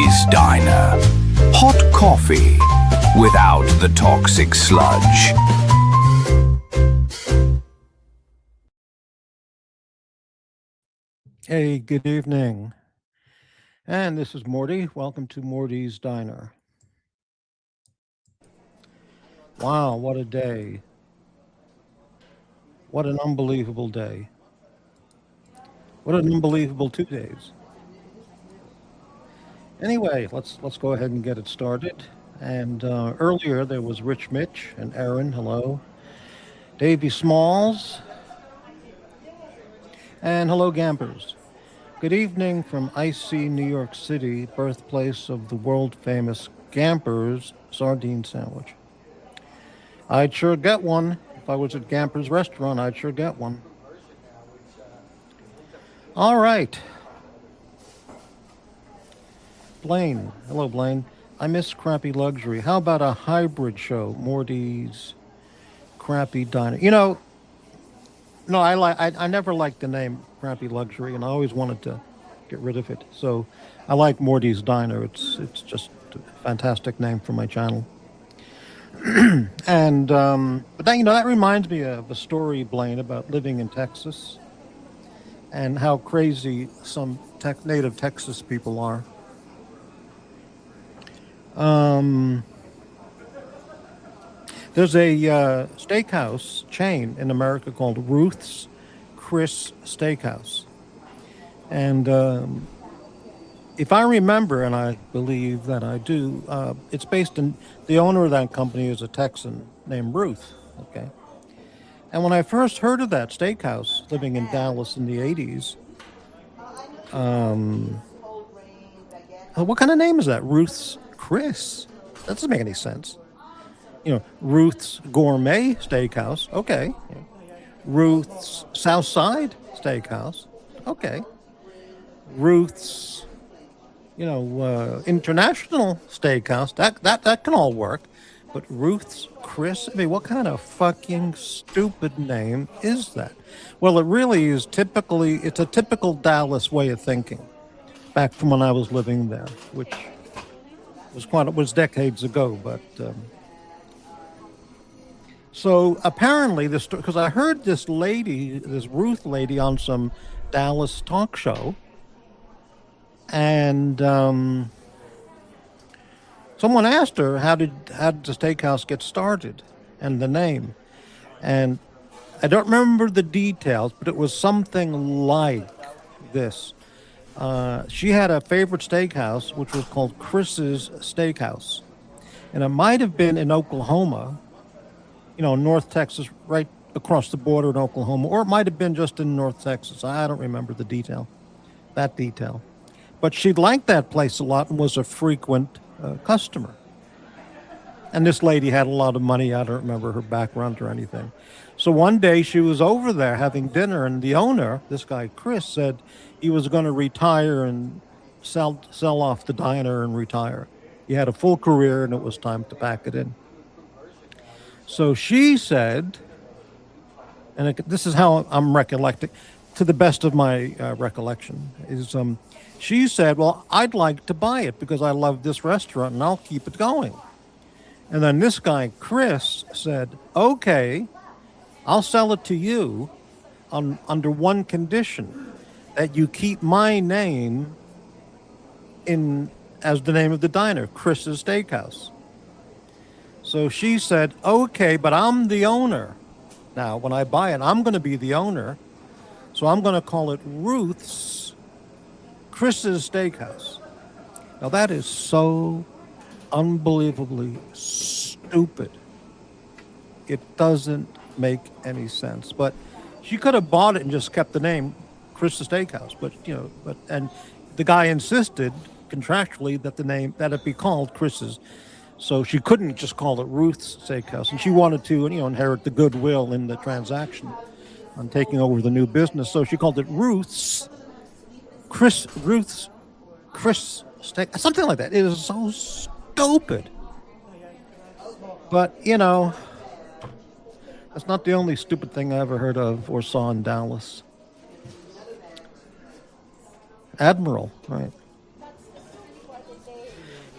Morty's Diner. Hot coffee without the toxic sludge. Hey, good evening. And this is Morty. Welcome to Morty's Diner. Wow, what a day. What an unbelievable day. What an unbelievable 2 days. Anyway, let's go ahead and get it started. And earlier there was Rich Mitch and Aaron, hello. Davey Smalls. And hello, Gampers. Good evening from icy New York City, birthplace of the world-famous Gampers sardine sandwich. I'd sure get one. If I was at Gampers restaurant, I'd sure get one. All right. Blaine. Hello, Blaine. I miss Crappy Luxury. How about a hybrid show? Morty's Crappy Diner. You know, no, I never liked the name Crappy Luxury, and I always wanted to get rid of it. So I like Morty's Diner. It's just a fantastic name for my channel. And but that, you know, that reminds me of a story, Blaine, about living in Texas and how crazy some native Texas people are. There's a steakhouse chain in America called Ruth's Chris Steakhouse. And if I remember, and I believe that I do, it's based in, the owner of that company is a Texan named Ruth, okay? And when I first heard of that steakhouse, living in Dallas in the 80s, what kind of name is that? Ruth's Chris? That doesn't make any sense. You know, Ruth's Gourmet Steakhouse, okay. Ruth's Southside Steakhouse, okay. Ruth's, you know, International Steakhouse, that can all work. But Ruth's Chris, I mean, what kind of fucking stupid name is that? Well, it really is it's a typical Dallas way of thinking, back from when I was living there, which was decades ago, but... So apparently because I heard this Ruth lady on some Dallas talk show, and someone asked her how did the steakhouse get started and the name, and I don't remember the details, but it was something like this. She had a favorite steakhouse which was called Chris's Steakhouse, and it might have been in Oklahoma, you know, North Texas, right across the border in Oklahoma, or it might have been just in North Texas. I don't remember that detail. But she liked that place a lot and was a frequent customer. And this lady had a lot of money. I don't remember her background or anything. So one day she was over there having dinner, and the owner, this guy Chris, said he was going to retire and sell off the diner and retire. He had a full career and it was time to pack it in. So she said, and this is how I'm recollecting, to the best of my recollection, is she said, well, I'd like to buy it because I love this restaurant and I'll keep it going. And then this guy, Chris, said, okay, I'll sell it to you under one condition, that you keep my name as the name of the diner, Chris's Steakhouse. So she said, okay, but I'm the owner. Now, when I buy it, I'm going to be the owner. So I'm going to call it Ruth's Chris's Steakhouse. Now, that is so unbelievably stupid. It doesn't make any sense. But she could have bought it and just kept the name Chris's Steakhouse. But, you know, and the guy insisted contractually that it be called Chris's. So she couldn't just call it Ruth's Steakhouse, and she wanted to, you know, inherit the goodwill in the transaction on taking over the new business. So she called it Ruth's Chris Steak, something like that. It is so stupid. But, you know, that's not the only stupid thing I ever heard of or saw in Dallas. Admiral, right?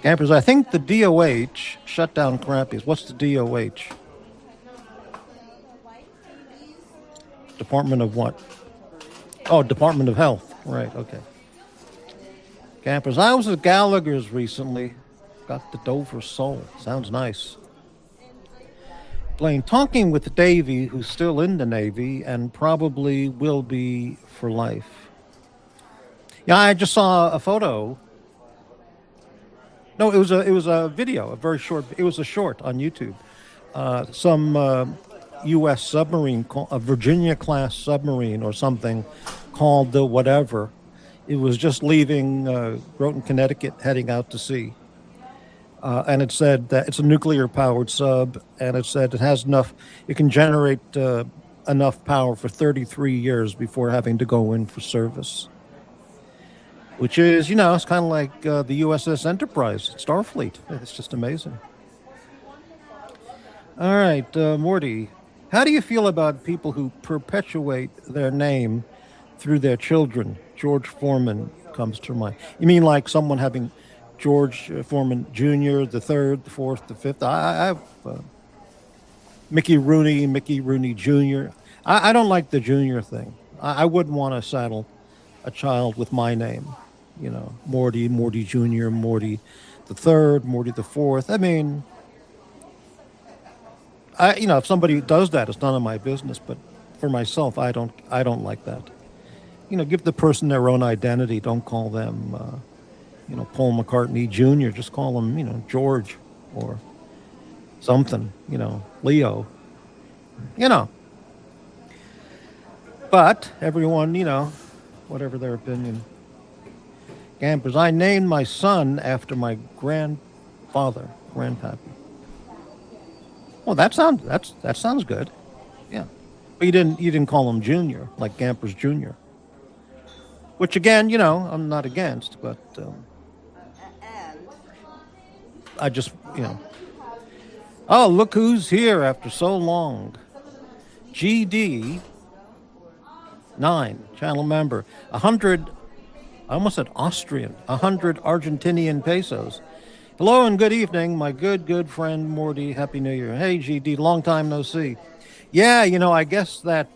Campers, I think the DOH shut down Crappie's. What's the DOH? Department of what? Oh, Department of Health. Right, okay. Campers, I was at Gallagher's recently. Got the Dover Soul. Sounds nice. Blaine, talking with Davey, who's still in the Navy and probably will be for life. Yeah, I just saw a photo. No, it was a video, a very short. It was a short on YouTube. Some U.S. submarine, a Virginia-class submarine or something, called the whatever. It was just leaving Groton, Connecticut, heading out to sea. And it said that it's a nuclear-powered sub, and it said it has enough. It can generate enough power for 33 years before having to go in for service. Which is, you know, it's kind of like the USS Enterprise, Starfleet. It's just amazing. All right, Morty, how do you feel about people who perpetuate their name through their children? George Foreman comes to mind. You mean like someone having George Foreman Jr., the third, the fourth, the fifth? I have Mickey Rooney Jr. I don't like the junior thing. I wouldn't want to saddle a child with my name. You know, Morty Jr., Morty the third, Morty the fourth. I mean, if somebody does that, it's none of my business. But for myself, I don't like that. You know, give the person their own identity. Don't call them, Paul McCartney Jr. Just call them, George or something. Leo. But everyone, whatever their opinion. Campers, I named my son after my grandfather, grandpappy. Well, that sounds good. Yeah. But you didn't call him Junior, like Campers Jr. Which again, I'm not against, but I just, Oh, look who's here after so long. GD 9, channel member. 100, I almost said Austrian, 100 Argentinian pesos. Hello and good evening, my good friend Morty. Happy New Year. Hey, GD, long time no see. Yeah, I guess that,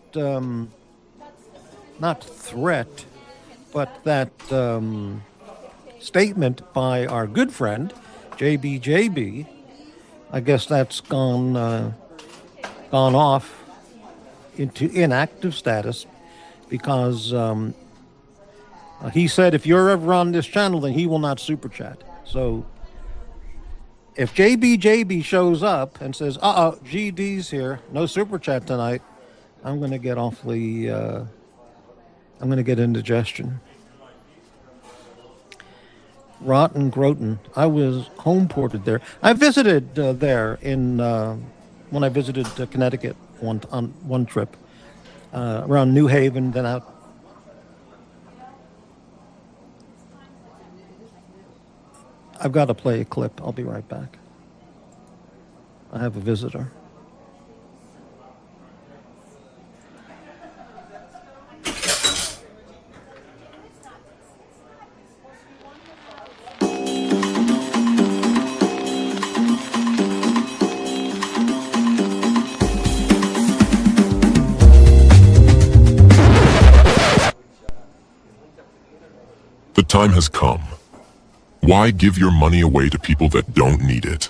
not threat, but that statement by our good friend, JB, I guess that's gone off into inactive status because he said if you're ever on this channel, then he will not super chat. So if JB shows up and says, GD's here, no super chat tonight, I'm going to get awfully, I'm going to get indigestion. Rotten Groton. I was home ported there. I visited there when I visited Connecticut on one trip around New Haven, then out. I've got to play a clip. I'll be right back. I have a visitor. The time has come. Why give your money away to people that don't need it?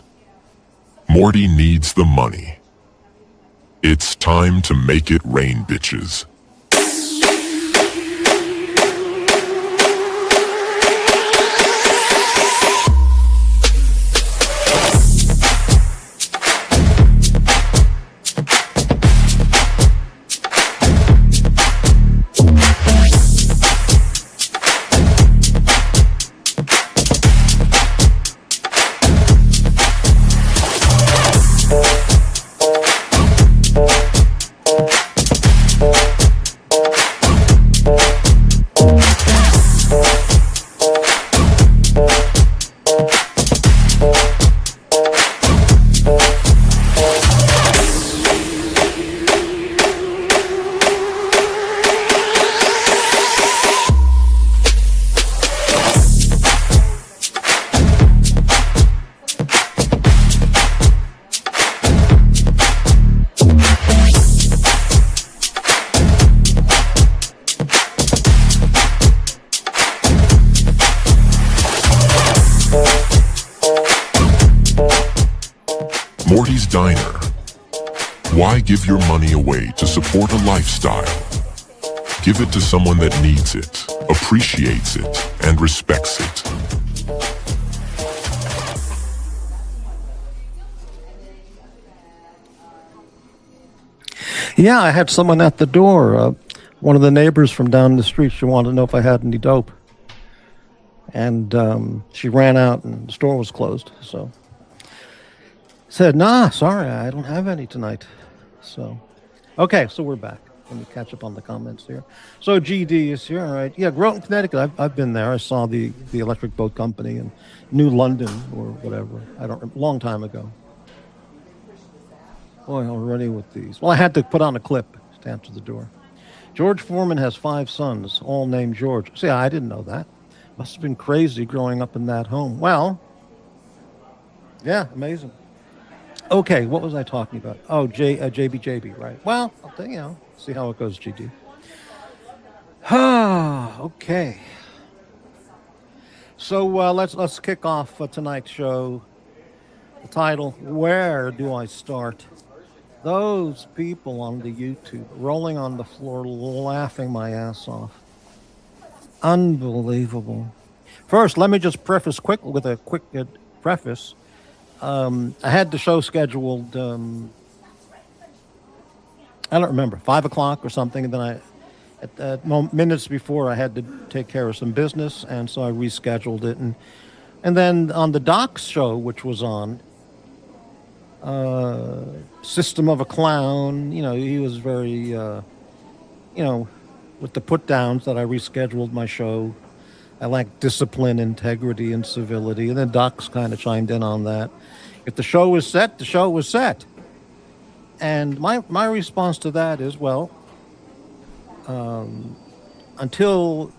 Morty needs the money. It's time to make it rain, bitches. Morty's Diner. Why give your money away to support a lifestyle? Give it to someone that needs it, appreciates it, and respects it. Yeah, I had someone at the door. One of the neighbors from down the street, she wanted to know if I had any dope. And she ran out and the store was closed. So said, nah, sorry, I don't have any tonight. So, okay, so we're back. Let me catch up on the comments here. So GD is here, all right. Yeah, Groton, Connecticut. I've been there. I saw the electric boat company in New London or whatever. I don't remember, long time ago. Boy, already with these. Well, I had to put on a clip to answer the door. George Foreman has 5 sons, all named George. See, I didn't know that. Must have been crazy growing up in that home. Well, yeah, amazing. Okay, what was I talking about? Oh, JBJB, right. Well, see how it goes, GD. Okay. So let's kick off tonight's show. The title, Where Do I Start? Those people on the YouTube rolling on the floor, laughing my ass off. Unbelievable. First, let me just preface with a quick preface. I had the show scheduled, I don't remember, 5 o'clock or something. And then minutes before, I had to take care of some business. And so I rescheduled it. And then on the Doc's show, which was on, System of a Clown, he was very, with the put downs that I rescheduled my show. I lack discipline, integrity, and civility. And then Doc's kind of chimed in on that. If the show was set, the show was set. And my response to that is, well, until,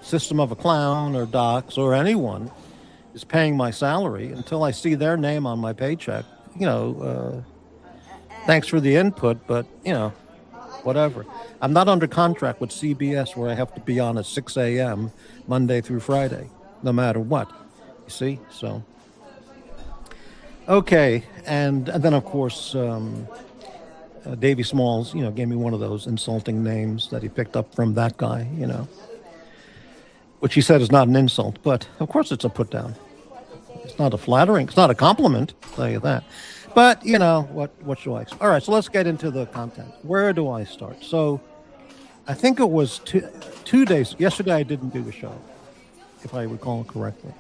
System of a Clown or Doc's or anyone is paying my salary, until I see their name on my paycheck, thanks for the input, but, whatever. I'm not under contract with CBS where I have to be on at 6 a.m. Monday through Friday, no matter what. You see? So, okay. And then, of course, Davey Smalls, gave me one of those insulting names that he picked up from that guy, which he said is not an insult. But, of course, it's a put down. It's not it's not a compliment, I'll tell you that. But, what should I? All right, so let's get into the content. Where do I start? So, I think it was 2 days. Yesterday, I didn't do a show, if I recall correctly.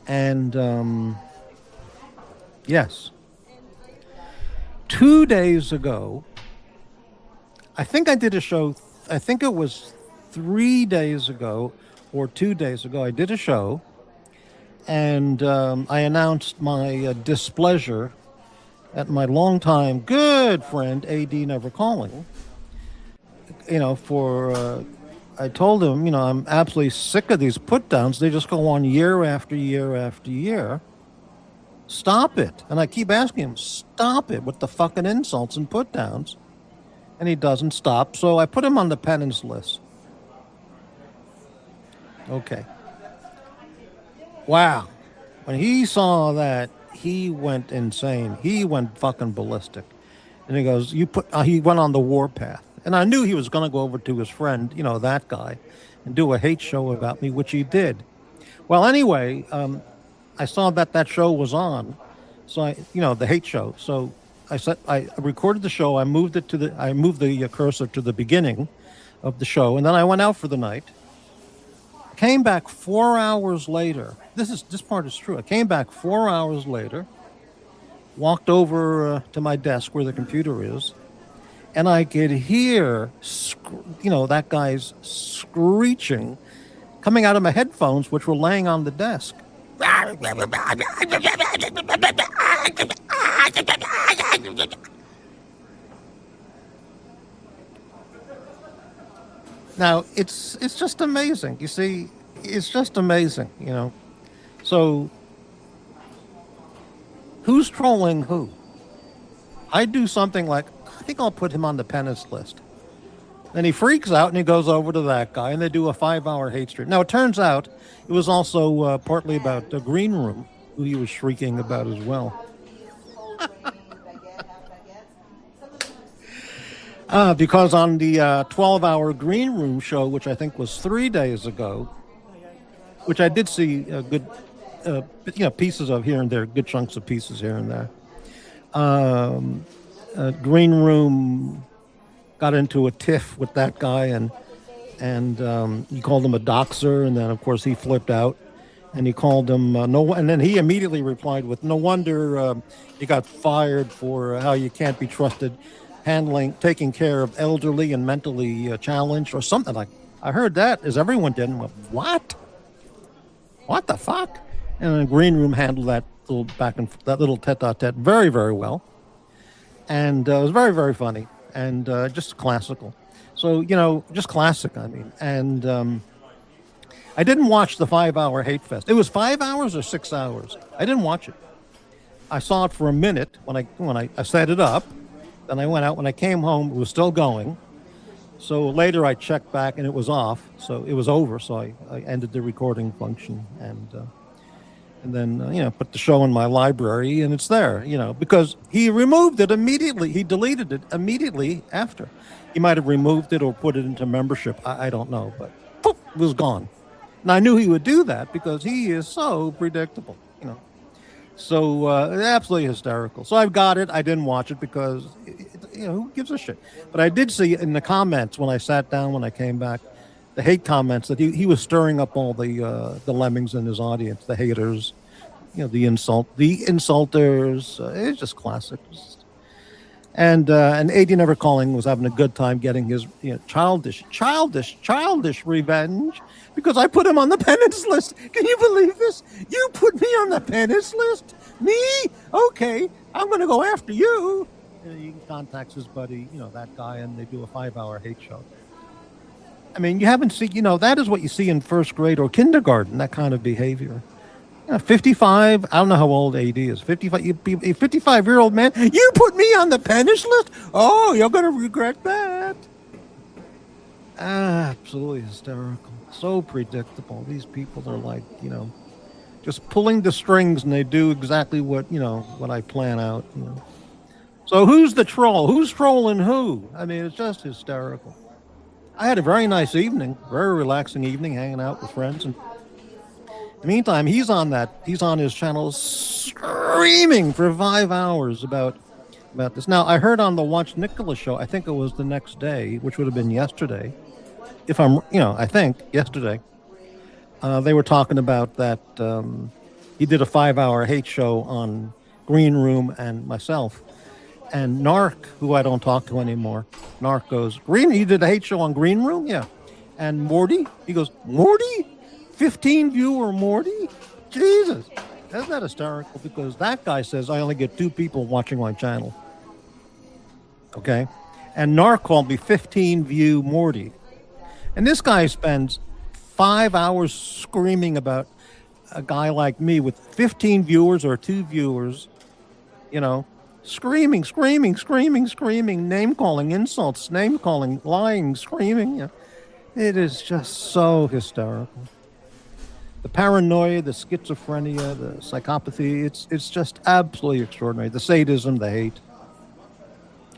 And, yes. 2 days ago, I think I did a show. I think it was 3 days ago or 2 days ago, I did a show. And I announced my displeasure at my longtime good friend, AD Never Calling. I told him, I'm absolutely sick of these put downs. They just go on year after year after year. Stop it. And I keep asking him, stop it with the fucking insults and put downs. And he doesn't stop. So I put him on the penance list. Okay. Wow. When he saw that, he went insane. He went fucking ballistic. And he goes, he went on the warpath. And I knew he was going to go over to his friend, that guy, and do a hate show about me, which he did. Well, anyway, I saw that show was on. So the hate show. So I recorded the show. I moved the cursor to the beginning of the show. And then I went out for the night. Came back 4 hours later. This part is true. I came back 4 hours later, walked over to my desk where the computer is, and I could hear, that guy's screeching coming out of my headphones, which were laying on the desk. Now, it's just amazing. You see, it's just amazing, So, who's trolling who? I do something like, I think I'll put him on the penance list. Then he freaks out and he goes over to that guy and they do a 5-hour hate stream. Now, it turns out it was also partly about the Green Room, who he was shrieking about as well. Because on the 12-hour Green Room show, which I think was 3 days ago, which I did see good, pieces of here and there, good chunks of pieces here and there. Green Room got into a tiff with that guy, and he called him a doxer, and then of course he flipped out, and he called him no, and then he immediately replied with, "No wonder he got fired for how you can't be trusted taking care of elderly and mentally challenged," or something like. I heard that, as everyone did, and went, "What? What the fuck?" And the Green Room handled that little tete-a-tete very, very well, and it was very, very funny and just classical. So just classic. I mean, and I didn't watch the 5-hour Hate Fest. It was 5 hours or 6 hours. I didn't watch it. I saw it for a minute when I set it up. Then I went out. When I came home, it was still going. So later I checked back and it was off. So it was over. So I ended the recording function and then put the show in my library, and it's there. Because he removed it immediately. He deleted it immediately after. He might have removed it or put it into membership. I don't know, but poof, it was gone. And I knew he would do that because he is so predictable. So absolutely hysterical. So I've got it. I didn't watch it because, who gives a shit? But I did see in the comments when I sat down, when I came back, the hate comments that he was stirring up all the lemmings in his audience, the haters, the insulters. It's just classic. And 80 Never Calling was having a good time getting his childish revenge because I put him on the penance list. Can you believe this? You put me on the penance list? Me? Okay, I'm going to go after you. He contacts his buddy, that guy, and they do a 5-hour hate show. I mean, you haven't seen, that is what you see in first grade or kindergarten, that kind of behavior. 55, I don't know how old AD is, 55, a 55-year-old man, you put me on the penance list? Oh, you're going to regret that. Absolutely hysterical. So predictable. These people are like, just pulling the strings, and they do exactly what I plan out. So who's the troll? Who's trolling who? I mean, it's just hysterical. I had a very nice evening, very relaxing evening, hanging out with friends. And in the meantime, he's on his channel screaming for 5 hours about this. Now, I heard on the Watch Nicholas show, I think it was the next day, which would have been yesterday, I think yesterday, they were talking about that he did a 5-hour hate show on Green Room and myself. And Narc, who I don't talk to anymore, Narc goes, you did a hate show on Green Room? Yeah. And Morty? He goes, Morty? 15 viewer Morty? Jesus. Isn't that hysterical? Because that guy says I only get 2 people watching my channel. Okay? And Narc called me 15 view Morty. And this guy spends 5 hours screaming about a guy like me with 15 viewers or 2 viewers, screaming, name calling, insults, name calling, lying, screaming. It is just so hysterical. The paranoia, the schizophrenia, the psychopathy, it's just absolutely extraordinary. The sadism, the hate.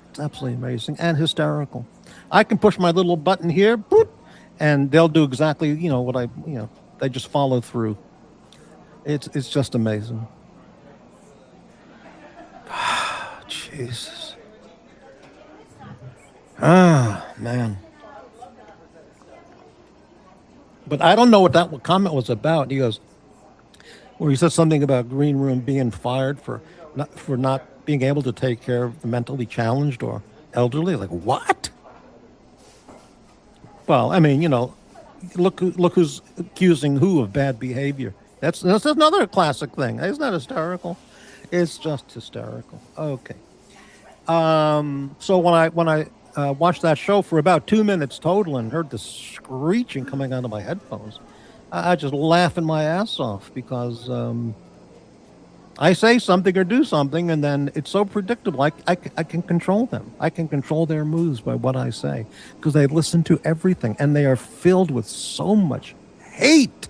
It's absolutely amazing and hysterical. I can push my little button here, boop, and they'll do exactly, what they just follow through. It's just amazing. Jesus. Man. But I don't know what that comment was about. He goes, where he said something about Green Room being fired for not being able to take care of the mentally challenged or elderly. Like, what? Well, I mean, look who's accusing who of bad behavior. That's another classic thing. Isn't that hysterical? It's just hysterical. Okay. So when I watched that show for about 2 minutes total and heard the screeching coming out of my headphones, I just laughing my ass off because I say something or do something, and then it's so predictable. I can control them. I can control their moves by what I say because they listen to everything, and they are filled with so much hate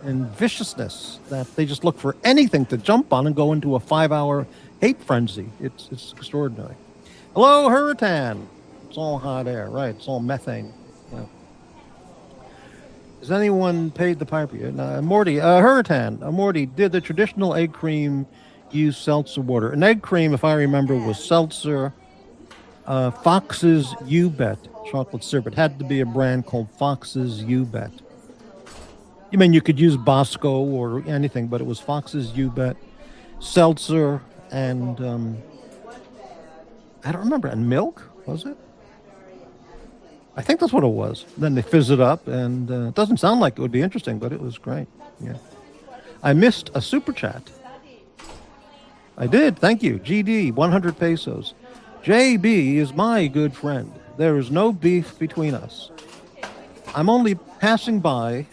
and viciousness that they just look for anything to jump on and go into a 5-hour hate frenzy. It's extraordinary. Hello, Hurritan. It's all hot air, right? It's all methane. Yeah. Has anyone paid the piper yet? Morty, Hurritan, Morty, did the traditional egg cream use seltzer water? An egg cream, if I remember, was seltzer, Fox's U-Bet chocolate syrup. It had to be a brand called Fox's U-Bet. I mean, you could use Bosco or anything, but it was Fox's U-Bet, seltzer, and I don't remember. And milk, was it? I think that's what it was. Then they fizz it up, and it doesn't sound like it would be interesting, but it was great. Yeah. I missed a super chat. I did. Thank you. GD, 100 pesos. JB is my good friend. There is no beef between us. I'm only passing by,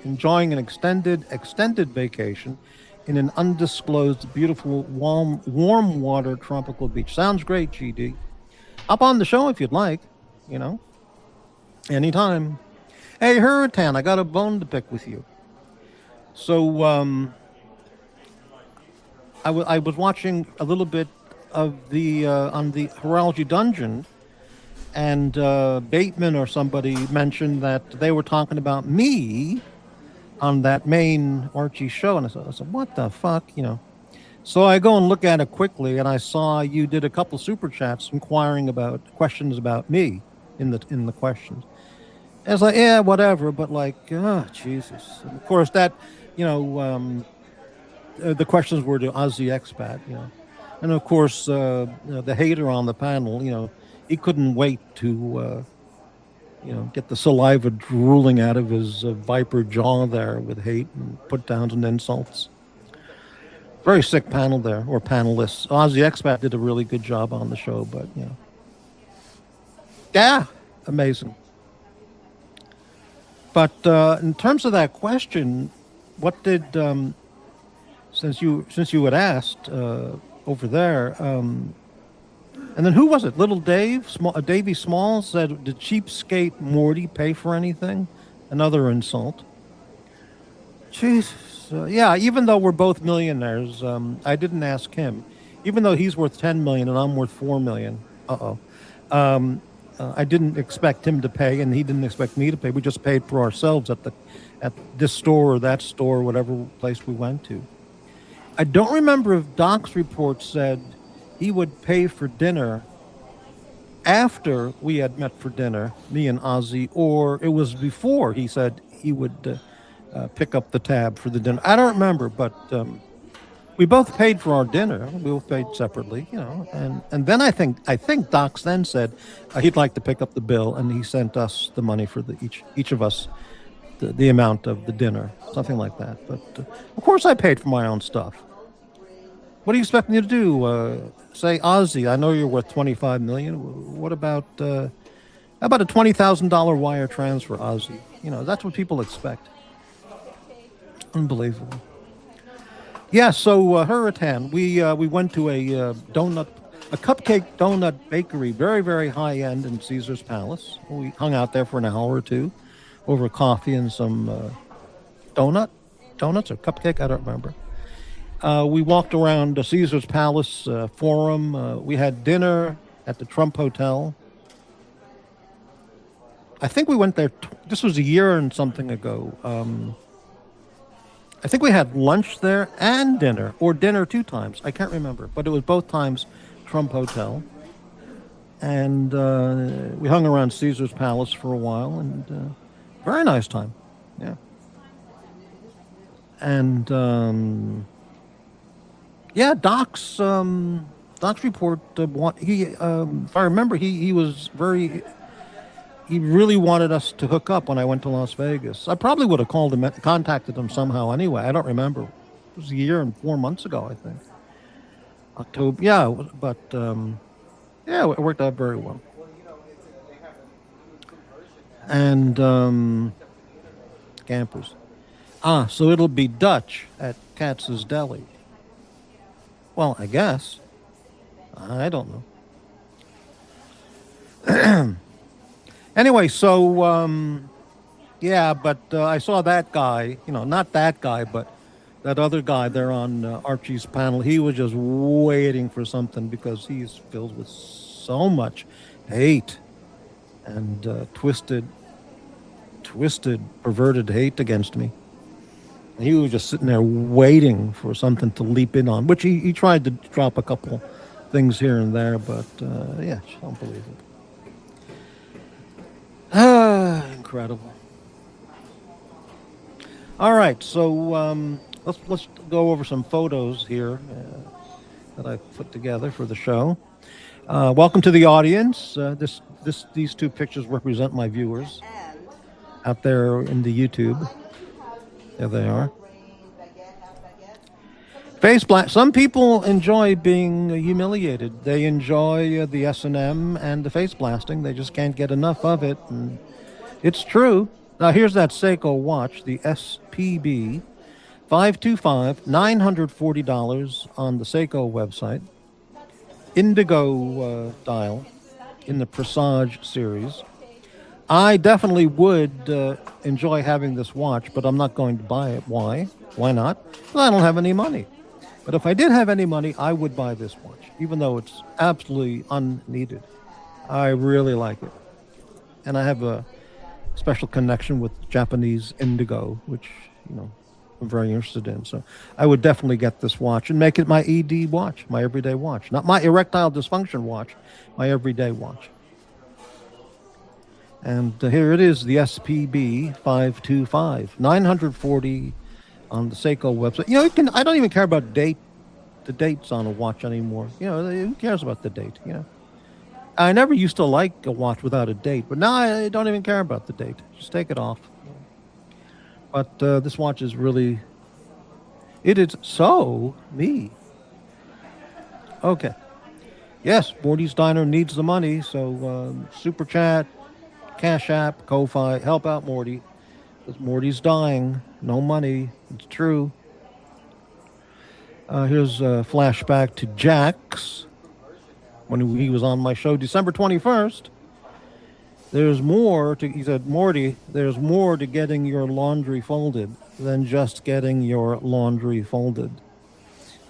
enjoying an extended vacation in an undisclosed, beautiful, warm water tropical beach. Sounds great, GD. Hop on the show if you'd like, you know. Anytime. Hey, Hurritan, I got a bone to pick with you. So, I was watching a little bit of the on the Horology Dungeon, and Bateman or somebody mentioned that they were talking about me on that main Archie show, and I said, what the fuck, you know? So I go and look at it quickly, and I saw you did a couple super chats inquiring about questions about me in the questions. And it's like, yeah, whatever, but like, oh, Jesus. And of course, that, you know, the questions were to Ozzy Expat, you know. And of course, the hater on the panel, you know, he couldn't wait to, you know, get the saliva drooling out of his viper jaw there with hate and put downs and insults. Very sick panel there, or panelists. Ozzy Expat did a really good job on the show, but, you know. Yeah, amazing. But in terms of that question, what did, since you had asked over there, and then who was it? Little Dave, Davey Small said, "Did cheapskate Morty pay for anything?" Another insult. Jesus, yeah. Even though we're both millionaires, I didn't ask him. Even though he's worth 10 million and I'm worth 4 million. I didn't expect him to pay, and he didn't expect me to pay. We just paid for ourselves at this store or that store, whatever place we went to. I don't remember if Doc's report said he would pay for dinner after we had met for dinner, me and Ozzy, or it was before he said he would pick up the tab for the dinner. I don't remember, but we both paid for our dinner. We both paid separately, you know, and then I think Doc's then said he'd like to pick up the bill, and he sent us the money for each of us the amount of the dinner, something like that. But of course, I paid for my own stuff. What do you expect me to do? Say, Ozzy, I know you're worth 25 million. What about a $20,000 wire transfer, Ozzy? You know, that's what people expect. Unbelievable. Yeah, so Hurritan, we went to a cupcake donut bakery, very, very high end in Caesar's Palace. We hung out there for an hour or two over coffee and some donuts or cupcake, I don't remember. We walked around Caesar's Palace Forum. We had dinner at the Trump Hotel. I think we went there, this was a year and something ago. I think we had lunch there and dinner, or dinner 2 times. I can't remember, but it was both times Trump Hotel. And we hung around Caesar's Palace for a while, and very nice time. Yeah. And yeah, Doc's report. If I remember, he was very. He really wanted us to hook up when I went to Las Vegas. I probably would have contacted him somehow anyway. I don't remember. It was a year and 4 months ago, I think. October. Yeah, but yeah, it worked out very well. And campers. So it'll be Dutch at Katz's Deli. Well, I guess. I don't know. Anyway, so, yeah, but I saw that guy, you know, not that guy, but that other guy there on Archie's panel. He was just waiting for something because he's filled with so much hate and twisted, perverted hate against me. And he was just sitting there waiting for something to leap in on, which he tried to drop a couple things here and there, but yeah, it's unbelievable. Incredible. All right, so let's go over some photos here that I put together for the show. Welcome to the audience. These two pictures represent my viewers out there in the YouTube. There they are. Face blast. Some people enjoy being humiliated. They enjoy the S&M and the face blasting. They just can't get enough of it. And it's true. Now here's that Seiko watch, the SPB 525, $940 on the Seiko website. Indigo dial in the Presage series. I definitely would enjoy having this watch, but I'm not going to buy it. Why? Why not? Well, I don't have any money. But if I did have any money, I would buy this watch, even though it's absolutely unneeded. I really like it. And I have a special connection with Japanese indigo, which, I'm very interested in. So I would definitely get this watch and make it my ED watch, my everyday watch. Not my erectile dysfunction watch, my everyday watch. And here it is, the SPB 525, $940 on the Seiko website. I don't even care about the dates on a watch anymore. Who cares about the date, I never used to like a watch without a date, but now I don't even care about the date. Just take it off. But this watch is really, it is so me. Okay. Yes, Morty's Diner needs the money, so Super Chat, Cash App, Ko-Fi, help out Morty. Because Morty's dying. No money. It's true. Here's a flashback to Jax when he was on my show December 21st. He said, Morty, there's more to getting your laundry folded than just getting your laundry folded.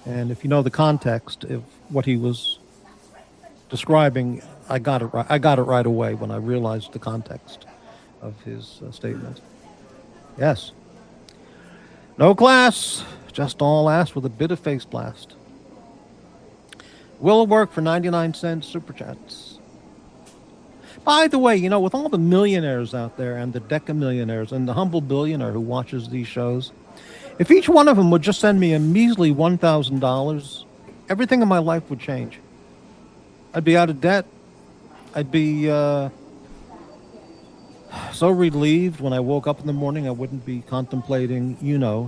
And if you know the context of what he was describing, I got it right away when I realized the context of his statement. Yes. No class, just all ass with a bit of face blast. Will work for 99-cent super chats. By the way, with all the millionaires out there and the decamillionaires and the humble billionaire who watches these shows, if each one of them would just send me a measly $1,000, everything in my life would change. I'd be out of debt. I'd be so relieved when I woke up in the morning. I wouldn't be contemplating,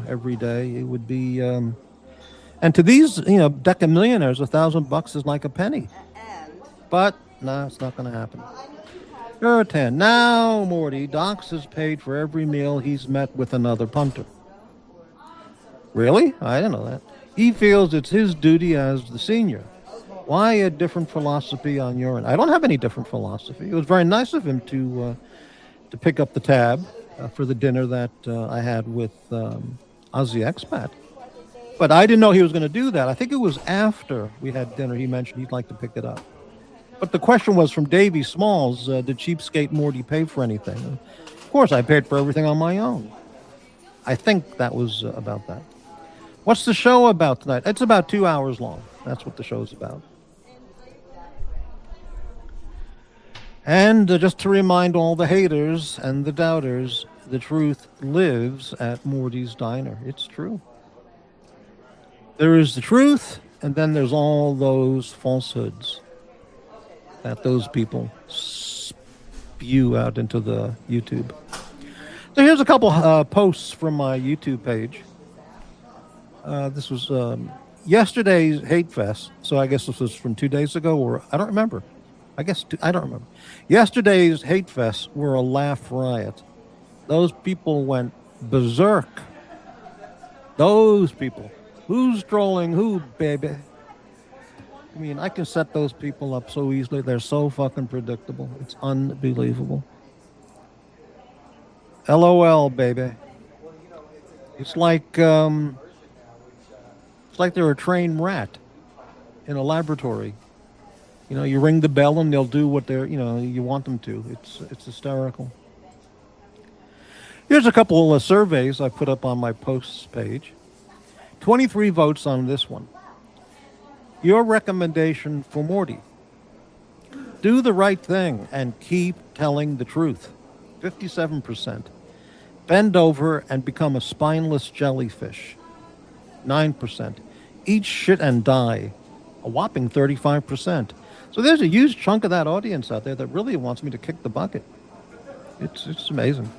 every day. It would be, and to these, decamillionaires, $1,000 is like a penny. But no, it's not going to happen. You're a 10. Now, Morty, Docs has paid for every meal he's met with another punter. Really? I didn't know that. He feels it's his duty as the senior. Why a different philosophy on your end? I don't have any different philosophy. It was very nice of him to pick up the tab for the dinner that I had with Ozzy Expat. But I didn't know he was going to do that. I think it was after we had dinner he mentioned he'd like to pick it up. But the question was from Davey Smalls, did Cheapskate Morty pay for anything? And of course, I paid for everything on my own. I think that was about that. What's the show about tonight? It's about 2 hours long. That's what the show's about. And just to remind all the haters and the doubters, the truth lives at Morty's Diner. It's true. There is the truth, and then there's all those falsehoods that those people spew out into the YouTube. So here's a couple posts from my YouTube page. This was yesterday's Hate Fest, so I guess this was from 2 days ago, or I don't remember. I don't remember. Yesterday's Hate Fests were a laugh riot. Those people went berserk. Those people. Who's trolling who, baby? I mean, I can set those people up so easily. They're so fucking predictable. It's unbelievable. LOL, baby. It's like they're a trained rat in a laboratory. You know, you ring the bell and they'll do what you want them to. It's hysterical. Here's a couple of surveys I put up on my posts page. 23 votes on this one. Your recommendation for Morty: do the right thing and keep telling the truth. 57%. Bend over and become a spineless jellyfish. 9%. Eat shit and die. A whopping 35%. So there's a huge chunk of that audience out there that really wants me to kick the bucket. It's amazing.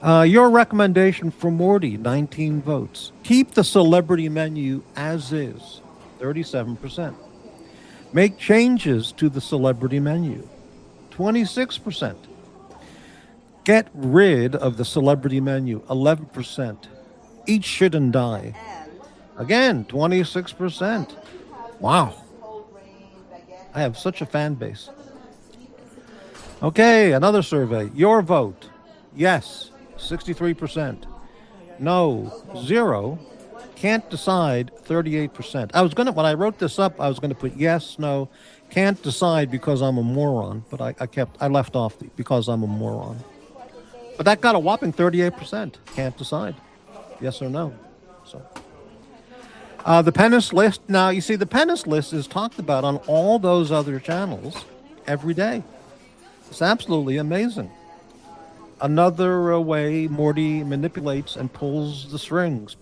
Your recommendation for Morty: 19 votes. Keep the celebrity menu as is. 37%. Make changes to the celebrity menu. 26%. Get rid of the celebrity menu. 11%. Eat shit and die. Again, 26%. Wow. I have such a fan base. Okay, another survey. Your vote: yes, 63%. No, 0. Can't decide, 38%. When I wrote this up, I was gonna put yes, no, can't decide because I'm a moron, but I left off the because I'm a moron. But that got a whopping 38%. Can't decide, yes or no. So, the penance list. Now, you see, the penance list is talked about on all those other channels every day. It's absolutely amazing. Another way Morty manipulates and pulls the strings.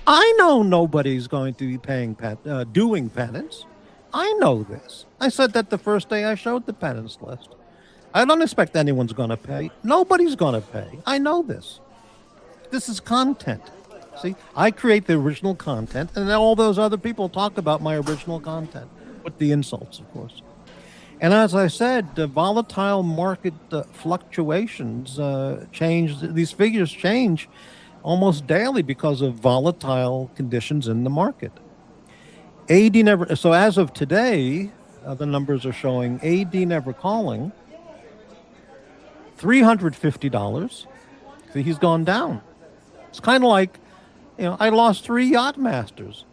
I know nobody's going to be doing penance. I know this. I said that the first day I showed the penance list. I don't expect anyone's going to pay. Nobody's going to pay. I know this. This is content. See, I create the original content, and then all those other people talk about my original content with the insults, of course. And as I said, the volatile market fluctuations change. These figures change almost daily because of volatile conditions in the market. So as of today, the numbers are showing AD never calling, $350. See, he's gone down. It's kind of like, I lost 3 yacht masters.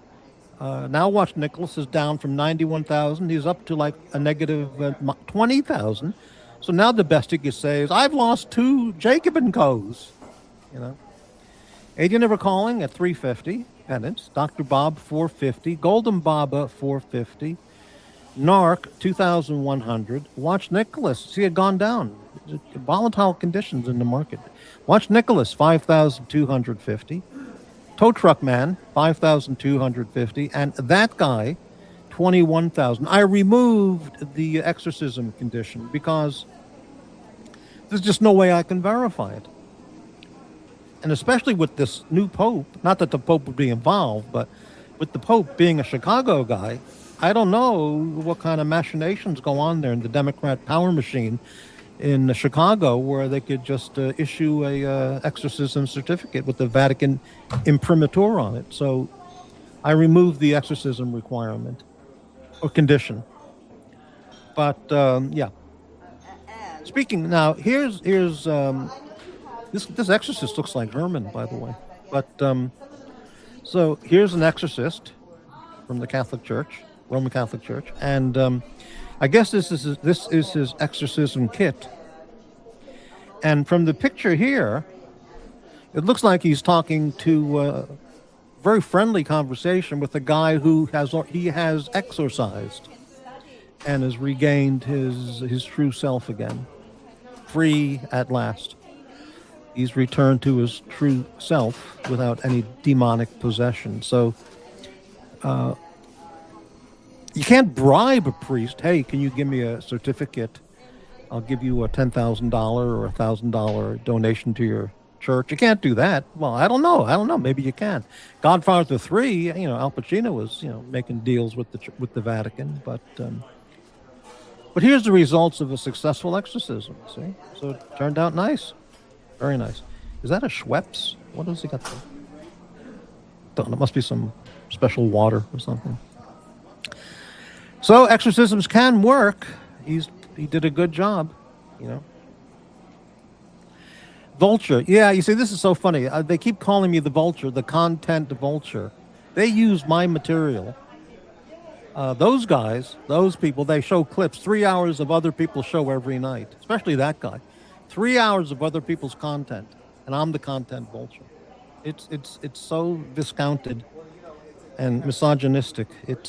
Now watch, Nicholas is down from 91,000. He's up to like a negative 20,000. So now the best he could say is, I've lost 2 Jacob and Co's. AD never calling at 350 penance. Dr. Bob 450. Golden Baba 450. Narc 2,100. Watch Nicholas. See, it had gone down. Volatile conditions in the market. Watch Nicholas 5,250. Tow Truck Man 5,250. And that guy 21,000. I removed the exorcism condition because there's just no way I can verify it. And especially with this new Pope, not that the Pope would be involved, but with the Pope being a Chicago guy, I don't know what kind of machinations go on there in the Democrat power machine in Chicago, where they could just issue a exorcism certificate with the Vatican imprimatur on it. So I removed the exorcism requirement or condition. But yeah. Speaking now, here's this exorcist looks like Herman, by the way. But so here's an exorcist from the Catholic Church, Roman Catholic Church, and I guess this is his exorcism kit. And from the picture here, it looks like he's talking to a very friendly conversation with a guy who has exorcised and has regained his true self again, free at last. He's returned to his true self without any demonic possession. So you can't bribe a priest. Hey, can you give me a certificate? I'll give you a $10,000 or $1,000 donation to your church. You can't do that. Well, I don't know. Maybe you can. Godfather 3, Al Pacino was, making deals with the Vatican. But here's the results of a successful exorcism. See, so it turned out nice. Very nice. Is that a Schweppes? What does he got there? Don't know. It must be some special water or something. So exorcisms can work. He did a good job, Vulture. Yeah, you see, this is so funny. They keep calling me the Vulture, the content vulture. They use my material Those guys, those people, they show clips, 3 hours of other people's show every night, especially that guy. 3 hours of other people's content, and I'm the content vulture. It's so discounted and misogynistic. It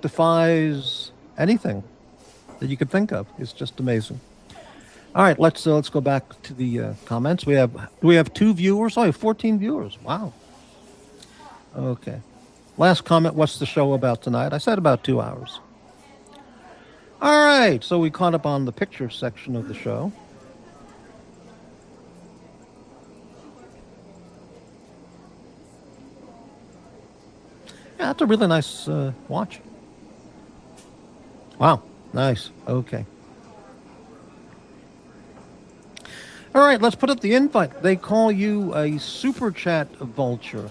defies anything that you could think of. It's just amazing. All right, let's go back to the comments. We have 2 viewers. Oh, 14 viewers. Wow. Okay. Last comment, what's the show about tonight? I said about 2 hours. All right, so we caught up on the picture section of the show. Yeah, that's a really nice watch. Wow, nice. Okay. All right, let's put up the invite. They call you a super chat vulture.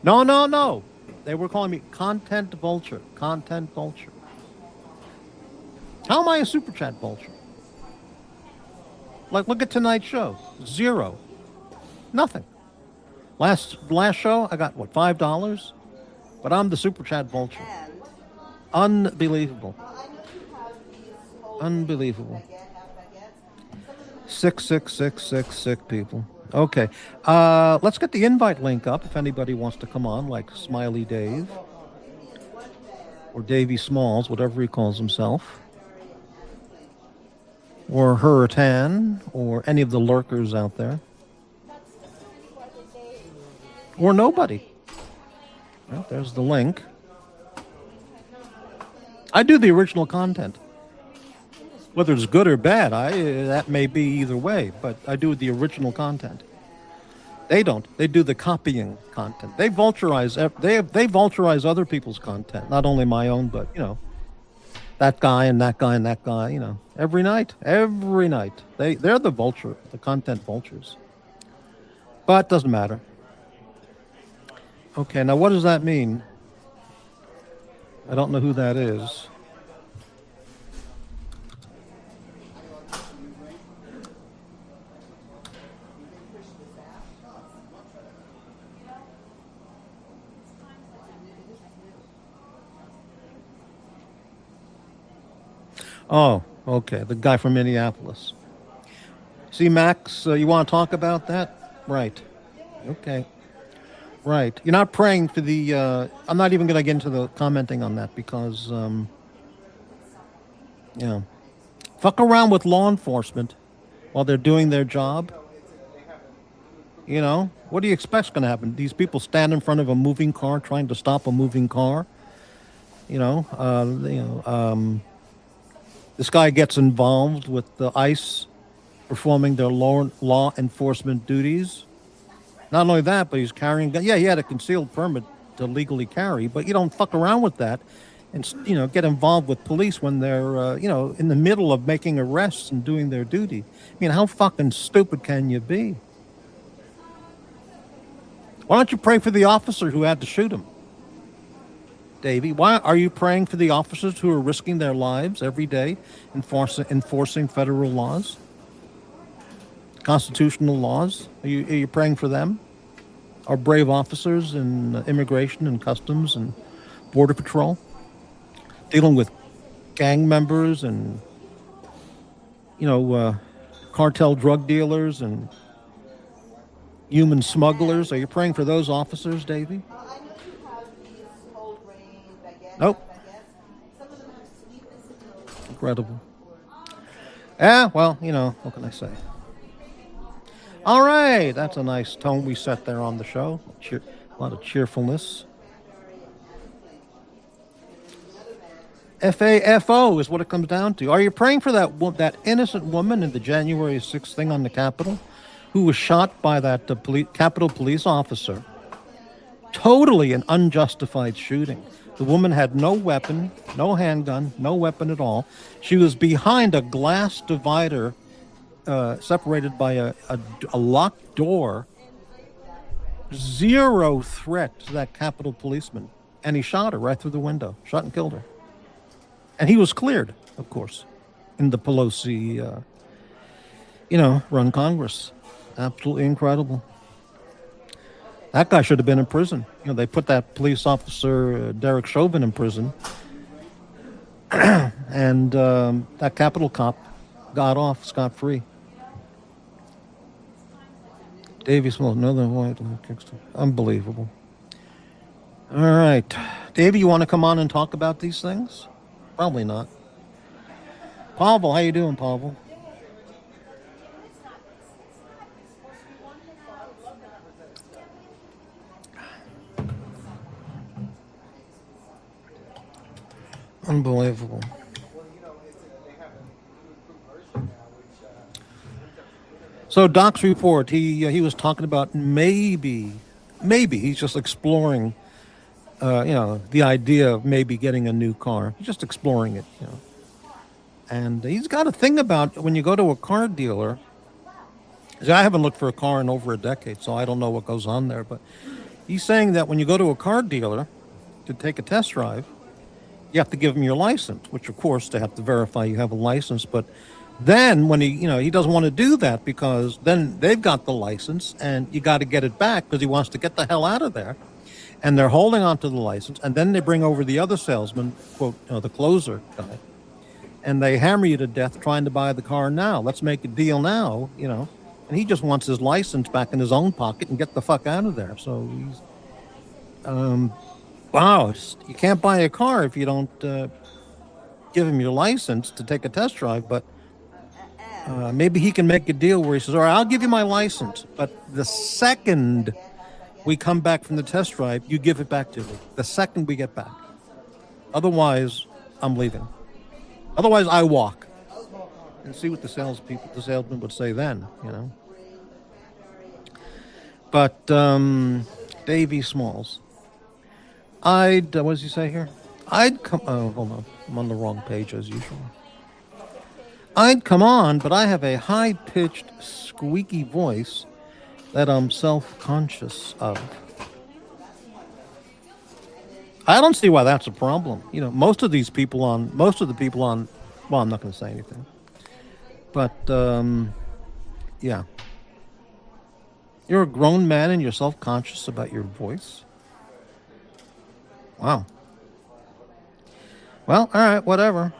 No. They were calling me content vulture. Content vulture. How am I a super chat vulture? Like, look at tonight's show. 0. Nothing. Last show, I got, what, $5? But I'm the super chat vulture. Unbelievable. Unbelievable. 66666 people. Okay. Let's get the invite link up if anybody wants to come on, like Smiley Dave. Or Davey Smalls, whatever he calls himself. Or Hurratan, or any of the lurkers out there. Or nobody. Well, there's the link. I do the original content. Whether it's good or bad, that may be either way, but I do the original content. They don't. They do the copying content. They vulturize. They vulturize other people's content, not only my own, but that guy and that guy and that guy. Every night. They're the content vultures. But it doesn't matter. Okay, now what does that mean? I don't know who that is. Oh, okay, the guy from Minneapolis. See, Max, you want to talk about that? Right. Okay. Right. You're not praying for the... I'm not even going to get into the commenting on that because, fuck around with law enforcement while they're doing their job. What do you expect's going to happen? These people stand in front of a moving car trying to stop a moving car. This guy gets involved with the ICE performing their law enforcement duties. Not only that, but he's carrying gun. Yeah, he had a concealed permit to legally carry, but you don't fuck around with that and, get involved with police when they're, in the middle of making arrests and doing their duty. I mean, how fucking stupid can you be? Why don't you pray for the officer who had to shoot him? Davey, why are you praying for the officers who are risking their lives every day enforcing federal laws? Constitutional laws? Are you praying for them? Our brave officers in immigration and customs and border patrol? Dealing with gang members and, cartel drug dealers and human smugglers. Are you praying for those officers, Davey? Nope. Incredible. Yeah, well, what can I say? All right, that's a nice tone we set there on the show. A lot of cheerfulness. FAFO is what it comes down to. Are you praying for that innocent woman in the January 6th thing on the Capitol who was shot by that Capitol police officer? Totally an unjustified shooting. The woman had no weapon, no handgun, no weapon at all. She was behind a glass divider separated by a locked door. Zero threat to that Capitol policeman. And he shot her right through the window. Shot and killed her. And he was cleared, of course, in the Pelosi, run Congress. Absolutely incredible. That guy should have been in prison. You know, they put that police officer, Derek Chauvin, in prison. And that Capitol cop got off scot-free. Davey Small, another white. Unbelievable. All right. Davey, you want to come on and talk about these things? Probably not. Pavel, how you doing, Pavel? Unbelievable. So Doc's report, he was talking about maybe he's just exploring, the idea of maybe getting a new car. He's just exploring it, And he's got a thing about when you go to a car dealer. I haven't looked for a car in over a decade, so I don't know what goes on there. But he's saying that when you go to a car dealer to take a test drive, you have to give them your license, which of course they have to verify you have a license. But then when he doesn't want to do that because then they've got the license and you got to get it back because he wants to get the hell out of there. And they're holding on to the license. And then they bring over the other salesman, quote, the closer guy. And they hammer you to death trying to buy the car now. Let's make a deal now, And he just wants his license back in his own pocket and get the fuck out of there. So he's, wow, you can't buy a car if you don't give him your license to take a test drive. But maybe he can make a deal where he says, all right, I'll give you my license. But the second we come back from the test drive, you give it back to me. The second we get back. Otherwise, I'm leaving. Otherwise, I walk. And see what the salesman would say then, But Davey Smalls. what does he say here? Hold on. I'm on the wrong page as usual. I'd come on, but I have a high-pitched, squeaky voice that I'm self-conscious of. I don't see why that's a problem. Most of the people on, well, I'm not going to say anything. But, yeah. You're a grown man and you're self-conscious about your voice? Wow. Well, all right, whatever.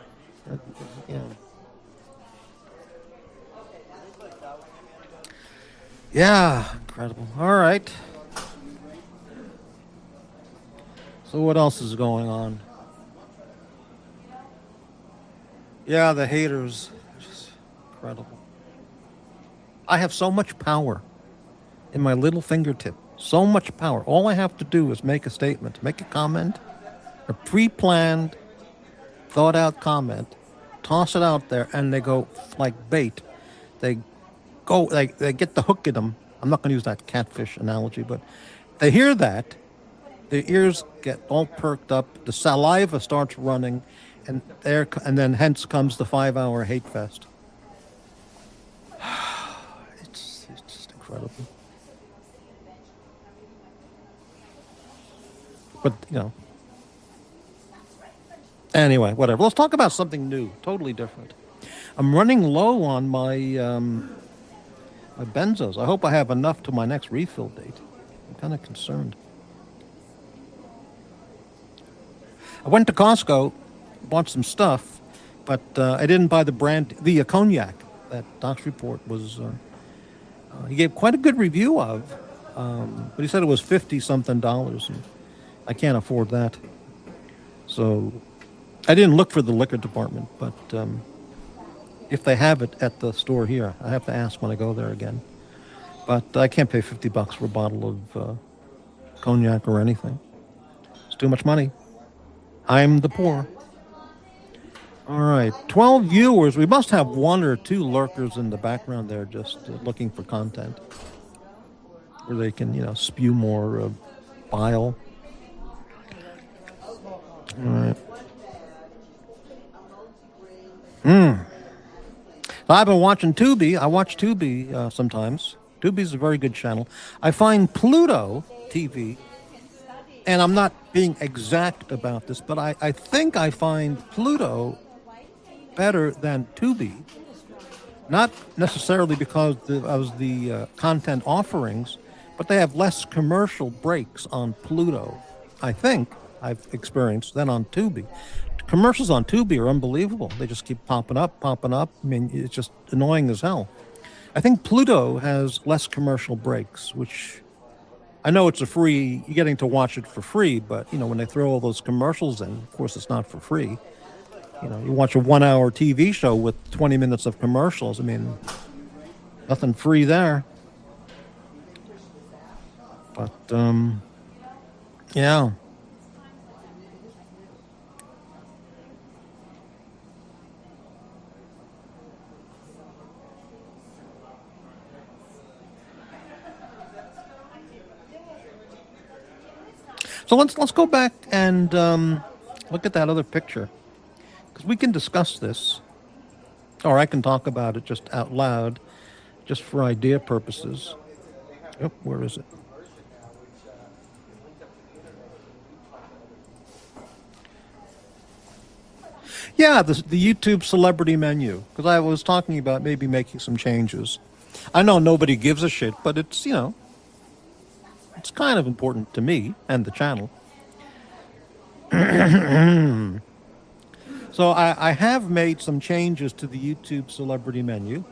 Yeah, incredible. All right. So what else is going on? Yeah, the haters. Just incredible. I have so much power in my little fingertip. So much power. All I have to do is make a statement, make a comment, a pre-planned, thought-out comment, toss it out there, and they go like bait. They get the hook in them. I'm not going to use that catfish analogy, but they hear that. Their ears get all perked up. The saliva starts running, and then hence comes the 5-hour hate fest. It's just incredible. But anyway, whatever. Let's talk about something new, totally different. I'm running low on my my benzos. I hope I have enough to my next refill date. I'm kind of concerned. I went to Costco, bought some stuff, but I didn't buy the cognac that Doc's report was. He gave quite a good review of, but he said it was $50-something, and I can't afford that. So I didn't look for the liquor department, but if they have it at the store here, I have to ask when I go there again. But I can't pay $50 for a bottle of cognac or anything. It's too much money. I'm the poor. All right, 12 viewers. We must have one or two lurkers in the background there just looking for content where they can, spew more bile. All right. I've been watching Tubi. I watch Tubi sometimes. Tubi's a very good channel. I find Pluto TV, and I'm not being exact about this, but I think I find Pluto better than Tubi. Not necessarily because of the content offerings, but they have less commercial breaks on Pluto, I think I've experienced, than on Tubi. Commercials on Tubi are unbelievable. They just keep popping up, popping up. I mean, it's just annoying as hell. I think Pluto has less commercial breaks, which I know it's you're getting to watch it for free, but, when they throw all those commercials in, of course, it's not for free. You watch a 1-hour TV show with 20 minutes of commercials. I mean, nothing free there. But, yeah. So let's go back and look at that other picture, because we can discuss this, or I can talk about it just out loud, just for idea purposes. Yep, where is it? Yeah, the YouTube celebrity menu, because I was talking about maybe making some changes. I know nobody gives a shit, but it's, it's kind of important to me and the channel. So I have made some changes to the YouTube celebrity menu.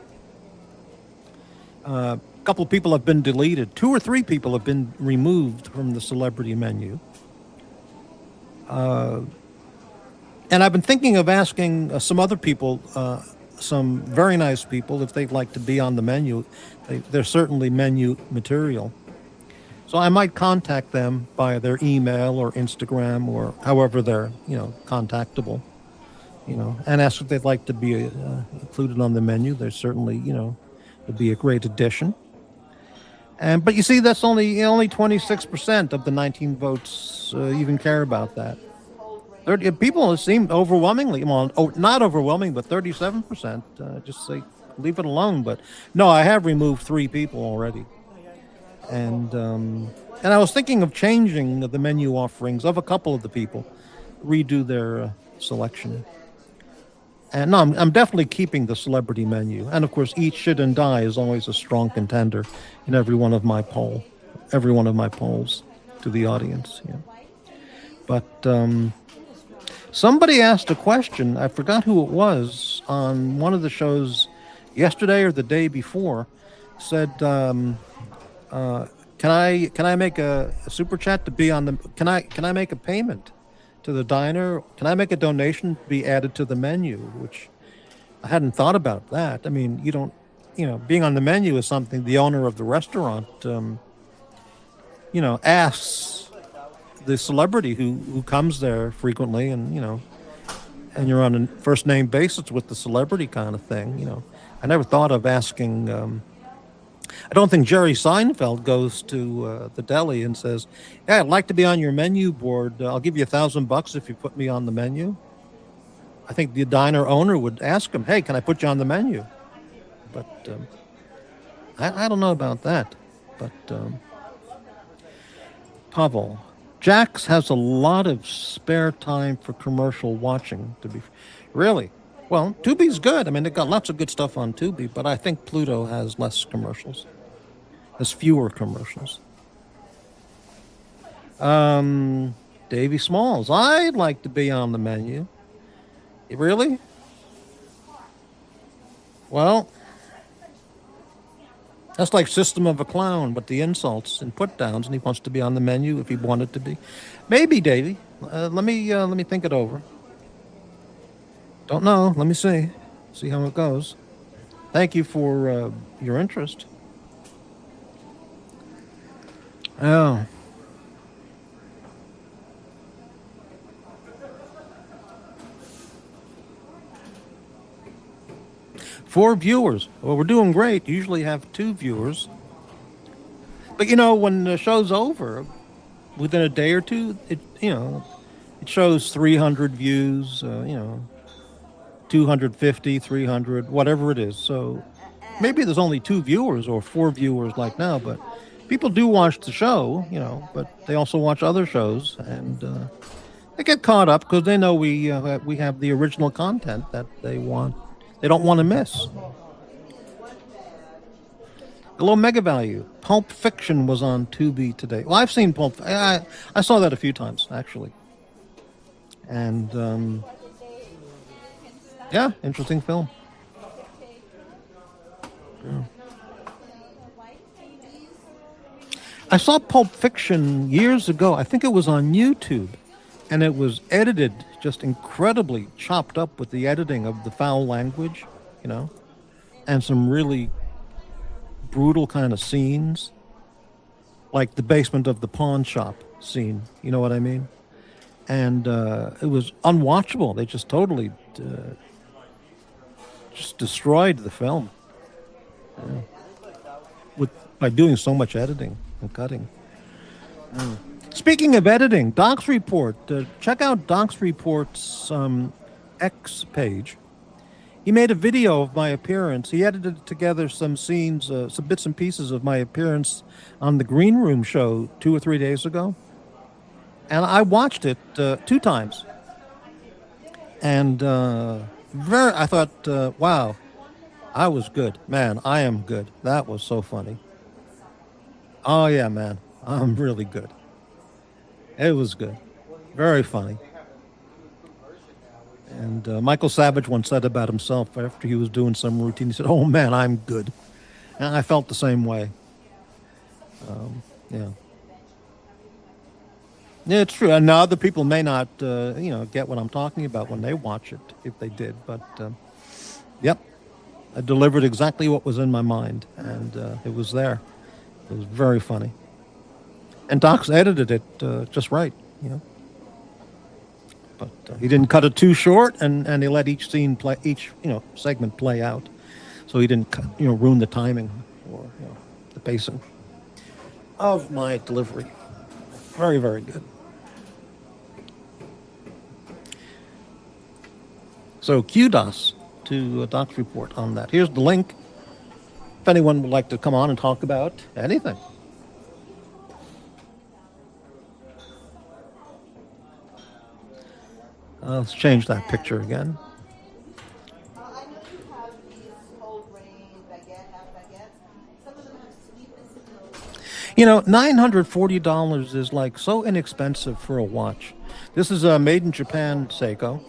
A couple of people have been deleted. 2 or 3 people have been removed from the celebrity menu. And I've been thinking of asking some other people, some very nice people, if they'd like to be on the menu. They're certainly menu material. So I might contact them via their email or Instagram or however they're, contactable, and ask if they'd like to be included on the menu. They're certainly, would be a great addition. But you see, that's only 26% of the 19 votes even care about that. 30 people seem overwhelmingly, not overwhelming, but 37% just say leave it alone. But no, I have removed 3 people already. And I was thinking of changing the menu offerings of a couple of the people, redo their selection. And no, I'm definitely keeping the celebrity menu. And of course, Eat, Shit, and Die is always a strong contender in every one of my polls to the audience. Yeah. But somebody asked a question, I forgot who it was, on one of the shows yesterday or the day before, said, can I make a super chat to be on the, can I make a payment to the diner? Can I make a donation to be added to the menu? Which I hadn't thought about that. I mean, you don't, being on the menu is something the owner of the restaurant, asks the celebrity who comes there frequently, and, and you're on a first name basis with the celebrity kind of thing. I never thought of asking, I don't think Jerry Seinfeld goes to the deli and says, "Yeah, I'd like to be on your menu board. I'll give you $1,000 if you put me on the menu." I think the diner owner would ask him, "Hey, can I put you on the menu?" But I don't know about that. But Pavel, Jax has a lot of spare time for commercial watching. Really. Well, Tubi's good. I mean, they've got lots of good stuff on Tubi, but I think Pluto has less commercials. Has fewer commercials. Davey Smalls, I'd like to be on the menu. Really? Well, that's like System of a Clown, but the insults and put downs, and he wants to be on the menu if he wanted to be. Maybe, Davey. Let me think it over. Don't know. Let me see how it goes. Thank you for your interest. Oh. Four viewers. Well, we're doing great. Usually have 2 viewers. But when the show's over, within a day or two, it shows 300 views, 250, 300, whatever it is. So maybe there's only 2 viewers or 4 viewers like now, but people do watch the show, but they also watch other shows, and they get caught up because they know we have the original content that they don't want to miss. Hello, Mega Value. Pulp Fiction was on Tubi today. Well, I've seen I saw that a few times, actually. And, yeah, interesting film. Yeah. I saw Pulp Fiction years ago. I think it was on YouTube. And it was edited just incredibly chopped up with the editing of the foul language, you know, and some really brutal kind of scenes, like the basement of the pawn shop scene, you know what I mean? And it was unwatchable. They just totally just destroyed the film by doing so much editing and cutting. Speaking of editing, Doc's Report. Check out Doc's Report's X page. He made a video of my appearance. He edited together some scenes, some bits and pieces of my appearance on the Green Room show 2 or 3 days ago. And I watched it 2 times. And I thought, wow, I was good. Man, I am good. That was so funny. Oh, yeah, man, I'm really good. It was good. Very funny. And Michael Savage once said about himself after he was doing some routine, he said, "Oh, man, I'm good." And I felt the same way. Yeah. Yeah, it's true. And other people may not, get what I'm talking about when they watch it, if they did. But, yep, I delivered exactly what was in my mind. And it was there. It was very funny. And Doc's edited it just right, you know. But he didn't cut it too short, and he let each scene play, segment play out, so he didn't ruin the timing or the pacing of my delivery. Very, very good. So kudos to Doc's Report on that. Here's the link if anyone would like to come on and talk about anything. Let's change that picture again. You know, $940 is like so inexpensive for a watch. This is a made in Japan Seiko.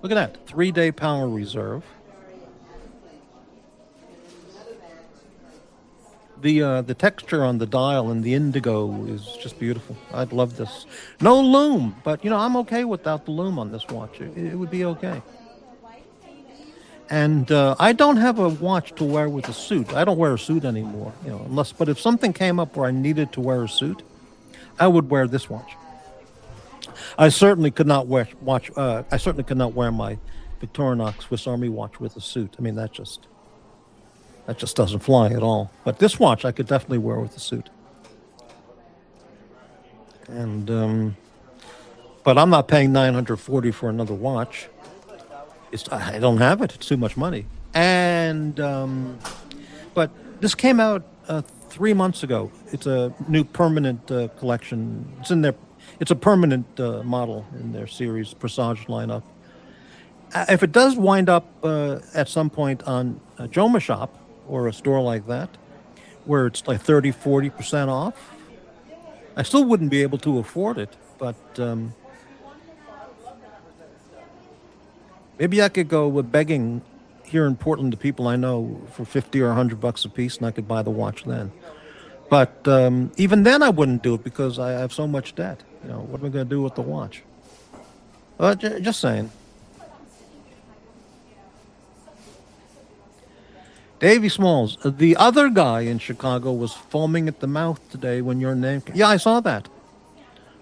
Look at that, 3-day power reserve. The texture on the dial and the indigo is just beautiful. I'd love this. No loom, but I'm okay without the loom on this watch. It would be okay. And I don't have a watch to wear with a suit. I don't wear a suit anymore, but if something came up where I needed to wear a suit, I would wear this watch. I certainly could not wear my Victorinox Swiss Army watch with a suit. I mean, that just doesn't fly at all. But this watch I could definitely wear with a suit. And but I'm not paying $940 for another watch. I don't have it. It's too much money. And but this came out 3 months ago. It's a new permanent collection. It's in there. It's a permanent model in their series Presage lineup. If it does wind up at some point on a Joma shop or a store like that, where it's like 30-40% off, I still wouldn't be able to afford it, but maybe I could go with begging here in Portland to people I know for $50 or $100 a piece, and I could buy the watch then. But even then I wouldn't do it because I have so much debt. What am I going to do with the watch? Just saying. Davey Smalls, the other guy in Chicago was foaming at the mouth today when your name came. Yeah, I saw that.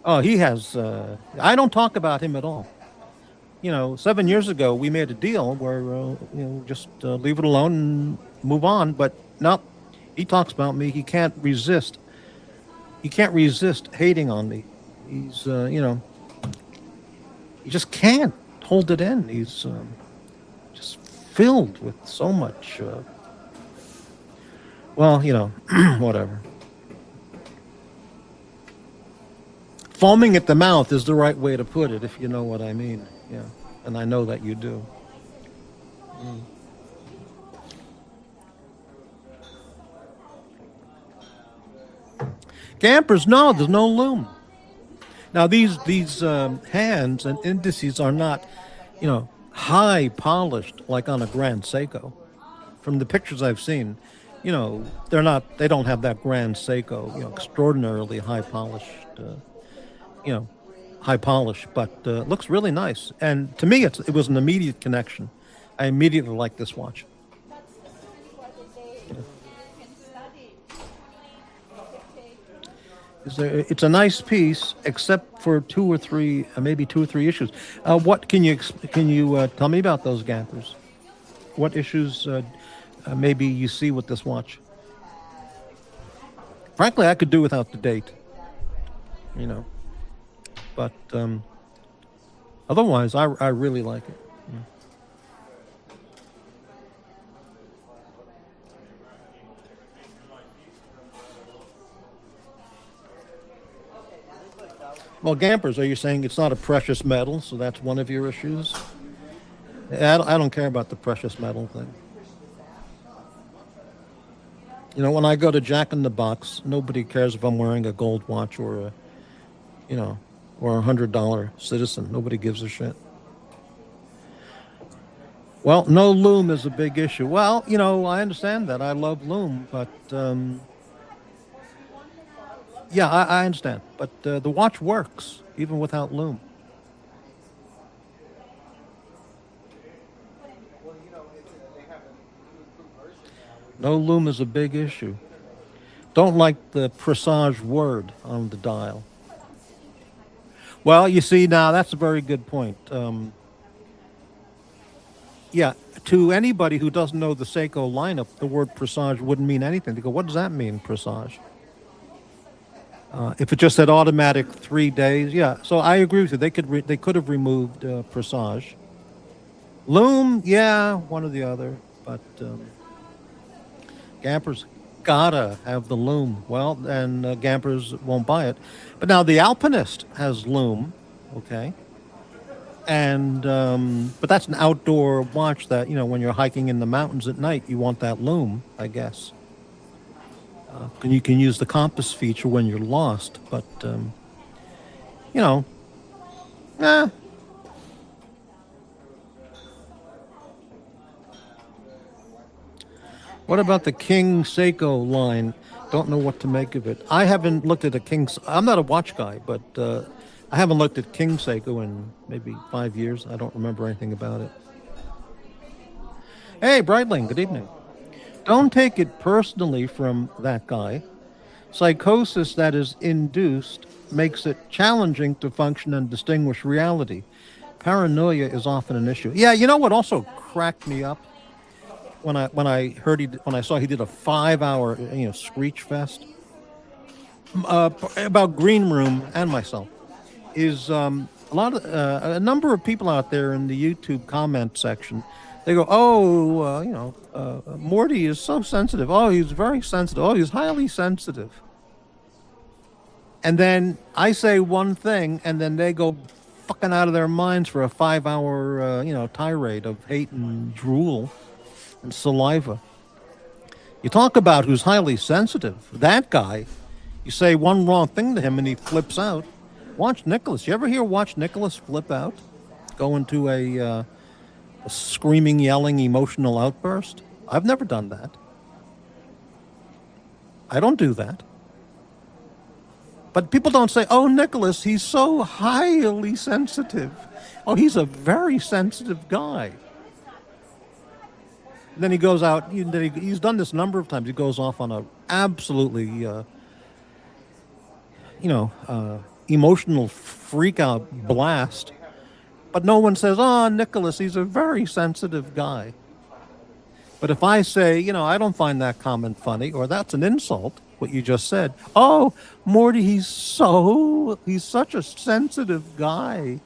Oh, he has... I don't talk about him at all. 7 years ago, we made a deal where, just leave it alone and move on. But no, he talks about me. He can't resist. He can't resist hating on me. He's, he just can't hold it in. He's just filled with so much... whatever. Foaming at the mouth is the right way to put it, if you know what I mean. Yeah, and I know that you do. Campers, no, there's no loom. Now these hands and indices are not, high polished like on a Grand Seiko. From the pictures I've seen, they're not. They don't have that Grand Seiko, extraordinarily high polished, high polish, but looks really nice. And to me, it was an immediate connection. I immediately liked this watch. It's a nice piece, except for maybe two or three issues. What can you tell me about those gappers? What issues maybe you see with this watch? Frankly, I could do without the date. But otherwise, I really like it. Yeah. Well, Gampers, are you saying it's not a precious metal, so that's one of your issues? I don't care about the precious metal thing. When I go to Jack in the Box, nobody cares if I'm wearing a gold watch or or $100 Citizen. Nobody gives a shit. Well, no loom is a big issue. Well, I understand that. I love loom, but yeah, I understand. But the watch works even without loom. No loom is a big issue. Don't like the presage word on the dial. Well, you see, now that's a very good point. Yeah, to anybody who doesn't know the Seiko lineup, the word presage wouldn't mean anything. They go, what does that mean, presage? If it just said automatic 3 days, yeah. So I agree with you. They could have removed presage. Loom, yeah, one or the other. But Gampers gotta have the loom. Well, and Gampers won't buy it. But now the Alpinist has loom, okay? And but that's an outdoor watch that, when you're hiking in the mountains at night, you want that loom, I guess. And you can use the compass feature when you're lost, but eh. What about the King Seiko line? Don't know what to make of it. I haven't looked at I'm not a watch guy, but I haven't looked at King Seiko in maybe 5 years. I don't remember anything about it. Hey, Brightling, good evening. Don't take it personally from that guy. Psychosis that is induced makes it challenging to function and distinguish reality. Paranoia is often an issue. Yeah, you know what also cracked me up? When I saw he did a 5-hour screech fest about Green Room and myself is a number of people out there in the YouTube comment section. They go, Morty is so sensitive. Oh, he's very sensitive. Oh, he's highly sensitive. And then I say one thing, and then they go fucking out of their minds for a 5-hour tirade of hate and drool and saliva. You talk about who's highly sensitive. That guy, you say one wrong thing to him and he flips out. Watch Nicholas. You ever hear Watch Nicholas flip out? Go into a screaming, yelling, emotional outburst? I've never done that. I don't do that. But people don't say, oh, Nicholas, he's so highly sensitive. Oh, he's a very sensitive guy. Then he goes out, he's done this a number of times. He goes off on a absolutely, emotional freak-out blast. But no one says, oh, Nicholas, he's a very sensitive guy. But if I say, I don't find that comment funny, or that's an insult, what you just said. Oh, Morty, he's such a sensitive guy,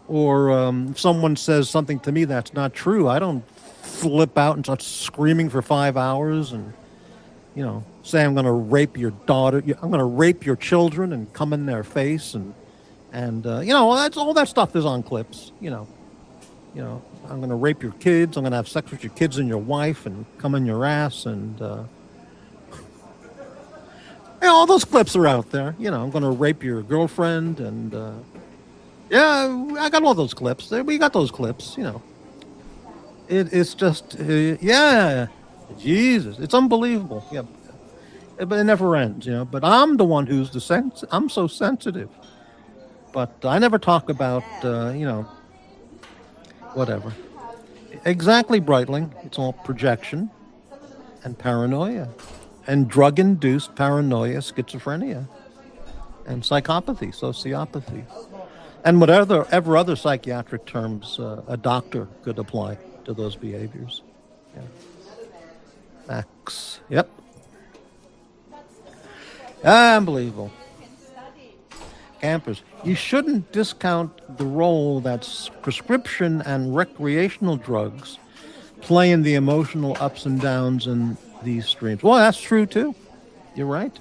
Or if someone says something to me that's not true, I don't flip out and start screaming for 5 hours and, say I'm going to rape your daughter. I'm going to rape your children and come in their face and that's all that stuff is on clips. I'm going to rape your kids. I'm going to have sex with your kids and your wife and come in your ass and Yeah, all those clips are out there. I'm going to rape your girlfriend, and yeah, I got all those clips. We got those clips. It's just yeah, Jesus, it's unbelievable. Yeah, but it never ends. But I'm the one who's I'm so sensitive. But I never talk about whatever. Exactly, Breitling. It's all projection and paranoia, and drug-induced paranoia, schizophrenia, and psychopathy, sociopathy, and whatever other psychiatric terms a doctor could apply to those behaviors. Yeah. Facts. Yep. Unbelievable. Campers, you shouldn't discount the role that prescription and recreational drugs play in the emotional ups and downs in these streams. Well, that's true too. You're right.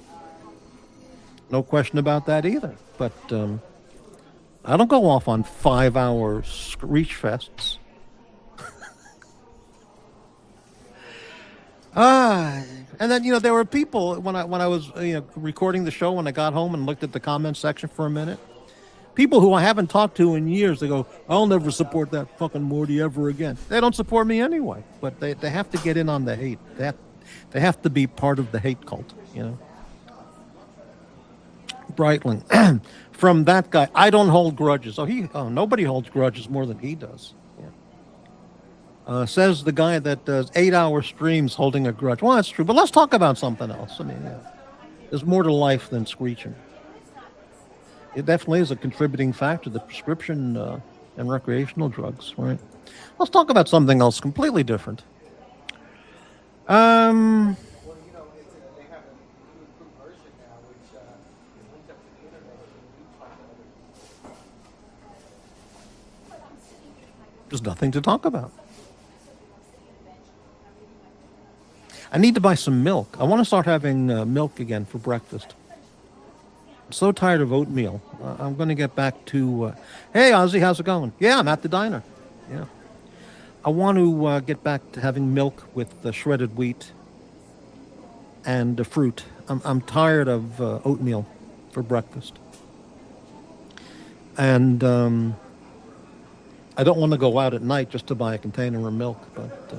No question about that either. But I don't go off on 5-hour screech fests. And then there were people when I was recording the show, when I got home and looked at the comment section for a minute. People who I haven't talked to in years, they go, "I'll never support that fucking Morty ever again." They don't support me anyway, but they have to get in on the hate. They have to be part of the hate cult, Breitling, from that guy, I don't hold grudges. Nobody holds grudges more than he does. Says the guy that does 8-hour streams holding a grudge. Well, that's true, but let's talk about something else. I mean, there's more to life than screeching. It definitely is a contributing factor, the prescription and recreational drugs, right? Let's talk about something else completely different. There's nothing to talk about. I need to buy some milk. I want to start having milk again for breakfast. I'm so tired of oatmeal. I'm going to get back to... hey, Ozzy, how's it going? Yeah, I'm at the diner. Yeah. I want to get back to having milk with shredded wheat and fruit. I'm tired of oatmeal for breakfast. And I don't want to go out at night just to buy a container of milk, but...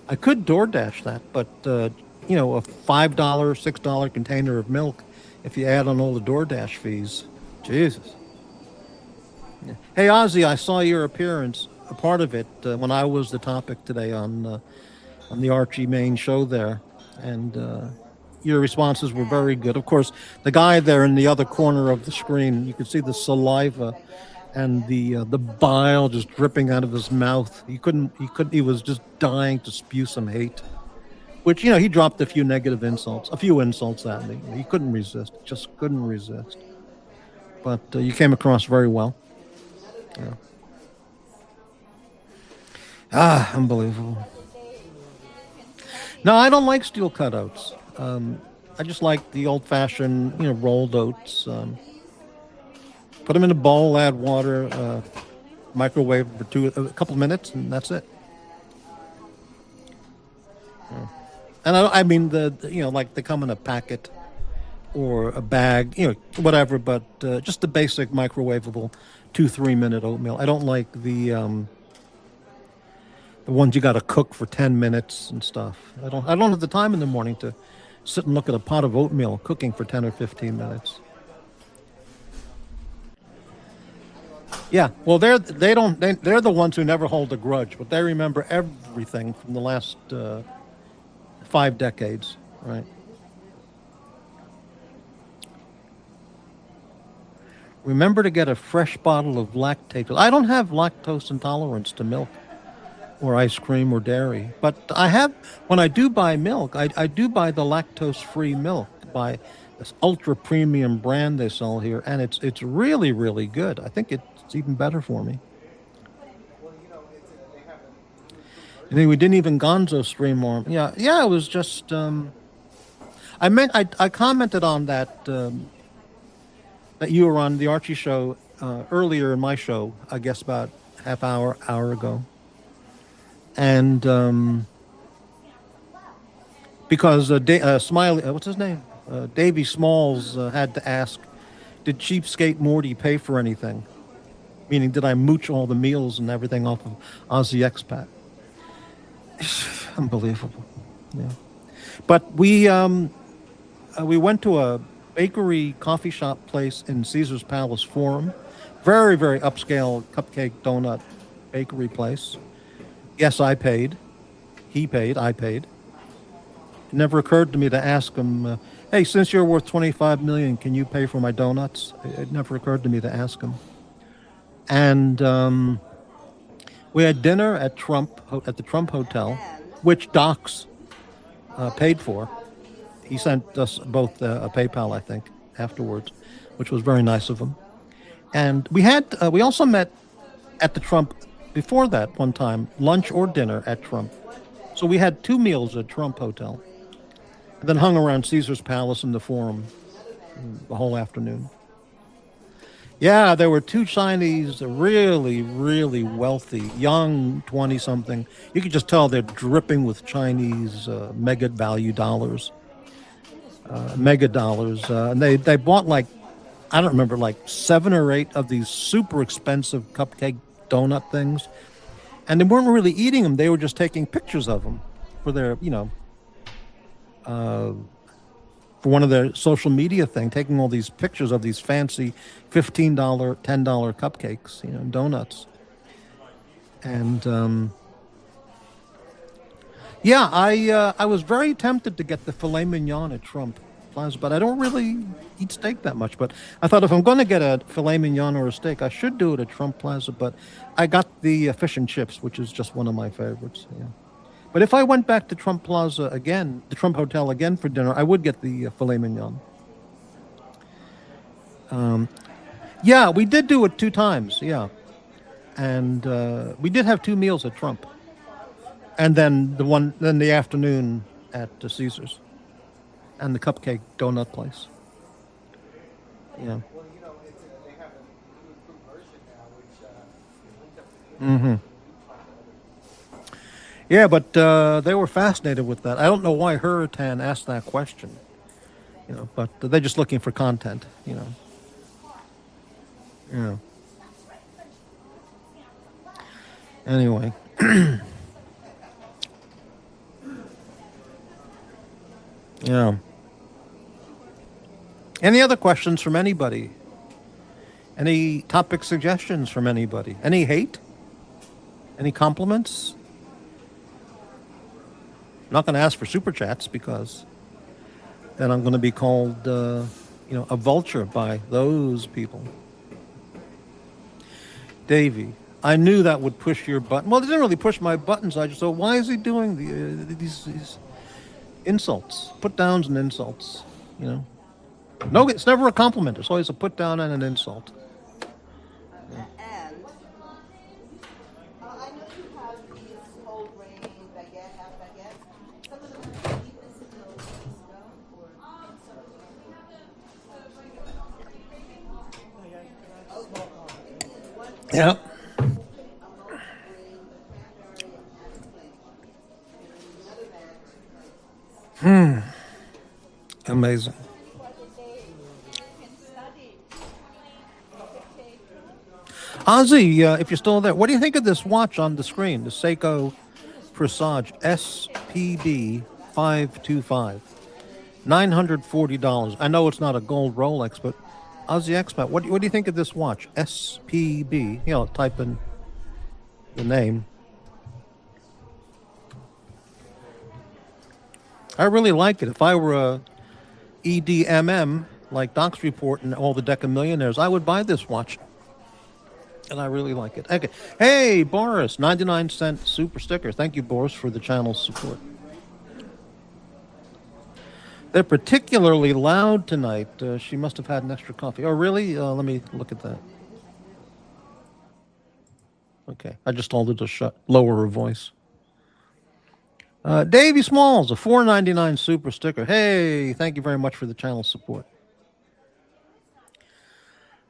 I could DoorDash that, but, a $5, $6 container of milk, if you add on all the DoorDash fees, Jesus. Yeah. Hey, Ozzy, I saw your appearance, a part of it, when I was the topic today on the Archie main show there, and your responses were very good. Of course, the guy there in the other corner of the screen, you could see the saliva and the bile just dripping out of his mouth. He was just dying to spew some hate, which, he dropped a few insults at me. He couldn't resist, just couldn't resist. But you came across very well. Yeah. Unbelievable. No, I don't like steel cutouts. I just like the old-fashioned, rolled oats. Put them in a bowl, add water, microwave for a couple of minutes, and that's it. Yeah. And I mean, like they come in a packet or a bag, whatever, but just the basic microwavable 2-3 minute oatmeal. I don't like the ones you got to cook for 10 minutes and stuff. I don't have the time in the morning to sit and look at a pot of oatmeal cooking for 10 or 15 minutes. Yeah, well, they're the ones who never hold a grudge, but they remember everything from the last 5 decades, right? Remember to get a fresh bottle of lactate. I don't have lactose intolerance to milk or ice cream or dairy, but I have, when I do buy milk, I do buy the lactose-free milk by this ultra premium brand they sell here, and it's really, really good. I think it's even better for me. I think we didn't even Gonzo stream more. Yeah, it was just, I commented on that, that you were on the Archie show earlier in my show, I guess about hour ago. And because Smiley, what's his name? Davy Smalls had to ask, did Cheapskate Morty pay for anything? Meaning, did I mooch all the meals and everything off of Aussie Expat? Unbelievable. Yeah. But we went to a bakery coffee shop place in Caesar's Palace Forum. Very, very upscale cupcake donut bakery place. Yes, I paid. He paid. I paid. It never occurred to me to ask him, hey, since you're worth $25 million, can you pay for my donuts? It never occurred to me to ask him. And we had dinner at the Trump Hotel, which Docs paid for. He sent us both a PayPal, I think, afterwards, which was very nice of him. And we also met at the Trump before that one time, lunch or dinner at Trump. So we had 2 meals at Trump Hotel, and then hung around Caesar's Palace in the Forum the whole afternoon. Yeah, there were 2 Chinese, really, really wealthy, young 20-something. You could just tell they're dripping with Chinese mega value dollars. And they bought like, I don't remember, like 7 or 8 of these super expensive cupcake donut things. And they weren't really eating them. They were just taking pictures of them for their, for one of their social media thing, taking all these pictures of these fancy $15, $10 cupcakes, donuts. And yeah, I was very tempted to get the filet mignon at Trump Plaza, but I don't really eat steak that much. But I thought if I'm going to get a filet mignon or a steak, I should do it at Trump Plaza. But I got the fish and chips, which is just one of my favorites. Yeah. But if I went back to Trump Plaza again, the Trump Hotel again for dinner, I would get the filet mignon. Yeah, we did do it 2 times. Yeah, and we did have 2 meals at Trump, and then the afternoon at Caesar's, and the cupcake donut place. Yeah. Mm-hmm. Yeah, but they were fascinated with that. I don't know why Hurritan asked that question, but they're just looking for content, Yeah. Anyway. Yeah. Any other questions from anybody? Any topic suggestions from anybody? Any hate? Any compliments? I'm not going to ask for super chats because then I'm going to be called, a vulture by those people. Davey, I knew that would push your button. Well, it didn't really push my buttons. I just thought, why is he doing these insults, put downs and insults? No, it's never a compliment. It's always a put down and an insult. Yeah. Amazing. Ozzy, if you're still there, what do you think of this watch on the screen, the Seiko Presage SPB 525? $940. I know it's not a gold Rolex, but Aussie Expat, what do you think of this watch? SPB, type in the name. I really like it. If I were a EDMM, like Doc's Report and all the Deca Millionaires, I would buy this watch. And I really like it. Okay. Hey, Boris, 99-cent super sticker. Thank you, Boris, for the channel's support. They're particularly loud tonight. She must have had an extra coffee. Oh, really? Let me look at that. Okay. I just told her to lower her voice. Davey Smalls, a $4.99 super sticker. Hey, thank you very much for the channel's support.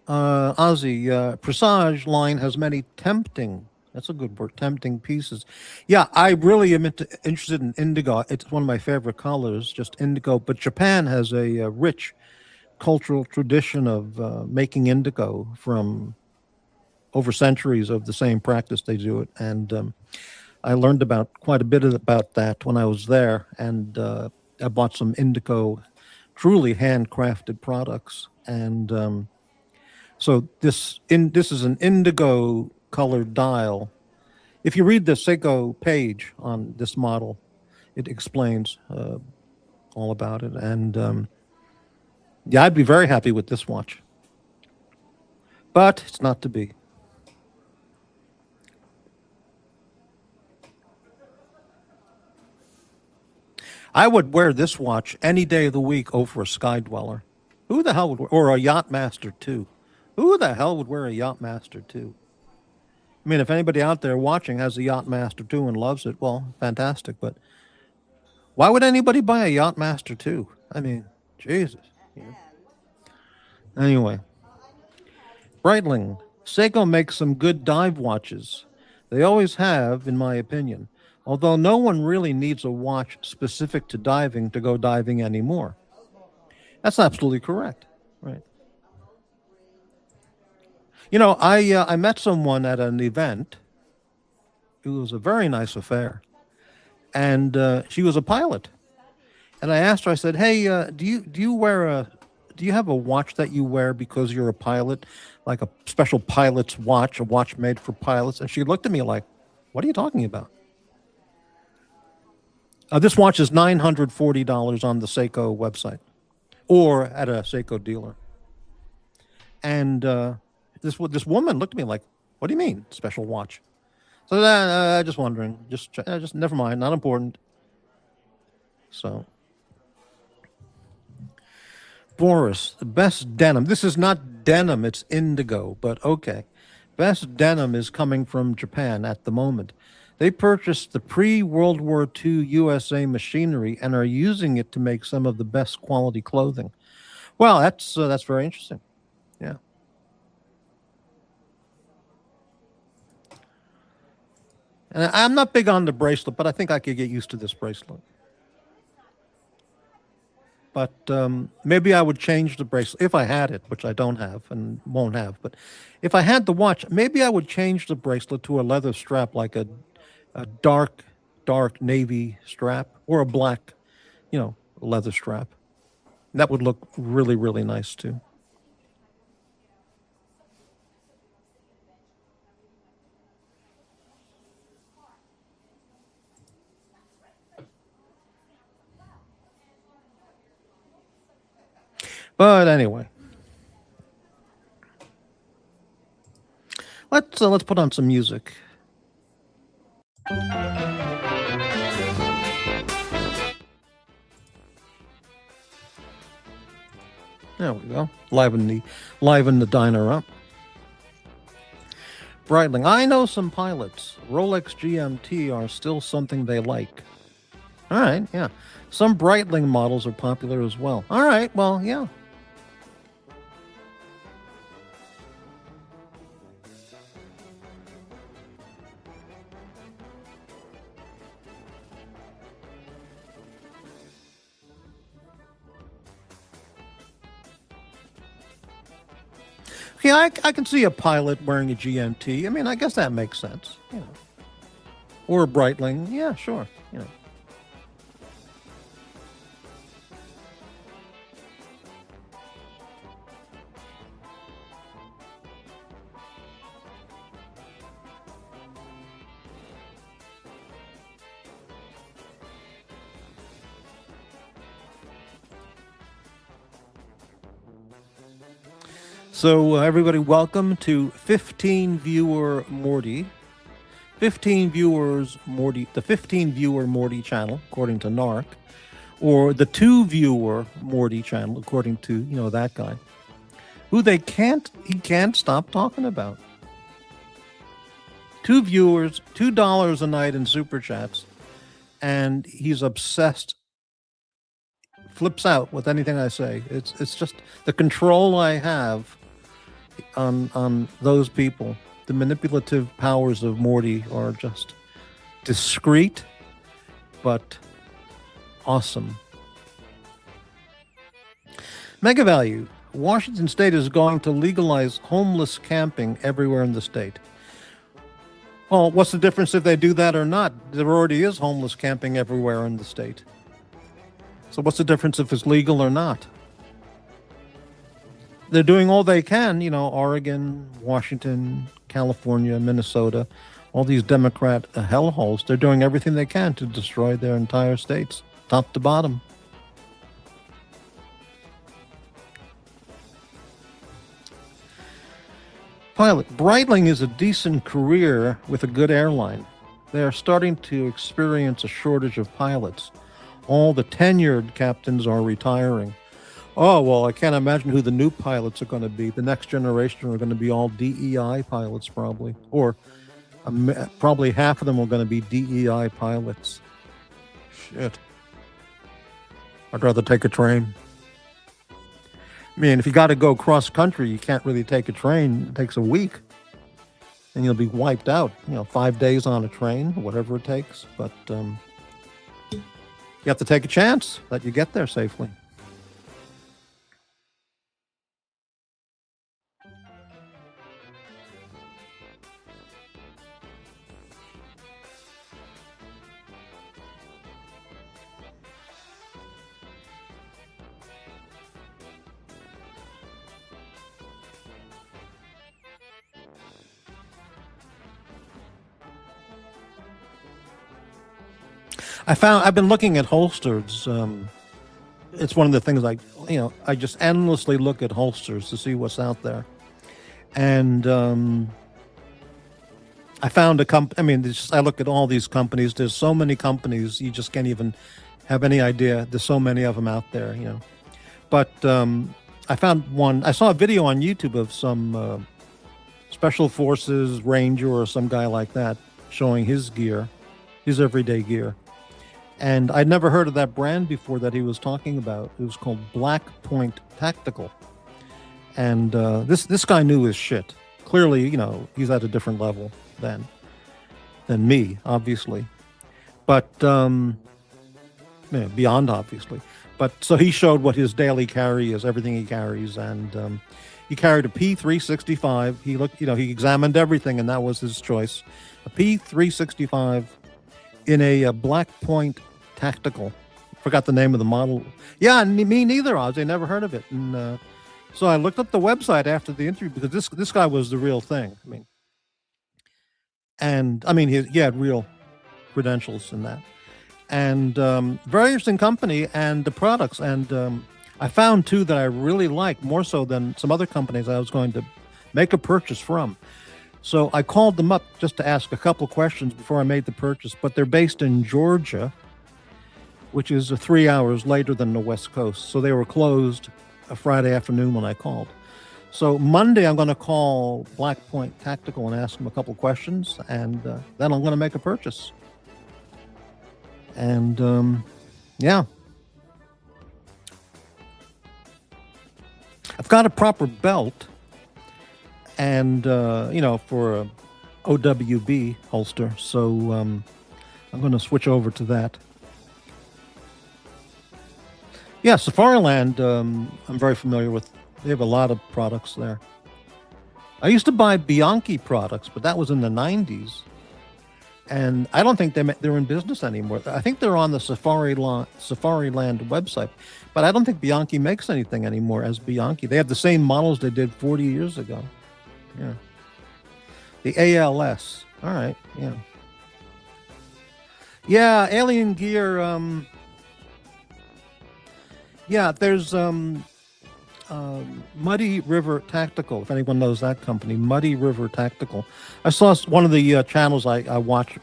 Ozzy, Presage line has many tempting That's a good word. Tempting pieces. Yeah, I really am interested in indigo. It's one of my favorite colors, just indigo. But Japan has a rich cultural tradition of making indigo from over centuries of the same practice they do it. And I learned about quite a bit about that when I was there. And I bought some indigo, truly handcrafted products. And so this is an indigo colored dial. If you read the Seiko page on this model, it explains all about it. And yeah, I'd be very happy with this watch. But it's not to be. I would wear this watch any day of the week over a Sky Dweller. Who the hell would wear, or a Yachtmaster 2? Who the hell would wear a Yachtmaster 2? I mean, if anybody out there watching has a Yachtmaster 2 and loves it, well, fantastic. But why would anybody buy a Yachtmaster 2? I mean, Jesus. Yeah. Anyway, Breitling. Seiko makes some good dive watches. They always have, in my opinion. Although no one really needs a watch specific to diving to go diving anymore. That's absolutely correct. Right. You know, I met someone at an event. It was a very nice affair. And she was a pilot. And I asked her, I said, hey, do you have a watch that you wear because you're a pilot? Like a special pilot's watch, a watch made for pilots? And she looked at me like, what are you talking about? This watch is $940 on the Seiko website or at a Seiko dealer. And this woman looked at me like, what do you mean, special watch? So just wondering, just never mind, not important. So, Boris, the best denim. This is not denim, it's indigo, but okay. Best denim is coming from Japan at the moment. They purchased the pre-World War II USA machinery and are using it to make some of the best quality clothing. Well, that's very interesting. Yeah. And I'm not big on the bracelet, but I think I could get used to this bracelet. But maybe I would change the bracelet if I had it, which I don't have and won't have. But if I had the watch, maybe I would change the bracelet to a leather strap, like a dark navy strap or a black, leather strap. That would look really, really nice too. But anyway, let's put on some music. There we go. Liven the diner up. Breitling. I know some pilots. Rolex GMT are still something they like. All right, yeah. Some Breitling models are popular as well. All right, well, yeah. Yeah, I can see a pilot wearing a GMT. I mean, I guess that makes sense. Or a Breitling. Yeah, sure. So everybody, welcome to 15 viewer Morty. 15 viewers Morty, the 15 viewer Morty channel, according to Narc, or the 2 viewer Morty channel, according to, that guy, who he can't stop talking about. 2 viewers, $2 a night in super chats, and he's obsessed. Flips out with anything I say. It's just the control I have on those people. the manipulative powers of Morty are just discreet, but awesome. Mega Value. Washington State is going to legalize homeless camping everywhere in the state. Well, what's the difference if they do that or not? There already is homeless camping everywhere in the state. So what's the difference if it's legal or not? They're doing all they can, Oregon, Washington, California, Minnesota, all these Democrat hellholes. They're doing everything they can to destroy their entire states, top to bottom. Pilot. Breitling is a decent career with a good airline. They are starting to experience a shortage of pilots. All the tenured captains are retiring. Oh, well, I can't imagine who the new pilots are going to be. The next generation are going to be all DEI pilots, probably. Or probably half of them are going to be DEI pilots. Shit. I'd rather take a train. I mean, if you got to go cross country, you can't really take a train. It takes a week. And you'll be wiped out. 5 days on a train, whatever it takes. But you have to take a chance that you get there safely. I've been looking at holsters. It's one of the things I just endlessly look at holsters to see what's out there. And I found I look at all these companies. There's so many companies, you just can't even have any idea. There's so many of them out there, But I found one. I saw a video on YouTube of some Special Forces Ranger or some guy like that showing his gear, his everyday gear. And I'd never heard of that brand before that he was talking about. It was called Black Point Tactical. And this guy knew his shit. Clearly, he's at a different level than me, obviously. But beyond obviously. But so he showed what his daily carry is, everything he carries, and he carried a P365. He looked, he examined everything, and that was his choice. A P365 in a Black Point Tactical. Forgot the name of the model. Yeah, me neither, Oz. I never heard of it. And so I looked up the website after the interview because this guy was the real thing. He had real credentials in that. And very interesting company and the products. And I found two that I really like more so than some other companies I was going to make a purchase from. So I called them up just to ask a couple questions before I made the purchase, but they're based in Georgia, which is 3 hours later than the West Coast. So they were closed a Friday afternoon when I called. So Monday, I'm going to call Black Point Tactical and ask them a couple questions, and then I'm going to make a purchase. And yeah. I've got a proper belt. And, for a OWB holster. So I'm going to switch over to that. Yeah, Safariland, I'm very familiar with. They have a lot of products there. I used to buy Bianchi products, but that was in the 90s. And I don't think they're in business anymore. I think they're on the Safariland website. But I don't think Bianchi makes anything anymore as Bianchi. They have the same models they did 40 years ago. Yeah. The ALS. All right. Yeah. Yeah, Alien Gear. Yeah, there's Muddy River Tactical, if anyone knows that company. Muddy River Tactical. I saw one of the channels I watch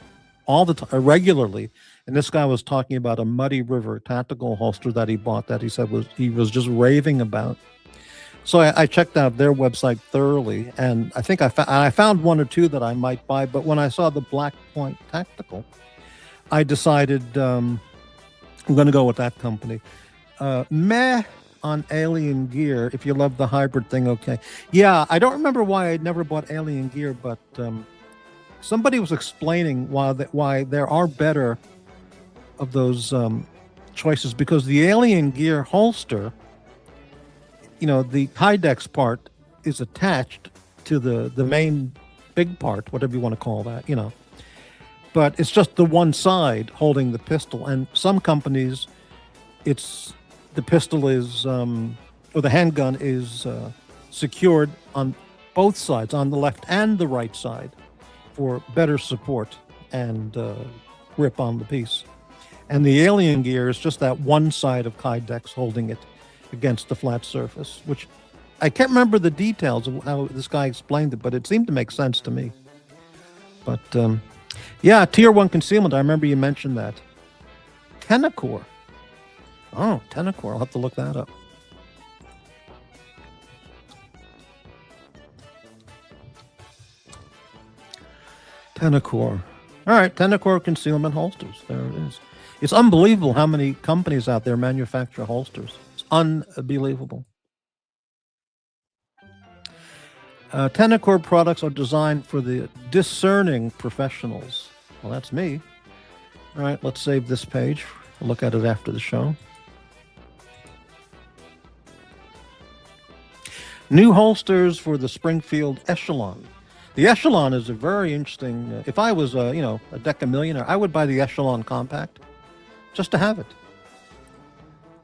all the time, regularly, and this guy was talking about a Muddy River Tactical holster that he bought that he said he was just raving about. So I checked out their website thoroughly, and I think I found one or two that I might buy. But when I saw the Black Point Tactical, I decided I'm going to go with that company. Meh on Alien Gear. If you love the hybrid thing, okay. Yeah, I don't remember why I never bought Alien Gear, but somebody was explaining why there are better of those choices, because the Alien Gear holster, the Kydex part is attached to the main big part, whatever you want to call that, but it's just the one side holding the pistol. And some companies, the pistol is, or the handgun is secured on both sides, on the left and the right side, for better support and grip on the piece. And the Alien Gear is just that one side of Kydex holding it against the flat surface, which I can't remember the details of how this guy explained it, but it seemed to make sense to me. But yeah, Tier 1 concealment, I remember you mentioned that. Tenacore. Oh, Tenacore, I'll have to look that up. Tenacore. All right, Tenacore concealment holsters. There it is. It's unbelievable how many companies out there manufacture holsters. It's unbelievable. Tenacore products are designed for the discerning professionals. Well, that's me. All right, let's save this page. I'll look at it after the show. New holsters for the Springfield Echelon. The Echelon is a very interesting. If I was a Deca millionaire, I would buy the Echelon Compact just to have it,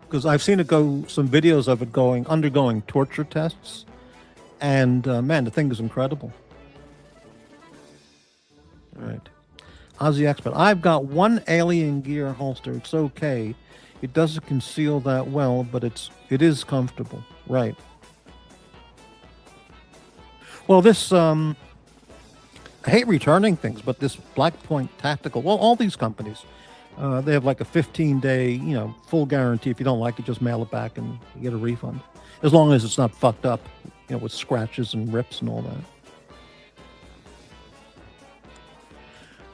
because I've seen it go. Some videos of it undergoing torture tests, and man, the thing is incredible. All right, Aussie Expert. I've got one Alien Gear holster. It's okay. It doesn't conceal that well, but it is comfortable. Right. Well, this I hate returning things, but this Black Point Tactical, well, all these companies, they have like a 15-day, full guarantee. If you don't like it, just mail it back and you get a refund, as long as it's not fucked up, with scratches and rips and all that.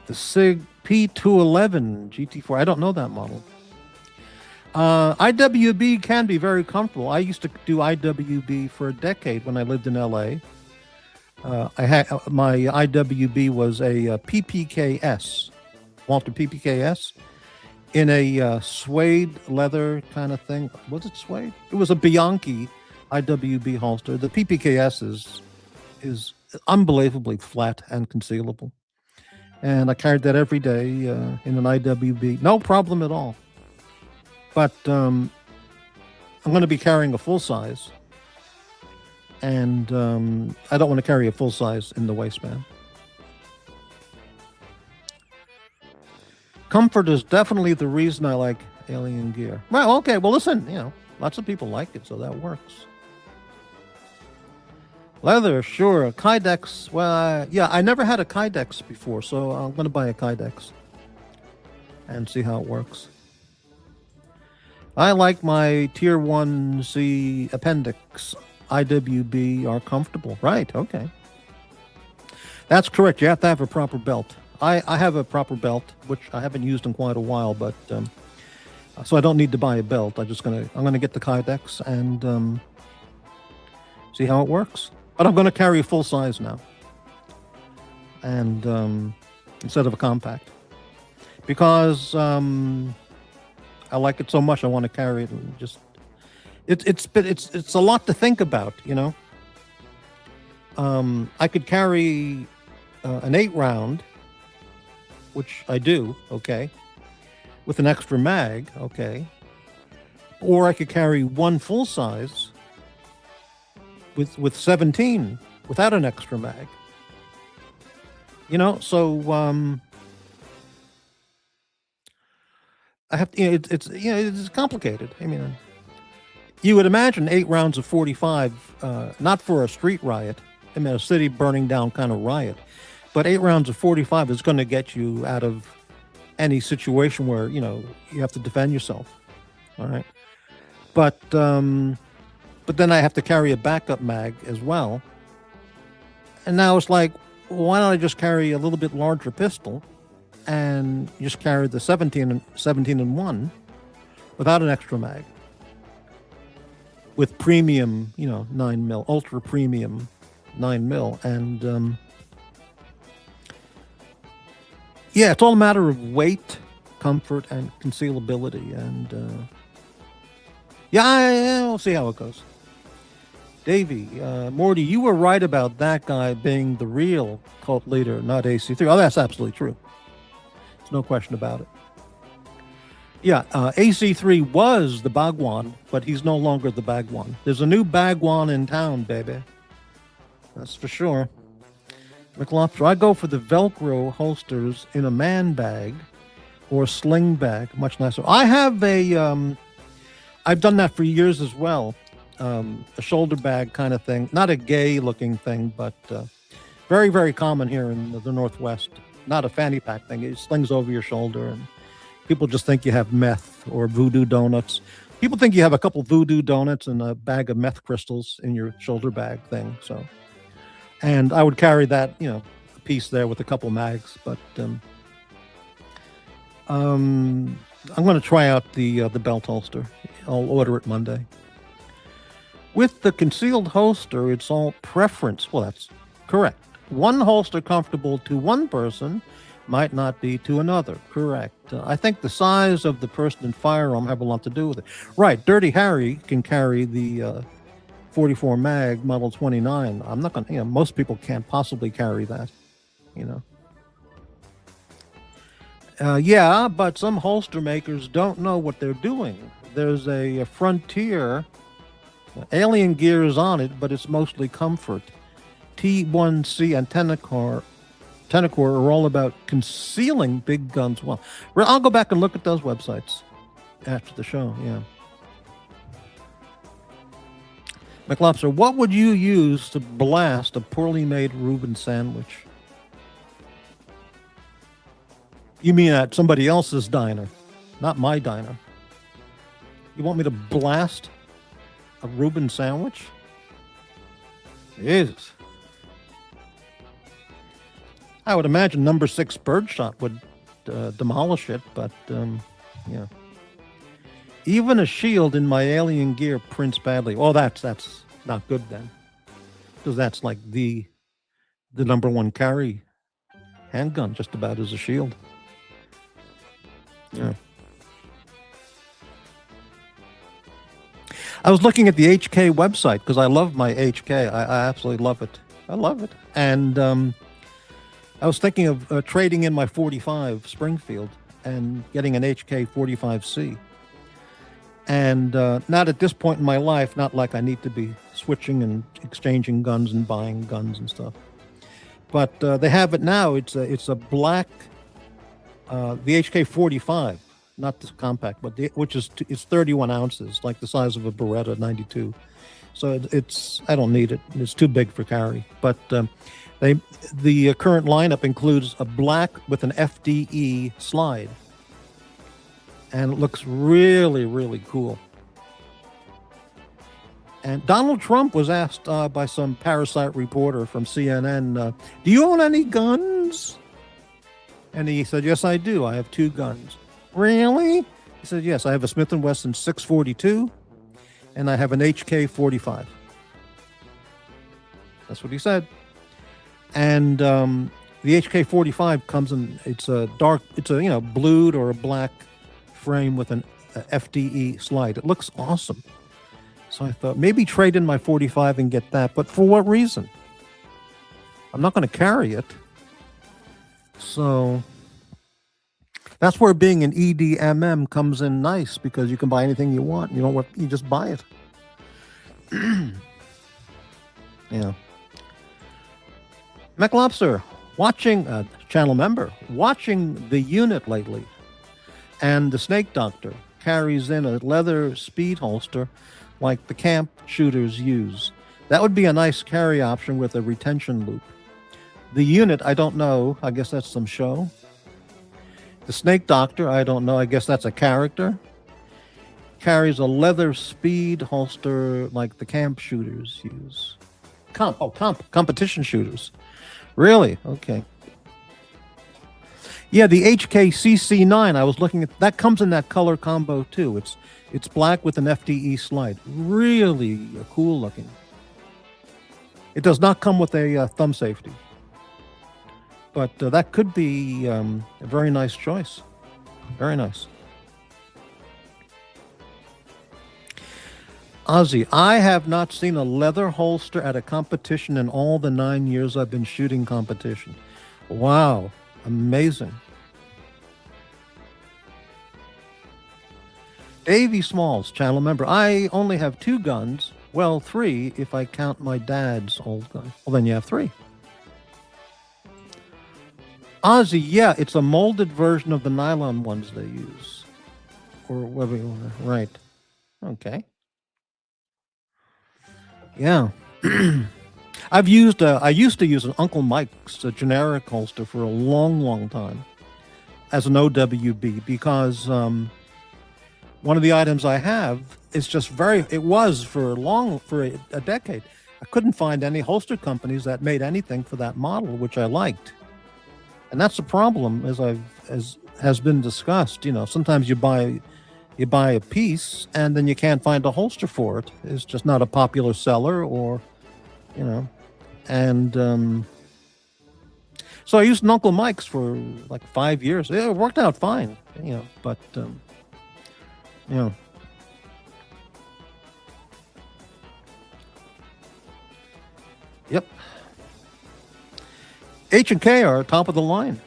The SIG P211 GT4, I don't know that model. IWB can be very comfortable. I used to do IWB for a decade when I lived in LA. I had my IWB was a PPKS, Walter PPKS, in a suede leather kind of thing. Was it suede? It was a Bianchi IWB holster. The PPKS is unbelievably flat and concealable, and I carried that every day in an IWB, no problem at all. But I'm going to be carrying a full size. And I don't want to carry a full size in the waistband. Comfort is definitely the reason I like Alien Gear. Well, okay. Well, listen, lots of people like it, so that works. Leather, sure. Kydex, well, yeah, I never had a Kydex before, so I'm going to buy a Kydex and see how it works. I like my Tier 1C Appendix IWB are comfortable. Right, okay. That's correct. You have to have a proper belt. I have a proper belt, which I haven't used in quite a while, but so I don't need to buy a belt. I'm gonna get the Kydex and see how it works. But I'm gonna carry a full size now, and instead of a compact, because I like it so much. I want to carry it and just. It's a lot to think about, I could carry an 8-round, which I do, okay, with an extra mag, okay, or I could carry one full size with 17 without an extra mag, so I have to, it's complicated. I mean. You would imagine 8 rounds of 45, not for a street riot, a city burning down kind of riot, but 8 rounds of 45 is going to get you out of any situation where, you have to defend yourself. All right. But then I have to carry a backup mag as well. And now it's like, why don't I just carry a little bit larger pistol and just carry the 17 and 1 without an extra mag? with premium, 9mm, ultra premium 9mm, and yeah, it's all a matter of weight, comfort, and concealability, and yeah, we'll see how it goes. Davey, Morty, you were right about that guy being the real cult leader, not AC3. Oh, that's absolutely true. There's no question about it. Yeah, AC3 was the Bhagwan, but he's no longer the Bhagwan. There's a new Bhagwan in town, baby. That's for sure. McLopter, I go for the Velcro holsters in a man bag or a sling bag, much nicer. I have I've done that for years as well. A shoulder bag kind of thing, not a gay looking thing, but very, very common here in the Northwest. Not a fanny pack thing. It slings over your shoulder, and people just think you have meth or voodoo donuts. People think you have a couple voodoo donuts and a bag of meth crystals in your shoulder bag thing. So, and I would carry that, a piece there with a couple mags. But I'm going to try out the belt holster. I'll order it Monday. With the concealed holster, it's all preference. Well, that's correct. One holster comfortable to one person might not be to another. Correct. I think the size of the person and firearm have a lot to do with it. Right. Dirty Harry can carry the 44 mag Model 29. I'm not going to, most people can't possibly carry that, Yeah, but some holster makers don't know what they're doing. There's a Frontier. Alien gear is on it, but it's mostly comfort. T1C and Tenacor are all about concealing big guns well. I'll go back and look at those websites after the show, yeah. McLopser, what would you use to blast a poorly made Reuben sandwich? You mean at somebody else's diner, not my diner. You want me to blast a Reuben sandwich? Jesus. I would imagine number 6 birdshot would demolish it, but yeah. Even a shield in my alien gear prints badly. Oh, that's not good then, because that's like the number 1 carry handgun, just about as a shield. Yeah. I was looking at the HK website because I love my HK. I absolutely love it. I love it. And I was thinking of trading in my 45 Springfield and getting an HK 45C. And not at this point in my life, not like I need to be switching and exchanging guns and buying guns and stuff. But they have it now. It's a black, the HK 45. Not the compact, but it's 31 ounces, like the size of a Beretta 92. So I don't need it. It's too big for carry. But the current lineup includes a black with an FDE slide, and it looks really, really cool. And Donald Trump was asked by some parasite reporter from CNN, "Do you own any guns?" And he said, "Yes, I do. I have 2 guns." Really? He said, "Yes, I have a Smith & Wesson 642, and I have an HK 45. That's what he said. And the HK 45 comes in, it's a blued or a black frame with an FDE slide. It looks awesome. So I thought maybe trade in my 45 and get that, but for what reason? I'm not going to carry it. So that's where being an EDMM comes in nice, because you can buy anything you want. You just buy it. Yeah. McLopser, channel member, watching The Unit lately. And the Snake Doctor carries in a leather speed holster like the camp shooters use. That would be a nice carry option with a retention loop. The Unit, I don't know. I guess that's some show. The Snake Doctor, I don't know. I guess that's a character. Carries a leather speed holster like the camp shooters use. Competition shooters. Really? Okay. Yeah, the HK CC9, I was looking at, that comes in that color combo too. It's black with an FDE slide. Really cool looking. It does not come with a thumb safety. But that could be a very nice choice. Very nice. Ozzy, I have not seen a leather holster at a competition in all the 9 years I've been shooting competition. Wow. Amazing. Davey Smalls, channel member. I only have 2 guns. Well, 3 if I count my dad's old gun. Well, then you have 3. Ozzy, yeah, it's a molded version of the nylon ones they use. Or whatever you want. Right. Okay. Yeah. I used to use an Uncle Mike's generic holster for a long, long time as an OWB because one of the items I have is just it was for a decade. I couldn't find any holster companies that made anything for that model, which I liked. And that's the problem, as has been discussed. You know, sometimes you buy a piece and then you can't find a holster for it. It's just not a popular seller, or, you know, and so I used an Uncle Mike's for like 5 years. It worked out fine, you know, but you know. Yep. H&K are top of the line.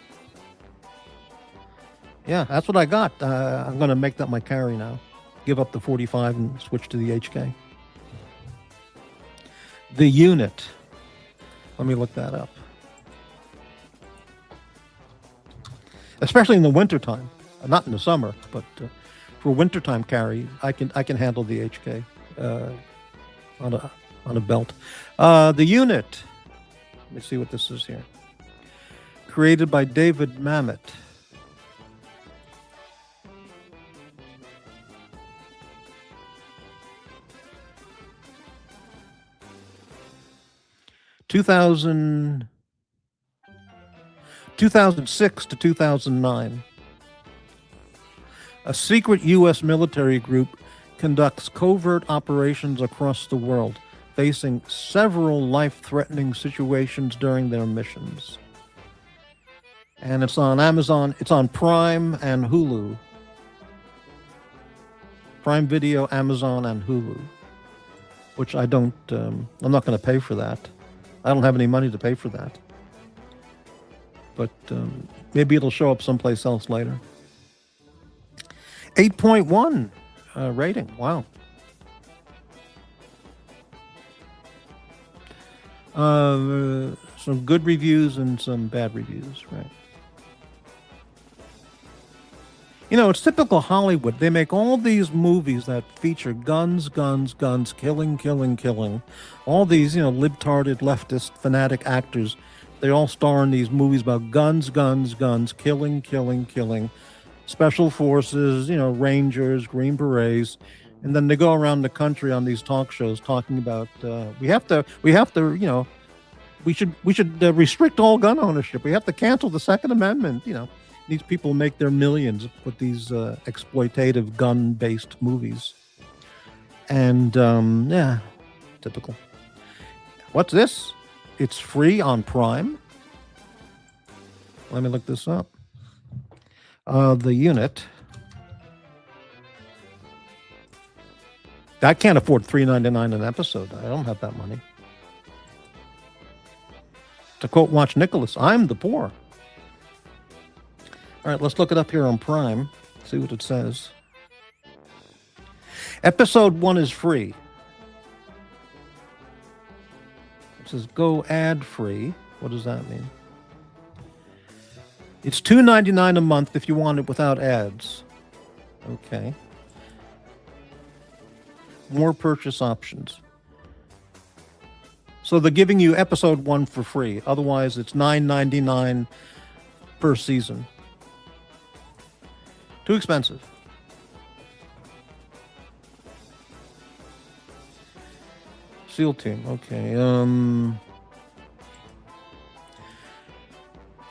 Yeah, that's what I got. I'm going to make that my carry now. Give up the 45 and switch to the HK. The unit. Let me look that up. Especially in the wintertime. Not in the summer, but for wintertime carry, I can handle the HK on a belt. The unit. Let me see what this is here. Created by David Mamet. (2006 to 2009). A secret U.S. military group conducts covert operations across the world, facing several life-threatening situations during their missions. And it's on Amazon. It's on Prime and Hulu. Prime Video, Amazon, and Hulu. Which I don't, I'm not going to pay for that. I don't have any money to pay for that. But maybe it'll show up someplace else later. 8.1 rating. Wow. Some good reviews and some bad reviews, right? You know, it's typical Hollywood. They make all these movies that feature guns, guns, guns, killing, killing, killing. All these, you know, libtarded, leftist, fanatic actors. They all star in these movies about guns, guns, guns, killing, killing, killing. Special forces, you know, Rangers, Green Berets. And then they go around the country on these talk shows talking about, we have to, you know, we should restrict all gun ownership. We have to cancel the Second Amendment, you know. These people make their millions with these exploitative gun-based movies. And, yeah, typical. What's this? It's free on Prime. Let me look this up. The unit. I can't afford $3.99 an episode. I don't have that money. To quote Watch Nicholas, I'm the poor. All right, let's look it up here on Prime, see what it says. Episode 1 is free. It says go ad-free. What does that mean? It's $2.99 a month if you want it without ads. Okay. More purchase options. So they're giving you episode 1 for free. Otherwise, it's $9.99 per season. Too expensive. SEAL Team. Okay.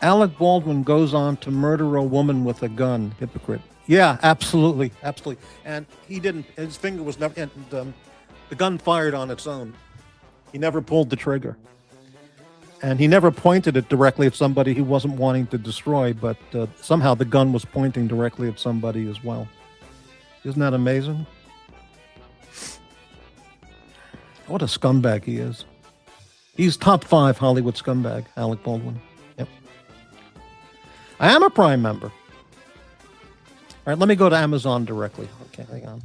Alec Baldwin goes on to murder a woman with a gun. Hypocrite. Yeah, absolutely, absolutely. And he didn't. His finger was never. And the gun fired on its own. He never pulled the trigger, and he never pointed it directly at somebody he wasn't wanting to destroy. But somehow the gun was pointing directly at somebody as well. Isn't that amazing? What a scumbag he is. He's top 5 Hollywood scumbag, Alec Baldwin. Yep. I am a Prime member. All right, let me go to Amazon directly. Okay, hang on.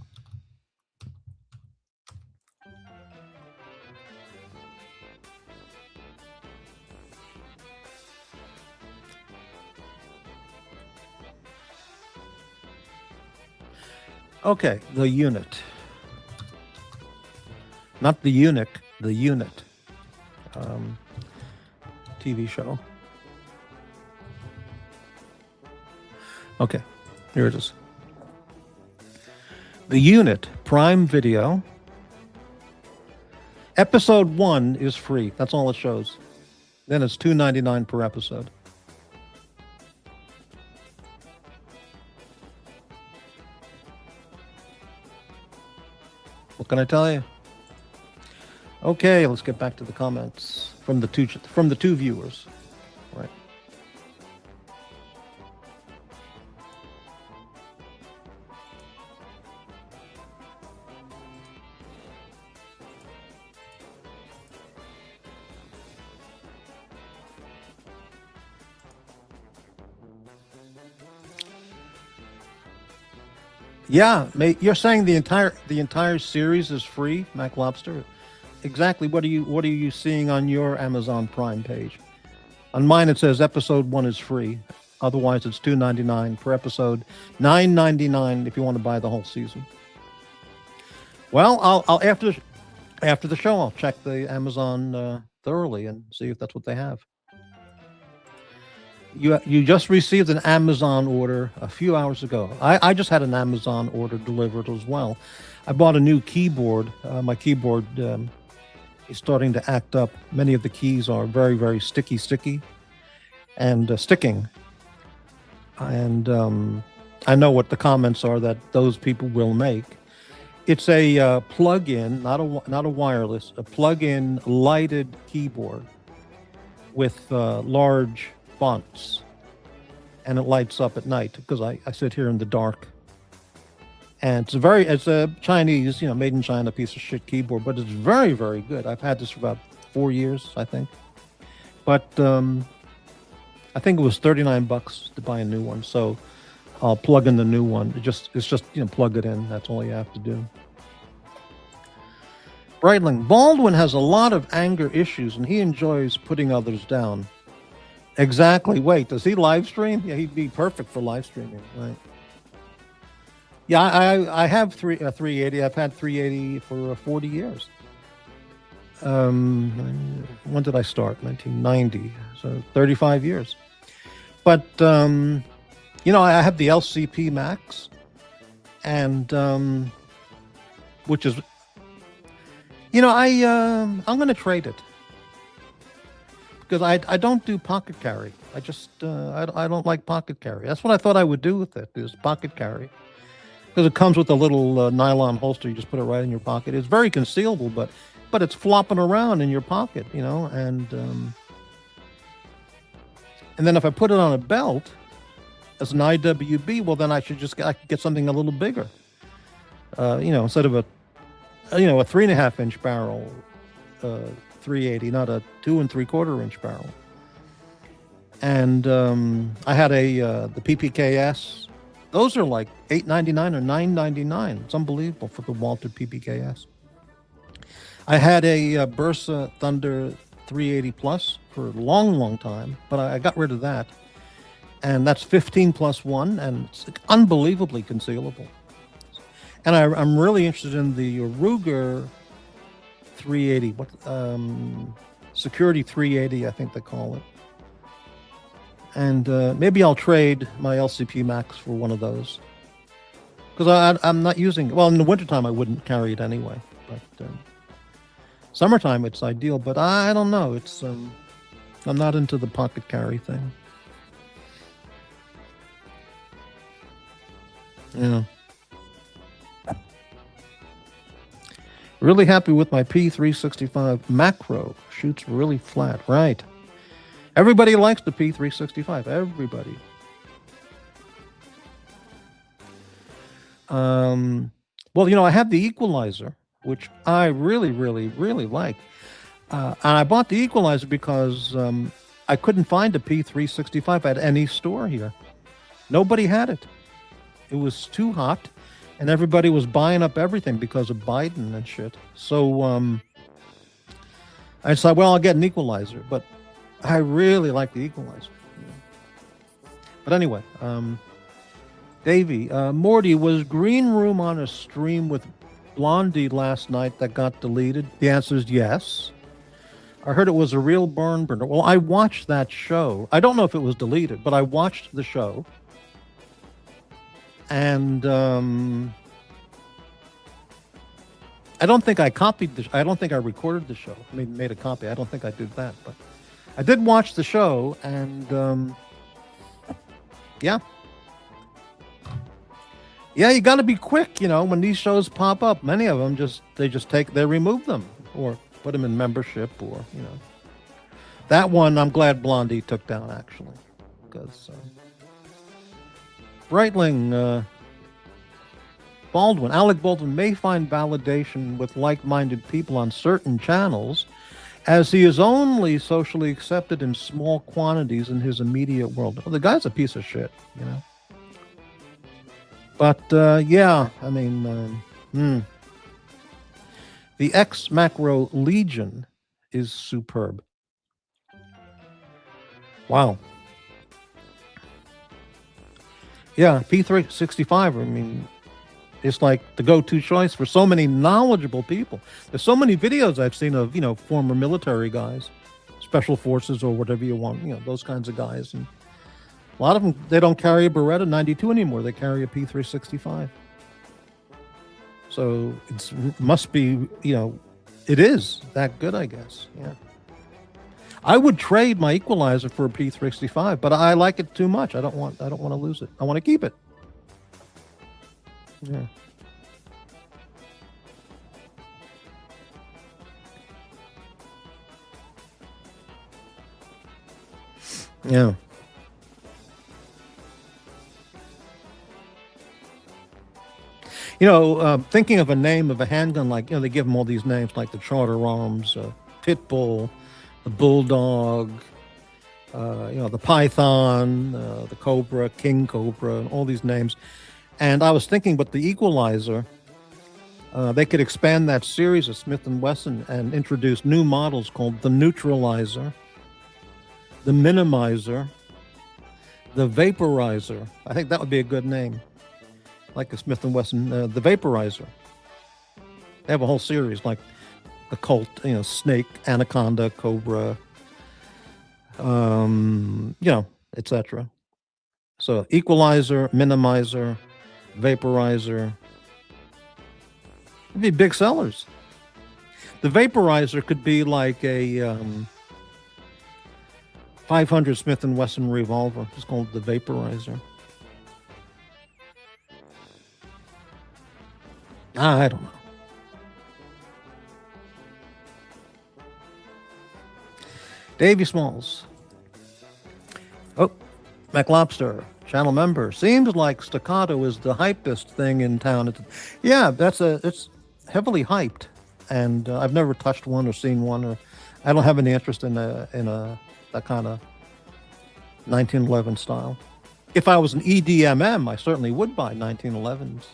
Okay, the unit. Not the eunuch, the unit. TV show. Okay, here it is. The Unit, Prime Video. Episode 1 is free. That's all it shows. Then it's $2.99 per episode. What can I tell you? Okay, let's get back to the comments from the two viewers. Right. Yeah, you're saying the entire series is free, Mac Lobster? Exactly. What are you seeing on your Amazon Prime page? On mine it says episode 1 is free. Otherwise it's $2.99 per episode, $9.99 if you want to buy the whole season. Well, I'll after the show I'll check the Amazon thoroughly and see if that's what they have. You just received an Amazon order a few hours ago. I just had an Amazon order delivered as well. I bought a new keyboard. My keyboard is starting to act up. Many of the keys are very, very sticky, and sticking. And I know what the comments are that those people will make. It's a plug-in, not a wireless, a plug-in lighted keyboard with large fonts, and it lights up at night because I sit here in the dark. And it's a Chinese, made in China piece of shit keyboard, but it's very, very good. I've had this for about 4 years, I think. But I think it was $39 to buy a new one. So I'll plug in the new one. It's just plug it in. That's all you have to do. Breitling, Baldwin has a lot of anger issues, and he enjoys putting others down. Exactly. Wait, does he live stream? Yeah, he'd be perfect for live streaming, right? Yeah, I have 380. I've had 380 for 40 years. When did I start? 1990. So 35 years. But I have the LCP Max, and which is, I'm going to trade it because I don't do pocket carry. I just I don't like pocket carry. That's what I thought I would do with it, is pocket carry. Because it comes with a little nylon holster. You just put it right in your pocket. It's very concealable, but it's flopping around in your pocket, and then if I put it on a belt as an IWB, well, then I could get something a little bigger. Instead of a 3.5 inch barrel 380, not a 2 3/4 inch barrel. And I had the PPKS. Those are like $8.99 or $9.99. It's unbelievable for the Walter PPKS. I had a Bursa Thunder 380 Plus for a long, long time, but I got rid of that. And that's 15+1, and it's unbelievably concealable. And I'm really interested in the Ruger 380, Security 380, I think they call it. And maybe I'll trade my LCP Max for one of those. Because I'm not using it. Well, in the wintertime, I wouldn't carry it anyway. But summertime, it's ideal. But I don't know. It's I'm not into the pocket carry thing. Yeah. Really happy with my P365 macro. Shoots really flat. Right. Everybody likes the P365. Everybody. Well, I have the equalizer, which I really, really, really like. And I bought the equalizer because I couldn't find a P365 at any store here. Nobody had it. It was too hot, and everybody was buying up everything because of Biden and shit. So I decided, well, I'll get an equalizer, but I really like the equalizer. But anyway, Davey, Morty, was Green Room on a stream with Blondie last night that got deleted? The answer is yes. I heard it was a real barn burner. Well, I watched that show. I don't know if it was deleted, but I watched the show. And I don't think I copied I don't think I recorded the show. I mean, made a copy. I don't think I did that, but I did watch the show, and yeah. Yeah, you got to be quick, when these shows pop up. Many of them they remove them or put them in membership or, That one, I'm glad Blondie took down, actually, because Breitling, Alec Baldwin may find validation with like-minded people on certain channels, as he is only socially accepted in small quantities in his immediate world. Well, the guy's a piece of shit, But, yeah, I mean, the X Macro Legion is superb. Wow. Yeah, P365, I mean, it's like the go-to choice for so many knowledgeable people. There's so many videos I've seen of, former military guys, special forces or whatever you want, those kinds of guys. And a lot of them, they don't carry a Beretta 92 anymore. They carry a P365. So it must be, it is that good, I guess. Yeah. I would trade my equalizer for a P365, but I like it too much. I don't want to lose it. I want to keep it. Yeah. Yeah. Thinking of a name of a handgun, like, they give them all these names, like the Charter Arms, Pitbull, the Bulldog, the Python, the Cobra, King Cobra, and all these names. And I was thinking, but the equalizer, they could expand that series of Smith & Wesson and introduce new models called the Neutralizer, the Minimizer, the Vaporizer. I think that would be a good name. Like the Smith & Wesson, the Vaporizer. They have a whole series, like the Colt, Snake, Anaconda, Cobra, etc. So equalizer, minimizer, vaporizer. It'd be big sellers. The Vaporizer could be like a 500 Smith & Wesson revolver. It's called the Vaporizer. I don't know. Davey Smalls. Oh, McLobster, channel member. Seems like staccato is the hypest thing in town. Yeah, it's heavily hyped, and I've never touched one or seen one, or I don't have any interest in that kind of 1911 style. If I was an EDMM, I certainly would buy 1911s.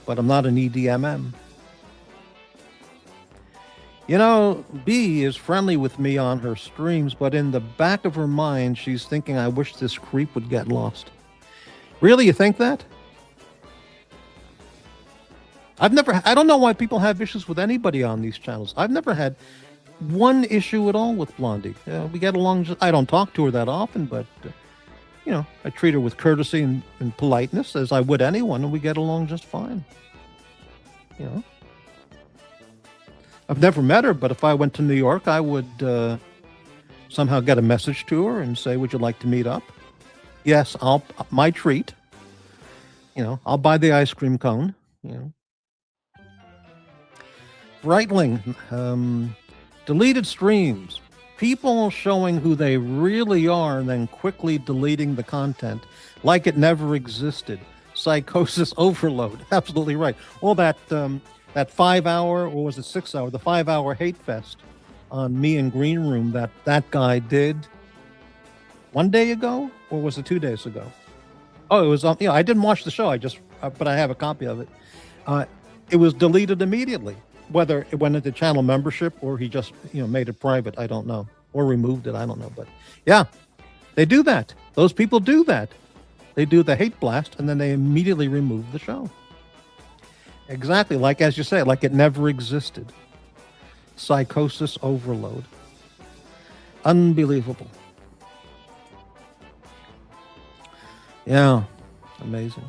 But I'm not an EDMM. B is friendly with me on her streams, but in the back of her mind, she's thinking, I wish this creep would get lost. Really, you think that? I don't know why people have issues with anybody on these channels. I've never had one issue at all with Blondie. We get along, I don't talk to her that often, but, I treat her with courtesy and politeness as I would anyone, and we get along just fine. I've never met her, but if I went to New York, I would somehow get a message to her and say, would you like to meet up? Yes, my treat. I'll buy the ice cream cone. Breitling, deleted streams. People showing who they really are and then quickly deleting the content like it never existed. Psychosis overload. Absolutely right. Well, that 5 hour, or was it 6 hour? The 5 hour hate fest on me and Green Room that guy did 1 day ago, or was it 2 days ago? Oh, it was on. I didn't watch the show. But I have a copy of it. It was deleted immediately. Whether it went into channel membership or he just made it private, I don't know, or removed it, I don't know. But yeah, they do that. Those people do that. They do the hate blast and then they immediately remove the show. Exactly, like as you say, like it never existed. Psychosis overload. Unbelievable. Yeah, amazing.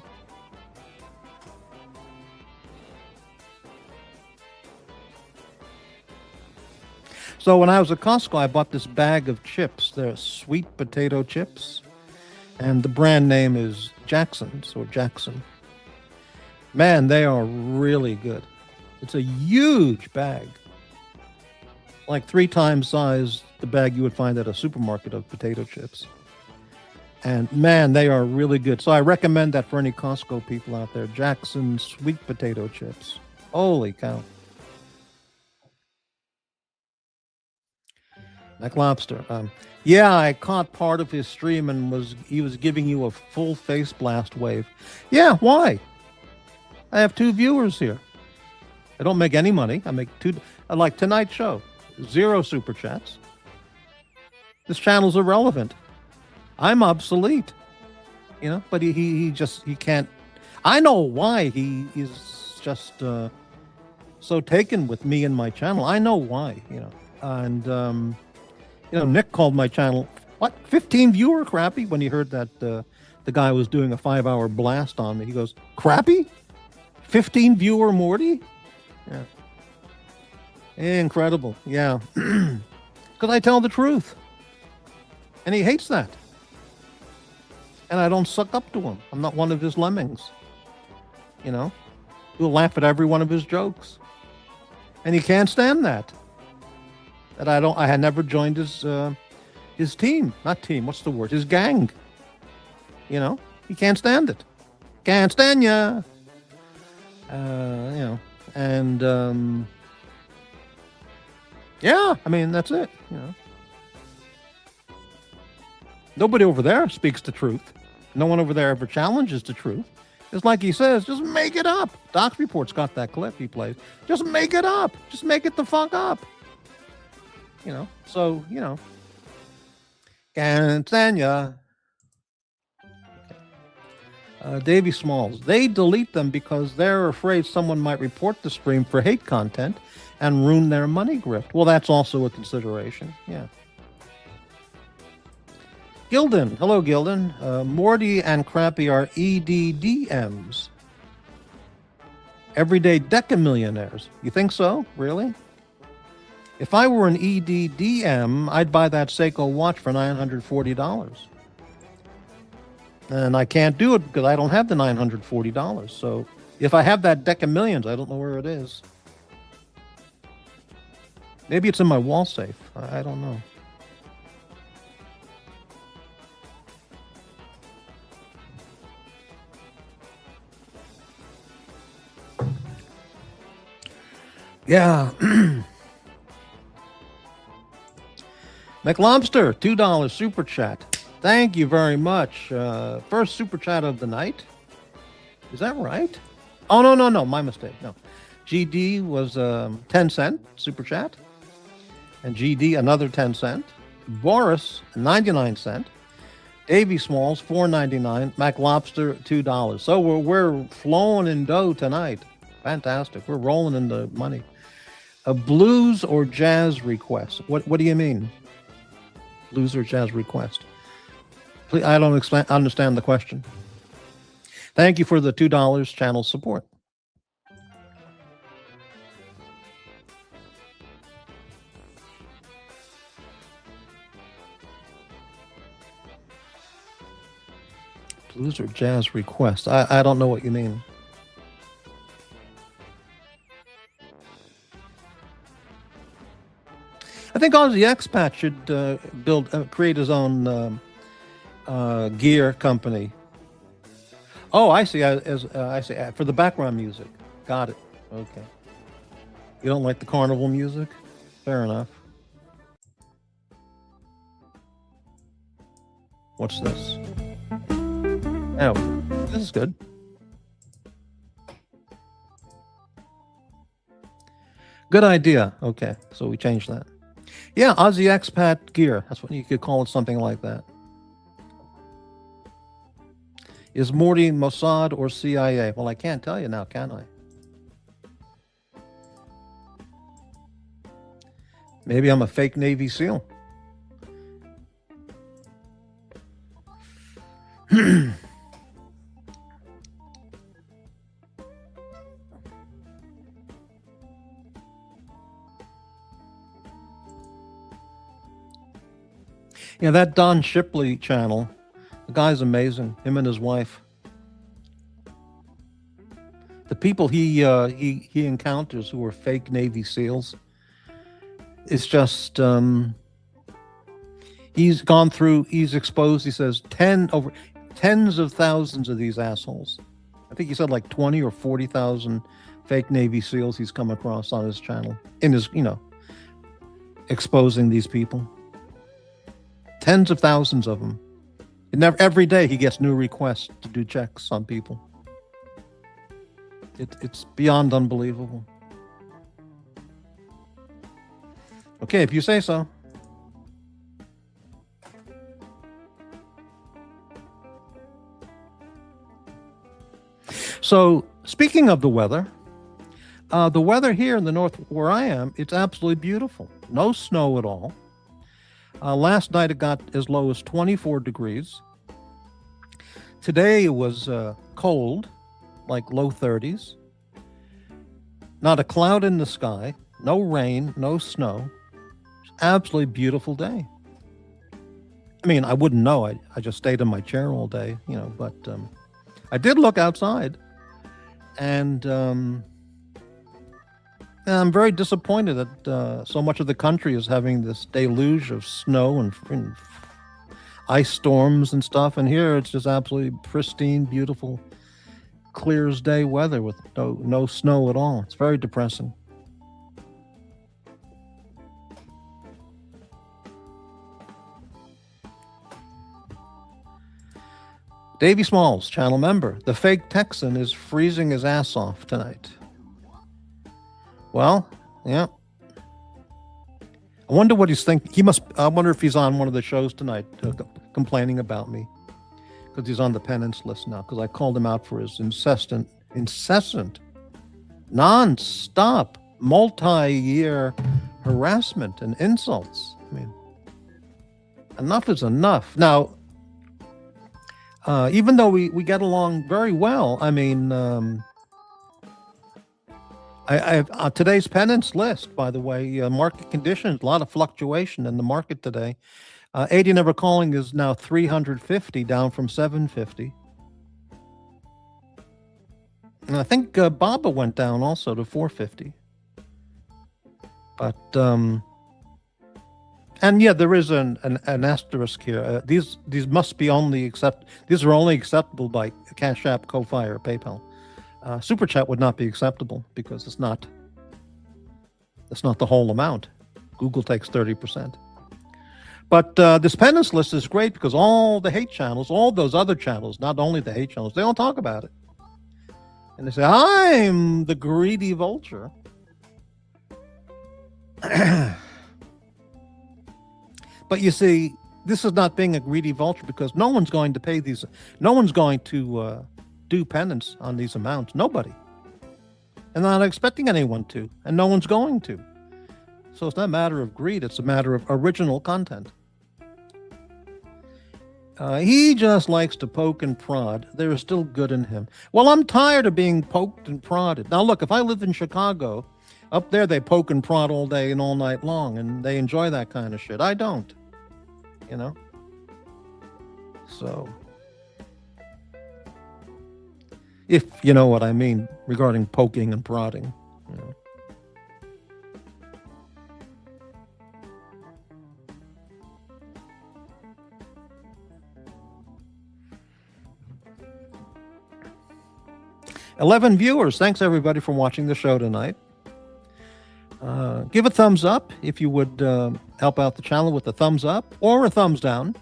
So when I was at Costco, I bought this bag of chips. They're sweet potato chips. And the brand name is Jackson's or Jackson. Man, they are really good. It's a huge bag. Like 3 times size the bag you would find at a supermarket of potato chips. And man, they are really good. So I recommend that for any Costco people out there. Jackson's sweet potato chips. Holy cow. McLobster. Yeah, I caught part of his stream and he was giving you a full face blast wave. Yeah, why? I have 2 viewers here. I don't make any money. I make 2. Like tonight's show, 0 super chats. This channel's irrelevant. I'm obsolete. But he can't. I know why he is just so taken with me and my channel. I know why. And Nick called my channel, 15 viewer crappy, when he heard that the guy was doing a 5 hour blast on me. He goes, crappy? 15 viewer Morty? Yeah. Incredible. Yeah. Because I tell the truth. And he hates that. And I don't suck up to him. I'm not one of his lemmings. He'll laugh at every one of his jokes. And he can't stand that. I had never joined his team. Not team, what's the word? His gang. He can't stand it. Can't stand ya. And yeah, I mean, that's it. Nobody over there speaks the truth. No one over there ever challenges the truth. It's like he says, just make it up. Doc's Report's got that clip he plays. Just make it up. Just make it the fuck up. So, can't stand ya. Davey Smalls. They delete them because they're afraid someone might report the stream for hate content and ruin their money grift. Well, that's also a consideration. Yeah. Gilden. Hello, Gilden. Morty and Crappy are EDDMs. Everyday decamillionaires. You think so? Really? If I were an EDDM, I'd buy that Seiko watch for $940. And I can't do it because I don't have the $940. So if I have that deck of millions, I don't know where it is. Maybe it's in my wall safe. I don't know. Yeah. McLobster, $2 super chat. Thank you very much. First super chat of the night. Is that right? Oh, no. My mistake. No. GD was 10 cent super chat. And GD, another 10 cent. Boris, 99 cent. Davy Smalls, $4.99. McLobster, $2. So we're flowing in dough tonight. Fantastic. We're rolling in the money. A blues or jazz request. What do you mean? Blues or jazz request? Please, I don't understand the question. Thank you for the $2 channel support. Blues or jazz request. I don't know what you mean. I think Aussie Expat should create his own gear company. Oh, I see. I see. For the background music. Got it. Okay. You don't like the carnival music? Fair enough. What's this? Oh, this is good. Good idea. Okay, so we changed that. Yeah, Aussie Expat gear. That's what you could call it, something like that. Is Morty Mossad or CIA? Well, I can't tell you now, can I? Maybe I'm a fake Navy SEAL. Yeah, that Don Shipley channel, the guy's amazing. Him and his wife. The people he encounters who are fake Navy SEALs. It's just he's gone through. He's exposed. He says over tens of thousands of these assholes. I think he said like 20 or 40,000 fake Navy SEALs he's come across on his channel. In his, exposing these people. Tens of thousands of them. Every day he gets new requests to do checks on people. It's beyond unbelievable. Okay, if you say so. So, speaking of the weather here in the north where I am, it's absolutely beautiful. No snow at all. Last night it got as low as 24 degrees. Today it was cold, like low 30s. Not a cloud in the sky, no rain, no snow. Absolutely beautiful day. I mean, I wouldn't know. I just stayed in my chair all day, but I did look outside, and I'm very disappointed that so much of the country is having this deluge of snow and ice storms and stuff, and here it's just absolutely pristine, beautiful, clear as day weather with no snow at all. It's very depressing. Davey Smalls, channel member. The fake Texan is freezing his ass off tonight. Well, yeah. I wonder what he's thinking. I wonder if he's on one of the shows tonight complaining about me. Because he's on the penance list now. Because I called him out for his incessant, non-stop, multi-year harassment and insults. I mean, enough is enough. Now, even though we get along very well, I mean, I today's penance list, by the way, market conditions, a lot of fluctuation in the market today. 80 never calling is now 350, down from 750. And I think Baba went down also to 450. But and yeah, there is an asterisk here. These must be these are only acceptable by Cash App, Ko-Fi, or PayPal. Super Chat would not be acceptable because it's not the whole amount. Google takes 30%. But this penance list is great because all the hate channels, all those other channels, not only the hate channels, they all talk about it. And they say, I'm the greedy vulture. But you see, this is not being a greedy vulture because no one's going to pay these. No one's going to do penance on these amounts. Nobody. And I'm not expecting anyone to. And no one's going to. So it's not a matter of greed. It's a matter of original content. He just likes to poke and prod. There is still good in him. Well, I'm tired of being poked and prodded. Now, look, if I lived in Chicago, up there they poke and prod all day and all night long, and they enjoy that kind of shit. I don't. So, If you know what I mean regarding poking and prodding. You know. "11 viewers. Thanks everybody for watching the show tonight. Give a thumbs up if you would help out the channel with a thumbs up or a thumbs down.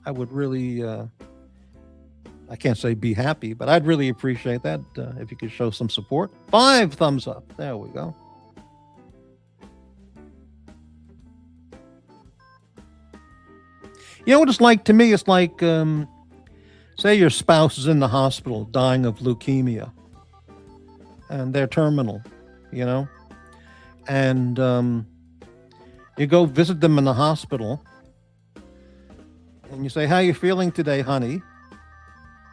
I would really, I can't say be happy, but I'd really appreciate that if you could show some support. 5 thumbs up. There we go. You know what it's like to me? It's like, say your spouse is in the hospital dying of leukemia and they're terminal, you know? And you go visit them in the hospital and you say, "How you feeling today, honey?"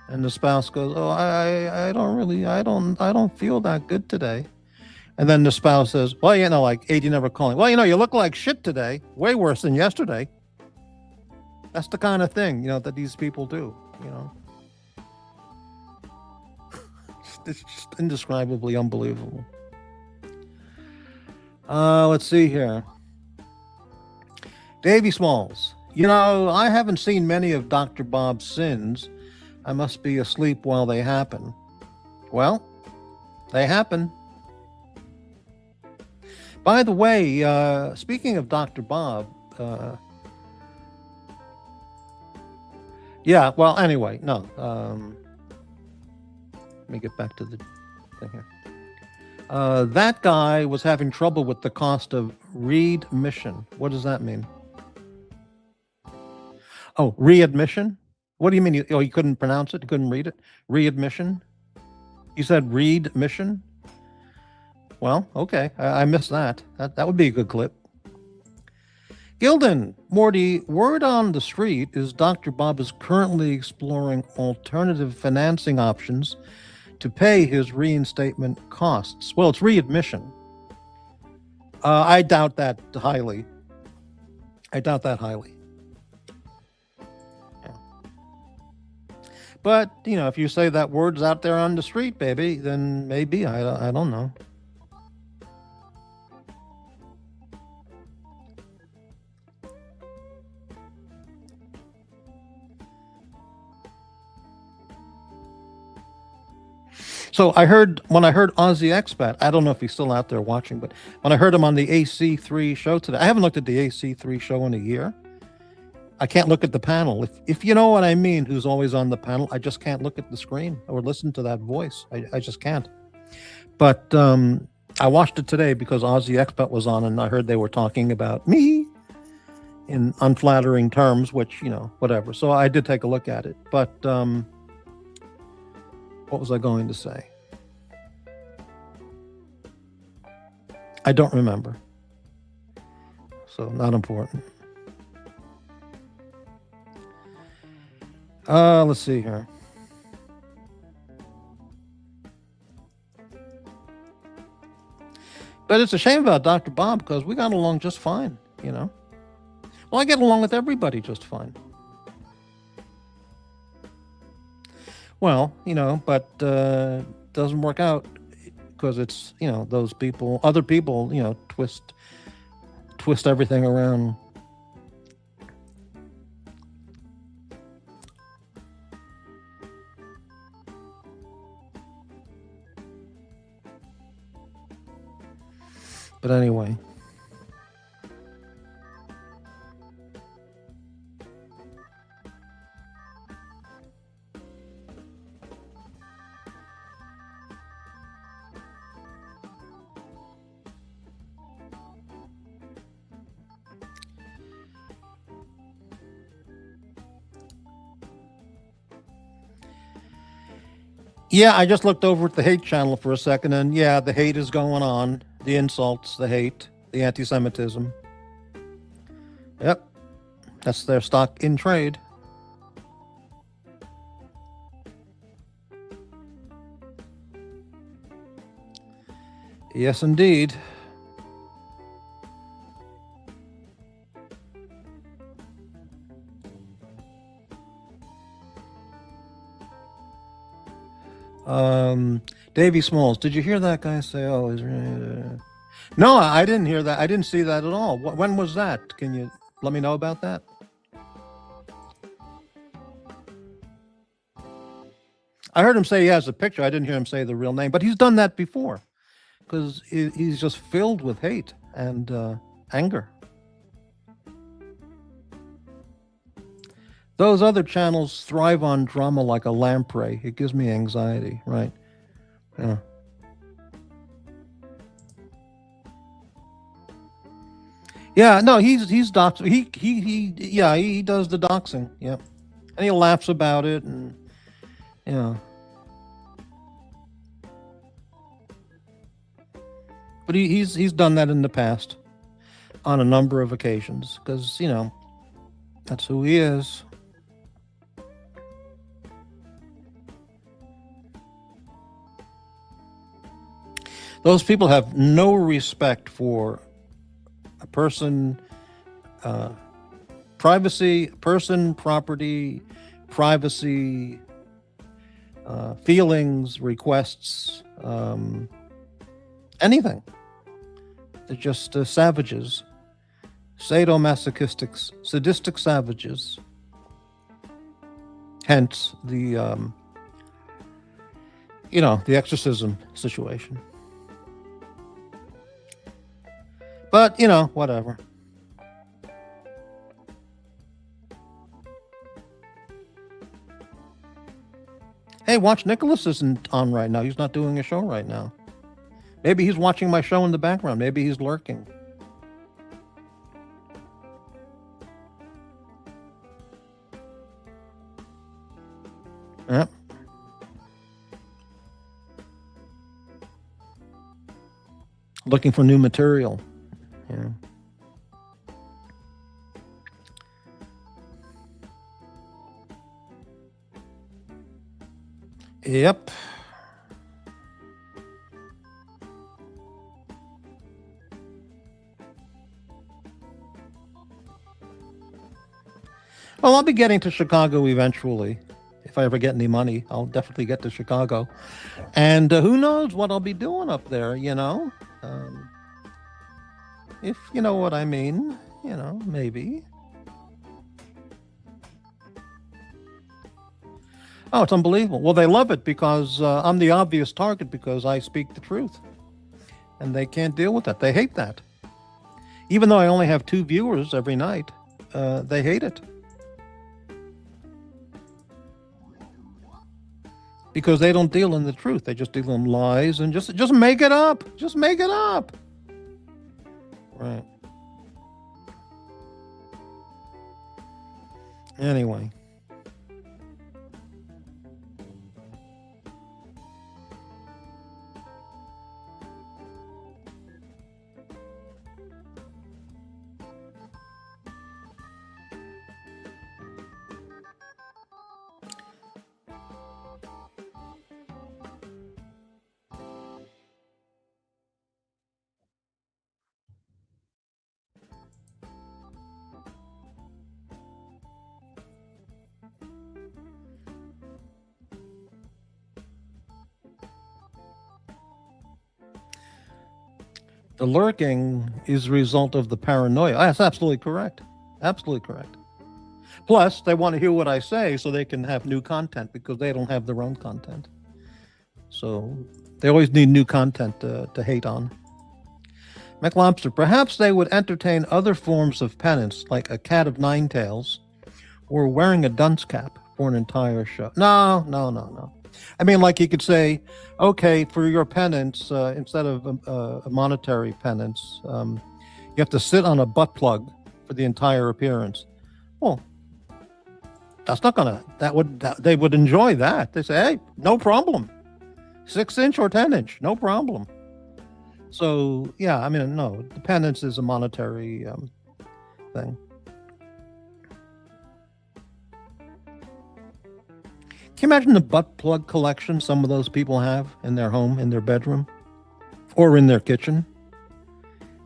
And the spouse goes, "Oh, I don't feel that good today." And then the spouse says, "Well, you know, like 80 never calling. Well, you know, you look like shit today. Way worse than yesterday." That's the kind of thing, you know, that these people do, you know. It's just indescribably unbelievable. Let's see here. Davy Smalls. "You know, I haven't seen many of Dr. Bob's sins. I must be asleep while they happen." Well, they happen. By the way, speaking of Dr. Bob, yeah, well, anyway, no. Let me get back to the thing here. That guy was having trouble with the cost of readmission. What does that mean? Oh, readmission? What do you mean? You couldn't pronounce it? You couldn't read it? Readmission? You said read mission? Well, okay. I missed that. That would be a good clip. Gilden, Morty, word on the street is Dr. Bob is currently exploring alternative financing options to pay his reinstatement costs. Well, it's readmission. I doubt that highly. I doubt that highly. Yeah. But, you know, if you say that word's out there on the street, baby, then maybe. I don't know. So when I heard Aussie Expat, I don't know if he's still out there watching, but when I heard him on the AC3 show today, I haven't looked at the AC3 show in a year. I can't look at the panel. If you know what I mean, who's always on the panel, I just can't look at the screen or listen to that voice. I just can't. But I watched it today because Aussie Expat was on, and I heard they were talking about me in unflattering terms, which, you know, whatever. So I did take a look at it. But what was I going to say? I don't remember. So not important. Let's see here. But it's a shame about Dr. Bob because we got along just fine, you know. Well, I get along with everybody just fine. Well, you know, but doesn't work out because it's, you know, those people, other people, you know, twist everything around. But anyway. Yeah, I just looked over at the hate channel for a second, and yeah, the hate is going on. The insults, the hate, the anti-Semitism. Yep, that's their stock in trade. Yes, indeed. Davy Smalls, did you hear that guy say, oh, no, I didn't hear that. I didn't see that at all. When was that? Can you let me know about that? I heard him say he has a picture. I didn't hear him say the real name, but he's done that before because he's just filled with hate and anger. Those other channels thrive on drama like a lamprey. It gives me anxiety, right? Yeah. Yeah, no, he's doxing. He does the doxing. Yeah, and he laughs about it, and yeah. But he's done that in the past on a number of occasions because, you know, that's who he is. Those people have no respect for a person, privacy, person, property, privacy, feelings, requests, anything. They're just savages, sadomasochistic, sadistic savages. Hence the, you know, the exorcism situation. But, you know, whatever. Hey, Watch Nicholas isn't on right now. He's not doing a show right now. Maybe he's watching my show in the background. Maybe he's lurking. Yep. Looking for new material. Yeah. Yep. Well, I'll be getting to Chicago eventually. If I ever get any money, I'll definitely get to Chicago. And who knows what I'll be doing up there, you know? If you know what I mean, you know, maybe. Oh, it's unbelievable. Well, they love it because I'm the obvious target because I speak the truth. And they can't deal with that. They hate that. Even though I only have 2 viewers every night, they hate it. Because they don't deal in the truth. They just deal in lies and just make it up. Just make it up. Right. Anyway. The lurking is a result of the paranoia. That's absolutely correct. Absolutely correct. Plus, they want to hear what I say so they can have new content because they don't have their own content. So they always need new content to hate on. McLobster, perhaps they would entertain other forms of penance like a cat of 9 tails or wearing a dunce cap for an entire show. No. I mean, like you could say, okay, for your penance, instead of a monetary penance, you have to sit on a butt plug for the entire appearance. Well, that's not gonna, they would enjoy that. They say, hey, no problem. 6-inch or 10-inch, no problem. So, yeah, I mean, no, the penance is a monetary thing. Can you imagine the butt plug collection some of those people have in their home, in their bedroom, or in their kitchen?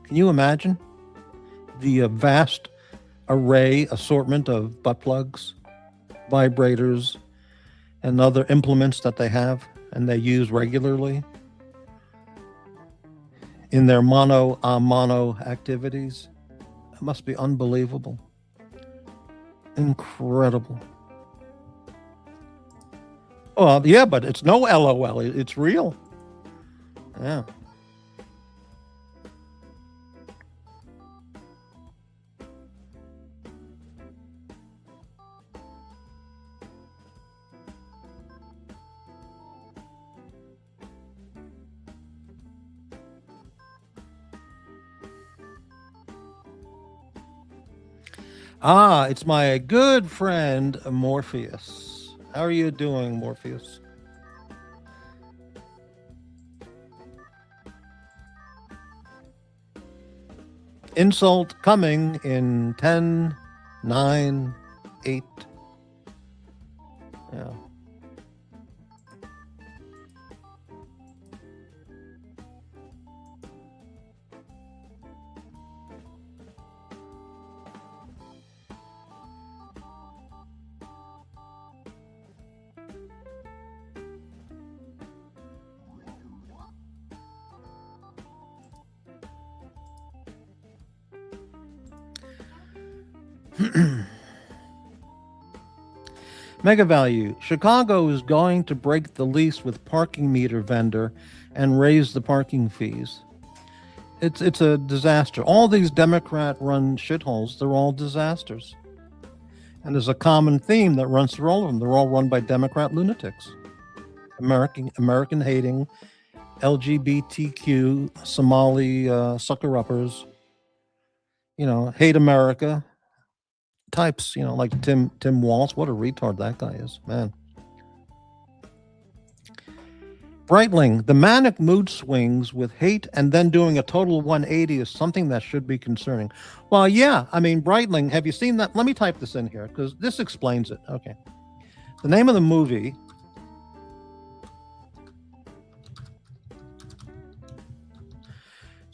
Can you imagine the vast assortment of butt plugs, vibrators, and other implements that they have and they use regularly in their mono a mono activities. It must be unbelievable. Incredible. Well, yeah, but it's no LOL. It's real. Yeah. Ah, it's my good friend Morpheus. How are you doing, Morpheus? Insult coming in 10, 9, 8. Yeah. Mega value. Chicago is going to break the lease with parking meter vendor and raise the parking fees. It's a disaster. All these Democrat-run shitholes, they're all disasters. And there's a common theme that runs through all of them. They're all run by Democrat lunatics. American hating, LGBTQ, Somali sucker-uppers, hate America types, like Tim Walz. What a retard that guy is, man. Breitling, the manic mood swings with hate and then doing a total 180 is something that should be concerning. Well, yeah, I mean, Breitling, have you seen that? Let me type this in here because this explains it. Okay. The name of the movie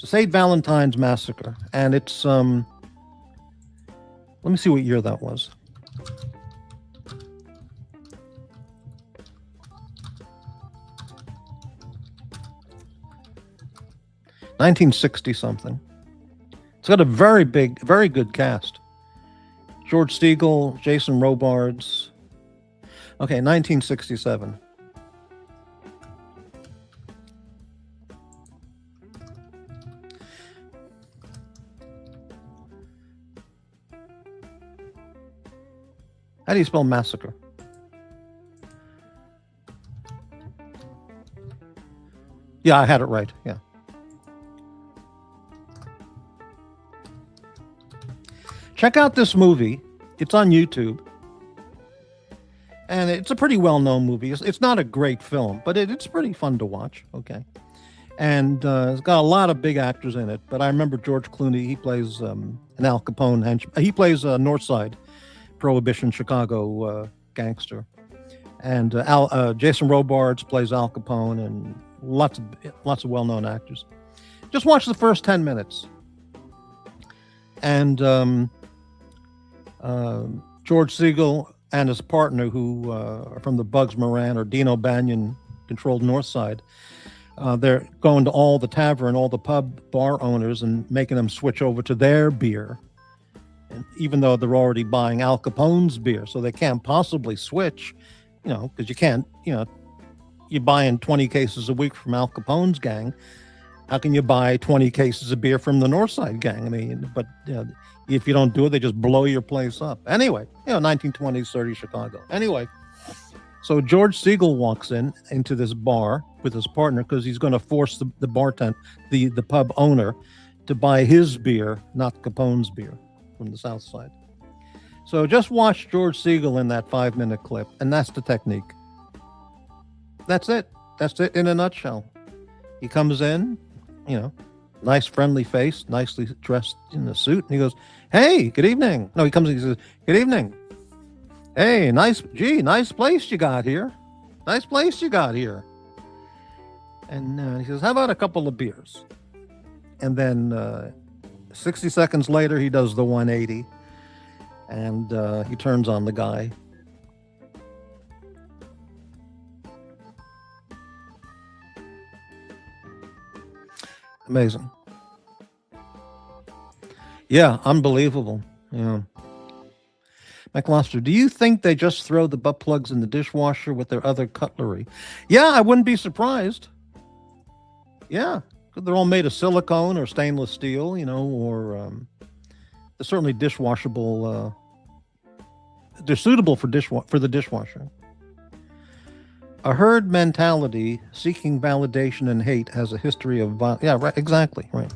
is St. Valentine's Massacre, and it's let me see what year that was. $1960 something. It's got a very good cast. George Segal, Jason Robards. Okay, 1967. How do you spell massacre? Yeah, I had it right. Yeah. Check out this movie. It's on YouTube. And it's a pretty well-known movie. It's not a great film, but it's pretty fun to watch. Okay. And it's got a lot of big actors in it. But I remember George Clooney. He plays an Al Capone henchman. He plays a Northside Prohibition Chicago gangster. And Jason Robards plays Al Capone, and lots of well-known actors. Just watch the first 10 minutes. And George Segal and his partner, who are from the Bugs Moran or Dino Banyan controlled North Side, they're going to all the tavern, all the pub bar owners and making them switch over to their beer. And even though they're already buying Al Capone's beer, so they can't possibly switch, because you can't, you're buying 20 cases a week from Al Capone's gang. How can you buy 20 cases of beer from the Northside gang? I mean, but if you don't do it, they just blow your place up. Anyway, 1920s, 30s Chicago. Anyway, so George Segal walks into this bar with his partner because he's going to force the bartender, the pub owner, to buy his beer, not Capone's beer from the South Side. So just watch George Segal in that 5-minute clip, and that's the technique. That's it. That's it in a nutshell. He comes in, nice friendly face, nicely dressed in a suit, and he goes, "Hey, good evening." No, he comes in, he says, "Good evening. Hey, nice place you got here. Nice place you got here." And he says, "How about a couple of beers?" And then 60 seconds later, he does the 180, and he turns on the guy. Amazing. Yeah, unbelievable. Yeah. McLoster, do you think they just throw the butt plugs in the dishwasher with their other cutlery? Yeah, I wouldn't be surprised. Yeah, they're all made of silicone or stainless steel, or they're certainly dishwashable. They're suitable for the dishwasher. A herd mentality seeking validation and hate has a history of yeah, right, exactly, right.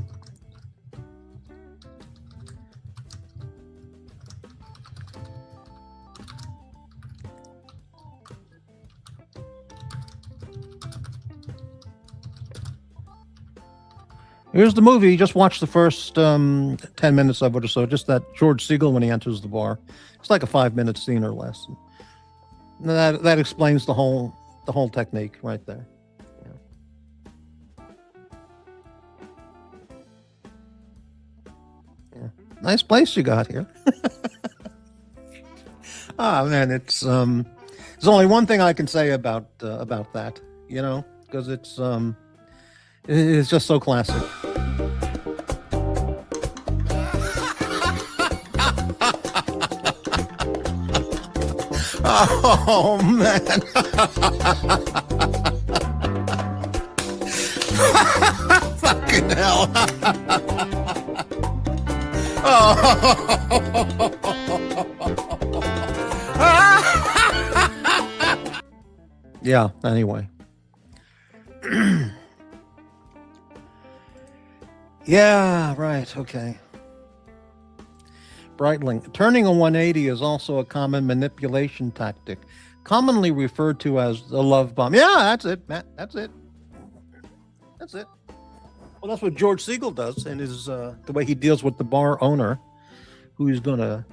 Here's the movie. Just watch the first 10 minutes of it or so. Just that George Siegel when he enters the bar. It's like a 5-minute scene or less. And that explains the whole technique right there. Yeah. Nice place you got here. Man, it's there's only one thing I can say about that, because it's just so classic. Oh, man. Fucking hell. Yeah, anyway. Yeah, right, okay. Breitling. Turning a 180 is also a common manipulation tactic, commonly referred to as the love bomb. Yeah, that's it, Matt. That's it. That's it. Well, that's what George Siegel does in his the way he deals with the bar owner, who's gonna.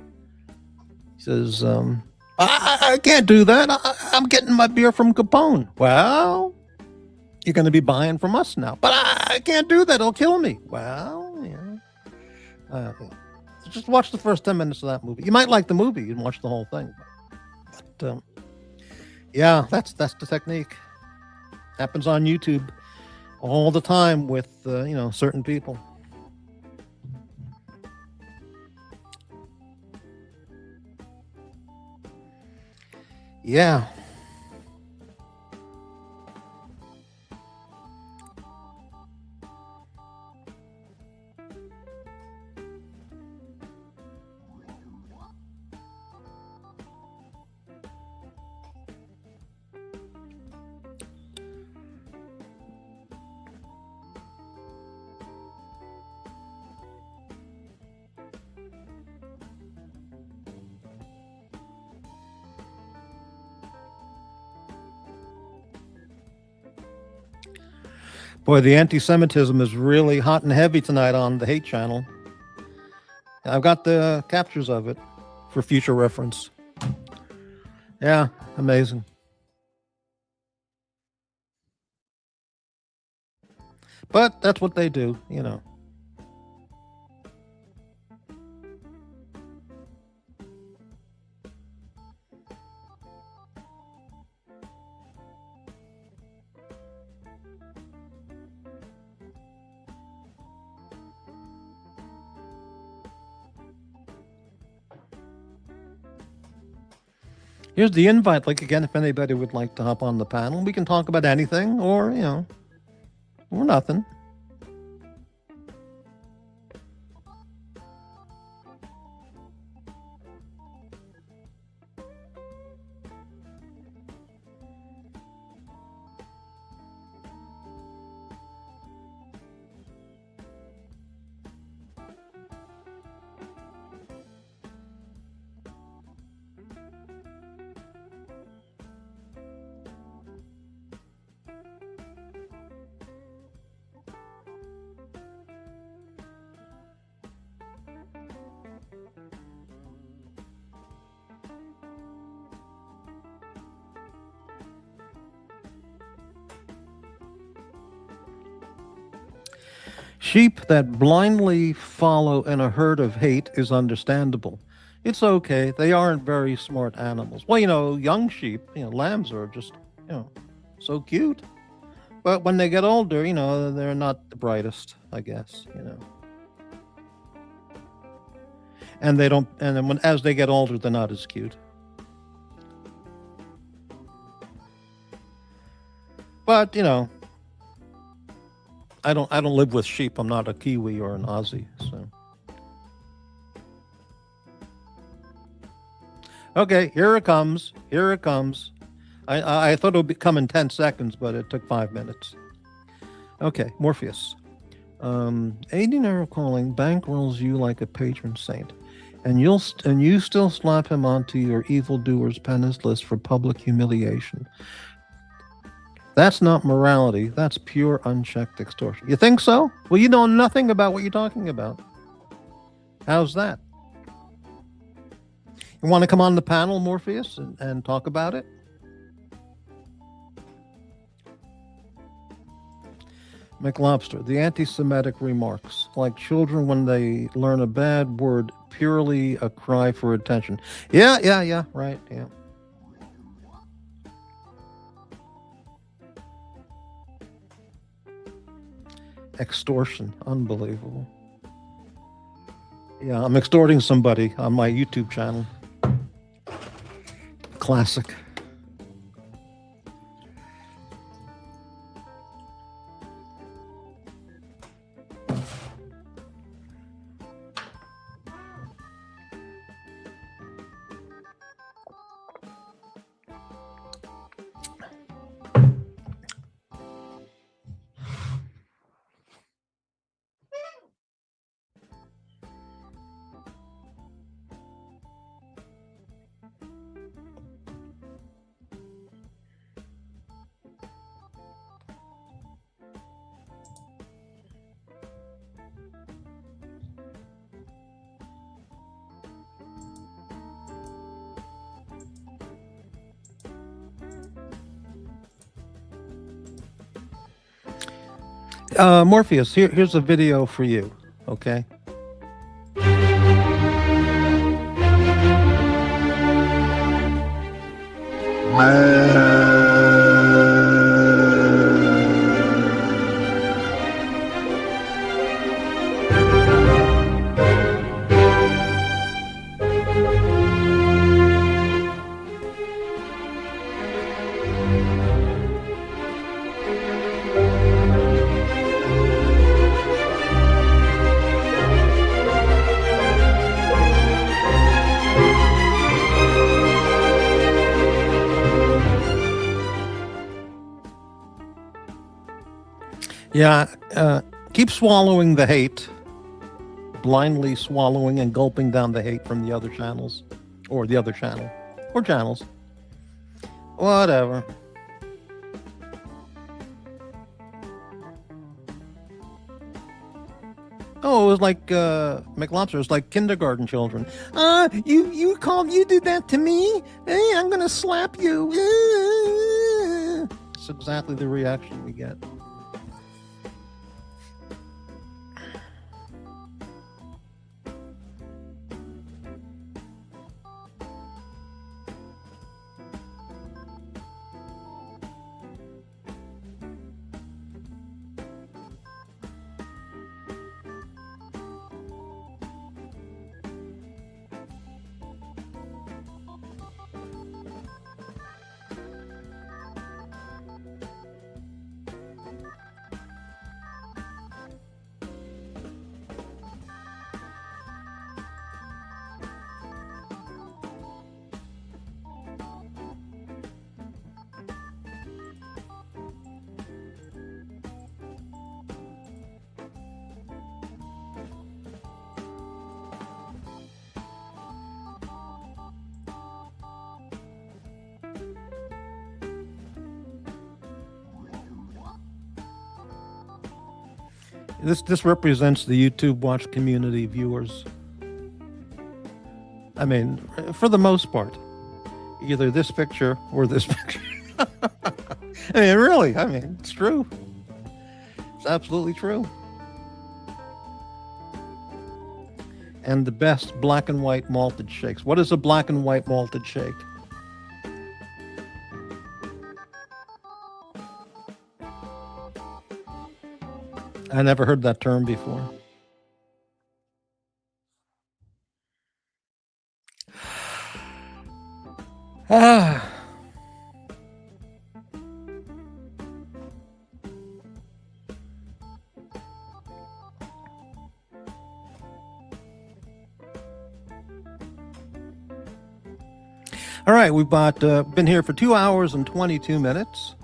He says, "I can't do that. I'm getting my beer from Capone." Well, you're going to be buying from us now, but I can't do that. It'll kill me. Well, yeah. So just watch the first 10 minutes of that movie. You might like the movie and watch the whole thing. But yeah, that's the technique. Happens on YouTube all the time with certain people. Yeah. Boy, the anti-Semitism is really hot and heavy tonight on the Hate Channel. I've got the captures of it for future reference. Yeah, amazing. But that's what they do, Here's the invite. Like, again, if anybody would like to hop on the panel, we can talk about anything or, or nothing. Sheep that blindly follow in a herd of hate is understandable. It's okay. They aren't very smart animals. Well, young sheep, lambs are just, so cute. But when they get older, they're not the brightest, I guess, And they don't, and then as they get older, they're not as cute. But, I don't live with sheep. I'm not a Kiwi or an Aussie, so. Okay, here it comes. Here it comes. I thought it would come in 10 seconds, but it took 5 minutes. Okay, Morpheus. Aiding or calling bankrolls you like a patron saint, and you still slap him onto your evildoer's penance list for public humiliation. That's not morality. That's pure unchecked extortion. You think so? Well, you know nothing about what you're talking about. How's that? You want to come on the panel, Morpheus, and talk about it? McLobster, the anti-Semitic remarks, like children when they learn a bad word, purely a cry for attention. Yeah, right, yeah. Extortion, unbelievable. Yeah, I'm extorting somebody on my YouTube channel. Classic. Morpheus, here's a video for you, okay? Yeah, keep swallowing the hate, blindly swallowing and gulping down the hate from the other channels, or the other channel, or channels, whatever. Oh, it was like McLobster. It was like kindergarten children. You did that to me? Hey, I'm gonna slap you. It's exactly the reaction we get. This represents the YouTube Watch community viewers. I mean, for the most part, either this picture or this picture. I mean, really, it's true. It's absolutely true. And the best black and white malted shakes. What is a black and white malted shake? I never heard that term before. Ah. All right, we've been here for 2 hours and 22 minutes.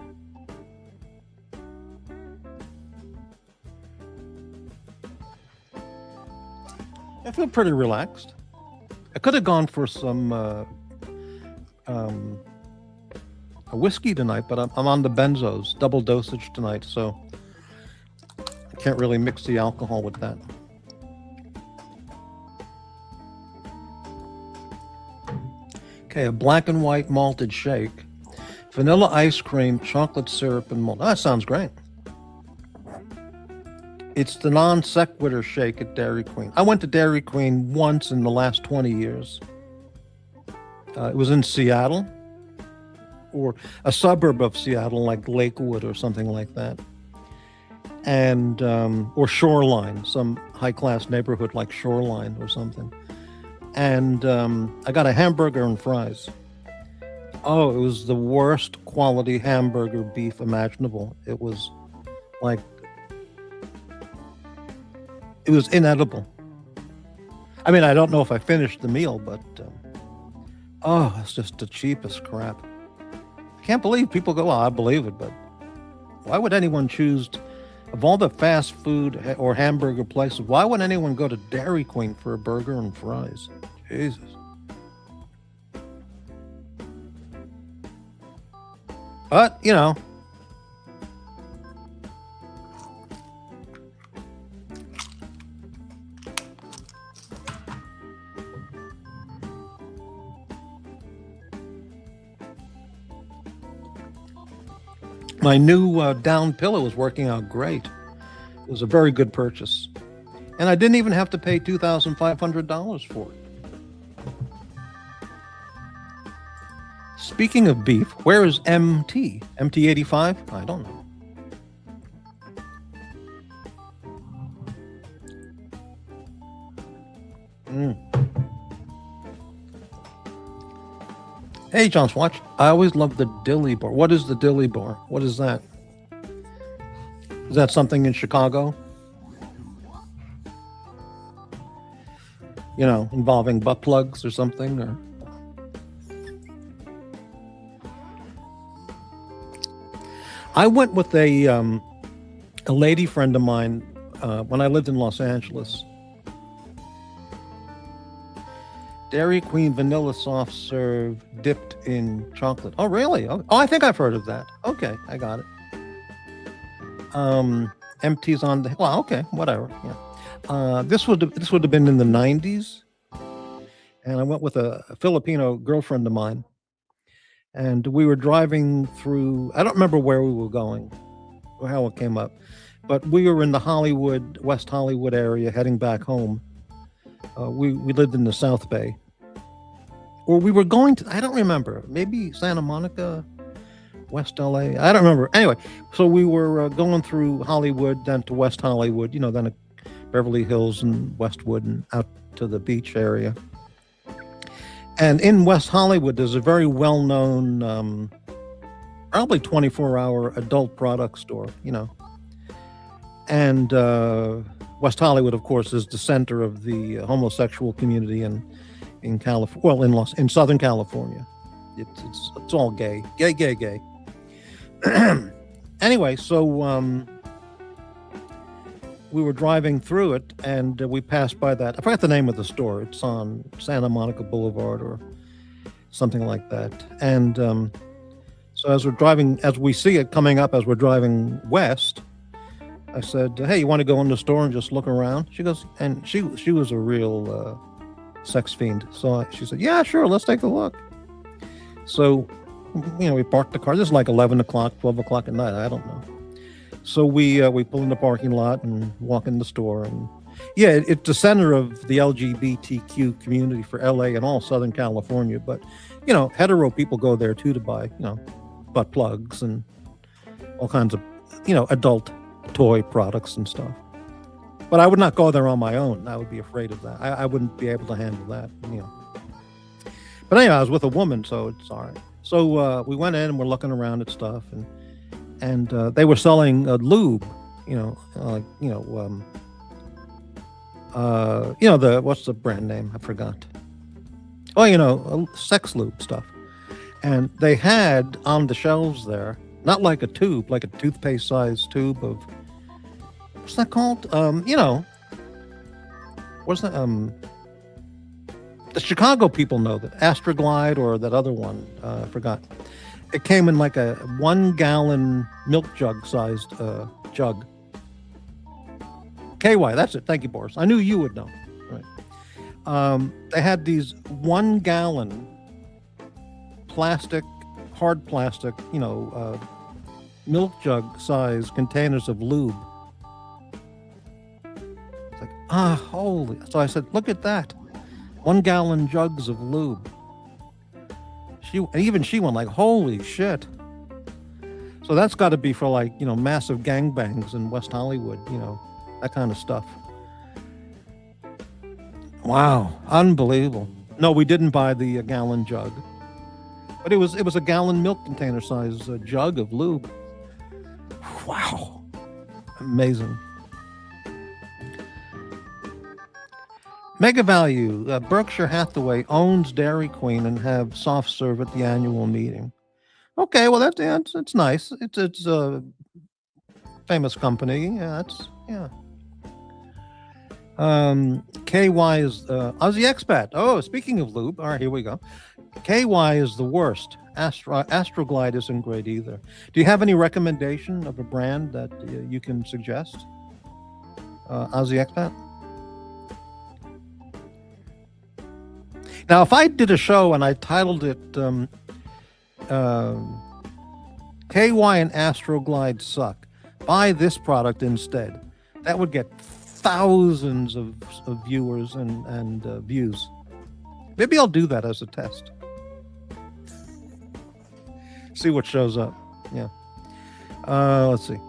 I feel pretty relaxed. I could have gone for some a whiskey tonight, but I'm on the benzos, double dosage tonight, so I can't really mix the alcohol with that. Okay, a black and white malted shake, vanilla ice cream, chocolate syrup, and malt. Oh, that sounds great. It's the non sequitur shake at Dairy Queen. I went to Dairy Queen once in the last 20 years. It was in Seattle, or a suburb of Seattle, like Lakewood or something like that. And, or Shoreline, some high-class neighborhood like Shoreline or something. And I got a hamburger and fries. Oh, it was the worst quality hamburger beef imaginable. It was like, it was inedible. I mean, I don't know if I finished the meal, but oh, it's just the cheapest crap. I can't believe people go, well, I believe it, but why would anyone choose, of all the fast food or hamburger places, why would anyone go to Dairy Queen for a burger and fries? Jesus. But, you know, my new down pillow is working out great. It was a very good purchase. And I didn't even have to pay $2,500 for it. Speaking of beef, where is MT? MT85? I don't know. Hey, John Swatch. I always love the dilly bar. What is the dilly bar? What is that? Is that something in Chicago? You know, involving butt plugs or something? Or I went with a lady friend of mine when I lived in Los Angeles. Dairy Queen vanilla soft serve dipped in chocolate. Oh, really? Oh, I think I've heard of that. Okay, I got it. MT's on the, well, okay, whatever. Yeah. This would have been in the 90s, and I went with a Filipino girlfriend of mine, and we were driving through. I don't remember where we were going, or how it came up, but we were in the Hollywood, West Hollywood area, heading back home. We lived in the South Bay, or we were going to. I don't remember. Maybe Santa Monica, West LA. I don't remember. Anyway, so we were going through Hollywood, then to West Hollywood. You know, then Beverly Hills and Westwood, and out to the beach area. And in West Hollywood, there's a very well-known, probably 24-hour adult product store. You know, and West Hollywood, of course, is the center of the homosexual community in California. Well, in Southern California, it's all gay. Anyway, so we were driving through it, and we passed by that. I forgot the name of the store. It's on Santa Monica Boulevard or something like that. And so as we're driving, as we see it coming up, as we're driving west, I said, "Hey, you want to go in the store and just look around?" She goes, and she was a real sex fiend. So she said, "Yeah, sure, let's take a look." So, you know, we parked the car. This is like 11 o'clock, 12 o'clock at night. I don't know. So we pull in the parking lot and walk in the store. And yeah, it's the center of the LGBTQ community for LA and all Southern California. But, you know, hetero people go there too to buy, you know, butt plugs and all kinds of, you know, adult toy products and stuff. But I would not go there on my own. I would be afraid of that. I wouldn't be able to handle that, you know. But anyway, I was with a woman, so it's all right. So we went in and we're looking around at stuff, and they were selling lube, you know, what's the brand name? I forgot. Oh, you know, sex lube stuff. And they had on the shelves there, not like a tube, like a toothpaste-sized tube of, what's that called? You know, what's that? The Chicago people know that, Astroglide or that other one, I forgot. It came in like a 1-gallon milk jug-sized jug. KY, that's it. Thank you, Boris. I knew you would know. Right. They had these 1-gallon plastic, hard plastic, you know, milk jug-sized containers of lube. It's like, holy. So I said, look at that. 1-gallon jugs of lube. Even she went like, holy shit. So that's got to be for like, you know, massive gangbangs in West Hollywood, you know, that kind of stuff. Wow, unbelievable. No, we didn't buy the gallon jug, but it was a gallon milk container size jug of lube. Wow, amazing. Mega Value, Berkshire Hathaway owns Dairy Queen and have soft serve at the annual meeting. Okay, well it's nice. It's a famous company. Yeah, KY is Aussie Expat. Oh, speaking of lube, all right, here we go. KY is the worst. Astroglide isn't great either. Do you have any recommendation of a brand that you can suggest? Aussie Expat. Now, if I did a show and I titled it KY and Astroglide suck, buy this product instead, that would get thousands of viewers and views. Maybe I'll do that as a test. See what shows up. Yeah. Let's see.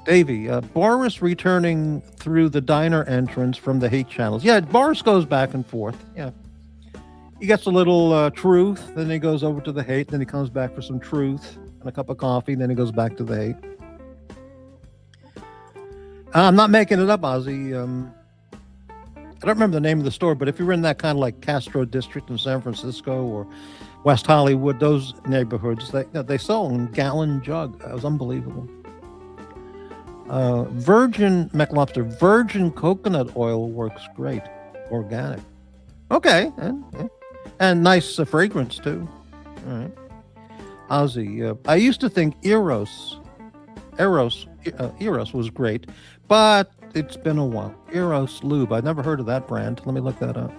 Davey, Boris returning through the diner entrance from the hate channels. Yeah, Boris goes back and forth. Yeah. He gets a little truth, then he goes over to the hate, then he comes back for some truth and a cup of coffee, then he goes back to the hate. I'm not making it up, Ozzy. I don't remember the name of the store, but if you're in that kind of like Castro district in San Francisco or West Hollywood, those neighborhoods, they sell in gallon jug. It was unbelievable. Virgin McLobster, virgin coconut oil works great. Organic. Okay. And nice fragrance too. All right. Ozzy, I used to think Eros was great, but it's been a while. Eros Lube. I've never heard of that brand. Let me look that up.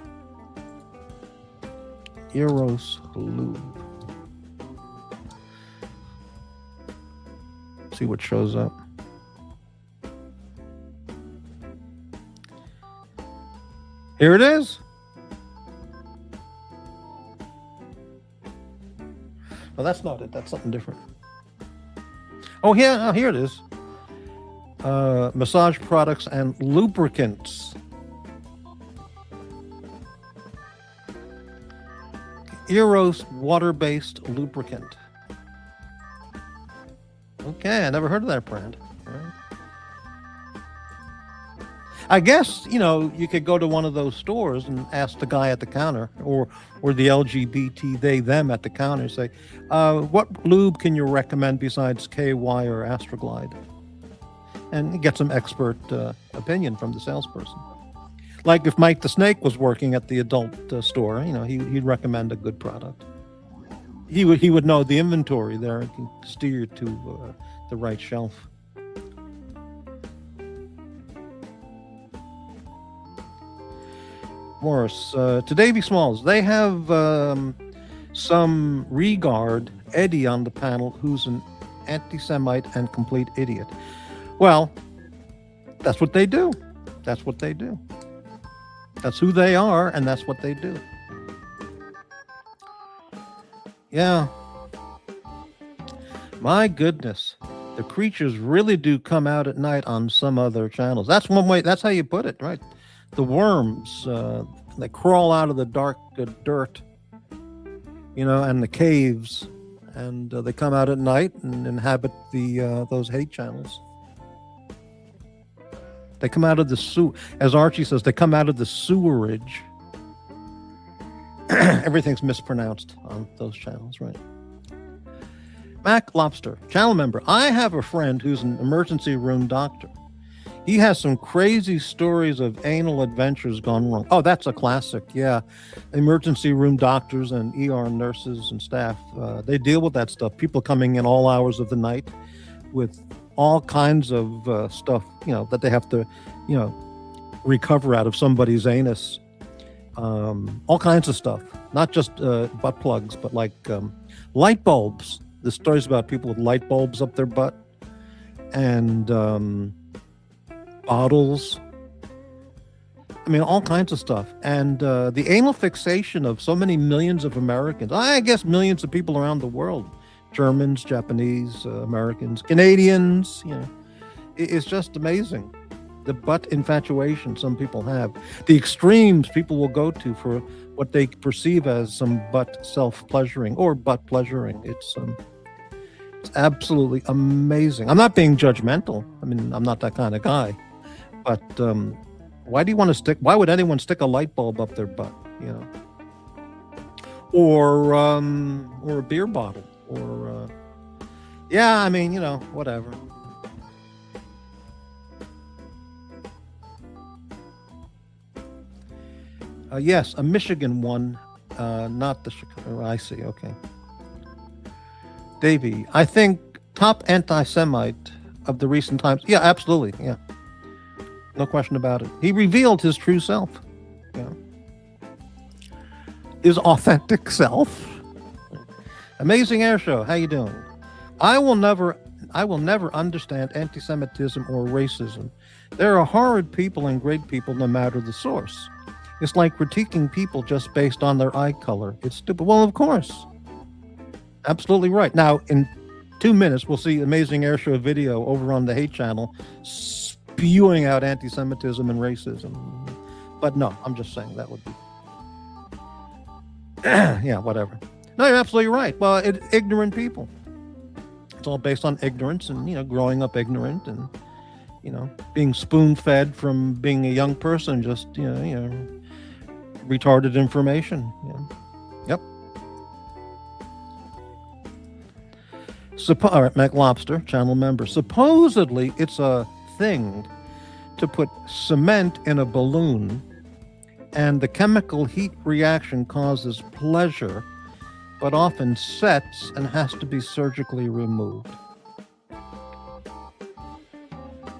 Eros Lube. See what shows up. Here it is. Oh, that's not it. That's something different. Oh, yeah. Oh, here it is. Massage products and lubricants. Eros water-based lubricant. Okay, I never heard of that brand. All right. I guess, you know, you could go to one of those stores and ask the guy at the counter or the LGBT, they, them at the counter, say, what lube can you recommend besides KY or Astroglide? And get some expert opinion from the salesperson. Like if Mike the Snake was working at the adult store, you know, he'd recommend a good product. He would know the inventory there and can steer you to the right shelf. Morris, to Davey Smalls, they have some regard Eddie on the panel who's an anti-Semite and complete idiot. Well, that's what they do. That's what they do. That's who they are, and that's what they do. Yeah. My goodness. the creatures really do come out at night on some other channels. That's one way. That's how you put it, right? The worms, they crawl out of the dark dirt, and the caves, and they come out at night and inhabit those hate channels. They come out of the as Archie says, they come out of the sewerage. Everything's mispronounced on those channels, right? Mac Lobster, channel member. I have a friend who's an emergency room doctor. He has some crazy stories of anal adventures gone wrong. Oh, that's a classic, yeah. Emergency room doctors and ER nurses and staff, they deal with that stuff. People coming in all hours of the night with all kinds of stuff, that they have to, recover out of somebody's anus. All kinds of stuff, not just butt plugs, but like light bulbs. The stories about people with light bulbs up their butt and bottles. I mean, all kinds of stuff. And the anal fixation of so many millions of Americans, I guess millions of people around the world, Germans, Japanese, Americans, Canadians, it's just amazing. The butt infatuation some people have, the extremes people will go to for what they perceive as some butt self-pleasuring or butt pleasuring. It's absolutely amazing. I'm not being judgmental. I mean, I'm not that kind of guy. But why would anyone stick a light bulb up their butt, or a beer bottle, or whatever. Yes, a Michigan one, not the Chicago. I see. Okay. Davey, I think top anti-Semite of the recent times. Yeah, absolutely. Yeah. No question about it. He revealed his true self. Yeah. His authentic self. Amazing Air Show. How you doing? I will never understand anti-Semitism or racism. There are horrid people and great people no matter the source. It's like critiquing people just based on their eye color. It's stupid. Well, of course. Absolutely right. Now, in 2 minutes, we'll see Amazing Air Show video over on the Hate Channel spewing out anti-Semitism and racism. But no, I'm just saying that would be... yeah, whatever. No, you're absolutely right. Well, ignorant people. It's all based on ignorance and, growing up ignorant and, being spoon-fed from being a young person, just, retarded information. Yep. All right, Mac Lobster, channel member. Supposedly, it's a thing to put cement in a balloon, and the chemical heat reaction causes pleasure, but often sets and has to be surgically removed.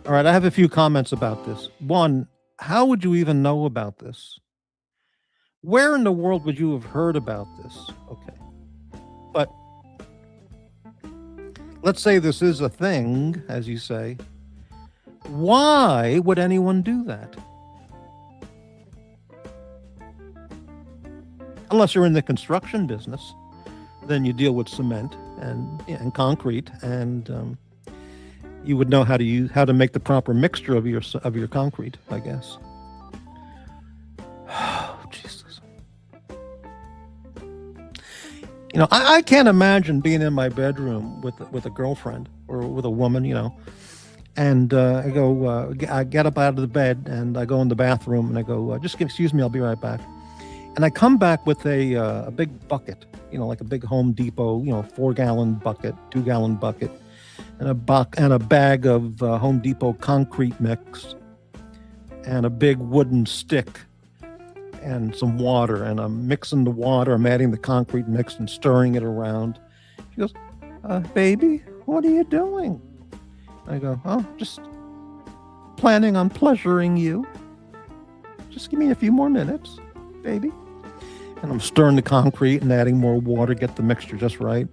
All right, I have a few comments about this. One, how would you even know about this? Where in the world would you have heard about this? Okay. But let's say this is a thing, as you say. Why would anyone do that? Unless you're in the construction business, then you deal with cement and concrete, and you would know how to make the proper mixture of your concrete, I guess. Oh, Jesus. I can't imagine being in my bedroom with a girlfriend or with a woman, and I get up out of the bed and I go in the bathroom and I go, excuse me, I'll be right back. And I come back with a big bucket, like a big Home Depot, 4-gallon bucket, 2-gallon bucket, and a bag of Home Depot concrete mix, and a big wooden stick, and some water. And I'm mixing the water. I'm adding the concrete mix and stirring it around. She goes, "Baby, what are you doing?" I go, "Oh, just planning on pleasuring you. Just give me a few more minutes, baby." And I'm stirring the concrete and adding more water, get the mixture just right.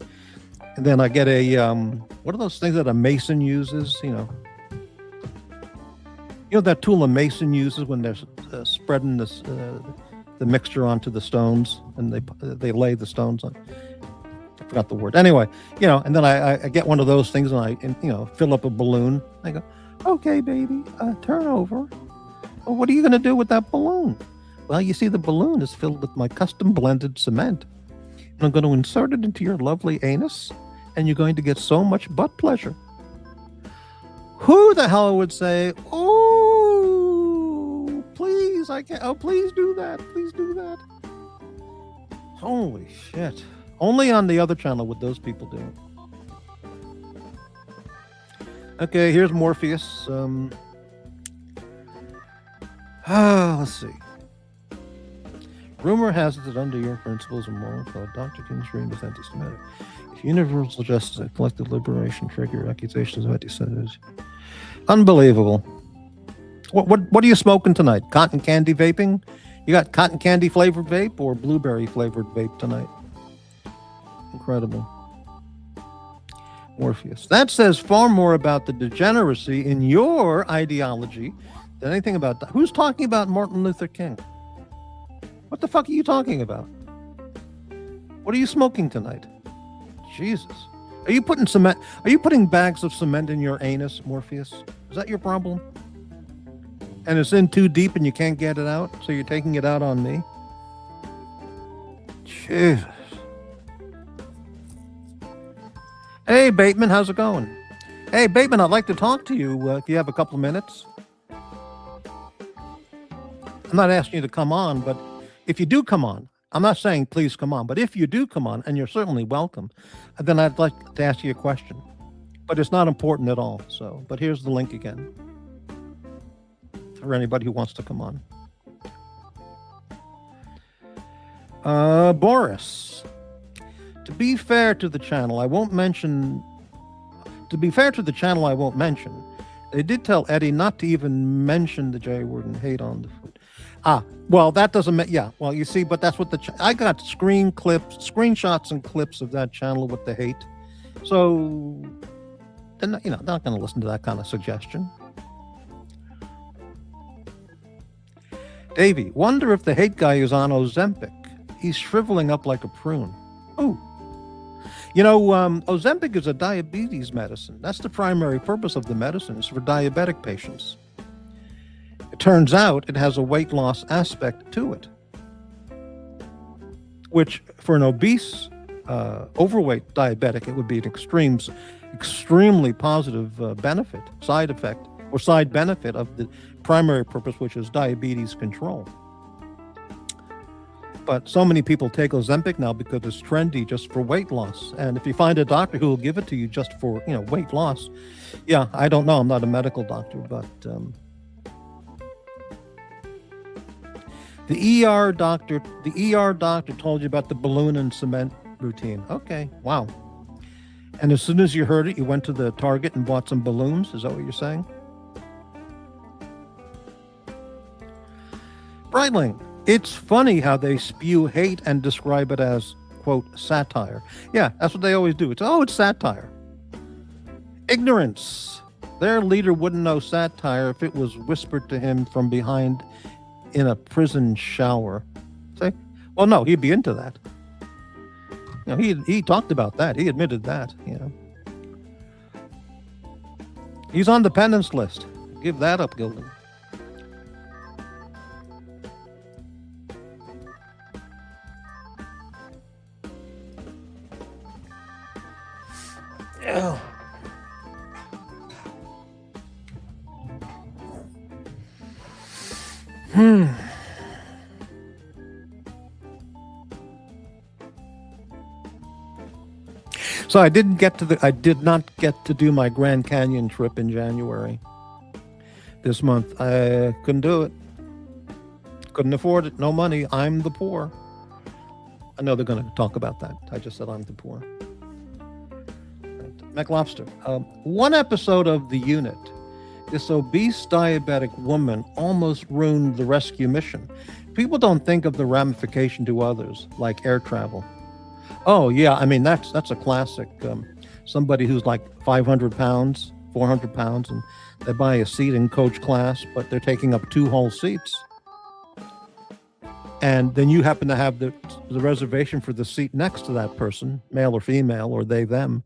And then I get what are those things that a mason uses? That tool a mason uses when they're spreading this the mixture onto the stones, and they lay the stones on. forgot the word. Anyway, and then I get one of those things and I fill up a balloon. I go, okay, baby, turn over. Well, what are you going to do with that balloon? Well, you see, the balloon is filled with my custom blended cement. And I'm going to insert it into your lovely anus, and you're going to get so much butt pleasure. Who the hell would say, oh, please, I can't, oh, please do that. Please do that. Holy shit. Only on the other channel would those people do it. Okay, here's Morpheus. Let's see. Rumor has it that under your principles and moral code, Dr. King's dream is anti-Semitic. If universal justice and collective liberation trigger accusations of anti-Semitism. Unbelievable. What are you smoking tonight? Cotton candy vaping? You got cotton candy flavored vape or blueberry flavored vape tonight? Incredible. Morpheus. That says far more about the degeneracy in your ideology than anything about that. Who's talking about Martin Luther King? What the fuck are you talking about? What are you smoking tonight? Jesus. Are you putting cement? Are you putting bags of cement in your anus, Morpheus? Is that your problem? And it's in too deep and you can't get it out, so you're taking it out on me? Jesus. Hey, Bateman, how's it going? Hey, Bateman, I'd like to talk to you if you have a couple of minutes. I'm not asking you to come on, but if you do come on, I'm not saying please come on, but if you do come on, and you're certainly welcome, then I'd like to ask you a question. But it's not important at all. So, but here's the link again for anybody who wants to come on. Boris. To be fair to the channel, I won't mention. They did tell Eddie not to even mention the J word and hate on the food. Well, that doesn't mean, yeah. Well, you see, but that's what I got screenshots and clips of that channel with the hate. So, they're not going to listen to that kind of suggestion. Davey, wonder if the hate guy is on Ozempic. He's shriveling up like a prune. Oh. Ozempic is a diabetes medicine. That's the primary purpose of the medicine, is for diabetic patients. It turns out it has a weight loss aspect to it, which for an obese, overweight diabetic, it would be an extremely positive side benefit of the primary purpose, which is diabetes control. But so many people take Ozempic now because it's trendy just for weight loss. And if you find a doctor who will give it to you just for, weight loss, yeah, I don't know. I'm not a medical doctor, but the ER doctor told you about the balloon and cement routine. Okay, wow. And as soon as you heard it, you went to the Target and bought some balloons. Is that what you're saying? Breitling. It's funny how they spew hate and describe it as, quote, satire. Yeah, that's what they always do. It's satire. Ignorance. Their leader wouldn't know satire if it was whispered to him from behind in a prison shower. Say, well, no, he'd be into that. He talked about that. He admitted that, He's on the penance list. Give that up, Gildan. Oh. So I did not get to do my Grand Canyon trip in January this month. I couldn't do it. Couldn't afford it. No money. I'm the poor. I know they're going to talk about that. I just said I'm the poor. McLobster. One episode of The Unit. This obese diabetic woman almost ruined the rescue mission. People don't think of the ramification to others, like air travel. Oh, yeah, I mean, that's a classic. Somebody who's like 500 pounds, 400 pounds, and they buy a seat in coach class, but they're taking up 2 whole seats. and then you happen to have the reservation for the seat next to that person, male or female, or they, them,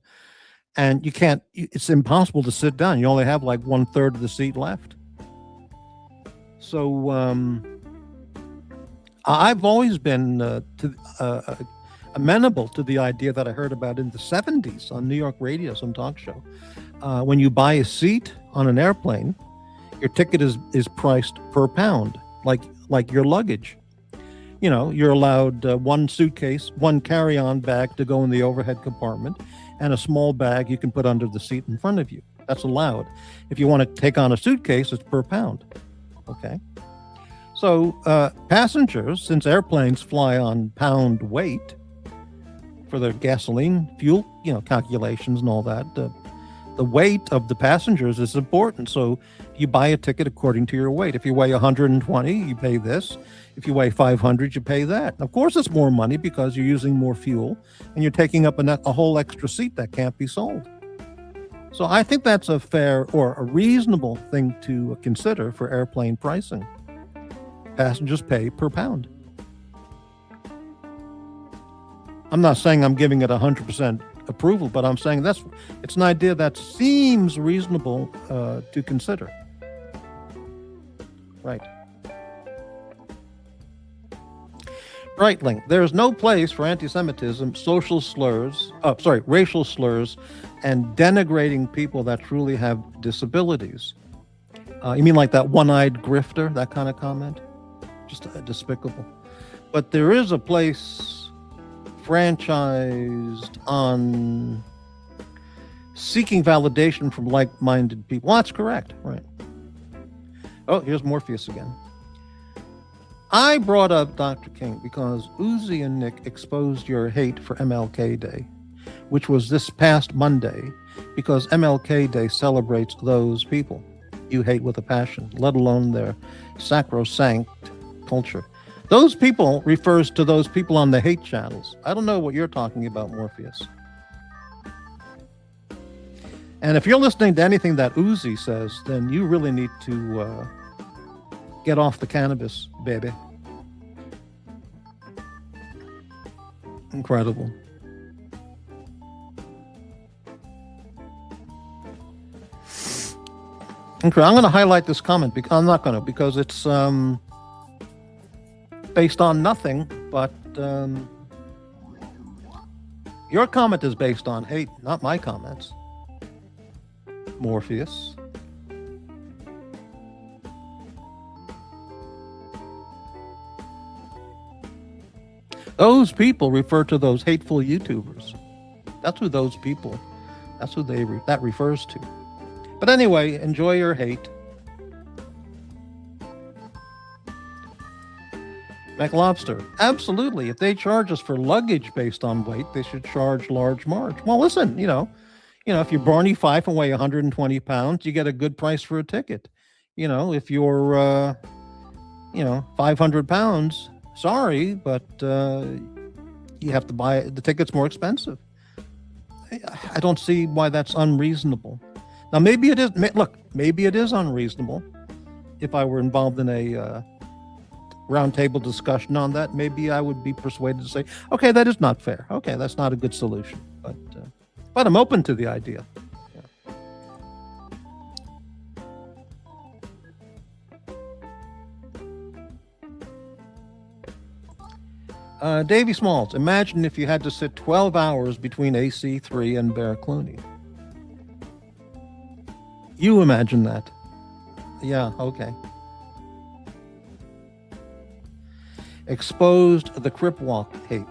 and you can't, it's impossible to sit down. You only have like 1/3 of the seat left. So I've always been amenable to the idea that I heard about in the 70s on New York radio, some talk show. When you buy a seat on an airplane, your ticket is priced per pound, like your luggage. You know, you're allowed one suitcase, one carry-on bag to go in the overhead compartment, and a small bag you can put under the seat in front of you. That's allowed. If you want to take on a suitcase, it's per pound. Okay. So passengers, since airplanes fly on pound weight for their gasoline fuel, calculations and all that, the weight of the passengers is important. So you buy a ticket according to your weight. If you weigh 120, you pay this. If you weigh 500, you pay that. And of course, it's more money because you're using more fuel and you're taking up a whole extra seat that can't be sold. So I think that's a fair or a reasonable thing to consider for airplane pricing. Passengers pay per pound. I'm not saying I'm giving it 100% approval, but I'm saying it's an idea that seems reasonable to consider. Right. Breitling, there is no place for anti-Semitism, racial slurs, and denigrating people that truly have disabilities. You mean like that one-eyed grifter, that kind of comment? Just despicable. But there is a place franchised on seeking validation from like-minded people. Well, that's correct, right? Oh, here's Morpheus again. I brought up Dr. King because Uzi and Nick exposed your hate for MLK Day, which was this past Monday, because MLK Day celebrates those people you hate with a passion, let alone their sacrosanct culture. Those people refers to those people on the hate channels. I don't know what you're talking about, Morpheus. And if you're listening to anything that Uzi says, then you really need to get off the cannabis, baby. Incredible. Okay, I'm going to highlight this comment. I'm not going to, because it's based on nothing, but your comment is based on hate, not my comments. Morpheus. Those people refer to those hateful YouTubers. That's who those people, that's who that refers to. But anyway, enjoy your hate. McLobster, absolutely. If they charge us for luggage based on weight, they should charge large marge. Well, listen, if you're Barney Fife and weigh 120 pounds, you get a good price for a ticket. If you're, 500 pounds, sorry, but you have to buy the ticket's more expensive. I don't see why that's unreasonable. Now, maybe it is. Look, maybe it is unreasonable. If I were involved in a roundtable discussion on that, maybe I would be persuaded to say, okay, that is not fair. Okay, that's not a good solution. But I'm open to the idea. Davy Smalls, imagine if you had to sit 12 hours between AC3 and Bear Clooney. You imagine that. Yeah, okay. Exposed the Crip Walk hate.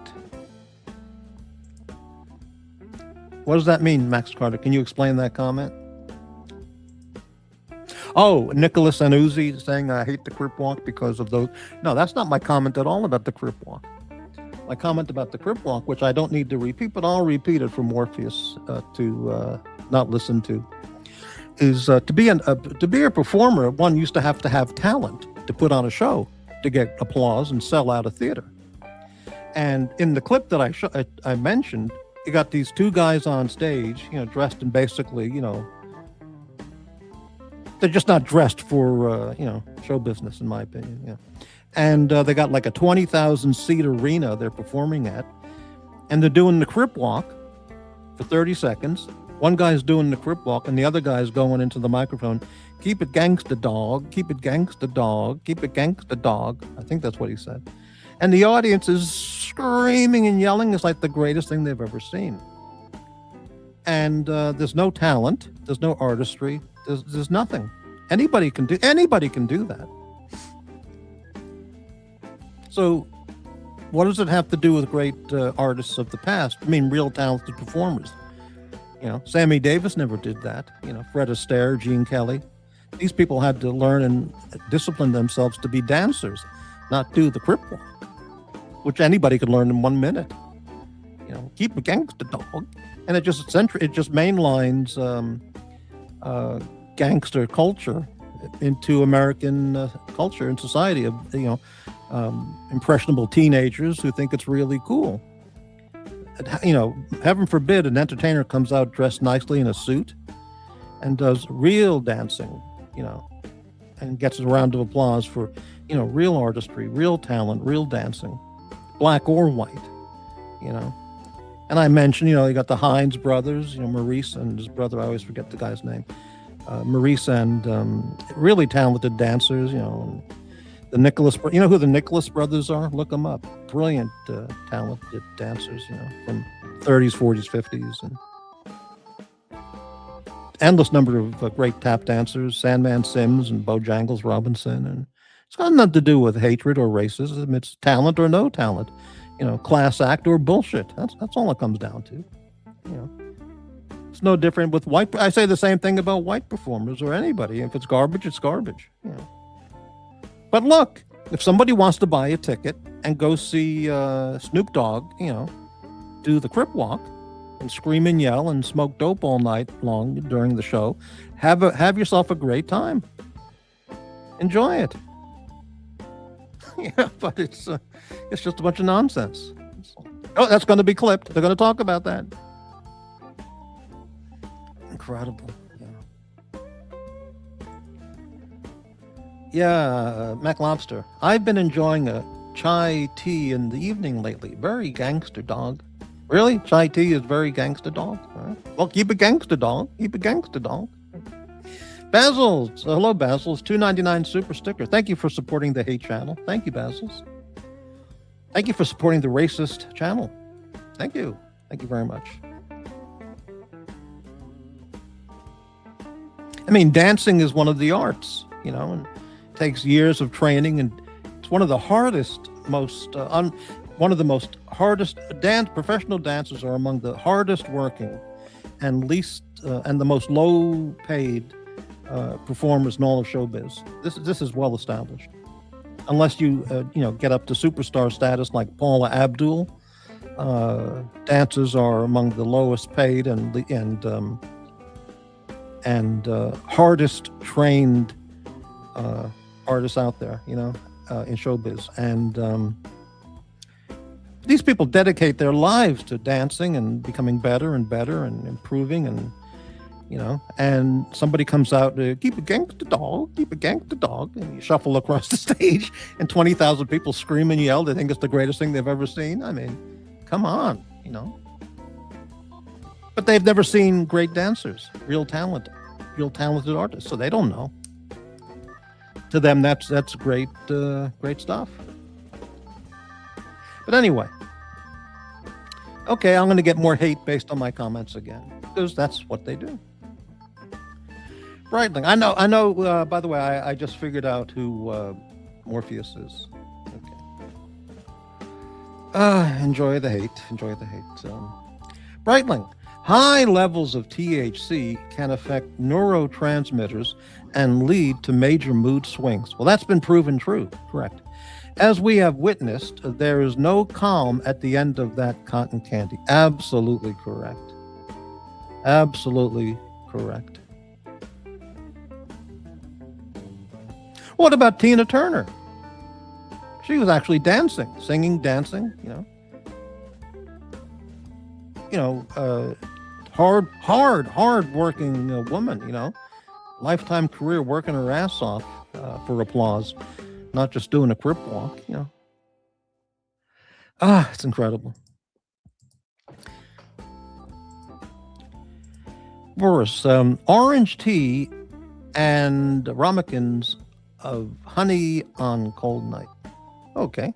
What does that mean, Max Carter? Can you explain that comment? Oh, Nicholas and Uzi saying I hate the Crip Walk because of those. No, that's not my comment at all about the Crip Walk. My comment about the Crip Walk, which I don't need to repeat, but I'll repeat it for Morpheus to not listen to, is to be a performer, one used to have talent to put on a show, to get applause and sell out a theater. And in the clip that I mentioned, you got these two guys on stage, dressed in basically, they're just not dressed for, show business, in my opinion. Yeah. And they got like a 20,000 seat arena they're performing at. And they're doing the crip walk for 30 seconds. One guy's doing the crip walk and the other guy's going into the microphone. Keep it gangsta dog, keep it gangsta dog, keep it gangsta dog. I think that's what he said. And the audience is screaming and yelling. It's like the greatest thing they've ever seen. And there's no talent. There's no artistry. There's nothing. Anybody can do that. So what does it have to do with great artists of the past? I mean, real talented performers. You know, Sammy Davis never did that. You know, Fred Astaire, Gene Kelly. These people had to learn and discipline themselves to be dancers, not do the crip walk, which anybody could learn in 1 minute. You know, keep a gangster dog, and it just mainlines gangster culture into American culture and society of impressionable teenagers who think it's really cool. You know, heaven forbid an entertainer comes out dressed nicely in a suit and does real dancing, you know, and gets a round of applause for, you know, real artistry, real talent, real dancing, black or white, you know. And I mentioned, you know, you got the Hines brothers, you know, Maurice and his brother, I always forget the guy's name, Maurice, and really talented dancers, you know, and the Nicholas, you know who the Nicholas brothers are? Look them up. Brilliant, talented dancers, you know, from 30s, 40s, 50s, and endless number of great tap dancers, Sandman Sims and Bojangles Robinson. And it's got nothing to do with hatred or racism. It's talent or no talent, you know, class act or bullshit. That's all it comes down to, you know. It's no different with white. I say the same thing about white performers or anybody. If it's garbage, it's garbage, you know. But look, if somebody wants to buy a ticket and go see Snoop Dogg, you know, do the crip walk and scream and yell and smoke dope all night long during the show, have yourself a great time. Enjoy it. Yeah, but it's just a bunch of nonsense. Oh, that's going to be clipped. They're going to talk about that. Incredible. Yeah, Mac Lobster. I've been enjoying a chai tea in the evening lately. Very gangster dog. Really? Chai tea is very gangster dog? All right. Well, keep it gangster dog. Keep it gangster dog. Basil's. Hello, Basil's. $2.99 super sticker. Thank you for supporting the hate channel. Thank you, Basil's. Thank you for supporting the racist channel. Thank you. Thank you very much. I mean, dancing is one of the arts, you know, and takes years of training, and it's one of the hardest, one of the most hardest professional dancers are among the hardest working and least and the most low paid performers in all of showbiz. This is well established. Unless you get up to superstar status like Paula Abdul, dancers are among the lowest paid and hardest trained artists out there, you know, in showbiz. And these people dedicate their lives to dancing and becoming better and better and improving, and you know, and somebody comes out to keep a gangster dog, keep a gangster dog, and you shuffle across the stage and 20,000 people scream and yell. They think it's the greatest thing they've ever seen. I mean, come on, you know. But they've never seen great dancers, real talented artists, so they don't know. To them, that's great, great stuff. But anyway, okay, I'm going to get more hate based on my comments again, because that's what they do. Breitling, I know. By the way, I just figured out who Morpheus is. Okay. Enjoy the hate. Enjoy the hate. Breitling, high levels of THC can affect neurotransmitters and lead to major mood swings. Well, that's been proven true. Correct. As we have witnessed, there is no calm at the end of that cotton candy. Absolutely correct. Absolutely correct. What about Tina Turner? She was actually dancing, singing, dancing, you know. Hard working woman, you know, lifetime career working her ass off for applause. not just doing a crip walk, you know. Ah, it's incredible. Boris, orange tea and ramekins of honey on cold night. Okay.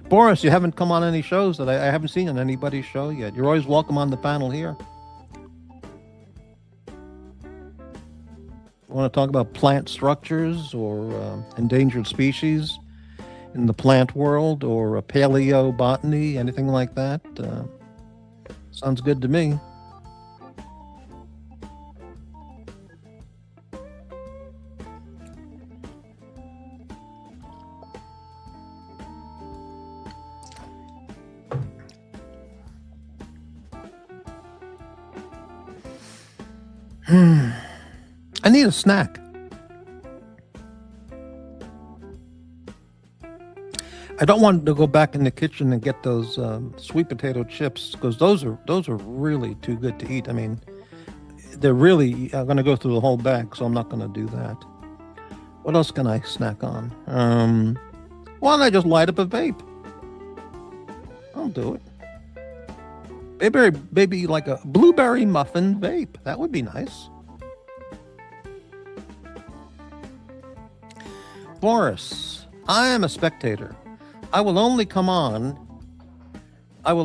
Boris, you haven't come on any shows that I haven't seen on anybody's show yet. You're always welcome on the panel here. Want to talk about plant structures or endangered species in the plant world or paleobotany, anything like that? Sounds good to me. I need a snack. I don't want to go back in the kitchen and get those sweet potato chips because those are really too good to eat. I mean, they're really going to go through the whole bag, so I'm not going to do that. What else can I snack on? Why don't I just light up a vape? I'll do it. Maybe like a blueberry muffin vape. That would be nice. Boris, I am a spectator. I will only come on. Let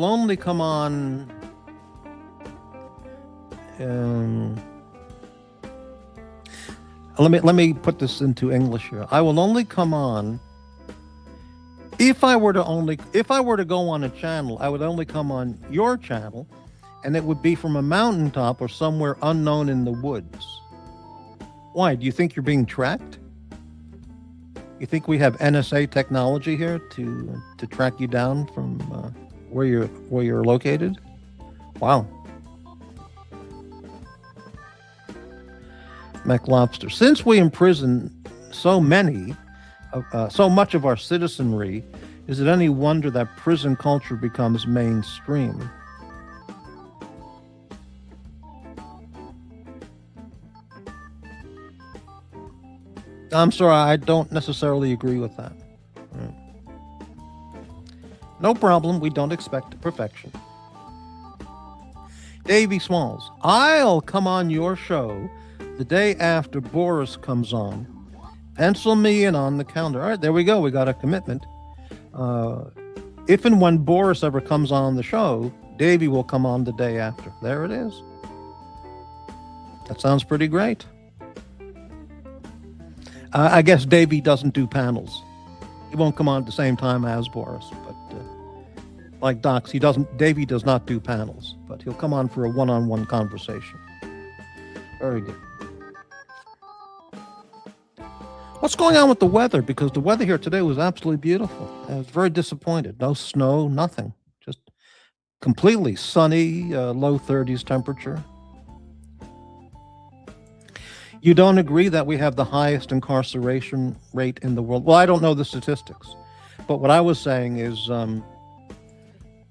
me put this into English here. I will only come on if I were to go on a channel, I would only come on your channel, and it would be from a mountaintop or somewhere unknown in the woods. Why? Do you think you're being tracked? You think we have NSA technology here to track you down from where you're located? Wow. McLobster. Since we imprison so much of our citizenry, is it any wonder that prison culture becomes mainstream? I'm sorry, I don't necessarily agree with that. No problem, we don't expect perfection. Davey Smalls, I'll come on your show the day after Boris comes on. Pencil me in on the calendar. All right, there we go. We got a commitment. If and when Boris ever comes on the show, Davey will come on the day after. There it is. That sounds pretty great. I guess Davey doesn't do panels. He won't come on at the same time as Boris, but like Docs, Davey does not do panels, but he'll come on for a one-on-one conversation. Very good. What's going on with the weather? Because the weather here today was absolutely beautiful. I was very disappointed. No snow, nothing. Just completely sunny, low 30s temperature. You don't agree that we have the highest incarceration rate in the world? Well, I don't know the statistics. But what I was saying is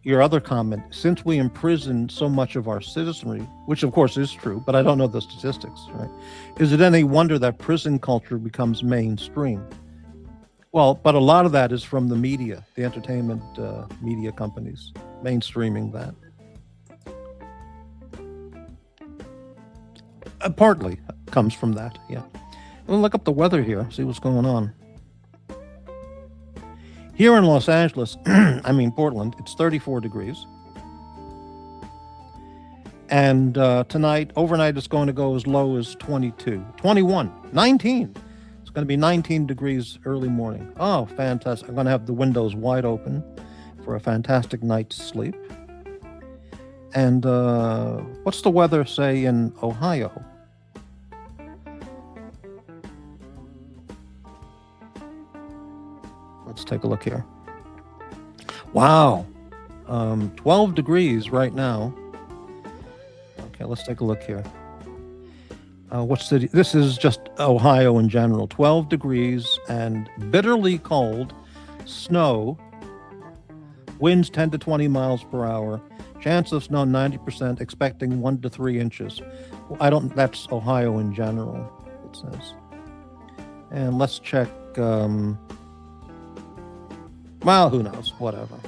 your other comment, since we imprison so much of our citizenry, which of course is true, but I don't know the statistics, right? Is it any wonder that prison culture becomes mainstream? Well, but a lot of that is from the media, the entertainment media companies, mainstreaming that. Partly comes from that, yeah. We'll look up the weather here, see what's going on. Here in Los Angeles, I mean Portland, it's 34 degrees. And tonight, overnight, it's going to go as low as 22, 21, 19. It's going to be 19 degrees early morning. Oh, fantastic. I'm going to have the windows wide open for a fantastic night's sleep. And what's the weather say in Ohio? Let's take a look here. Wow. 12 degrees right now. Okay, let's take a look here. What city? This is just Ohio in general. 12 degrees and bitterly cold. Snow. Winds 10 to 20 miles per hour. Chance of snow 90%. Expecting 1 to 3 inches. That's Ohio in general, it says. And let's check. Well, who knows? Whatever.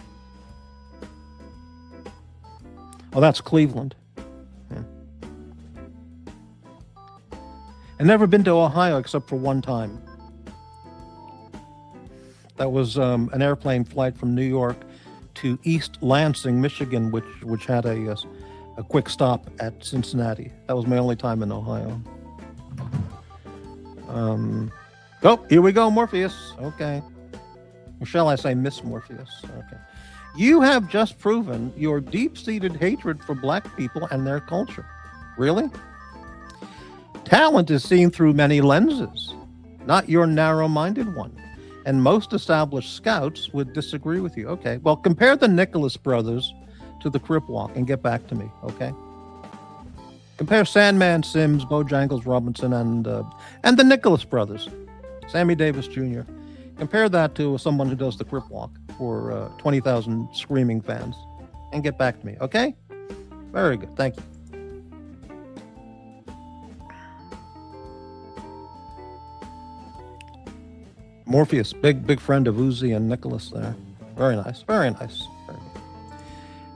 Oh, that's Cleveland. Yeah. I've never been to Ohio except for one time. That was an airplane flight from New York to East Lansing, Michigan, which had a quick stop at Cincinnati. That was my only time in Ohio. Oh, here we go, Morpheus. Okay. Or shall I say Miss Morpheus? Okay. You have just proven your deep-seated hatred for black people and their culture. Really? Talent is seen through many lenses, not your narrow-minded one. And most established scouts would disagree with you. Okay, well, compare the Nicholas brothers to the Crip Walk and get back to me, okay? Compare Sandman Sims, Bojangles Robinson, and the Nicholas brothers, Sammy Davis Jr. Compare that to someone who does the Crip Walk for 20,000 screaming fans and get back to me, okay? Very good, thank you. Morpheus, big friend of Uzi and Nicholas there. Very nice, very nice. Very good.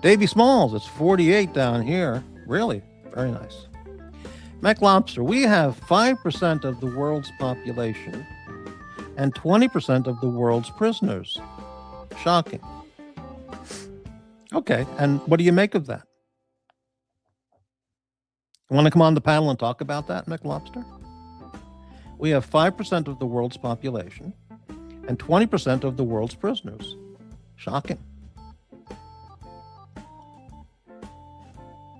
Davy Smalls, it's 48 down here. Really, very nice. Mac Lobster, we have 5% of the world's population and 20% of the world's prisoners. Shocking. Okay, and what do you make of that? You want to come on the panel and talk about that, Mac Lobster? We have 5% of the world's population and 20% of the world's prisoners. Shocking.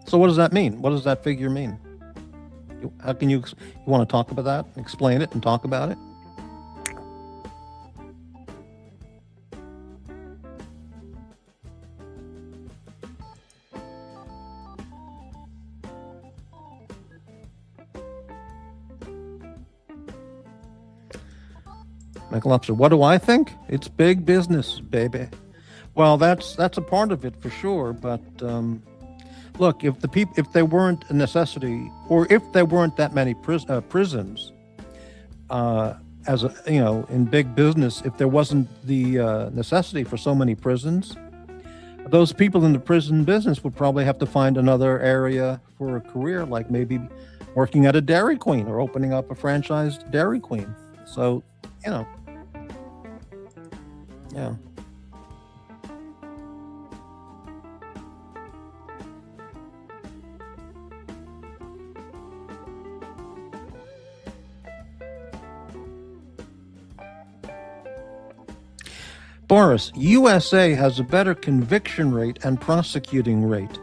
So what does that mean? What does that figure mean? How can you want to talk about that, explain it and talk about it? Michael Lobster, what do I think? It's big business, baby. Well, that's a part of it for sure. But look, if there weren't a necessity, or if there weren't that many prisons, in big business, if there wasn't the necessity for so many prisons, those people in the prison business would probably have to find another area for a career, like maybe working at a Dairy Queen or opening up a franchised Dairy Queen. So, yeah. Boris, USA has a better conviction rate and prosecuting rate.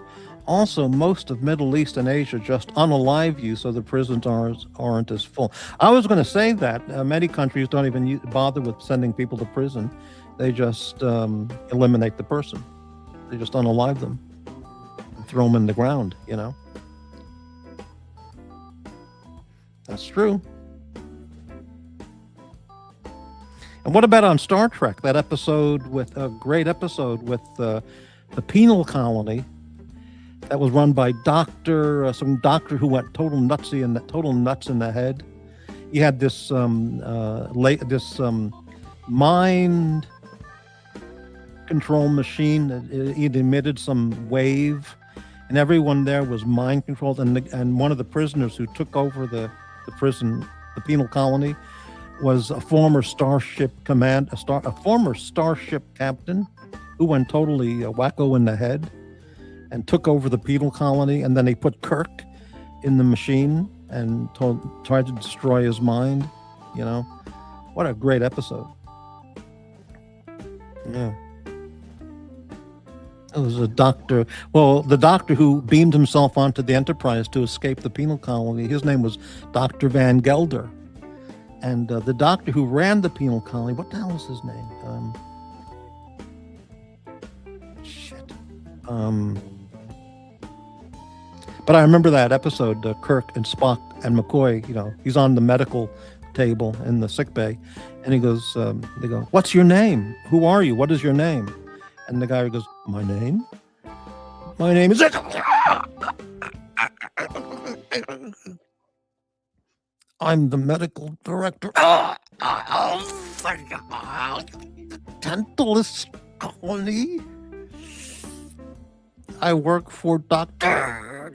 Also, most of Middle East and Asia just unalive you, so the prisons aren't as full. I was going to say that many countries don't even bother with sending people to prison. They just eliminate the person. They just unalive them and throw them in the ground, you know. That's true. And what about on Star Trek, that episode with a great episode with the penal colony that was run by some doctor who went total nuts in the head. He had this mind control machine. It emitted some wave, and everyone there was mind controlled. And one of the prisoners who took over the prison, the penal colony, was a former starship captain who went totally wacko in the head and took over the penal colony. And then they put Kirk in the machine and tried to destroy his mind. You know, what a great episode. Yeah. It was a doctor. Well, the doctor who beamed himself onto the Enterprise to escape the penal colony, his name was Dr. Van Gelder. And the doctor who ran the penal colony, what the hell was his name? But I remember that episode, Kirk and Spock and McCoy, you know, he's on the medical table in the sick bay, and he goes, they go, "What's your name? Who are you? What is your name?" And the guy goes, "My name? My name is..." "I'm the medical director." Tantalus colony. I work for Dr.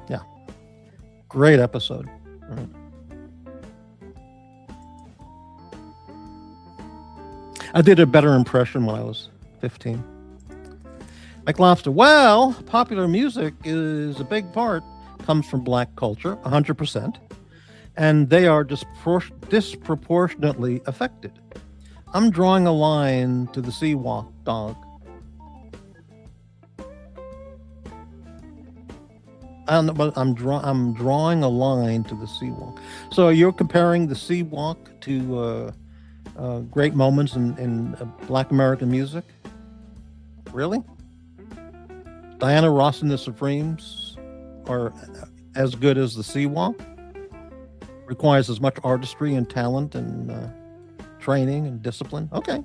Yeah. Great episode. Right. I did a better impression when I was 15. Mike Lobster. Well, popular music is a big part, comes from black culture, 100%. And they are disproportionately affected. I'm drawing a line to the Seawalk dog. I don't know, but I'm drawing a line to the Seawalk. So you're comparing the Seawalk to great moments in Black American music? Really? Diana Ross and the Supremes are as good as the Seawalk? Requires as much artistry and talent and training and discipline? Okay.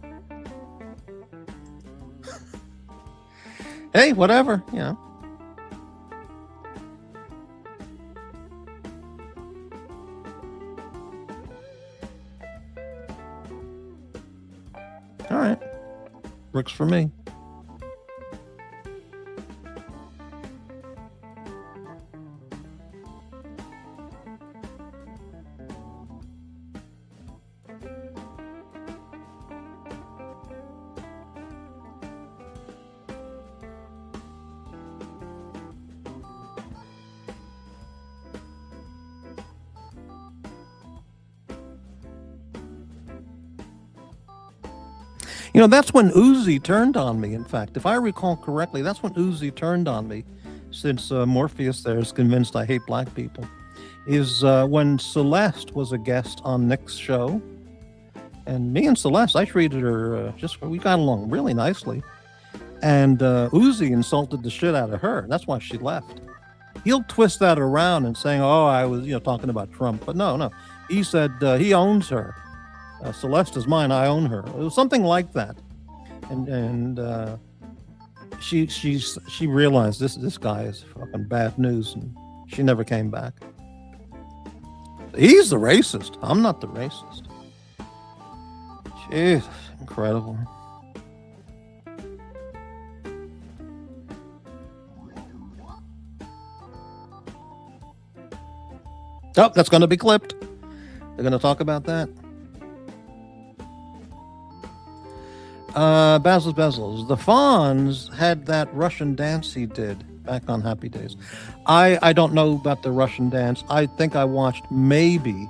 Hey, whatever, you know. All right. Works for me. You know, that's when Uzi turned on me, in fact. If I recall correctly, that's when Uzi turned on me, since Morpheus there is convinced I hate black people, is when Celeste was a guest on Nick's show. And me and Celeste, I treated her, we got along really nicely. And Uzi insulted the shit out of her. That's why she left. He'll twist that around and saying, oh, I was, talking about Trump. But no. He said he owns her. Celeste is mine. I own her. It was something like that, and she realized this guy is fucking bad news, and she never came back. He's the racist. I'm not the racist. Jeez, incredible. Oh, that's going to be clipped. They're going to talk about that. Bezels. The Fonz had that Russian dance he did back on Happy Days. I don't know about the Russian dance. I think I watched maybe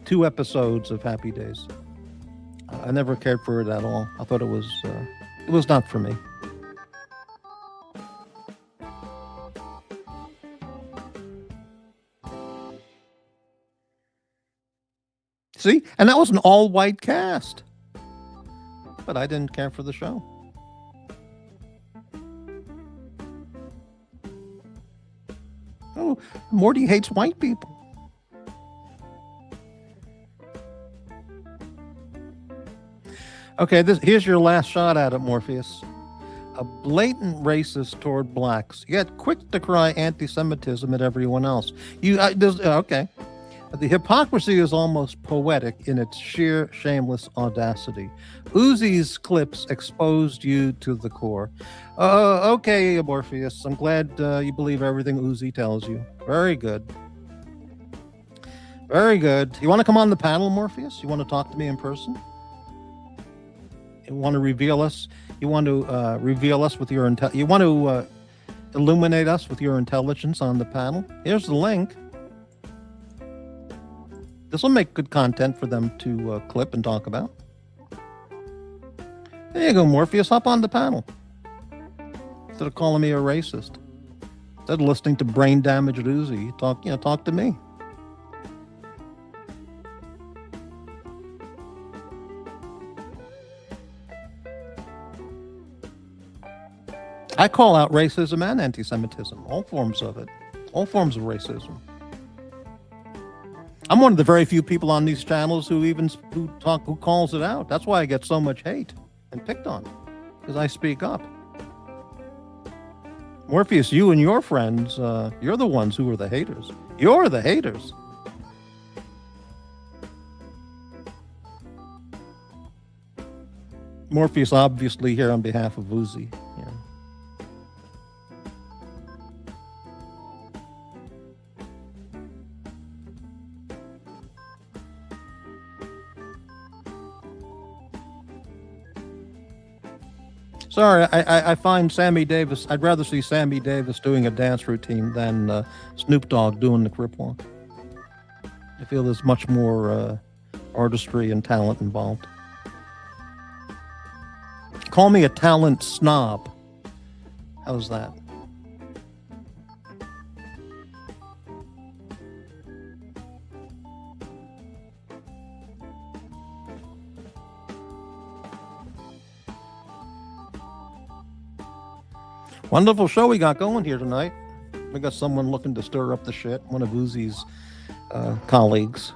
2 episodes of Happy Days. I never cared for it at all. I thought it was not for me. See? And that was an all-white cast. But I didn't care for the show. Oh, Morty hates white people. Okay, here's your last shot at it, Morpheus. A blatant racist toward blacks, yet quick to cry anti-Semitism at everyone else. Okay. The hypocrisy is almost poetic in its sheer, shameless audacity. Uzi's clips exposed you to the core. Okay, Morpheus, I'm glad you believe everything Uzi tells you. Very good. Very good. You want to come on the panel, Morpheus? You want to talk to me in person? You want to reveal us? You want to reveal us with your you want to illuminate us with your intelligence on the panel? Here's the link. This will make good content for them to clip and talk about. There you go, Morpheus. Hop on the panel. Instead of calling me a racist. Instead of listening to brain damaged Uzi, talk to me. I call out racism and anti-Semitism, all forms of it, all forms of racism. I'm one of the very few people on these channels who calls it out. That's why I get so much hate and picked on, because I speak up. Morpheus, you and your friends, you're the ones who are the haters. You're the haters. Morpheus obviously here on behalf of Uzi. Yeah. Sorry, I find Sammy Davis, I'd rather see Sammy Davis doing a dance routine than Snoop Dogg doing the Crip Walk. I feel there's much more artistry and talent involved. Call me a talent snob. How's that? Wonderful show we got going here tonight. We got someone looking to stir up the shit, one of Uzi's colleagues.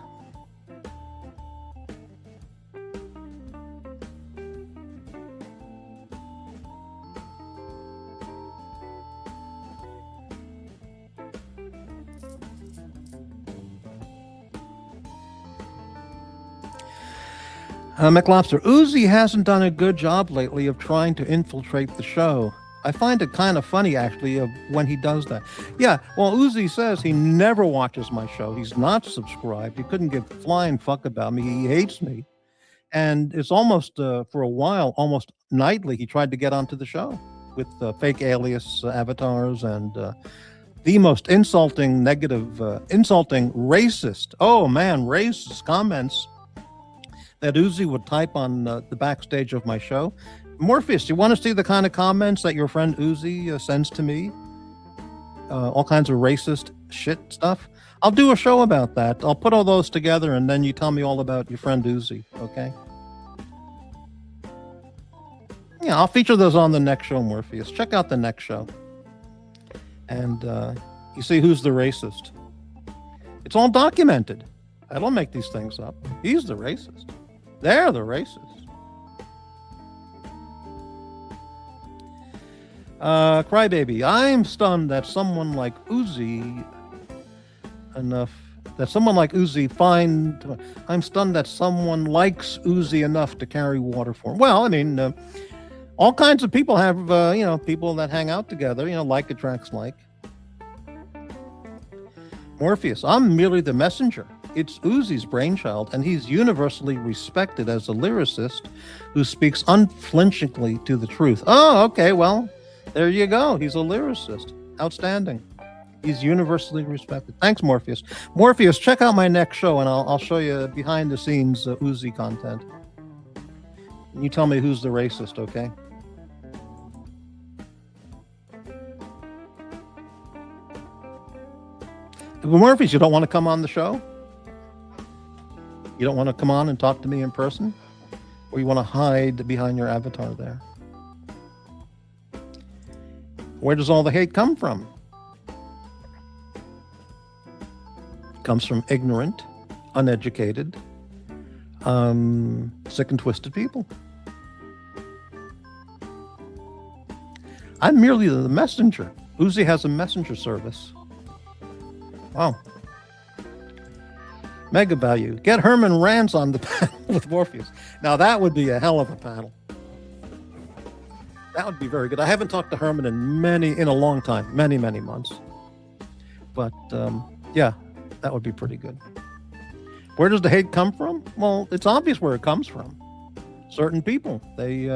McLobster, Uzi hasn't done a good job lately of trying to infiltrate the show. I find it kind of funny, actually, of when he does that. Yeah, well, Uzi says he never watches my show. He's not subscribed. He couldn't give a flying fuck about me. He hates me. And it's almost, for a while, almost nightly, he tried to get onto the show with fake alias avatars and the most insulting, negative, insulting, racist, oh man, racist comments that Uzi would type on the backstage of my show. Morpheus, you want to see the kind of comments that your friend Uzi sends to me? All kinds of racist shit stuff. I'll do a show about that. I'll put all those together and then you tell me all about your friend Uzi, okay? Yeah, I'll feature those on the next show, Morpheus. Check out the next show. And you see who's the racist. It's all documented. I don't make these things up. He's the racist. They're the racists. Crybaby, I'm stunned that someone like Uzi I'm stunned that someone likes Uzi enough to carry water for him. Well, I mean, all kinds of people have, people that hang out together, like attracts like. Morpheus, I'm merely the messenger. It's Uzi's brainchild, and he's universally respected as a lyricist who speaks unflinchingly to the truth. Oh, okay, well, there you go. He's a lyricist. Outstanding. He's universally respected. Thanks, Morpheus. Morpheus, check out my next show, and I'll show you behind-the-scenes Uzi content. And you tell me who's the racist, okay? Morpheus, you don't want to come on the show? You don't want to come on and talk to me in person? Or you want to hide behind your avatar there? Where does all the hate come from? It comes from ignorant, uneducated, sick and twisted people. I'm merely the messenger. Uzi has a messenger service. Wow. Mega value. Get Herman Rans on the panel with Morpheus. Now that would be a hell of a panel. That would be very good. I haven't talked to Herman in a long time, many months. But yeah, that would be pretty good. Where does the hate come from? Well, it's obvious where it comes from. Certain people, they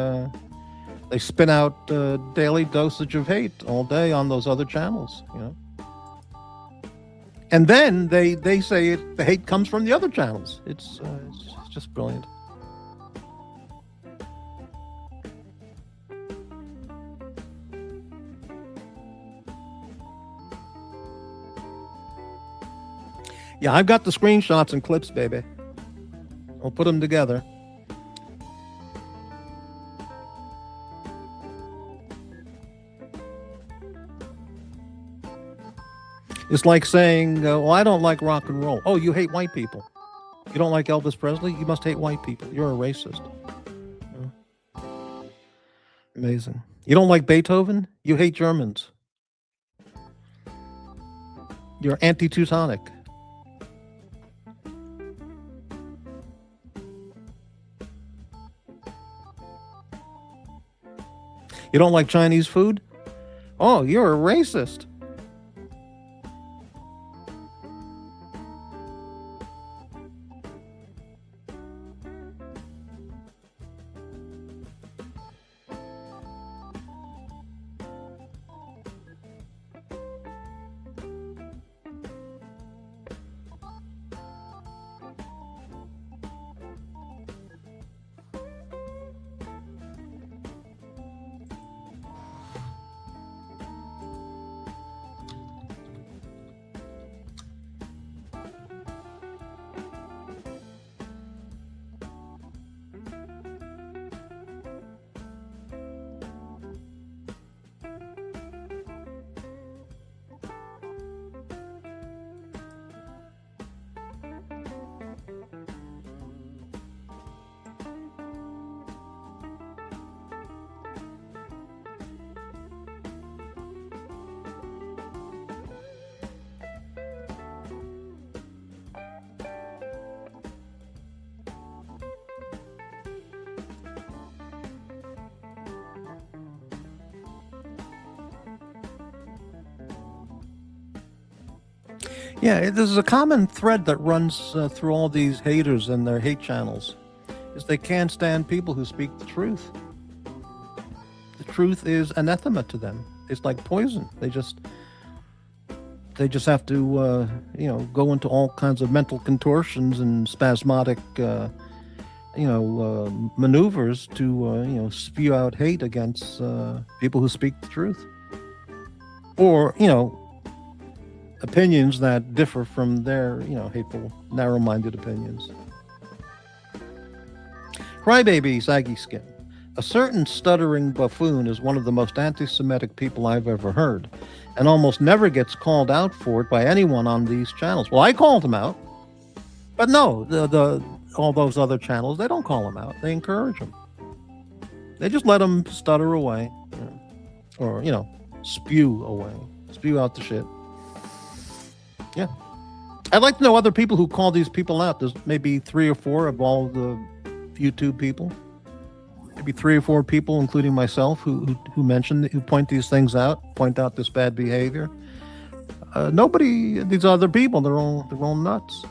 spin out daily dosage of hate all day on those other channels, And then they say the hate comes from the other channels. It's just brilliant. Yeah, I've got the screenshots and clips, baby. I'll put them together. It's like saying, well, I don't like rock and roll. Oh, you hate white people. You don't like Elvis Presley? You must hate white people. You're a racist. Amazing. You don't like Beethoven? You hate Germans. You're anti-Teutonic. You don't like Chinese food? Oh, you're a racist. Yeah, this is a common thread that runs through all these haters and their hate channels, is they can't stand people who speak the truth. The truth is anathema to them. It's like poison. They just have to, go into all kinds of mental contortions and spasmodic, maneuvers to, spew out hate against people who speak the truth. Or, opinions that differ from their, hateful, narrow-minded opinions. Crybaby saggy skin. A certain stuttering buffoon is one of the most anti-Semitic people I've ever heard, and almost never gets called out for it by anyone on these channels. Well, I called him out, but no, all those other channels, they don't call him out. They encourage him. They just let him stutter away, or spew away, spew out the shit. Yeah. I'd like to know other people who call these people out. There's maybe 3 or 4 of all the YouTube people. Maybe 3 or 4 people, including myself, who point these things out, point out this bad behavior. Nobody, these other people, they're all nuts.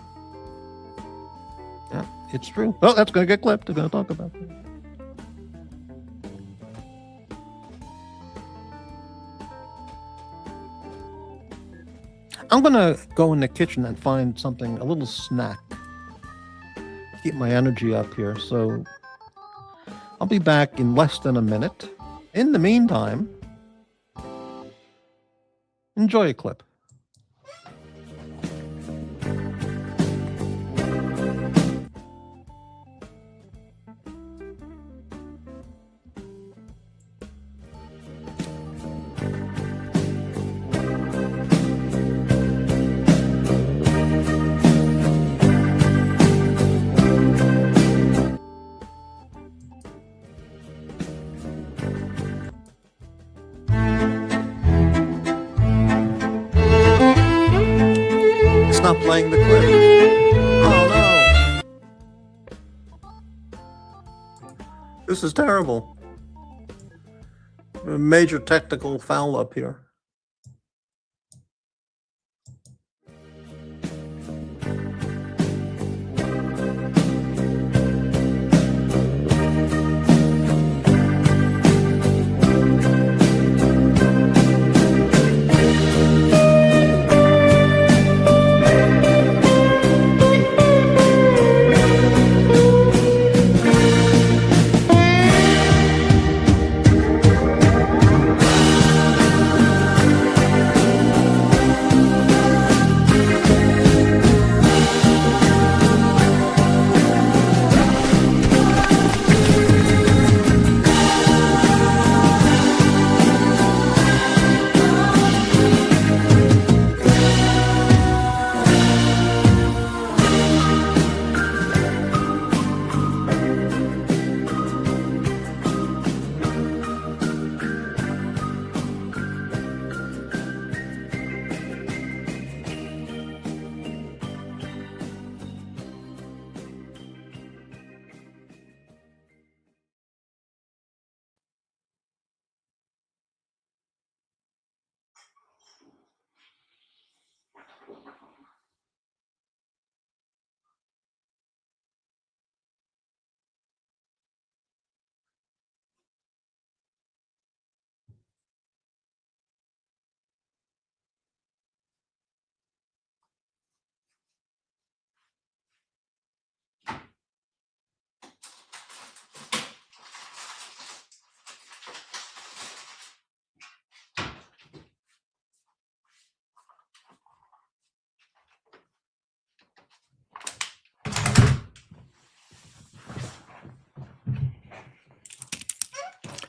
Yeah, it's true. Oh, that's going to get clipped. They're going to talk about that. I'm going to go in the kitchen and find something, a little snack. Keep my energy up here. So I'll be back in less than a minute. In the meantime, enjoy a clip. Not playing the clip. Oh no. This is terrible. A major technical foul up here.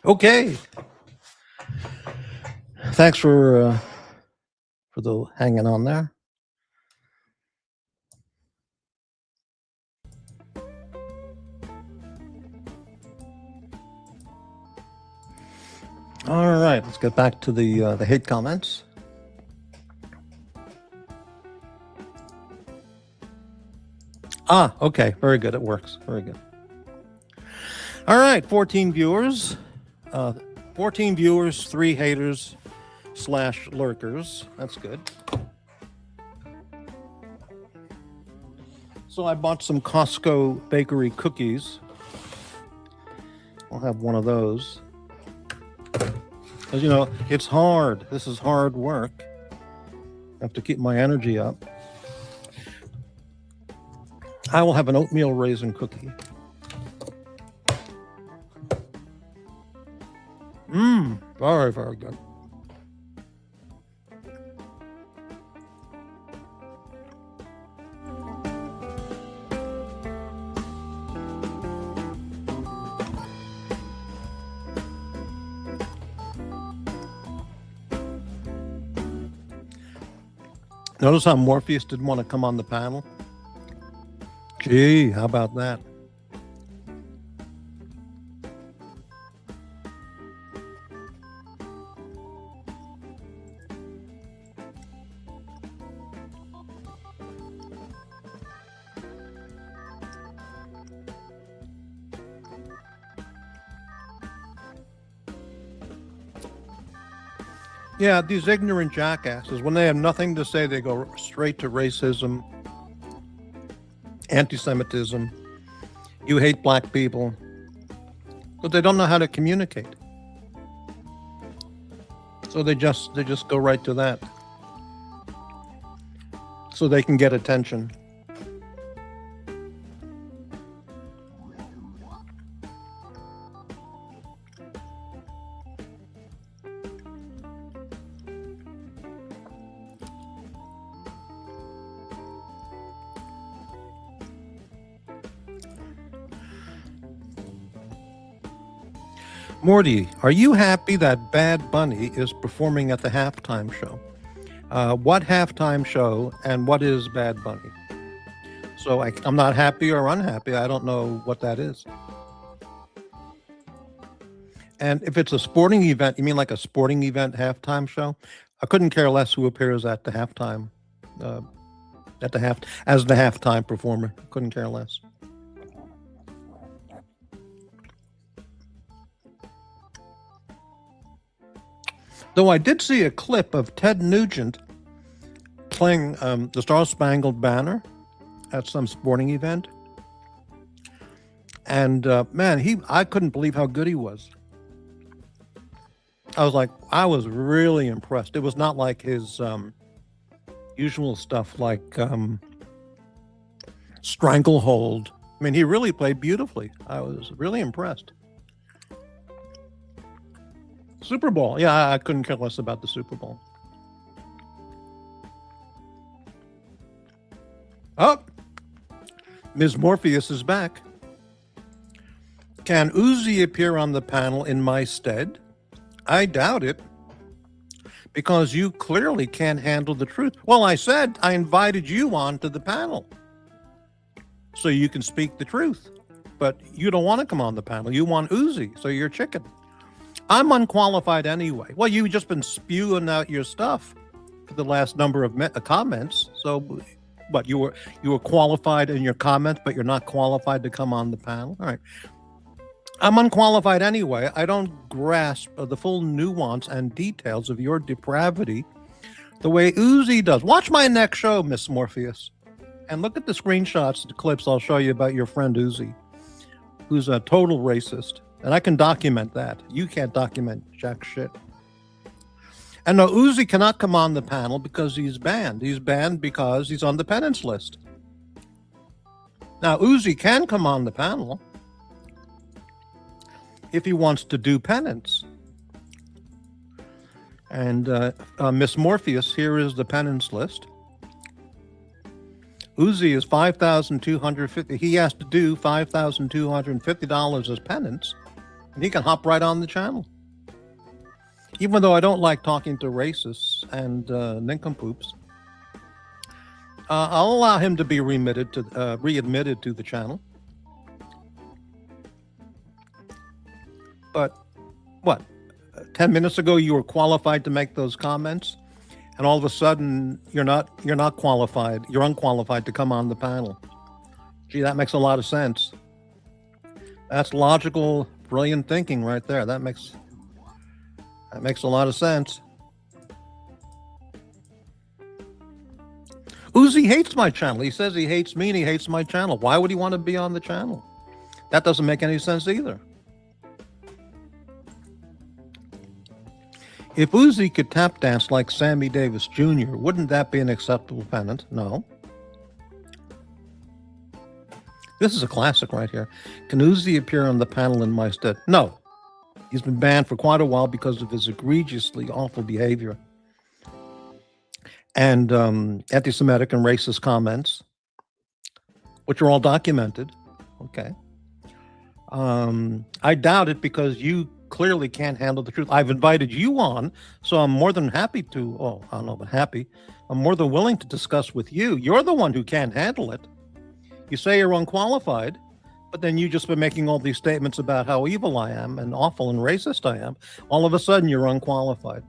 Okay. Thanks for the hanging on there. All right, let's get back to the hate comments. Okay, very good. It works. Very good. All right, 14 viewers. 14 viewers, 3 haters / lurkers. That's good. So I bought some Costco bakery cookies. I'll have one of those. Because, you know, it's hard. This is hard work. I have to keep my energy up. I will have an oatmeal raisin cookie. Very, very good. Notice how Morpheus didn't want to come on the panel? Gee, how about that? Yeah, these ignorant jackasses, when they have nothing to say, they go straight to racism, anti-Semitism. You hate black people. But they don't know how to communicate. So they just go right to that. So they can get attention. Morty, are you happy that Bad Bunny is performing at the halftime show? What halftime show and what is Bad Bunny? So I'm not happy or unhappy. I don't know what that is. And if it's a sporting event, you mean like a sporting event halftime show? I couldn't care less who appears at the halftime, as the halftime performer. Couldn't care less. Though I did see a clip of Ted Nugent playing the Star-Spangled Banner at some sporting event. And man, I couldn't believe how good he was. I was really impressed. It was not like his usual stuff like Stranglehold. I mean, he really played beautifully. I was really impressed. Super Bowl. Yeah, I couldn't care less about the Super Bowl. Oh, Ms. Morpheus is back. Can Uzi appear on the panel in my stead? I doubt it. Because you clearly can't handle the truth. Well, I said I invited you on to the panel so you can speak the truth. But you don't want to come on the panel. You want Uzi, so you're chicken. I'm unqualified anyway. Well, you've just been spewing out your stuff for the last number of comments. So, what, you were qualified in your comments, but you're not qualified to come on the panel? All right. I'm unqualified anyway. I don't grasp the full nuance and details of your depravity The way Uzi does. Watch my next show, Miss Morpheus. And look at the screenshots, the clips I'll show you about your friend Uzi, who's a total racist. And I can document that. You can't document jack shit. And no, Uzi cannot come on the panel because he's banned. He's banned because he's on the penance list. Now, Uzi can come on the panel if he wants to do penance. And Miss Morpheus, here is the penance list. Uzi is $5,250. He has to do $5,250 as penance, and he can hop right on the channel. Even though I don't like talking to racists and nincompoops, I'll allow him to be readmitted to the channel. But what? 10 minutes ago, you were qualified to make those comments, and all of a sudden, you're not qualified. You're unqualified to come on the panel. Gee, that makes a lot of sense. That's logical, brilliant thinking right there. That makes a lot of sense. Uzi hates my channel. He says he hates me and he hates my channel. Why would he want to be on the channel? That doesn't make any sense either. If Uzi could tap dance like Sammy Davis Jr., wouldn't that be an acceptable penance? No. This is a classic right here. Can Uzi appear on the panel in my stead? No. He's been banned for quite a while because of his egregiously awful behavior and anti-Semitic and racist comments, which are all documented. Okay. I doubt it because you clearly can't handle the truth. I've invited you on, so I'm more than happy to, oh, I don't know, but happy. I'm more than willing to discuss with you. You're the one who can't handle it. You say you're unqualified, but then you just been making all these statements about how evil I am and awful and racist I am. All of a sudden, you're unqualified.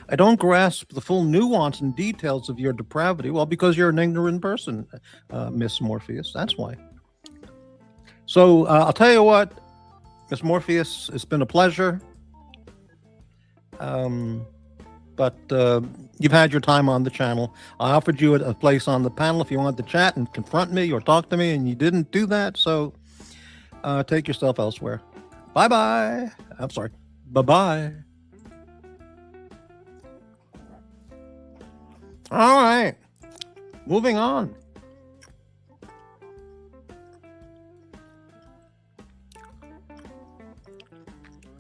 I don't grasp the full nuance and details of your depravity. Well, because you're an ignorant person, Miss Morpheus. That's why. So I'll tell you what, Miss Morpheus, it's been a pleasure. But you've had your time on the channel. I offered you a place on the panel if you wanted to chat and confront me or talk to me, and you didn't do that. So take yourself elsewhere. Bye-bye. I'm sorry. Bye-bye. All right. Moving on.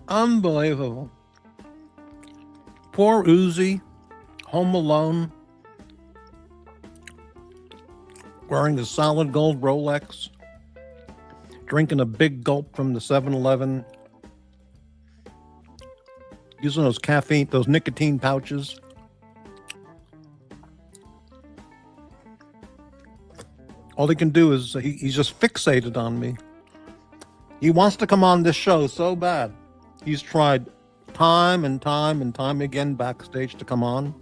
Unbelievable. Poor Uzi, home alone, wearing a solid gold Rolex, drinking a big gulp from the 7-Eleven, using those nicotine pouches. All he can do is, he's just fixated on me. He wants to come on this show so bad. He's tried time and time and time again backstage to come on.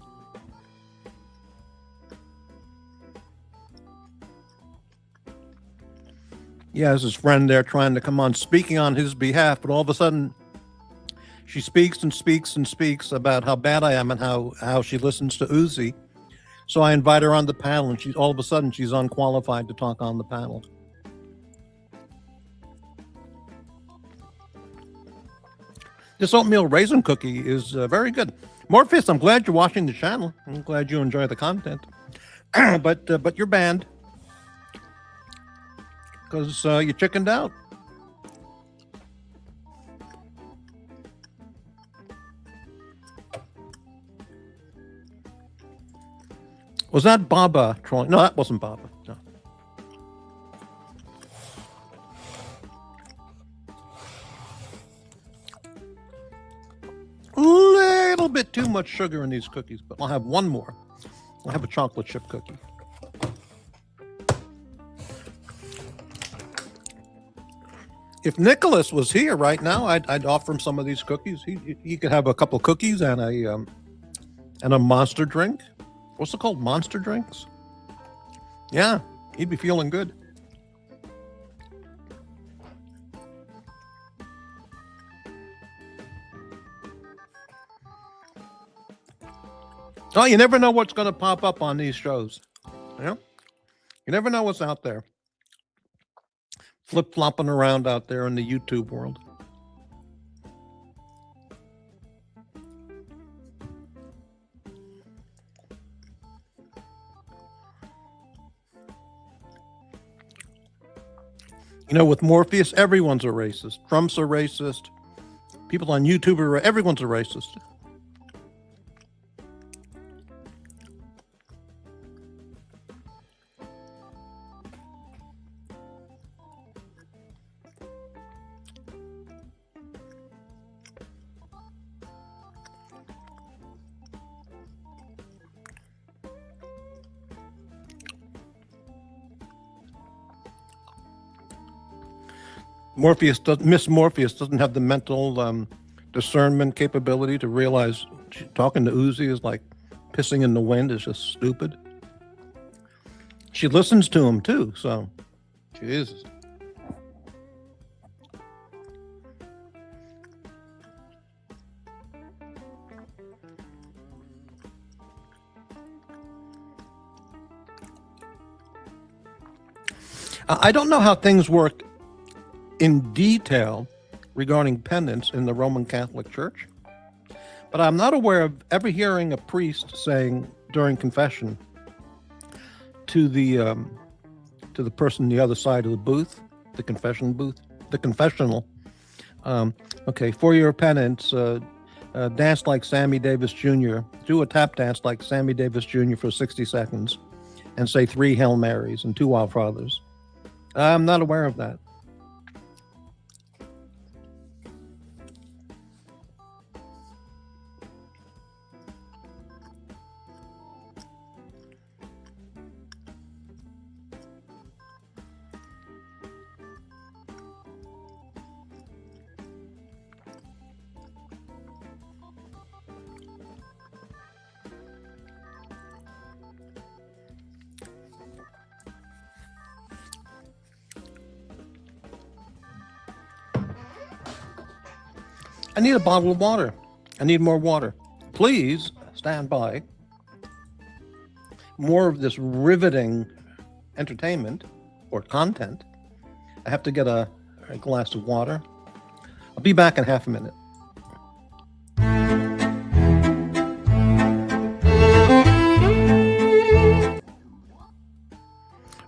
He has his friend there trying to come on, speaking on his behalf, but all of a sudden she speaks and speaks and speaks about how bad I am and how she listens to Uzi. So I invite her on the panel, and all of a sudden she's unqualified to talk on the panel. This oatmeal raisin cookie is very good. Morpheus, I'm glad you're watching the channel. I'm glad you enjoy the content. but you're banned because you chickened out. Was that Baba trolling? No, that wasn't Baba. No. Little bit too much sugar in these cookies, but I'll have one more. I'll have a chocolate chip cookie. If Nicholas was here right now, I'd offer him some of these cookies. He could have a couple cookies and a monster drink. What's it called? Monster drinks? Yeah, he'd be feeling good. Oh, you never know what's going to pop up on these shows. You know? You never know what's out there. Flip-flopping around out there in the YouTube world. You know, with Morpheus, everyone's a racist. Trump's a racist. People on YouTube are, everyone's a racist. Miss Morpheus doesn't have the mental discernment capability to realize talking to Uzi is like pissing in the wind is just stupid. She listens to him too, so Jesus. I don't know how things work in detail regarding penance in the Roman Catholic Church, but I'm not aware of ever hearing a priest saying during confession to the person on the other side of the booth, the confession booth, the confessional, okay, for your penance, dance like Sammy Davis Jr., do a tap dance like Sammy Davis Jr. for 60 seconds and say 3 Hail Marys and 2 Our Fathers. I'm not aware of that. I need a bottle of water. I need more water. Please stand by. More of this riveting entertainment or content. I have to get a glass of water. I'll be back in half a minute.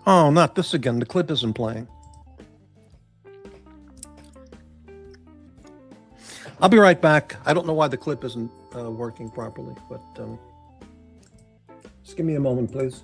Oh, not this again. The clip isn't playing. I'll be right back. I don't know why the clip isn't working properly, but just give me a moment, please.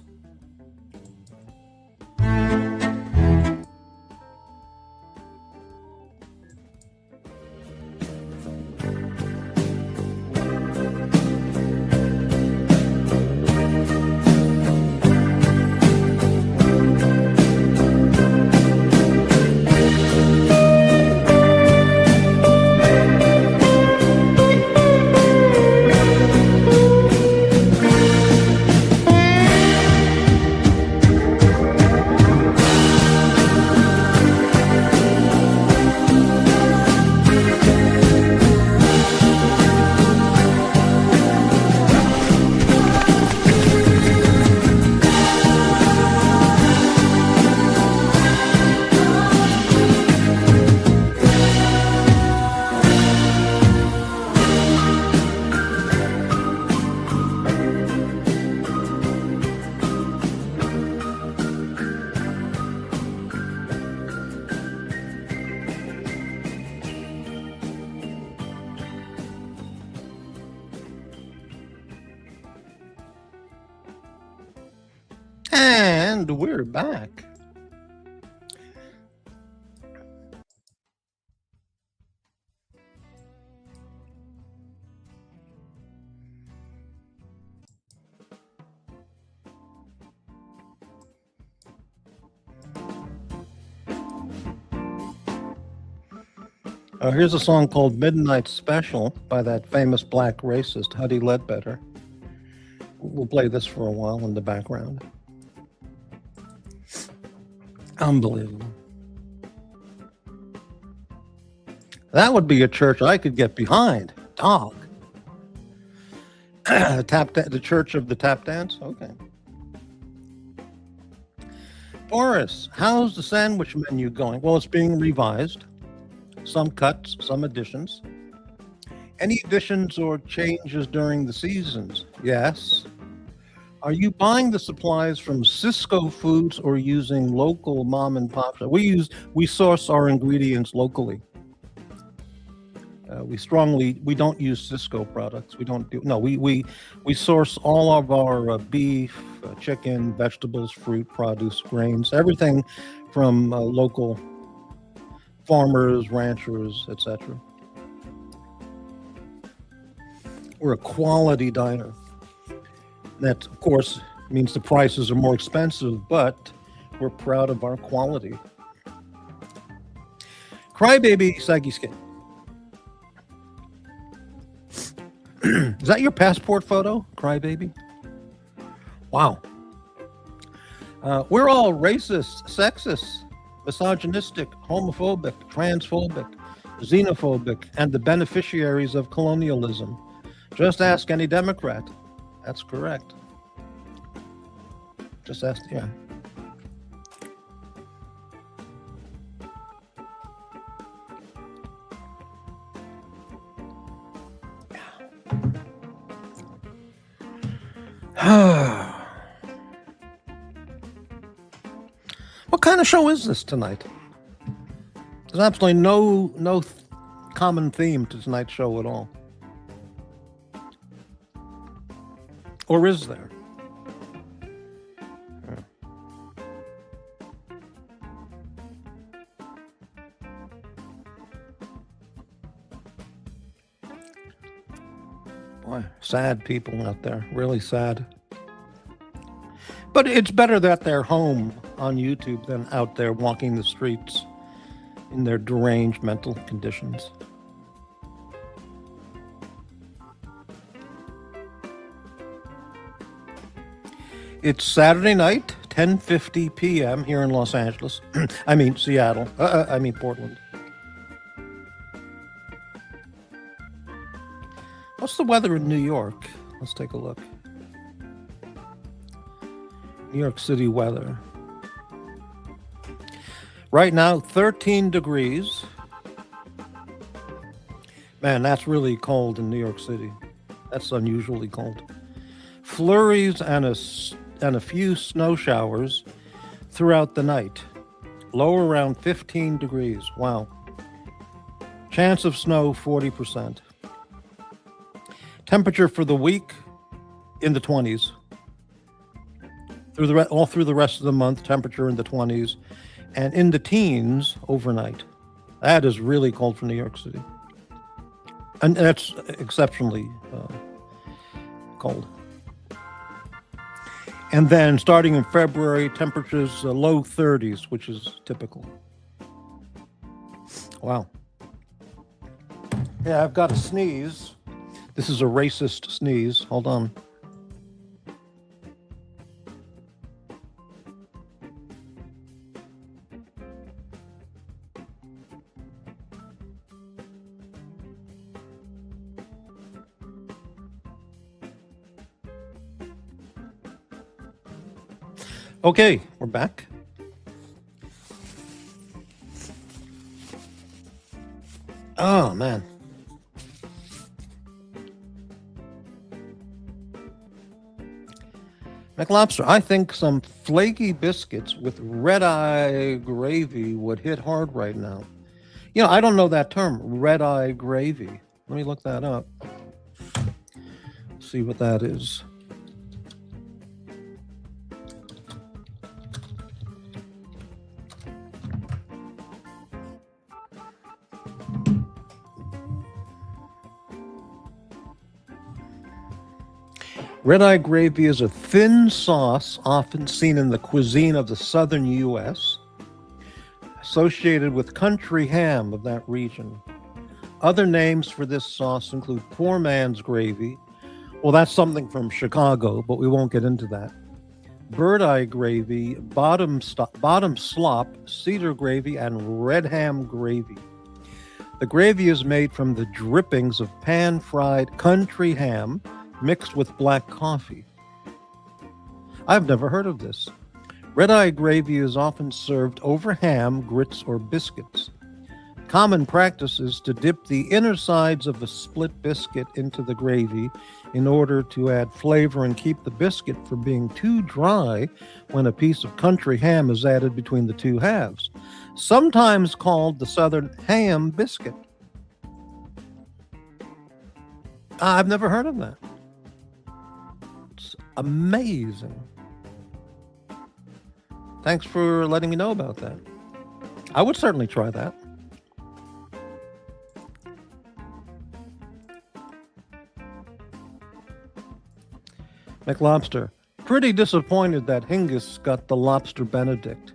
And we're back. Here's a song called Midnight Special by that famous black racist, Huddy Ledbetter. We'll play this for a while in the background. Unbelievable. That would be a church I could get behind. Dog. The Church of the Tap Dance? Okay. Boris, how's the sandwich menu going? Well, it's being revised. Some cuts, some additions. Any additions or changes during the seasons? Yes. Are you buying the supplies from Cisco Foods or using local mom and pop shops? We source our ingredients locally. We don't use Cisco products. We source all of our beef, chicken, vegetables, fruit, produce, grains, everything from local farmers, ranchers, etc. We're a quality diner. That, of course, means the prices are more expensive, but we're proud of our quality. Crybaby Saggy Skin. Is that your passport photo, Crybaby? Wow. We're all racist, sexist, misogynistic, homophobic, transphobic, xenophobic, and the beneficiaries of colonialism. Just ask any Democrat. That's correct. Just ask, yeah. What kind of show is this tonight? There's absolutely no common theme to tonight's show at all. Or is there? Boy, sad people out there, really sad. But it's better that they're home on YouTube than out there walking the streets in their deranged mental conditions. It's Saturday night, 10:50 p.m. here in Los Angeles. I mean Seattle. I mean Portland. What's the weather in New York? Let's take a look. New York City weather. Right now, 13 degrees. Man, that's really cold in New York City. That's unusually cold. Flurries and a few snow showers throughout the night. Low around 15 degrees. Wow. Chance of snow, 40%. Temperature for the week in the 20s. All through the rest of the month, temperature in the 20s. And in the teens overnight. That is really cold for New York City. And that's exceptionally cold. And then starting in February, temperatures low 30s, which is typical. Wow. Yeah, I've got a sneeze. This is a racist sneeze. Hold on. Okay, we're back. Oh, man. McLobster, I think some flaky biscuits with red-eye gravy would hit hard right now. You know, I don't know that term, red-eye gravy. Let me look that up. See what that is. Red-eye gravy is a thin sauce often seen in the cuisine of the southern U.S., associated with country ham of that region. Other names for this sauce include poor man's gravy. Well, that's something from Chicago, but we won't get into that. Bird-eye gravy, bottom slop, cedar gravy, and red ham gravy. The gravy is made from the drippings of pan-fried country ham, mixed with black coffee. I've never heard of this. Red-eye gravy is often served over ham, grits, or biscuits. Common practice is to dip the inner sides of a split biscuit into the gravy in order to add flavor and keep the biscuit from being too dry when a piece of country ham is added between the two halves, sometimes called the Southern ham biscuit. I've never heard of that. It's amazing. Thanks for letting me know about that. I would certainly try that. McLobster, pretty disappointed that Hingis got the lobster Benedict.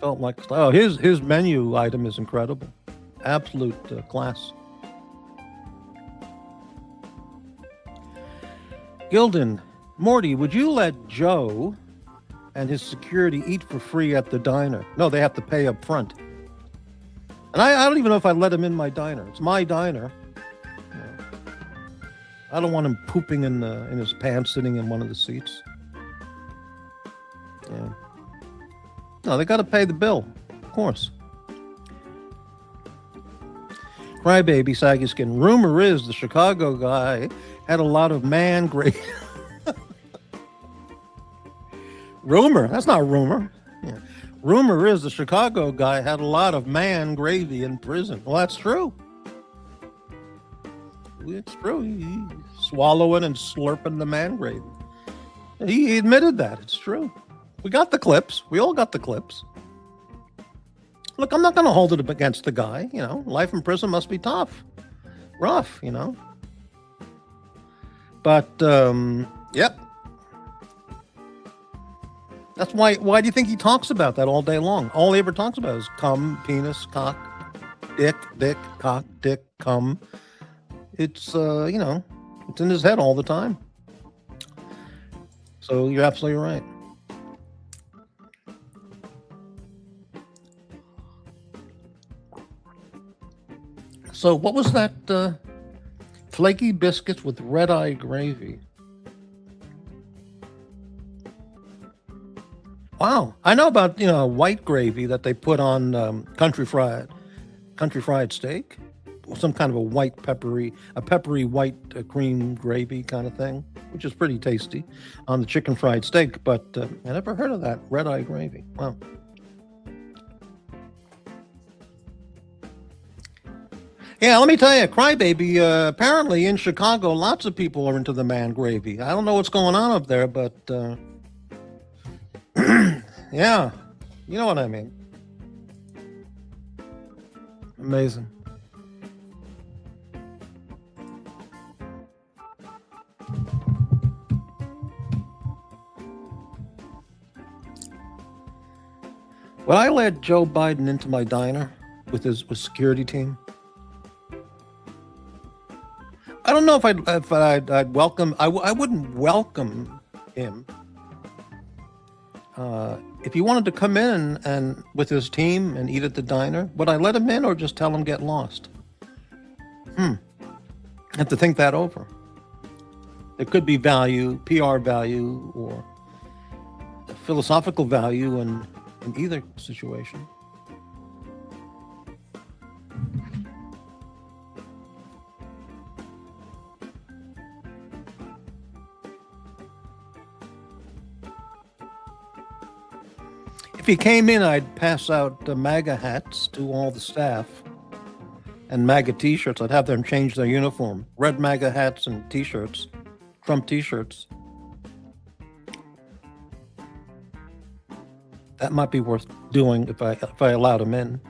Felt like, oh, his menu item is incredible. Absolute class. Gilden, Morty, would you let Joe and his security eat for free at the diner? No, they have to pay up front. And I don't even know if I'd let him in my diner. It's my diner. I don't want him pooping in his pants sitting in one of the seats. Yeah. No, they got to pay the bill, of course. Crybaby Saggy Skin. Rumor is the Chicago guy had a lot of man gravy. Rumor? That's not rumor. Yeah. Rumor is the Chicago guy had a lot of man gravy in prison. Well, that's true. It's true. He's swallowing and slurping the man gravy. He admitted that. It's true. We got the clips. We all got the clips. Look, I'm not going to hold it up against the guy. You know, life in prison must be tough. Rough, you know. But, yep. That's why do you think he talks about that all day long? All he ever talks about is cum, penis, cock, dick, cock, dick, cum. It's, you know, it's in his head all the time. So you're absolutely right. So what was that flaky biscuits with red-eye gravy? Wow. I know about, you know, white gravy that they put on country fried steak. Some kind of a peppery white cream gravy kind of thing, which is pretty tasty on the chicken fried steak. But I never heard of that red-eye gravy. Wow. Yeah, let me tell you, Crybaby, apparently in Chicago, lots of people are into the man gravy. I don't know what's going on up there, but yeah, you know what I mean. Amazing. Would I let Joe Biden into my diner with his security team? I don't know if I'd welcome. I wouldn't welcome him. If he wanted to come in and with his team and eat at the diner, would I let him in or just tell him get lost? I have to think that over. There could be value, PR value, or philosophical value in either situation. If he came in, I'd pass out MAGA hats to all the staff and MAGA t-shirts. I'd have them change their uniform. Red MAGA hats and t-shirts, Trump t-shirts. That might be worth doing if I allowed him in.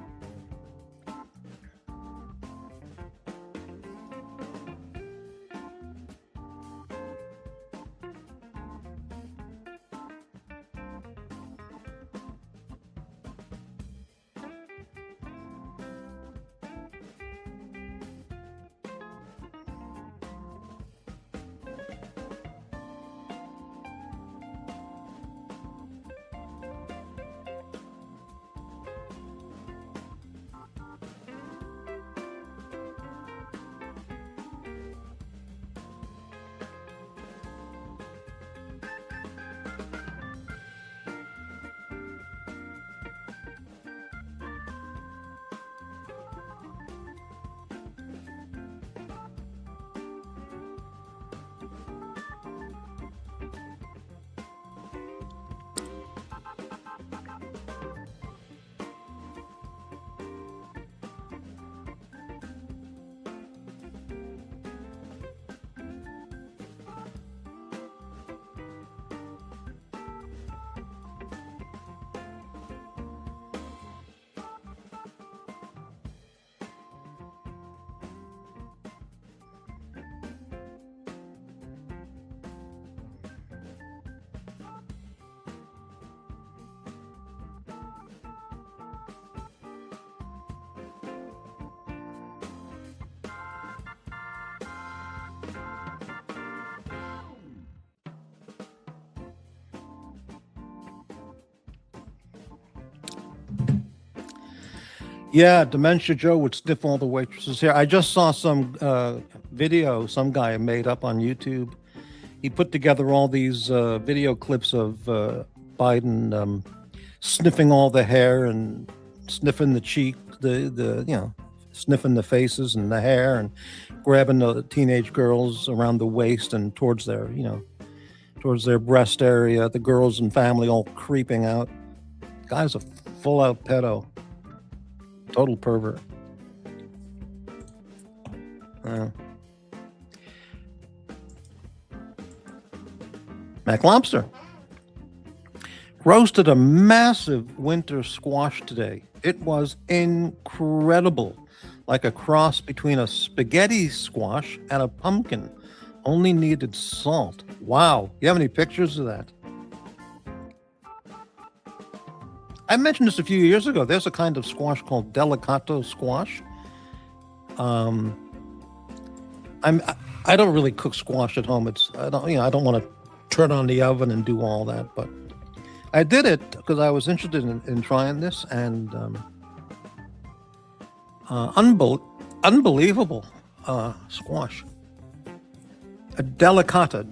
Yeah, Dementia Joe would sniff all the waitresses' hair. I just saw some video some guy made up on YouTube. He put together all these video clips of Biden sniffing all the hair and sniffing the cheek, sniffing the faces and the hair, and grabbing the teenage girls around the waist and towards their breast area. The girls and family all creeping out. Guy's a full-out pedo. Total pervert. Mac Lobster roasted a massive winter squash today. It was incredible, like a cross between a spaghetti squash and a pumpkin. Only needed salt. Wow. You have any pictures of that? I mentioned this a few years ago. There's a kind of squash called delicato squash. I don't really cook squash at home. I don't want to turn on the oven and do all that, but I did it because I was interested in trying this, and unbelievable squash. A delicata,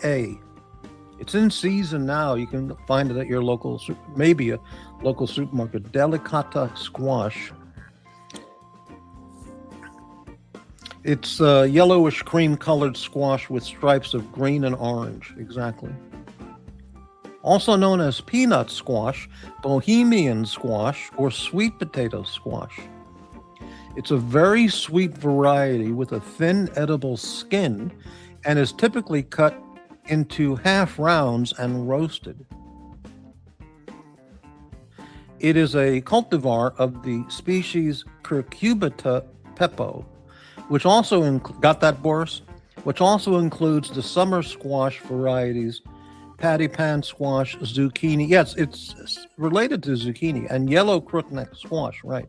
Delicata. It's in season now. You can find it at your local, maybe a local supermarket. Delicata squash. It's yellowish cream-colored squash with stripes of green and orange. Exactly. Also known as peanut squash, bohemian squash, or sweet potato squash. It's a very sweet variety with a thin, edible skin, and is typically cut into half rounds and roasted. It is a cultivar of the species Curcubita pepo, which also got that, Boris? Which also includes the summer squash varieties, patty pan squash, zucchini. Yes, it's related to zucchini, and yellow crookneck squash, right?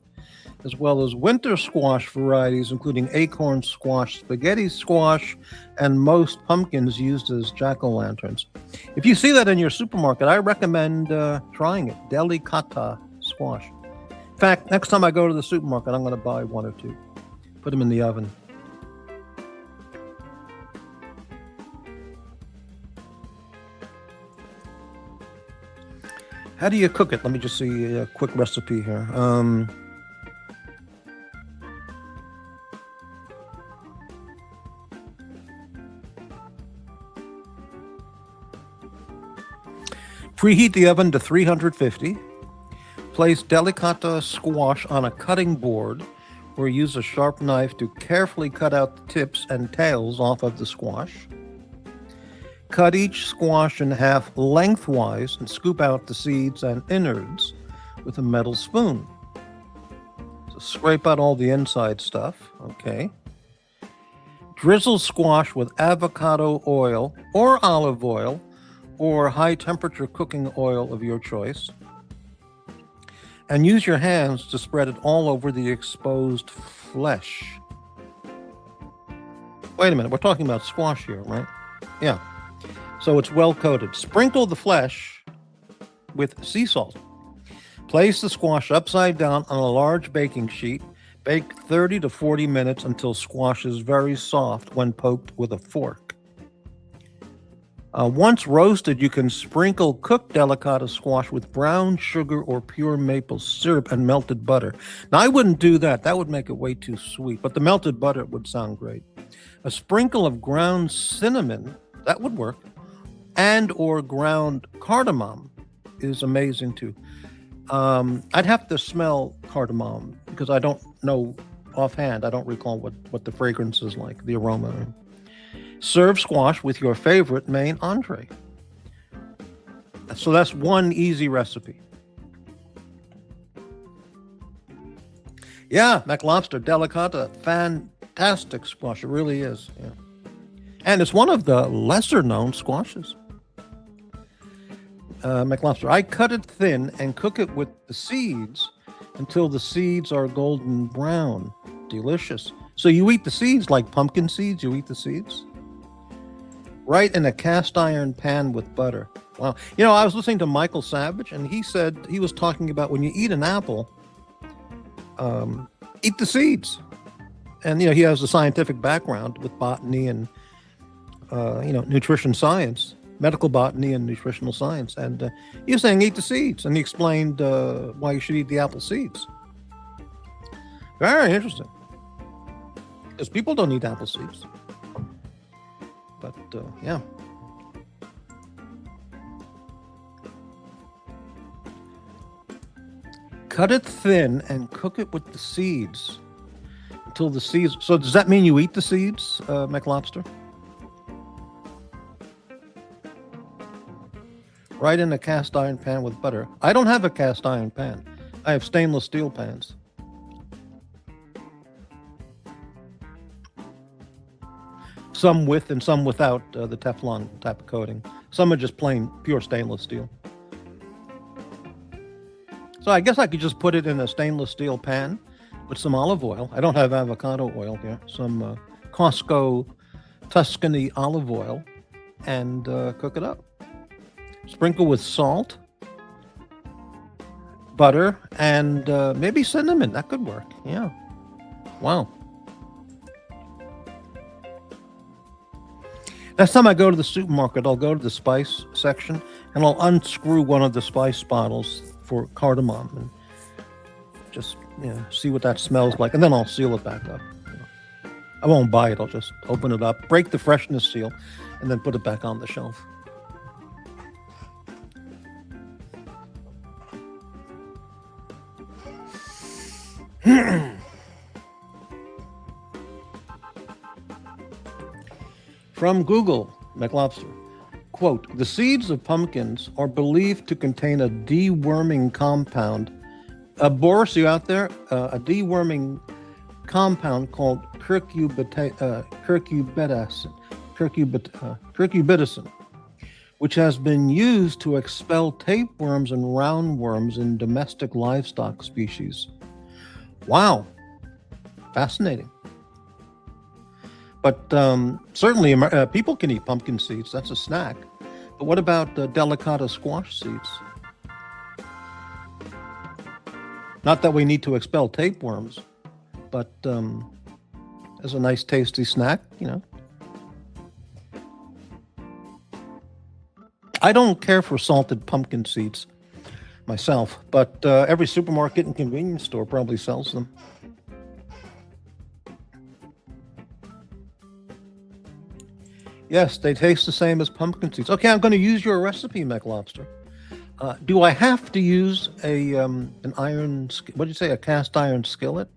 As well as winter squash varieties, including acorn squash, spaghetti squash, and most pumpkins used as jack-o'-lanterns. If you see that in your supermarket, I recommend trying it. Delicata squash. In fact, next time I go to the supermarket, I'm going to buy one or two. Put them in the oven. How do you cook it? Let me just see a quick recipe here. Preheat the oven to 350. Place delicata squash on a cutting board, or use a sharp knife to carefully cut out the tips and tails off of the squash. Cut each squash in half lengthwise and scoop out the seeds and innards with a metal spoon. So scrape out all the inside stuff. Okay. Drizzle squash with avocado oil or olive oil or high temperature cooking oil of your choice. And use your hands to spread it all over the exposed flesh. Wait a minute, we're talking about squash here, right? Yeah. So it's well coated. Sprinkle the flesh with sea salt. Place the squash upside down on a large baking sheet. Bake 30 to 40 minutes until squash is very soft when poked with a fork. Once roasted, you can sprinkle cooked delicata squash with brown sugar or pure maple syrup and melted butter. Now, I wouldn't do that. That would make it way too sweet, but the melted butter would sound great. A sprinkle of ground cinnamon, that would work, and or ground cardamom is amazing too. I'd have to smell cardamom because I don't know offhand. I don't recall what the fragrance is like, the aroma. Serve squash with your favorite main entree. So that's one easy recipe. Yeah, McLobster Delicata, fantastic squash. It really is. Yeah. And it's one of the lesser known squashes. McLobster, I cut it thin and cook it with the seeds until the seeds are golden brown. Delicious. So you eat the seeds like pumpkin seeds? You eat the seeds? Right in a cast iron pan with butter. Wow. You know, I was listening to Michael Savage, and he said he was talking about when you eat an apple, eat the seeds. And, you know, he has a scientific background with botany and, you know, nutrition science, medical botany and nutritional science. And he was saying eat the seeds. And he explained why you should eat the apple seeds. Very interesting. Because people don't eat apple seeds. But, yeah. Cut it thin and cook it with the seeds until the seeds. So does that mean you eat the seeds, McLobster? Right in a cast iron pan with butter. I don't have a cast iron pan. I have stainless steel pans. Some with and some without the Teflon type of coating. Some are just plain pure stainless steel. So I guess I could just put it in a stainless steel pan with some olive oil. I don't have avocado oil here. Some Costco Tuscany olive oil, and cook it up. Sprinkle with salt, butter, and maybe cinnamon. That could work. Yeah. Wow. Next time I go to the supermarket, I'll go to the spice section and I'll unscrew one of the spice bottles for cardamom and just, you know, see what that smells like, and then I'll seal it back up. You know. I won't buy it. I'll just open it up, break the freshness seal, and then put it back on the shelf. From Google, McLobster, quote, the seeds of pumpkins are believed to contain a deworming compound. Boris, you out there? A deworming compound called curcubitacin, which has been used to expel tapeworms and roundworms in domestic livestock species. Wow. Fascinating. But certainly people can eat pumpkin seeds. That's a snack. But what about delicata squash seeds? Not that we need to expel tapeworms, but as a nice tasty snack, you know. I don't care for salted pumpkin seeds myself, but every supermarket and convenience store probably sells them. Yes, they taste the same as pumpkin seeds. Okay, I'm going to use your recipe, McLobster. Do I have to use an iron? What did you say? A cast iron skillet?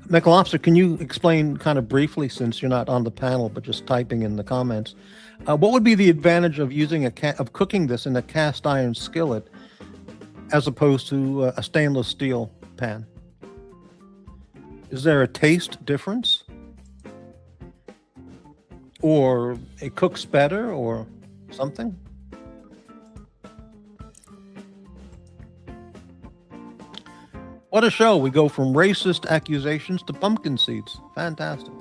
McLobster, can you explain kind of briefly, since you're not on the panel but just typing in the comments, what would be the advantage of using of cooking this in a cast iron skillet as opposed to a stainless steel pan? Is there a taste difference? Or it cooks better or something? What a show. We go from racist accusations to pumpkin seeds. Fantastic.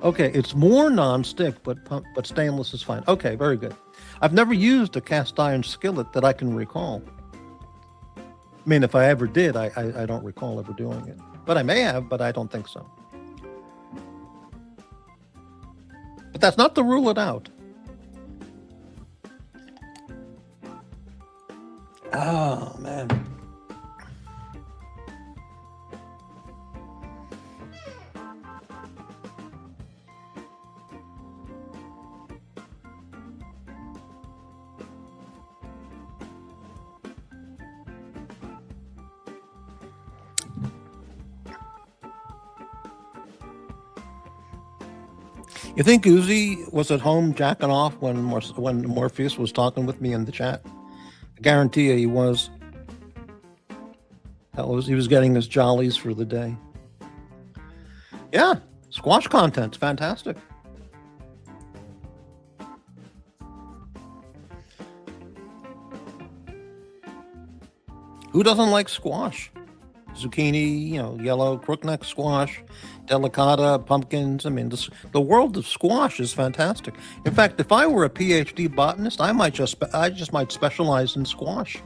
Okay, it's more non-stick, but stainless is fine. Okay, very good. I've never used a cast iron skillet that I can recall. I mean, if I ever did, I don't recall ever doing it. But I may have, but I don't think so. But that's not to rule it out. Oh, man. You think Uzi was at home jacking off when Morpheus was talking with me in the chat? I guarantee you he was. He was getting his jollies for the day. Yeah, squash content's fantastic. Who doesn't like squash? zucchini, yellow crookneck squash, delicata, pumpkins. I mean, the world of squash is fantastic. In fact, if I were a PhD botanist, I just might specialize in squash.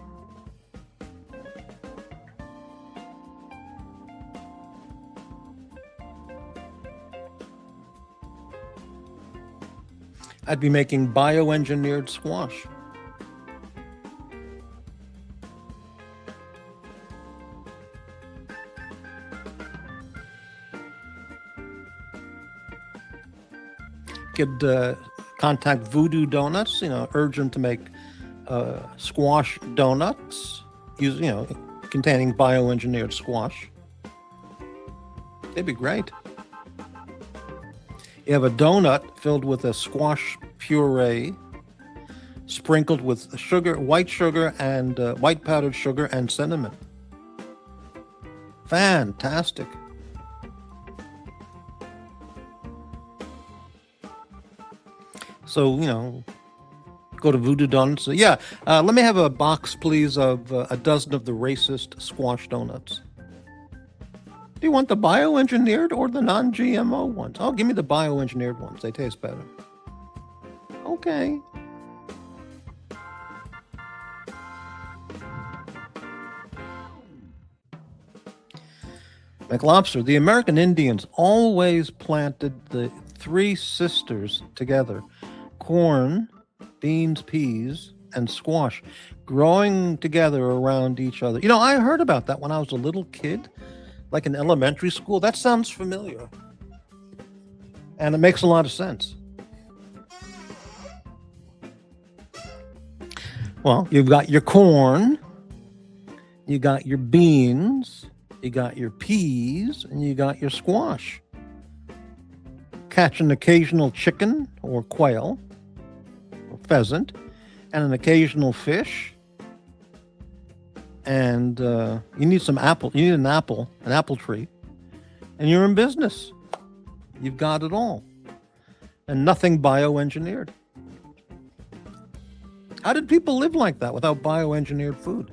I'd be making bioengineered squash. Could contact Voodoo Donuts, urge them to make squash donuts, containing bioengineered squash. They'd be great. You have a donut filled with a squash puree, sprinkled with white sugar and white powdered sugar and cinnamon. Fantastic. So, go to Voodoo Donuts. Let me have a box, please, of a dozen of the racist squash donuts. Do you want the bioengineered or the non-GMO ones? Oh, give me the bioengineered ones. They taste better. Okay. McLobster, the American Indians always planted the three sisters together: corn, beans, peas, and squash, growing together around each other. I heard about that when I was a little kid, like in elementary school. That sounds familiar. And it makes a lot of sense. Well, you've got your corn, you got your beans, you got your peas, and you got your squash. Catch an occasional chicken or quail or pheasant and an occasional fish. And you need some apple. You need an apple tree, and you're in business. You've got it all, and nothing bioengineered. How did people live like that without bioengineered food?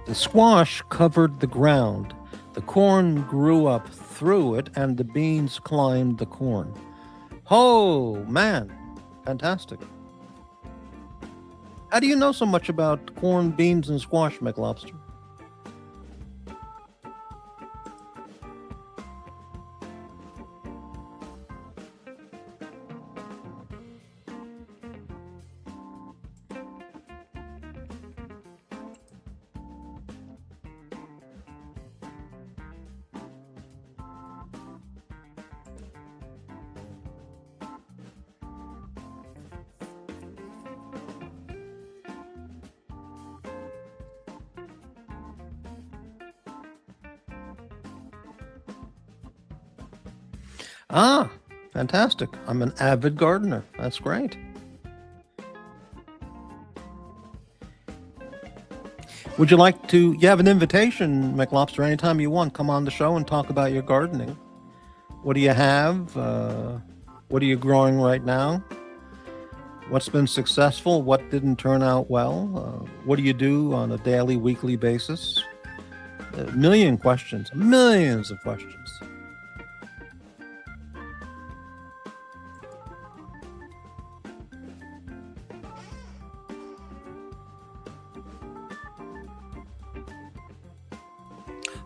The squash covered the ground, the corn grew up through it, and the beans climbed the corn. Oh, man. Fantastic. How do you know so much about corn, beans, and squash, McLobster? Ah, fantastic. I'm an avid gardener. That's great. Would you like to, you have an invitation, McLobster, anytime you want, come on the show and talk about your gardening. What do you have? What are you growing right now? What's been successful? What didn't turn out well? What do you do on a daily, weekly basis? Millions of questions.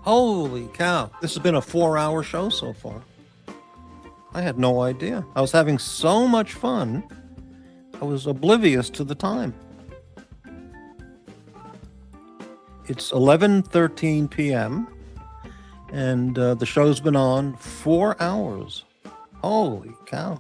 Holy cow. This has been a 4-hour show so far. I had no idea. I was having so much fun, I was oblivious to the time. It's 11:13 p.m. and the show's been on 4 hours. Holy cow.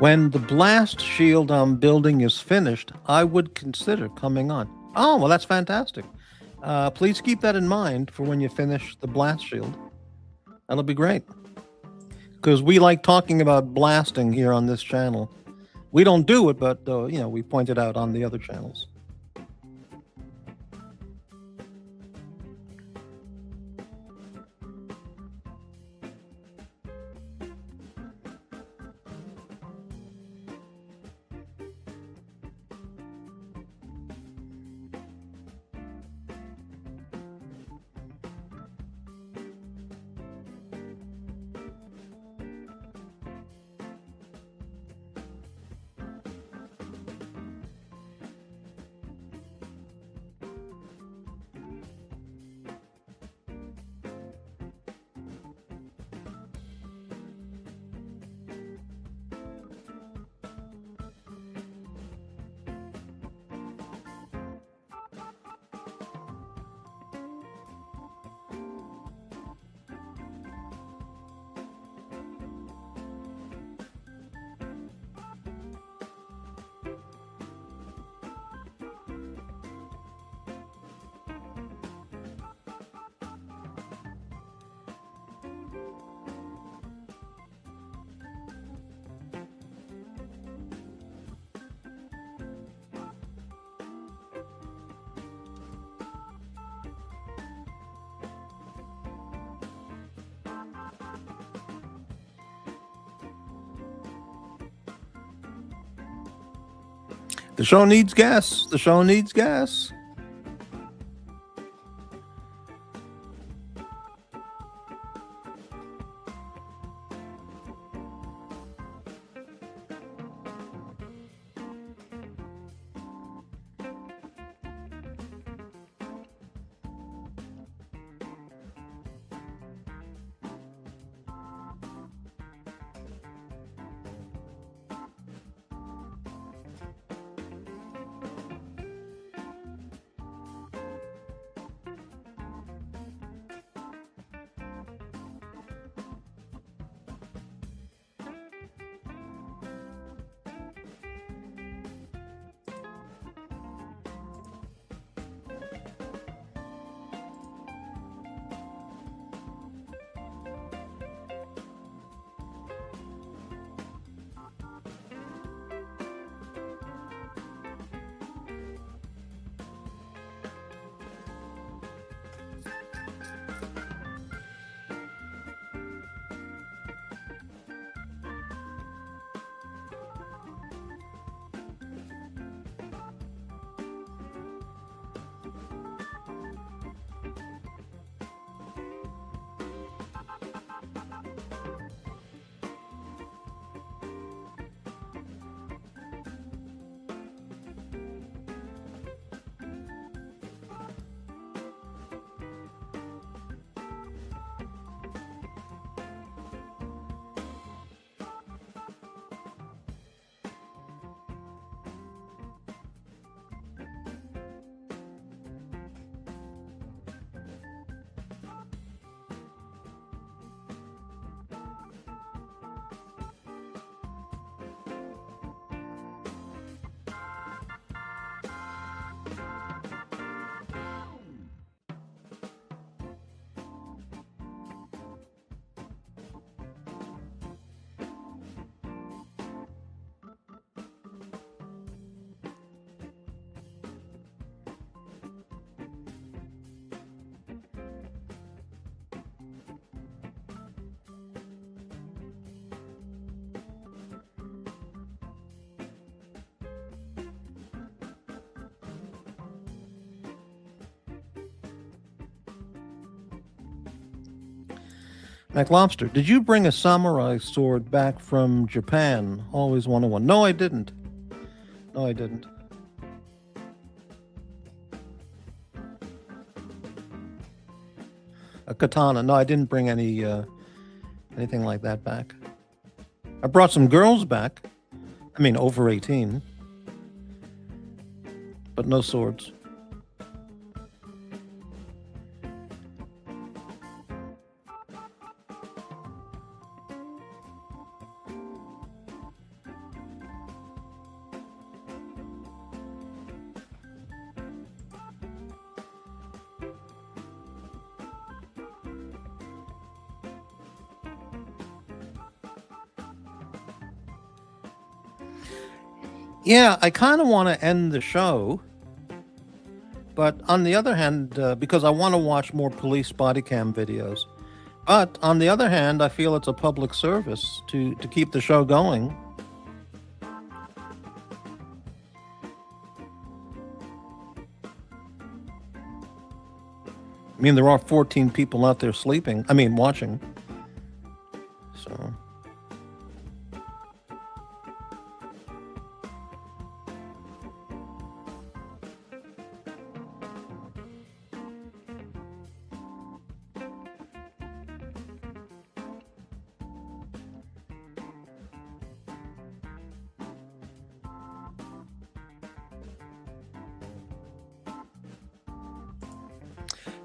When the blast shield I'm building is finished, I would consider coming on. Oh, well, that's fantastic. Please keep that in mind for when you finish the blast shield. That'll be great. Because we like talking about blasting here on this channel. We don't do it, but we point it out on the other channels. The show needs gas. The show needs gas. McLobster, did you bring a samurai sword back from Japan? Always 101. No, I didn't. No, I didn't. A katana. No, I didn't bring anything like that back. I brought some girls back. I mean, over 18. But no swords. Yeah, I kind of want to end the show, but on the other hand, because I want to watch more police body cam videos. But on the other hand, I feel it's a public service to keep the show going. I mean, there are 14 people out there sleeping. I mean, watching. So.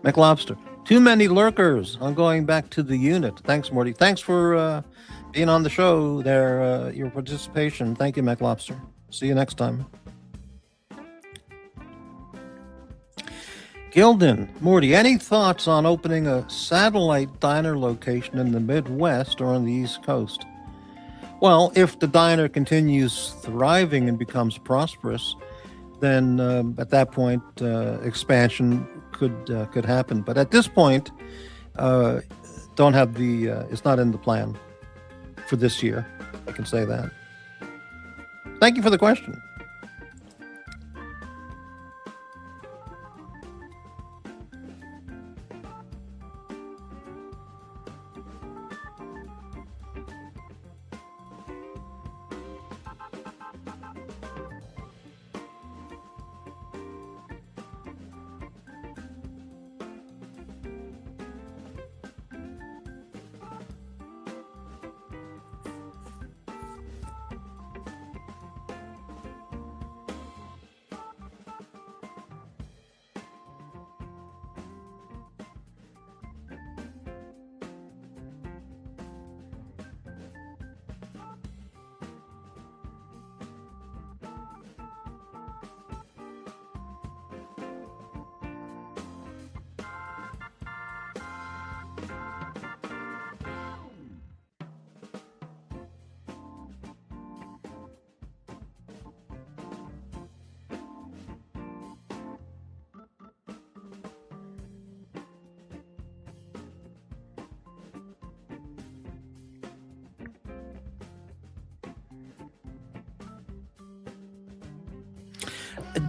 McLobster. Too many lurkers. I'm going back to the unit. Thanks, Morty. Thanks for being on the show there, your participation. Thank you, McLobster. See you next time. Gilden, Morty, any thoughts on opening a satellite diner location in the Midwest or on the East Coast? Well, if the diner continues thriving and becomes prosperous, then at that point, expansion could happen. But at this point, don't have the. It's not in the plan for this year. I can say that. Thank you for the question.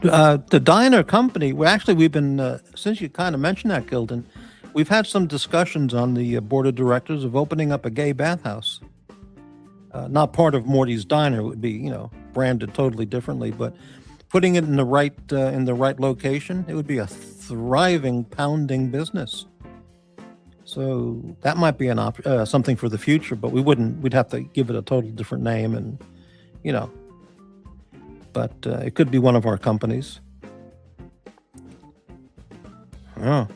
The diner company, we've been, since you kind of mentioned that, Gilden, we've had some discussions on the board of directors of opening up a gay bathhouse. Not part of Morty's Diner. It would be, branded totally differently, but putting it in the right location, it would be a thriving, pounding business. So that might be something for the future, but we'd have to give it a total different name and, but it could be one of our companies. Oh.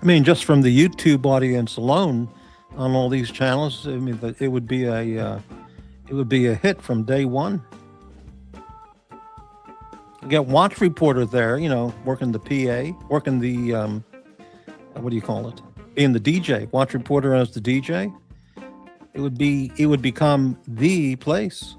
I mean, just from the YouTube audience alone, on all these channels, I mean, it would be a hit from day one. You get Watch Reporter there, working the PA, working the what do you call it? Being the DJ. Watch Reporter as the DJ. It would become the place.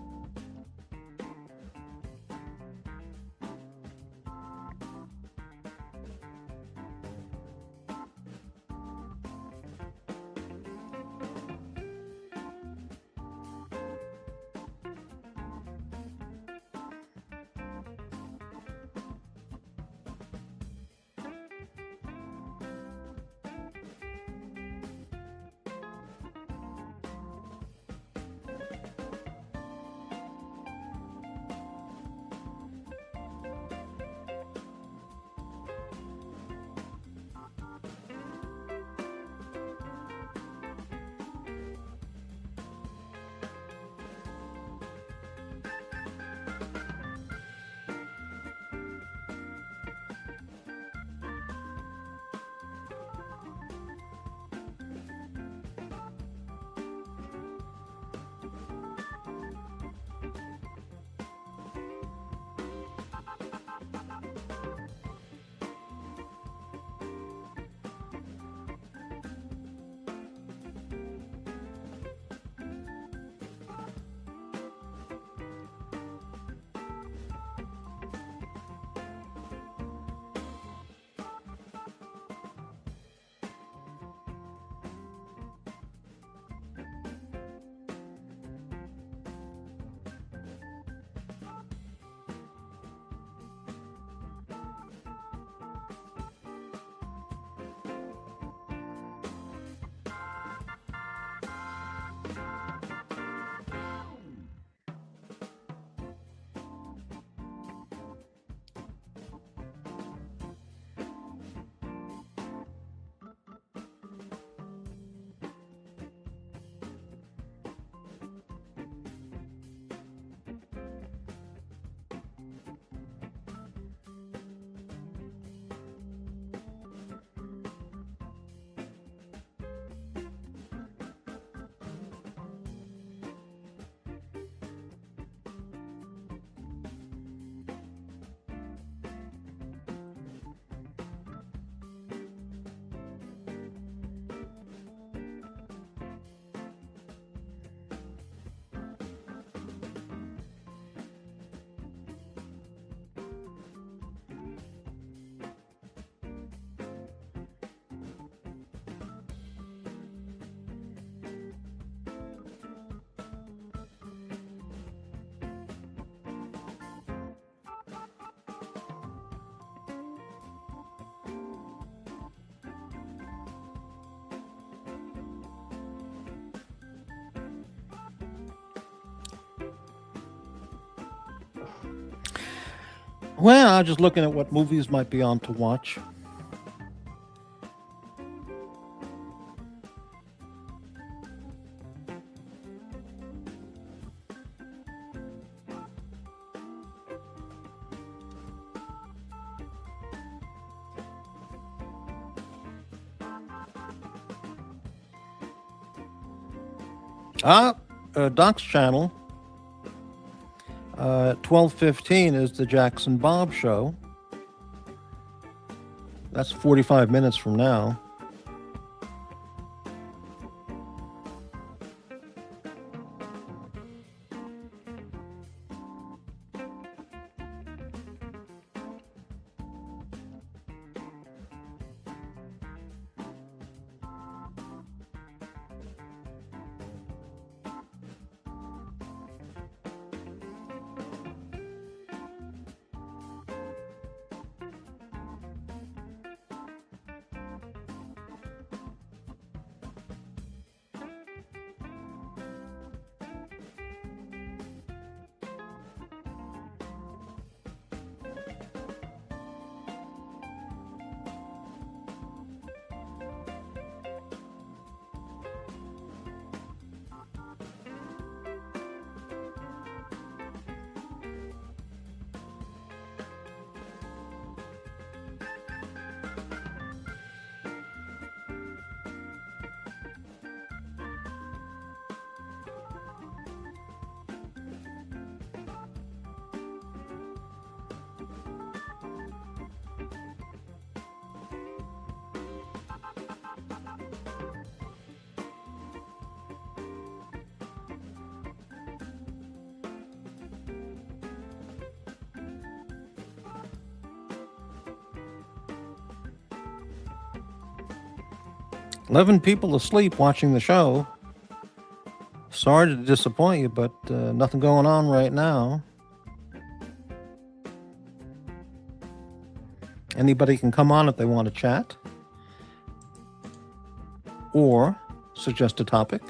Well, I'm just looking at what movies might be on to watch. Doc's channel, 12:15 is the Jackson Bob Show. That's 45 minutes from now. "11 people asleep watching the show. Sorry to disappoint you, but nothing going on right now. Anybody can come on if they want to chat or suggest a topic."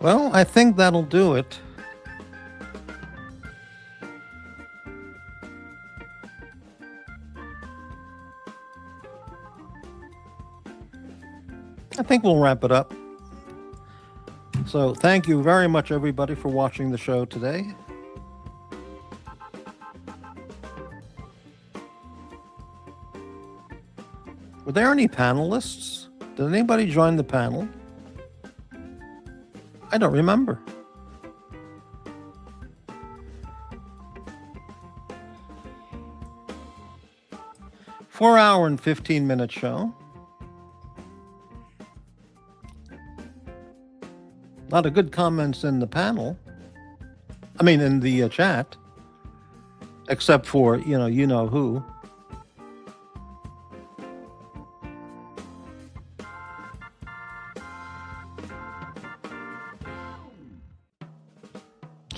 Well, I think that'll do it. I think we'll wrap it up. So thank you very much, everybody, for watching the show today. Were there any panelists? Did anybody join the panel? I don't remember. Four-hour and 15-minute show. A lot of good comments in the panel. I mean, in the chat. Except for, you know who.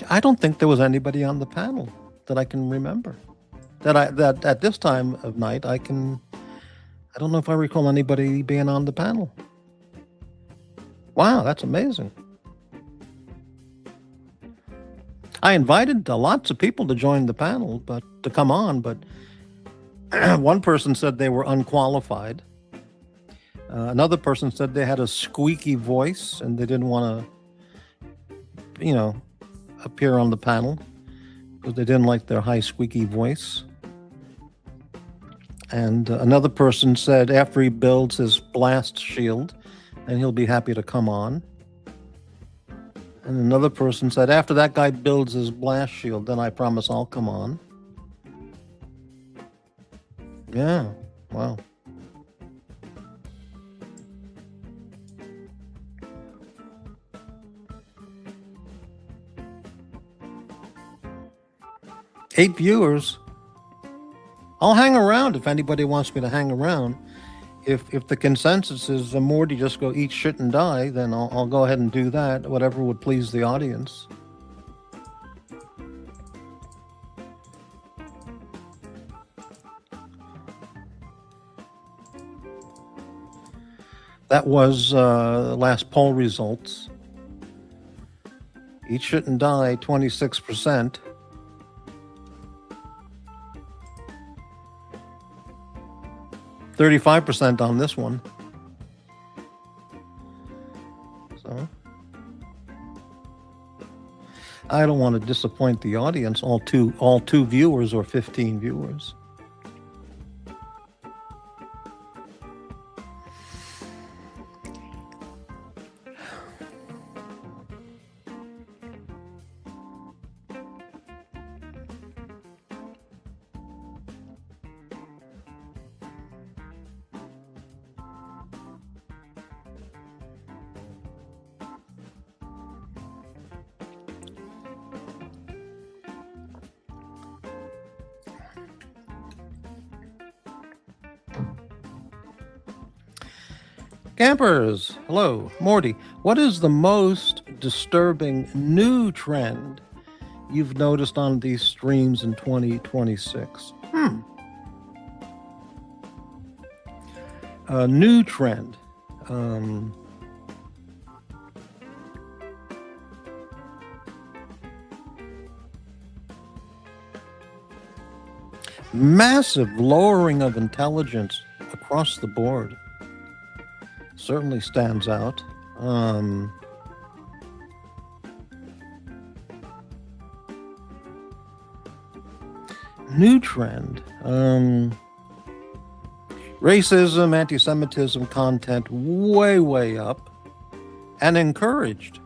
I don't think there was anybody on the panel that I can remember. That at this time of night I don't know if I recall anybody being on the panel. Wow, that's amazing. I invited lots of people to join the panel, but to come on, but one person said they were unqualified. Another person said they had a squeaky voice and they didn't want to, appear on the panel because they didn't like their high squeaky voice. And another person said after he builds his blast shield, then he'll be happy to come on. And another person said after that guy builds his blast shield, then I promise I'll come on. Yeah, wow. Eight viewers. I'll hang around if anybody wants me to hang around. If the consensus is Morty just go eat shit and die, then I'll go ahead and do that. Whatever would please the audience. That was last poll results. Eat shit and die, 26%. 35% on this one. So I don't want to disappoint the audience, all two viewers or 15 viewers. Campers, hello. Morty, what is the most disturbing new trend you've noticed on these streams in 2026? A new trend. Massive lowering of intelligence across the board. Certainly stands out. New trend. Racism, anti-Semitism content way up and encouraged.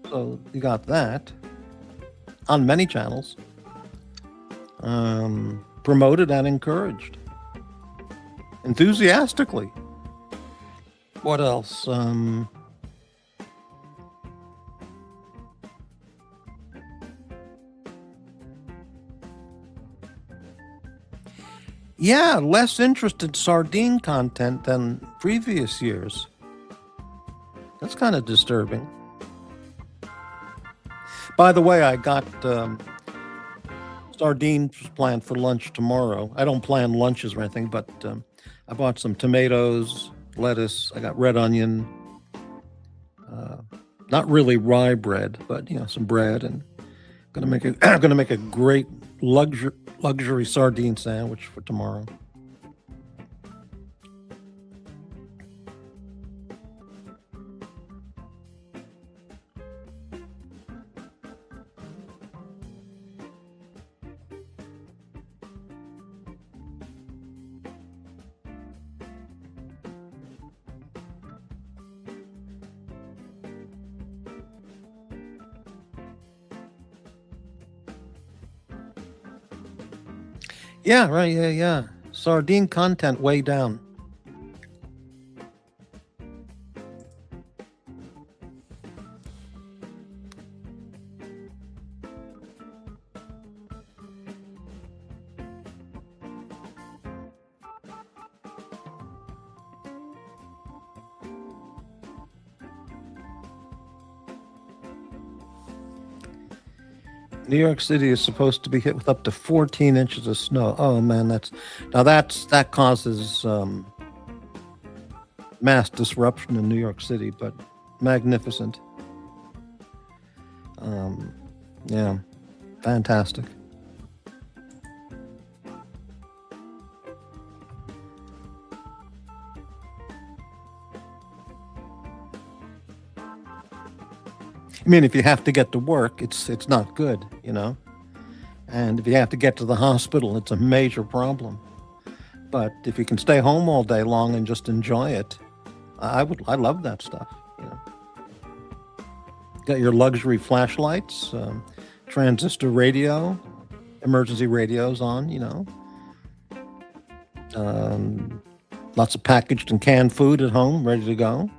So you got that on many channels. Promoted and encouraged. Enthusiastically. What else? Yeah, less interest in sardine content than previous years. That's kind of disturbing. By the way, I got sardines planned for lunch tomorrow. I don't plan lunches or anything, but I bought some tomatoes, lettuce, I got red onion, Not really rye bread, but some bread, and gonna make a gonna make a great luxury sardine sandwich for tomorrow. Yeah, right. Yeah, yeah. Sardine content way down. New York City is supposed to be hit with up to 14 inches of snow. Oh man, that causes mass disruption in New York City, but magnificent. Yeah, fantastic. I mean, if you have to get to work, it's not good, And if you have to get to the hospital, it's a major problem. But if you can stay home all day long and just enjoy it, I love that stuff. Got your luxury flashlights, transistor radio, emergency radios on. Lots of packaged and canned food at home, ready to go.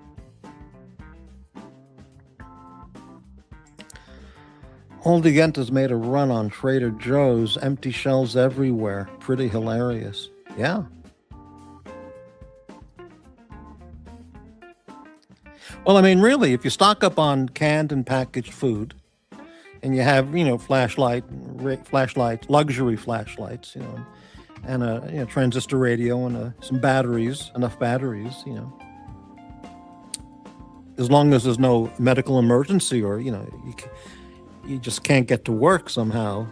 Old Yentas made a run on Trader Joe's, empty shelves everywhere. Pretty hilarious. Yeah. Well, I mean, really, if you stock up on canned and packaged food, and you have, flashlights, luxury flashlights, and a transistor radio and some batteries, enough batteries, as long as there's no medical emergency or, you just can't get to work somehow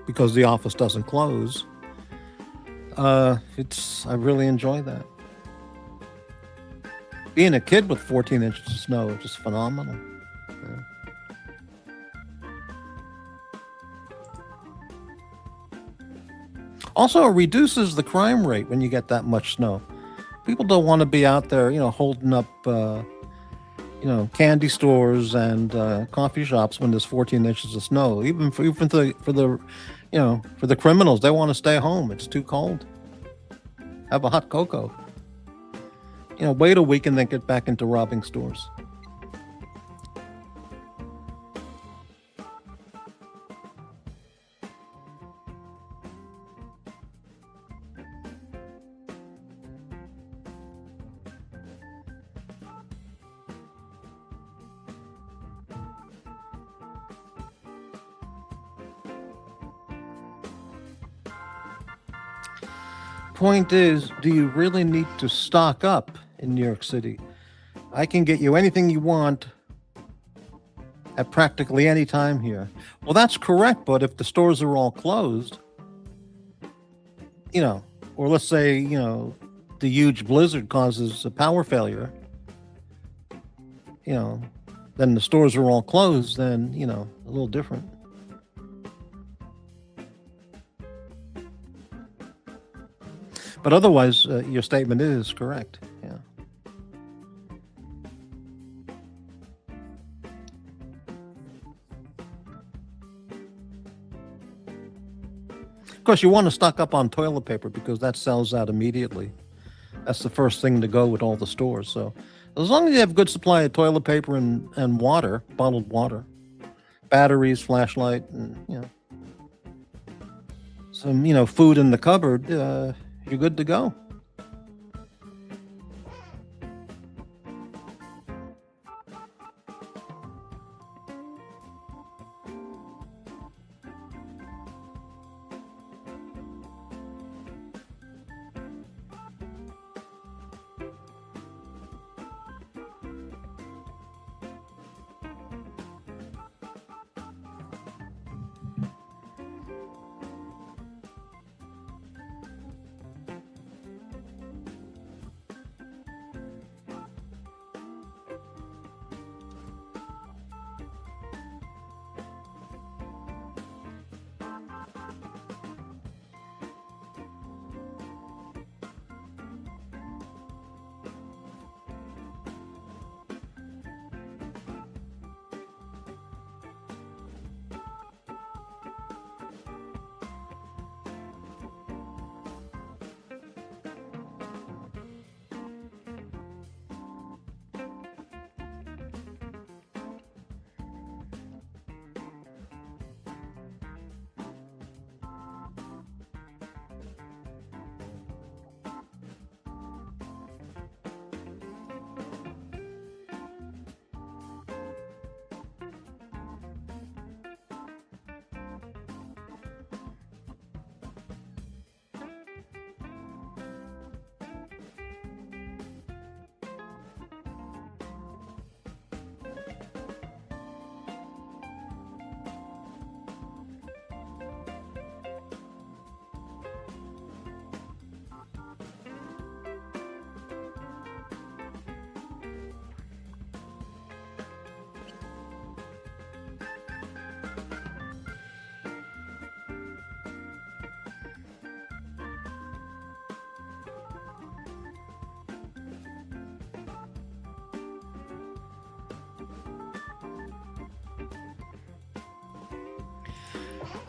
because the office doesn't close. I really enjoy that. Being a kid with 14 inches of snow is just phenomenal. Yeah. Also, it reduces the crime rate when you get that much snow. People don't want to be out there, holding up, candy stores and coffee shops when there's 14 inches of snow. Even for the criminals, they want to stay home. It's too cold. Have a hot cocoa. Wait a week and then get back into robbing stores. Point is, do you really need to stock up in New York City? I can get you anything you want at practically any time here. Well, that's correct, but if the stores are all closed, or let's say, the huge blizzard causes a power failure, then the stores are all closed, then, a little different. But otherwise, your statement is correct. Yeah. Of course, you want to stock up on toilet paper because that sells out immediately. That's the first thing to go with all the stores. So as long as you have good supply of toilet paper and water, bottled water, batteries, flashlight, and, some, food in the cupboard, you're good to go.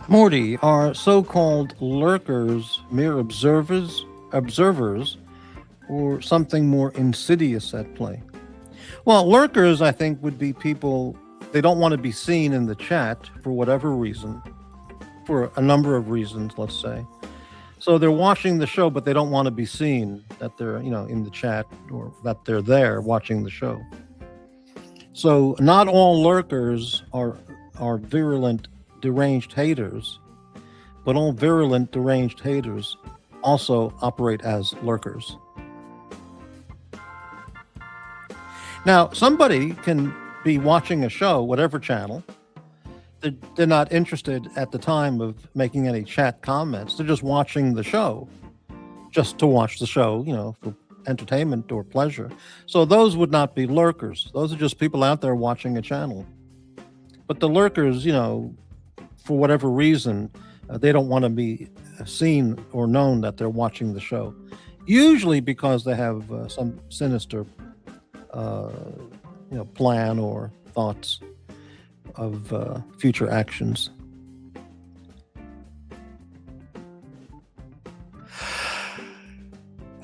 Morty, are so-called lurkers mere observers, or something more insidious at play? Well, lurkers, I think, would be people, they don't want to be seen in the chat for whatever reason, for a number of reasons, let's say. So they're watching the show, but they don't want to be seen that they're, in the chat, or that they're there watching the show. So not all lurkers are virulent, deranged haters, but all virulent, deranged haters also operate as lurkers. Now, somebody can be watching a show, whatever channel. They're not interested at the time of making any chat comments. They're just watching the show, just to watch the show, for entertainment or pleasure. So those would not be lurkers. Those are just people out there watching a channel. But the lurkers, for whatever reason, they don't want to be seen or known that they're watching the show. Usually because they have some sinister plan or thoughts of future actions.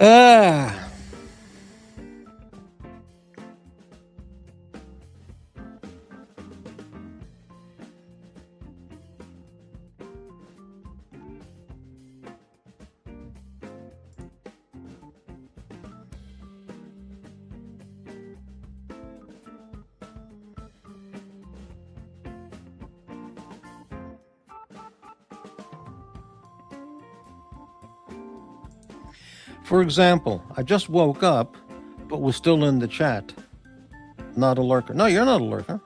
Ah. 'For example, I just woke up, but was still in the chat. Not a lurker. No, you're not a lurker.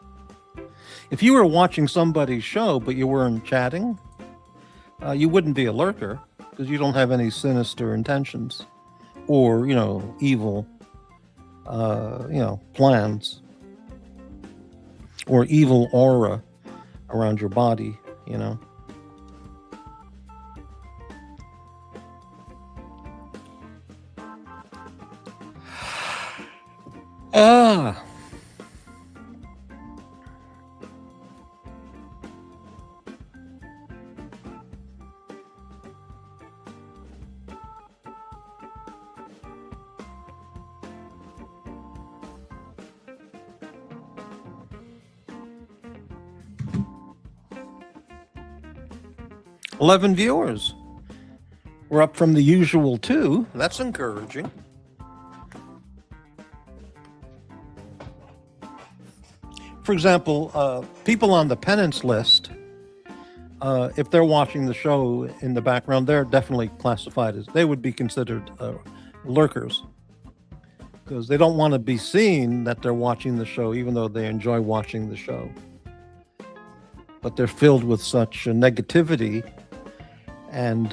If you were watching somebody's show, but you weren't chatting, you wouldn't be a lurker, because you don't have any sinister intentions or, evil, plans or evil aura around your body, Ah. $11 viewers. We're up from the usual 2. That's encouraging. For example, people on the penance list, if they're watching the show in the background, they're definitely classified as, they would be considered lurkers, because they don't want to be seen that they're watching the show, even though they enjoy watching the show. But they're filled with such negativity, and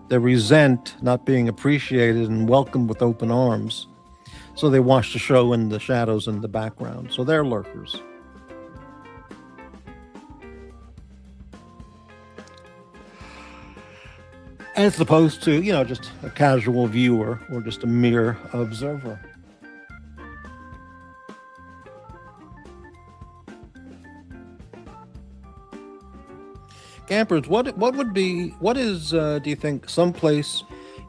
they resent not being appreciated and welcomed with open arms. So they watch the show in the shadows in the background. So they're lurkers. As opposed to, just a casual viewer or just a mere observer. Campers, what is, do you think, someplace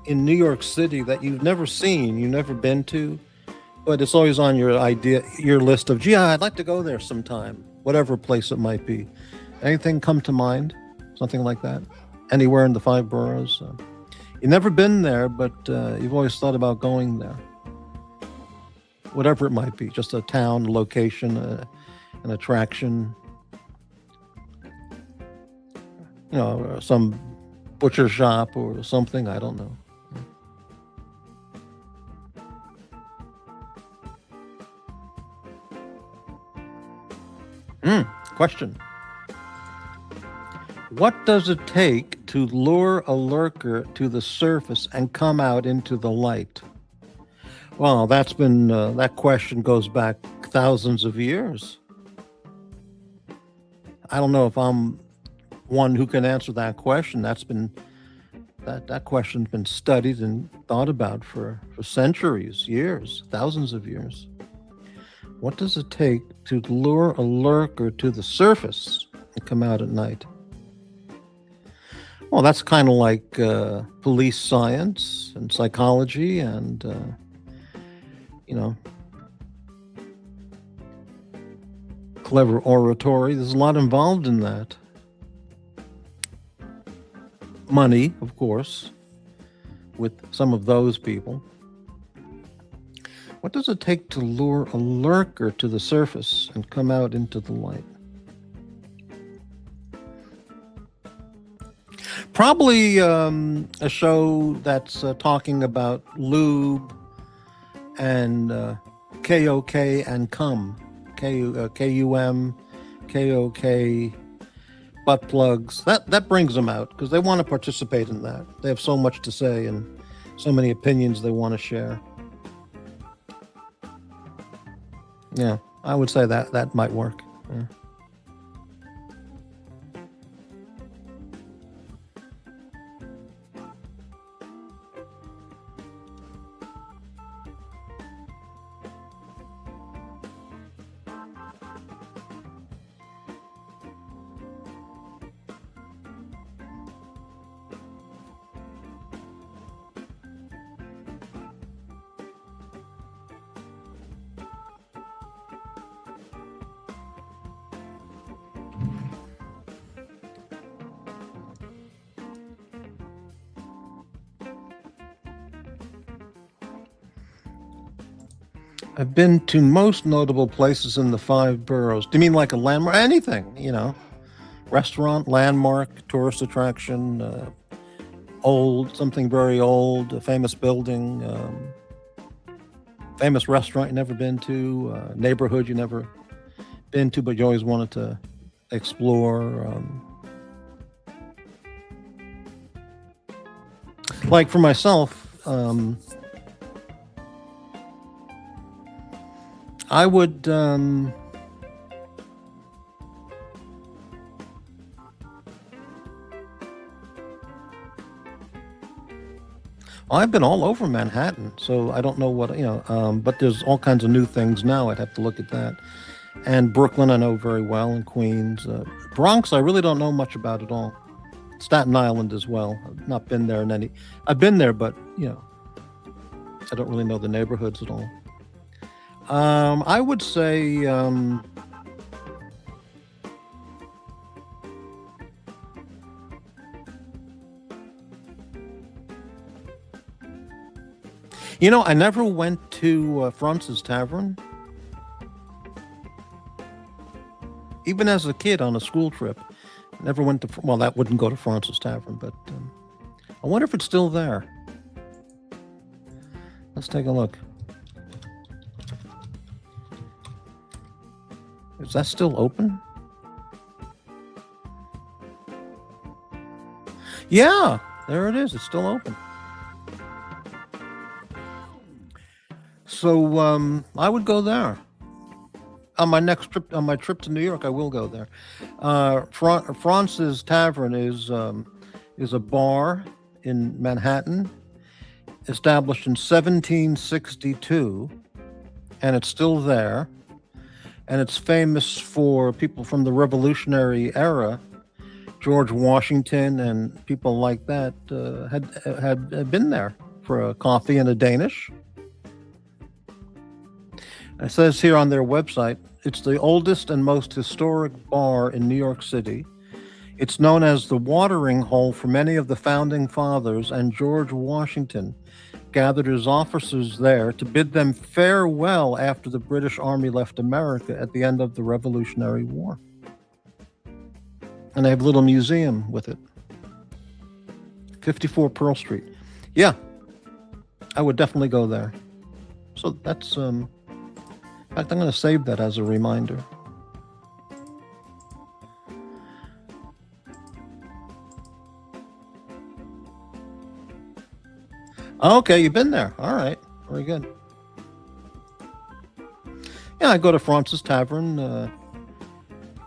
in New York City that you've never seen, you've never been to, but it's always on your list of, gee, I'd like to go there sometime, whatever place it might be. Anything come to mind? Something like that? Anywhere in the 5 boroughs? You've never been there, but you've always thought about going there. Whatever it might be, just a town, a location, an attraction. Some butcher shop or something, I don't know. Question. What does it take to lure a lurker to the surface and come out into the light? Well, that's been, that question goes back thousands of years. I don't know if I'm one who can answer that question. That question's been studied and thought about for centuries, years, thousands of years. What does it take to lure a lurker to the surface and come out at night? Well, that's kind of like police science and psychology and, you know, clever oratory. There's a lot involved in that. Money, of course, with some of those people. What does it take to lure a lurker to the surface and come out into the light? Probably a show that's talking about lube and KOK and cum. KUM, KOK, butt plugs. That brings them out because they want to participate in that. They have so much to say and so many opinions they want to share. Yeah, I would say that might work. Yeah. I've been to most notable places in the 5 boroughs. Do you mean like a landmark? Anything, you know. Restaurant, landmark, tourist attraction, old, something very old, a famous building, famous restaurant you never been to, neighborhood you never been to, but you always wanted to explore. Like for myself, I would I've been all over Manhattan, so I don't know what, but there's all kinds of new things now. I'd have to look at that. And Brooklyn I know very well, and Queens. Bronx I really don't know much about at all. Staten Island as well. I've not been there in any. I've been there, but I don't really know the neighborhoods at all. I would say I never went to France's Tavern. Even as a kid on a school trip. I never went to, well, that wouldn't go to France's Tavern, but I wonder if it's still there. Let's take a look. Is that still open? Yeah, there it is. It's still open. So I would go there. On my next trip, on my trip to New York, I will go there. France's Tavern is a bar in Manhattan, established in 1762, and it's still there. And it's famous for people from the Revolutionary era. George Washington and people like that had been there for a coffee and a Danish. It says here on their website, it's the oldest and most historic bar in New York City. It's known as the watering hole for many of the founding fathers, and George Washington gathered his officers there to bid them farewell after the British Army left America at the end of the Revolutionary War. And they have a little museum with it. 54 Pearl Street. Yeah, I would definitely go there. So that's, in fact, I'm going to save that as a reminder. Okay, you've been there. All right, very good. Yeah, I go to France's Tavern,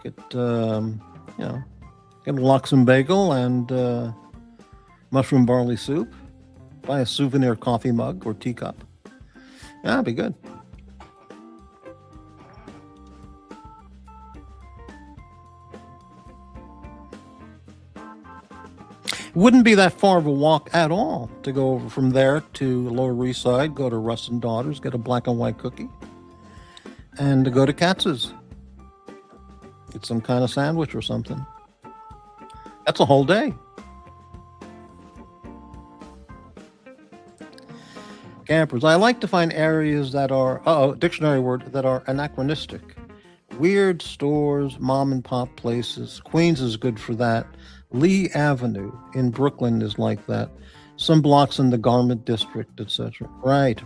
get get a Luxem bagel and mushroom barley soup. Buy a souvenir coffee mug or teacup. Yeah, that'd be good. Wouldn't be that far of a walk at all to go over from there to Lower East Side, go to Russ and Daughters, get a black and white cookie, and to go to Katz's. Get some kind of sandwich or something. That's a whole day. Campers. I like to find areas that are, dictionary word, that are anachronistic. Weird stores, mom and pop places. Queens is good for that. Lee Avenue in Brooklyn is like that. Some blocks in the Garment District, etc. Right.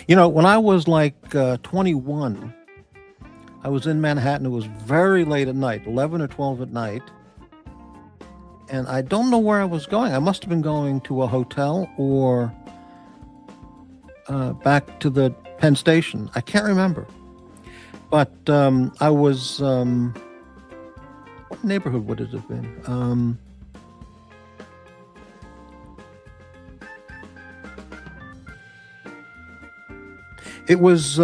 You know, when I was like 21, I was in Manhattan. It was very late at night, 11 or 12 at night. And I don't know where I was going. I must have been going to a hotel or back to the Penn Station. I can't remember. But I was, what neighborhood would it have been? It was,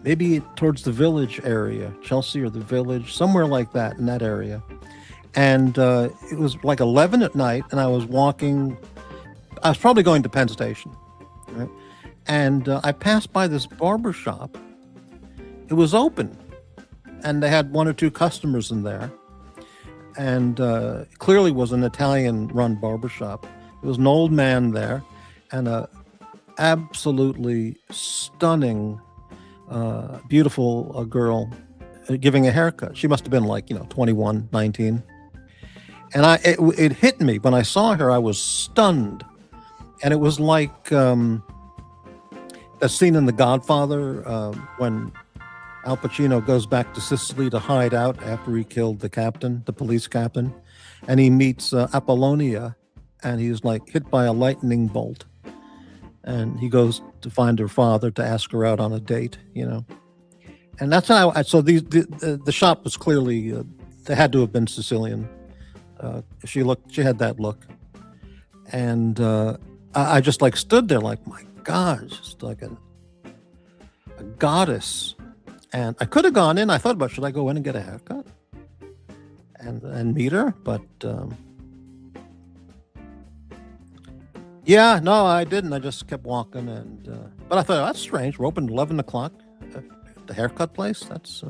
maybe towards the Village area, Chelsea or the Village, somewhere like that in that area. And it was like 11 at night, and I was walking. I was probably going to Penn Station, right? And I passed by this barber shop. It was open, and they had one or two customers in there. And clearly was an Italian-run barber shop. There was an old man there, and a absolutely stunning, beautiful girl giving a haircut. She must have been like, 21, 19. And it hit me when I saw her. I was stunned. And it was like a scene in The Godfather when Al Pacino goes back to Sicily to hide out after he killed the police captain. And he meets Apollonia, and he's like hit by a lightning bolt. And he goes to find her father to ask her out on a date, And that's how so the shop was clearly, they had to have been Sicilian. She had that look. And I just like stood there like, my God, just like a goddess. And I could have gone in. I thought about, should I go in and get a haircut and meet her? But yeah, no, I didn't. I just kept walking. But I thought, that's strange. We're open at 11 o'clock at the haircut place. That's.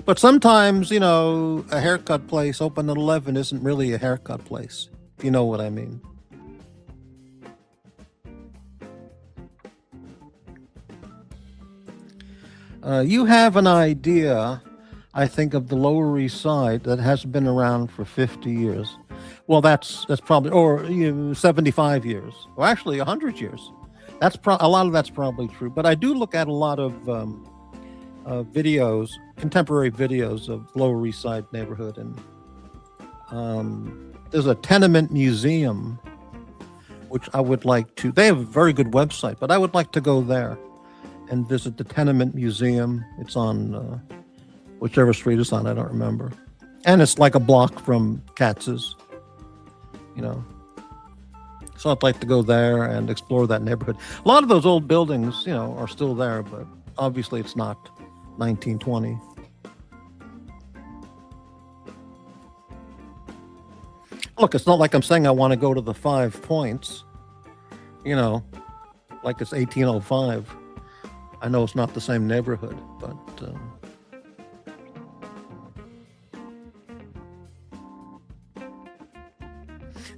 But sometimes, a haircut place open at 11 isn't really a haircut place, if you know what I mean. You have an idea, I think, of the Lower East Side that hasn't been around for 50 years. Well, that's probably, or 75 years, or actually 100 years. A lot of that's probably true. But I do look at a lot of videos, contemporary videos of Lower East Side neighborhood, and there's a tenement museum, which I would like to. They have a very good website, but I would like to go there and visit the tenement museum. It's on whichever street it's on, I don't remember, and it's like a block from Katz's. So I'd like to go there and explore that neighborhood. A lot of those old buildings, are still there, but obviously it's not 1920. Look, it's not like I'm saying I want to go to the 5 Points, like it's 1805. I know it's not the same neighborhood, but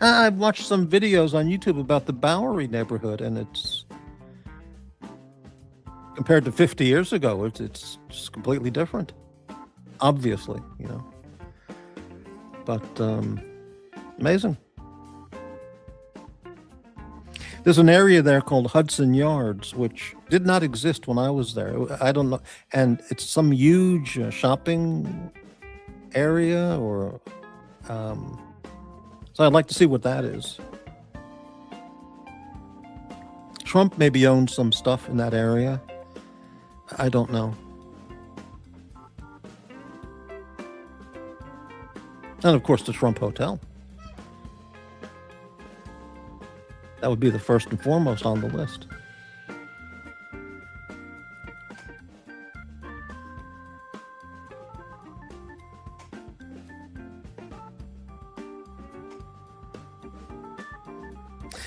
I've watched some videos on YouTube about the Bowery neighborhood, and it's, compared to 50 years ago, it's just completely different, obviously, but amazing. There's an area there called Hudson Yards, which did not exist when I was there. I don't know, and it's some huge shopping area, or so I'd like to see what that is. Trump maybe owns some stuff in that area. I don't know. And of course, the Trump Hotel. That would be the first and foremost on the list.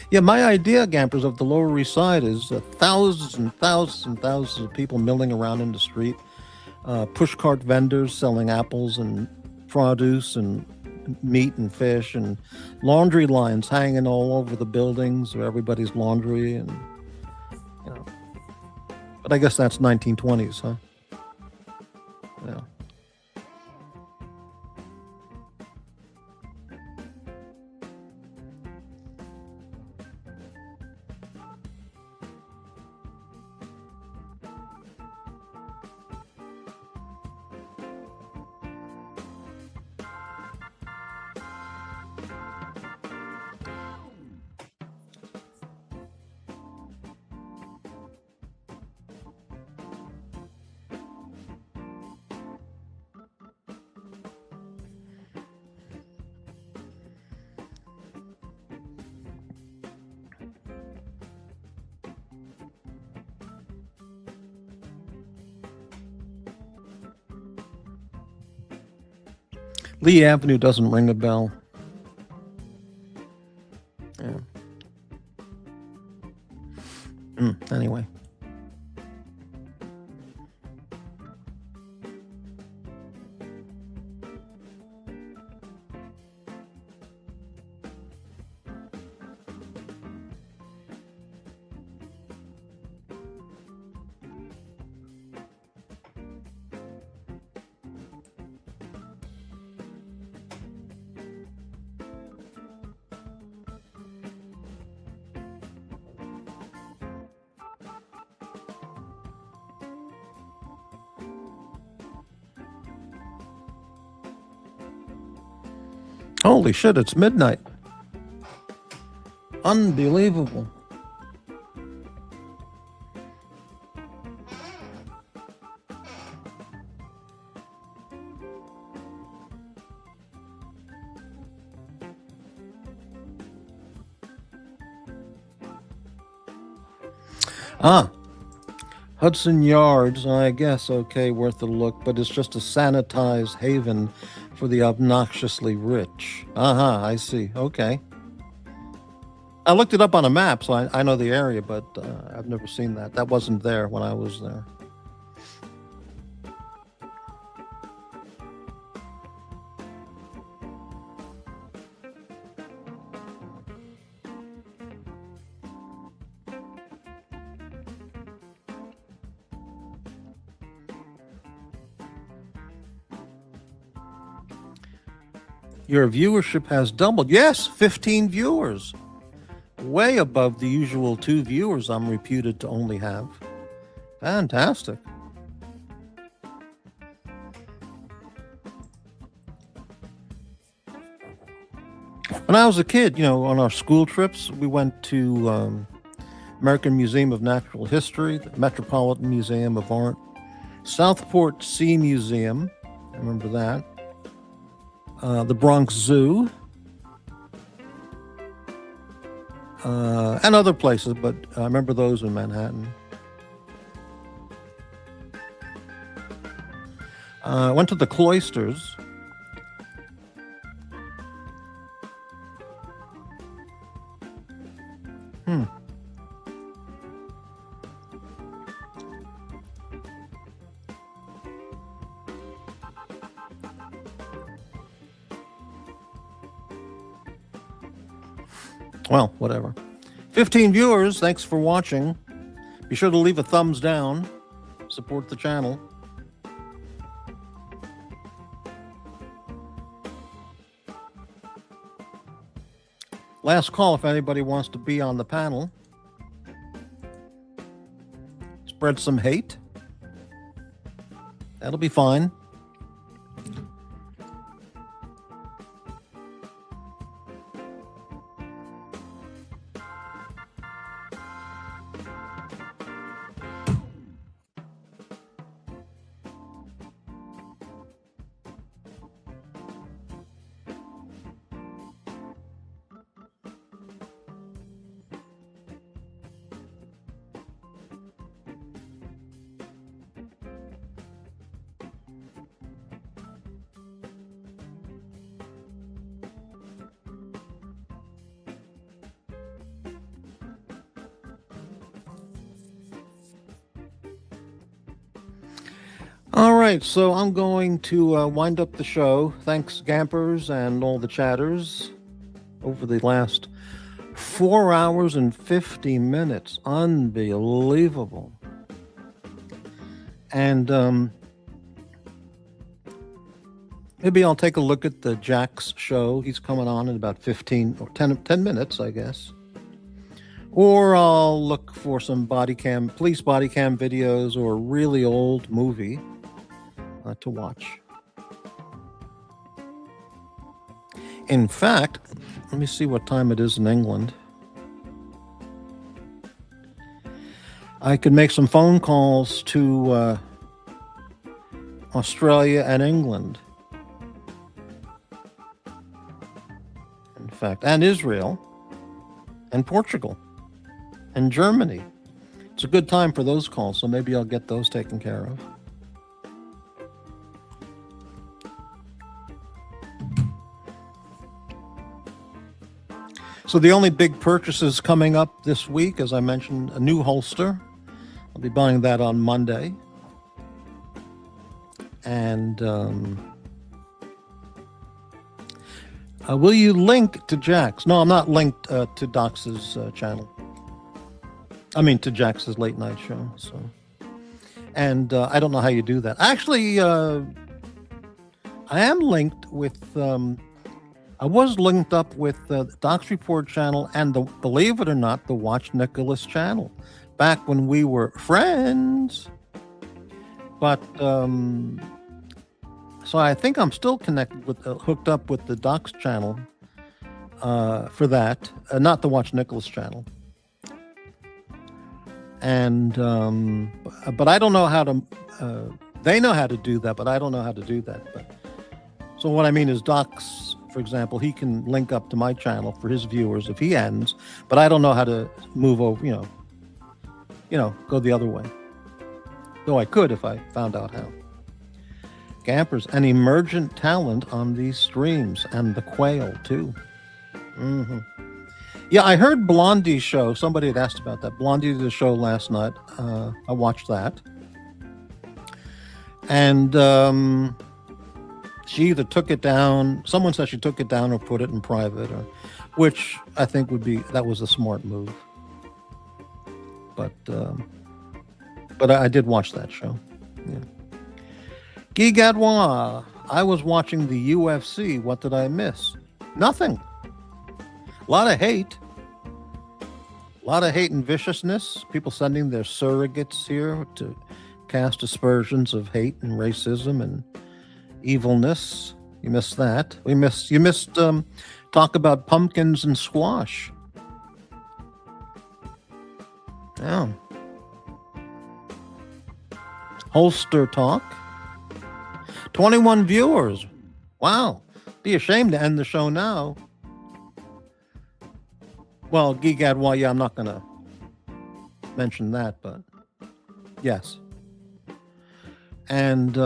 Yeah, my idea, Gampers, of the Lower East Side is thousands and thousands and thousands of people milling around in the street, pushcart vendors selling apples and produce and meat and fish, and laundry lines hanging all over the buildings where everybody's laundry, and you know. But I guess that's 1920s, huh? Yeah. Lee Avenue doesn't ring a bell. Yeah. Anyway. Holy shit, it's midnight. Unbelievable. Hudson Yards, I guess, okay, worth a look, but it's just a sanitized haven for the obnoxiously rich. I see. Okay. I looked it up on a map, so I know the area, but I've never seen that. That wasn't there when I was there. Your viewership has doubled. Yes, 15 viewers. Way above the usual 2 viewers I'm reputed to only have. Fantastic. When I was a kid, on our school trips, we went to American Museum of Natural History, the Metropolitan Museum of Art, Southport Sea Museum. I remember that. The Bronx Zoo, and other places, but I remember those in Manhattan. I went to the Cloisters. Well, whatever. 15 viewers, thanks for watching. Be sure to leave a thumbs down. Support the channel. Last call if anybody wants to be on the panel. Spread some hate. That'll be fine. right, so I'm going to wind up the show. Thanks, Gampers and all the chatters over the last 4 hours and 50 minutes. Unbelievable. And maybe I'll take a look at the Jack's show. He's coming on in about 15 or 10 minutes, I guess. Or I'll look for some police body cam videos or a really old movie to watch. In fact, let me see what time it is in England. I could make some phone calls to Australia and England. In fact, and Israel and Portugal and Germany. It's a good time for those calls, so maybe I'll get those taken care of. So the only big purchases coming up this week, as I mentioned, a new holster. I'll be buying that on Monday. And will you link to Jack's? No, I'm not linked to Doc's channel. I mean, to Jack's late night show. So, and I don't know how you do that. Actually, I am linked with. I was linked up with the Doc's Report channel and believe it or not, the Watch Nicholas channel, back when we were friends. But so I think I'm still connected with, hooked up with the Doc's channel for that, not the Watch Nicholas channel. And but I don't know how to. They know how to do that, but I don't know how to do that. But so what I mean is Doc's. For example, he can link up to my channel for his viewers if he ends, but I don't know how to move over, go the other way. Though I could if I found out how. Gampers, an emergent talent on these streams, and the Quail too. Mm-hmm. Yeah, I heard Blondie's show. Somebody had asked about that. Blondie did a show last night. I watched that. And she either took it down, someone said she took it down or put it in private, which I think that was a smart move. But I did watch that show. Yeah. Guy Gadouin, I was watching the UFC. What did I miss? Nothing. A lot of hate. A lot of hate and viciousness. People sending their surrogates here to cast aspersions of hate and racism and evilness. You missed that. You missed talk about pumpkins and squash. Yeah. Holster talk. 21 viewers. Wow. Be ashamed to end the show now. Well, Guy Gadouin, yeah, I'm not going to mention that, but yes. And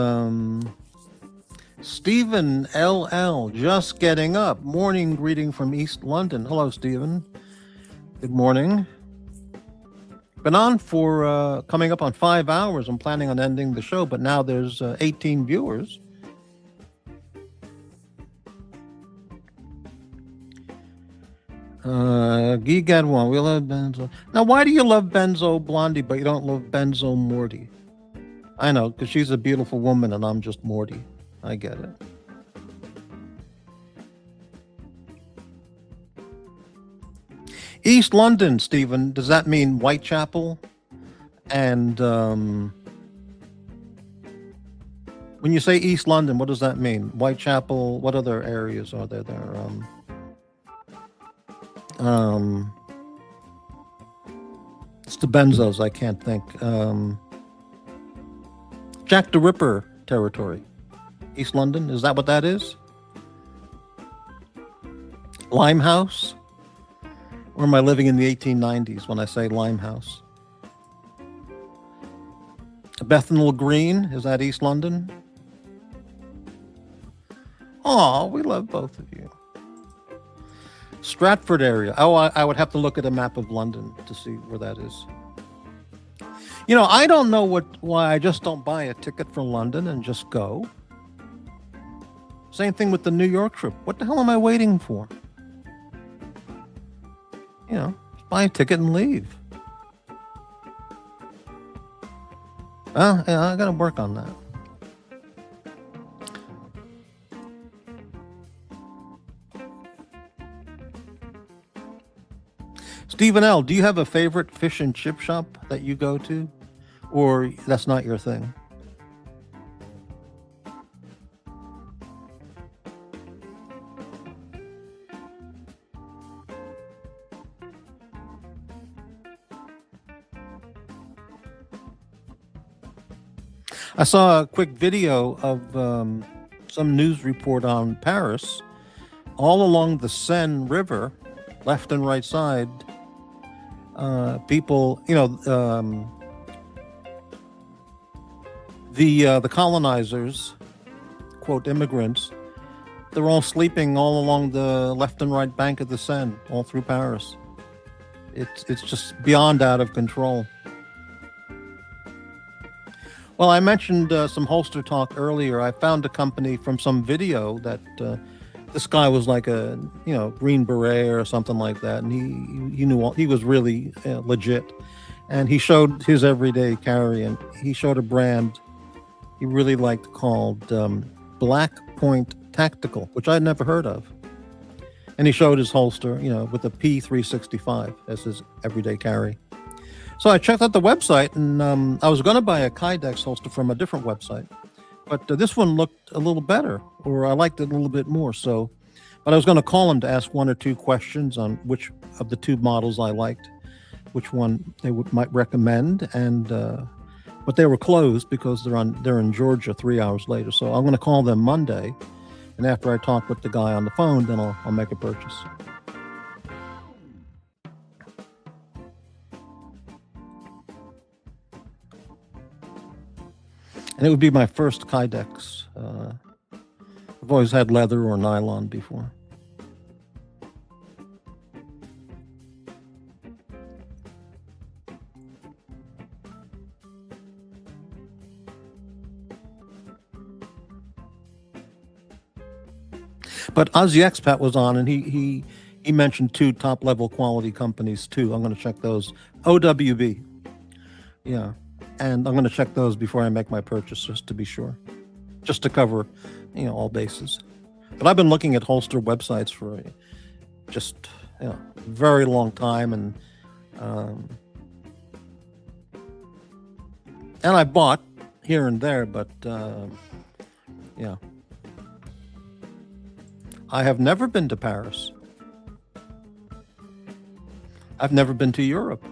Stephen LL, just getting up. Morning greeting from East London. Hello, Stephen. Good morning. Been on for coming up on 5 hours. I'm planning on ending the show, but now there's 18 viewers. Guy Gadouin, we love Benzo. Now, why do you love Benzo Blondie, but you don't love Benzo Morty? I know, because she's a beautiful woman and I'm just Morty. I get it. East London, Stephen, does that mean Whitechapel? And when you say East London, what does that mean? Whitechapel, what other areas are there? It's the Benzos, I can't think. Jack the Ripper territory. East London, is that what that is? Limehouse? Or am I living in the 1890s when I say Limehouse? Bethnal Green, is that East London? Oh, we love both of you. Stratford area. Oh, I would have to look at a map of London to see where that is. You know, I don't know why I just don't buy a ticket for London and just go. Same thing with the New York trip. What the hell am I waiting for? You know, just buy a ticket and leave. Well, yeah, I got to work on that. Stephen L., do you have a favorite fish and chip shop that you go to? Or that's not your thing? I saw a quick video of some news report on Paris. All along the Seine River, left and right side, people, you know, the colonizers, quote, immigrants, they're all sleeping all along the left and right bank of the Seine, all through Paris. It's just beyond out of control. Well, I mentioned some holster talk earlier. I found a company from some video that this guy was like a, you know, Green Beret or something like that, and he knew he was really legit, and he showed his everyday carry, and he showed a brand he really liked called Black Point Tactical, which I'd never heard of, and he showed his holster, you know, with a P365 as his everyday carry. So I checked out the website, and I was going to buy a Kydex holster from a different website, but this one looked a little better, or I liked it a little bit more. So, but I was going to call him to ask one or two questions on which of the two models I liked, which one they might recommend, and but they were closed because they're in Georgia 3 hours later. So I'm going to call them Monday, and after I talk with the guy on the phone, then I'll make a purchase. And it would be my first Kydex. I've always had leather or nylon before. But Ozzy Expat was on, and he mentioned two top-level quality companies, too. I'm going to check those. OWB. Yeah. And I'm going to check those before I make my purchase, just to be sure, just to cover, you know, all bases. But I've been looking at holster websites for just, you know, a very long time, and I bought here and there, but yeah, I have never been to Paris. I've never been to Europe.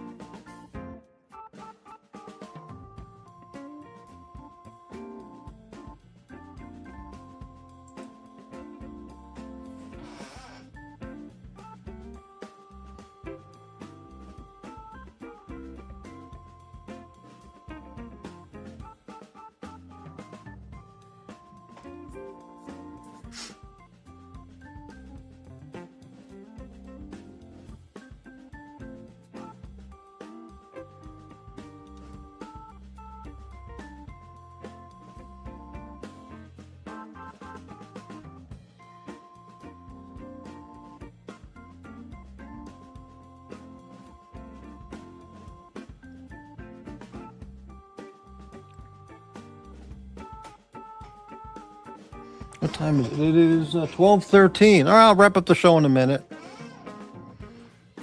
What time is it? It is 12:13. All right, I'll wrap up the show in a minute.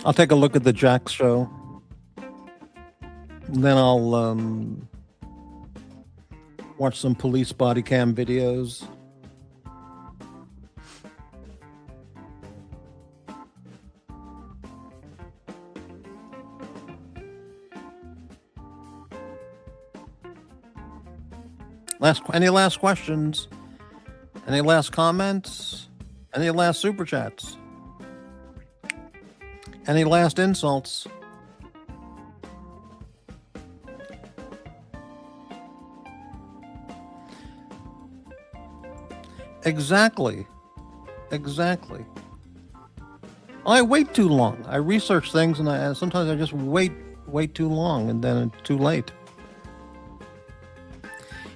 I'll take a look at the Jack show. And then I'll watch some police body cam videos. Any last questions? Any last comments? Any last super chats? Any last insults? Exactly. I wait too long. I research things, and sometimes I just wait too long, and then it's too late.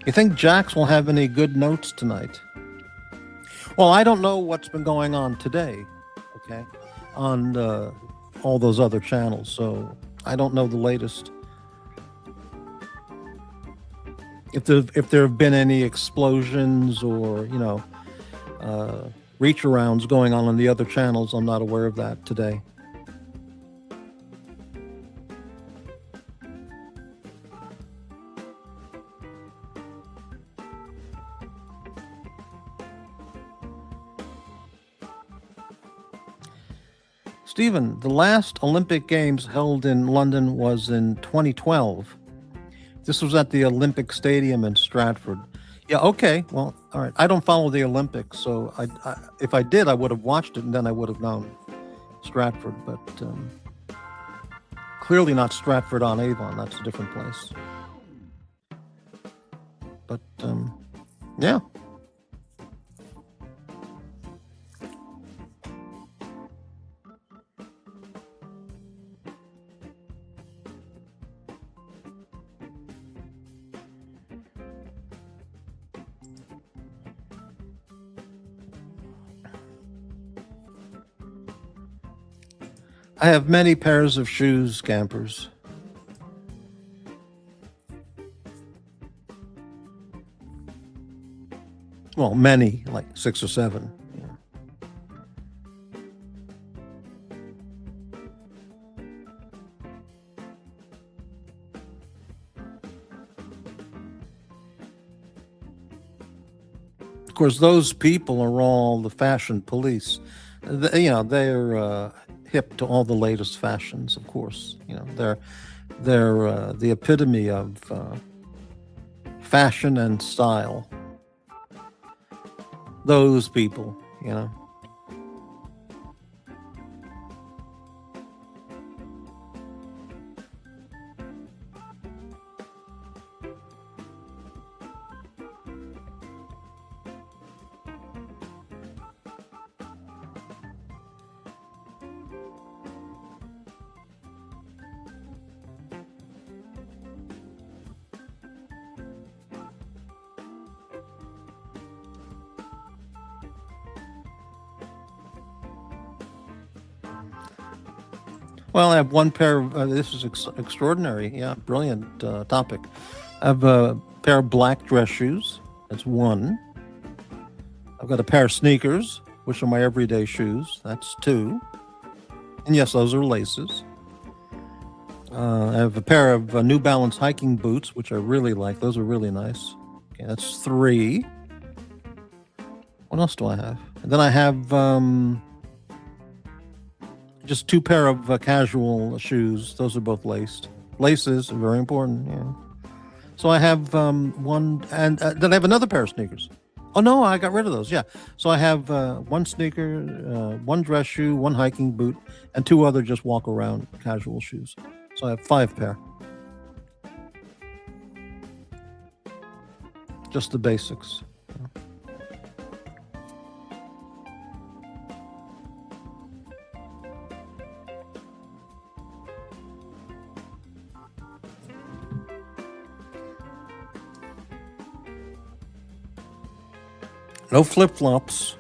You think Jax will have any good notes tonight? Well, I don't know what's been going on today, okay, on all those other channels, so I don't know the latest. If there have been any explosions or, you know, reach arounds going on the other channels, I'm not aware of that today. Stephen, the last Olympic Games held in London was in 2012. This was at the Olympic Stadium in Stratford. Yeah, okay. Well, all right. I don't follow the Olympics, so if I did, I would have watched it, and then I would have known Stratford. But clearly not Stratford-on-Avon. That's a different place. But yeah. I have many pairs of shoes, campers. Well, many, like 6 or 7. Yeah. Of course, those people are all the fashion police. You know, they're hip to all the latest fashions, of course. You know, they're the epitome of fashion and style. Those people, you know. Well, I have one pair of, this is extraordinary. Yeah, brilliant topic. I have a pair of black dress shoes. That's one. I've got a pair of sneakers, which are my everyday shoes. That's 2. And yes, those are laces. I have a pair of New Balance hiking boots, which I really like. Those are really nice. Okay, that's 3. What else do I have? And then I have just 2 pair of casual shoes. Those are both laced. Laces are very important. Yeah. So I have one, and then I have another pair of sneakers. Oh no, I got rid of those. Yeah. So I have one sneaker, one dress shoe, one hiking boot, and 2 other just walk around casual shoes. So I have 5 pair. Just the basics. No flip-flops.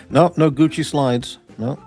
No, no Gucci slides. No.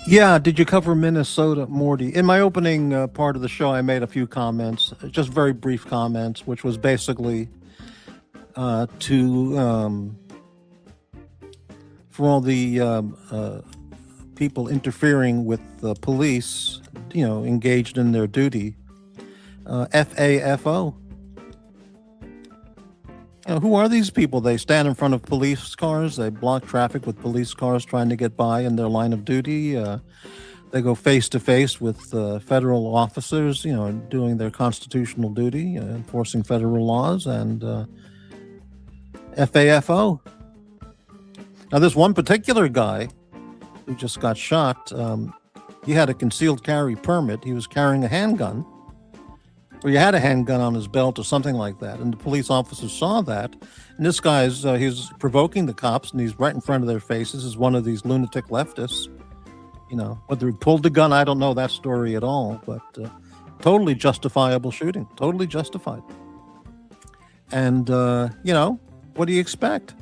Yeah, did you cover Minnesota, Morty? In my opening part of the show, I made a few comments, just very brief comments, which was basically to for all the people interfering with the police, engaged in their duty. FAFO. Who are these people? They stand in front of police cars. They block traffic with police cars trying to get by in their line of duty. They go face to face with federal officers, doing their constitutional duty, enforcing federal laws, and FAFO. Now, this one particular guy who just got shot, he had a concealed carry permit. He was carrying a handgun, or he had a handgun on his belt or something like that. And the police officers saw that. And this guy's, he's provoking the cops, and he's right in front of their faces as one of these lunatic leftists. Whether he pulled the gun, I don't know that story at all, but totally justifiable shooting, totally justified. And, what do you expect?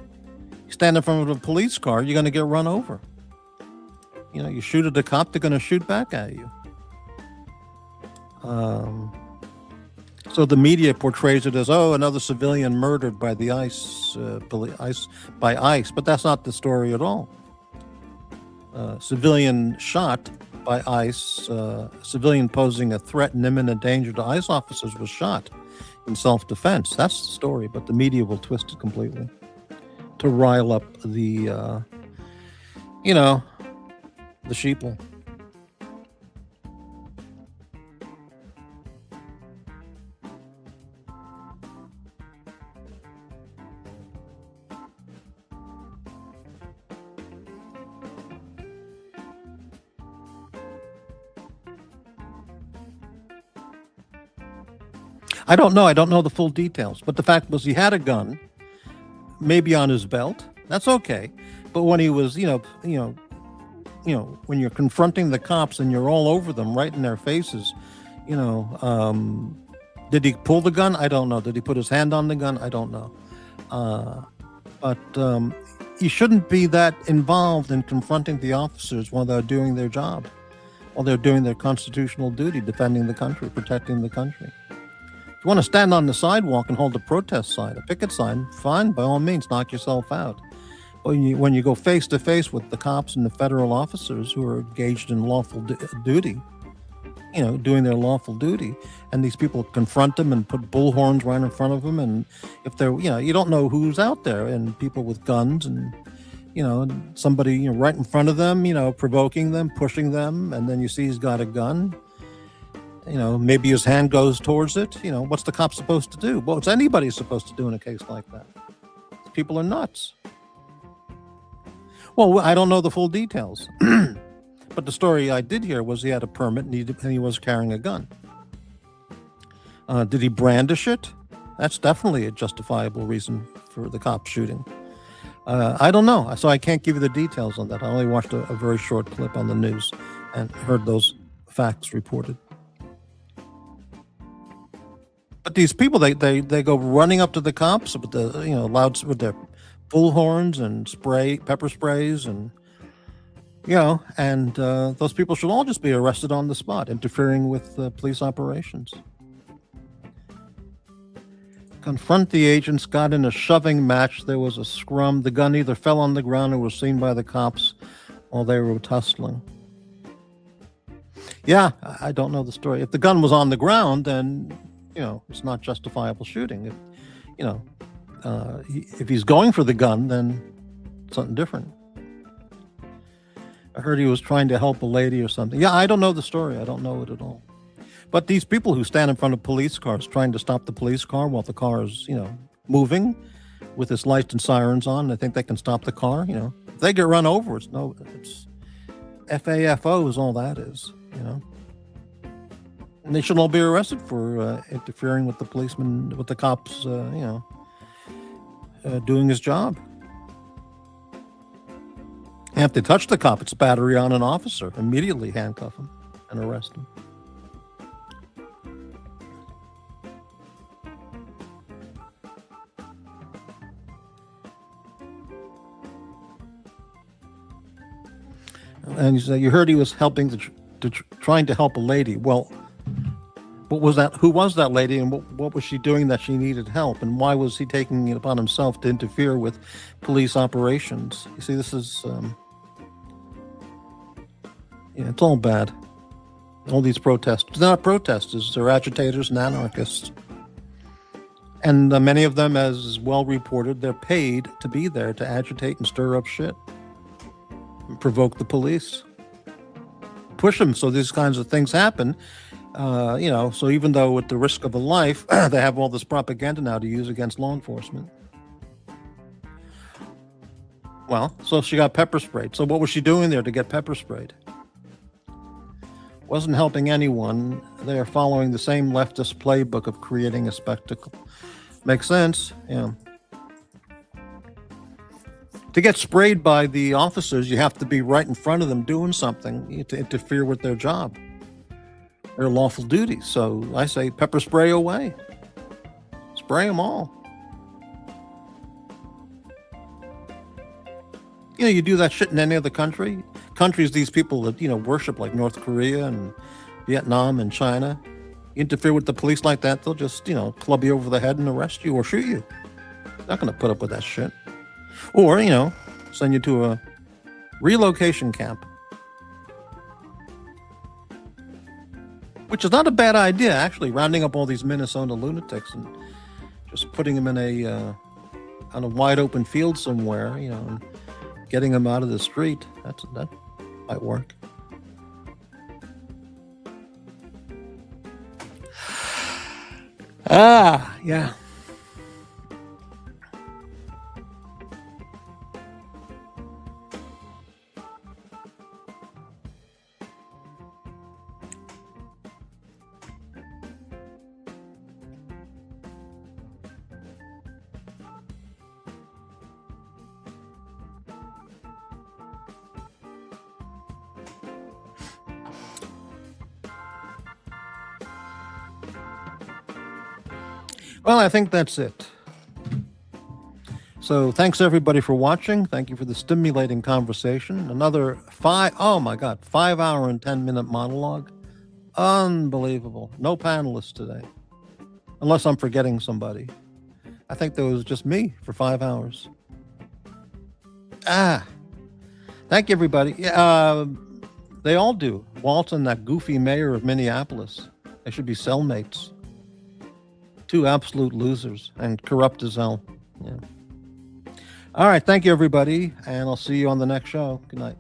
You stand in front of a police car, you're going to get run over. You shoot at a cop, they're going to shoot back at you. So the media portrays it as, another civilian murdered by the ICE, by ICE, but that's not the story at all. Civilian shot by ICE, civilian posing a threat and imminent danger to ICE officers was shot in self-defense. That's the story, but the media will twist it completely to rile up the, the sheeple. I don't know. I don't know the full details, but the fact was he had a gun, maybe on his belt. That's okay. But when he was, when you're confronting the cops and you're all over them, right in their faces, did he pull the gun? I don't know. Did he put his hand on the gun? I don't know. But you shouldn't be that involved in confronting the officers while they're doing their job, while they're doing their constitutional duty, defending the country, protecting the country. If you want to stand on the sidewalk and hold a protest sign, a picket sign, fine, by all means, knock yourself out. When you go face to face with the cops and the federal officers who are engaged in lawful duty, doing their lawful duty, and these people confront them and put bullhorns right in front of them, and if they're, you don't know who's out there, and people with guns, and somebody right in front of them, provoking them, pushing them, and then you see he's got a gun. Maybe his hand goes towards it. What's the cop supposed to do? What's anybody supposed to do in a case like that? People are nuts. Well, I don't know the full details, but the story I did hear was he had a permit and he was carrying a gun. Did he brandish it? That's definitely a justifiable reason for the cop shooting. I don't know, so I can't give you the details on that. I only watched a very short clip on the news and heard those facts reported. But these people, they go running up to the cops with the with their bullhorns and pepper sprays, and those people should all just be arrested on the spot, interfering with police operations. Confront the agents, got in a shoving match. There was a scrum. The gun either fell on the ground or was seen by the cops while they were tussling. Yeah, I don't know the story. If the gun was on the ground, then it's not justifiable shooting. If he's going for the gun, then something different. I heard he was trying to help a lady or something. Yeah, I don't know the story. I don't know it at all. But these people who stand in front of police cars trying to stop the police car while the car is, moving with its lights and sirens on, they think they can stop the car. If they get run over, it's FAFO is all that is. And they should all be arrested for interfering with the policeman, with the cops, doing his job. And if they touch the cop, it's battery on an officer. Immediately handcuff him and arrest him. And you heard he was helping trying to help a lady. Well, what was that? Who was that lady, and what was she doing that she needed help, and why was he taking it upon himself to interfere with police operations? You see, this is it's all bad. All these protesters, they're not protesters, they're agitators and anarchists. And many of them, as is well reported, they're paid to be there to agitate and stir up shit, and provoke the police, push them so these kinds of things happen. So even though at the risk of a life, they have all this propaganda now to use against law enforcement. Well, so she got pepper sprayed. So what was she doing there to get pepper sprayed? Wasn't helping anyone. They are following the same leftist playbook of creating a spectacle. Makes sense, yeah. To get sprayed by the officers, you have to be right in front of them doing something to interfere with their job, their lawful duties. So I say pepper spray away. Spray them all. You do that shit in any other country. Countries these people that, worship, like North Korea and Vietnam and China, you interfere with the police like that, they'll just, club you over the head and arrest you or shoot you. They're not going to put up with that shit. Or, send you to a relocation camp. Which is not a bad idea, actually, rounding up all these Minnesota lunatics and just putting them in on a wide open field somewhere, and getting them out of the street. That might work. Yeah. Well, I think that's it. So thanks everybody for watching. Thank you for the stimulating conversation. Another 5 hour and 10-minute monologue. Unbelievable. No panelists today. Unless I'm forgetting somebody. I think there was just me for 5 hours. Thank you, everybody. They all do. Walt and that goofy mayor of Minneapolis. They should be cellmates. Two absolute losers and corrupt as hell. Yeah. All right. Thank you, everybody. And I'll see you on the next show. Good night.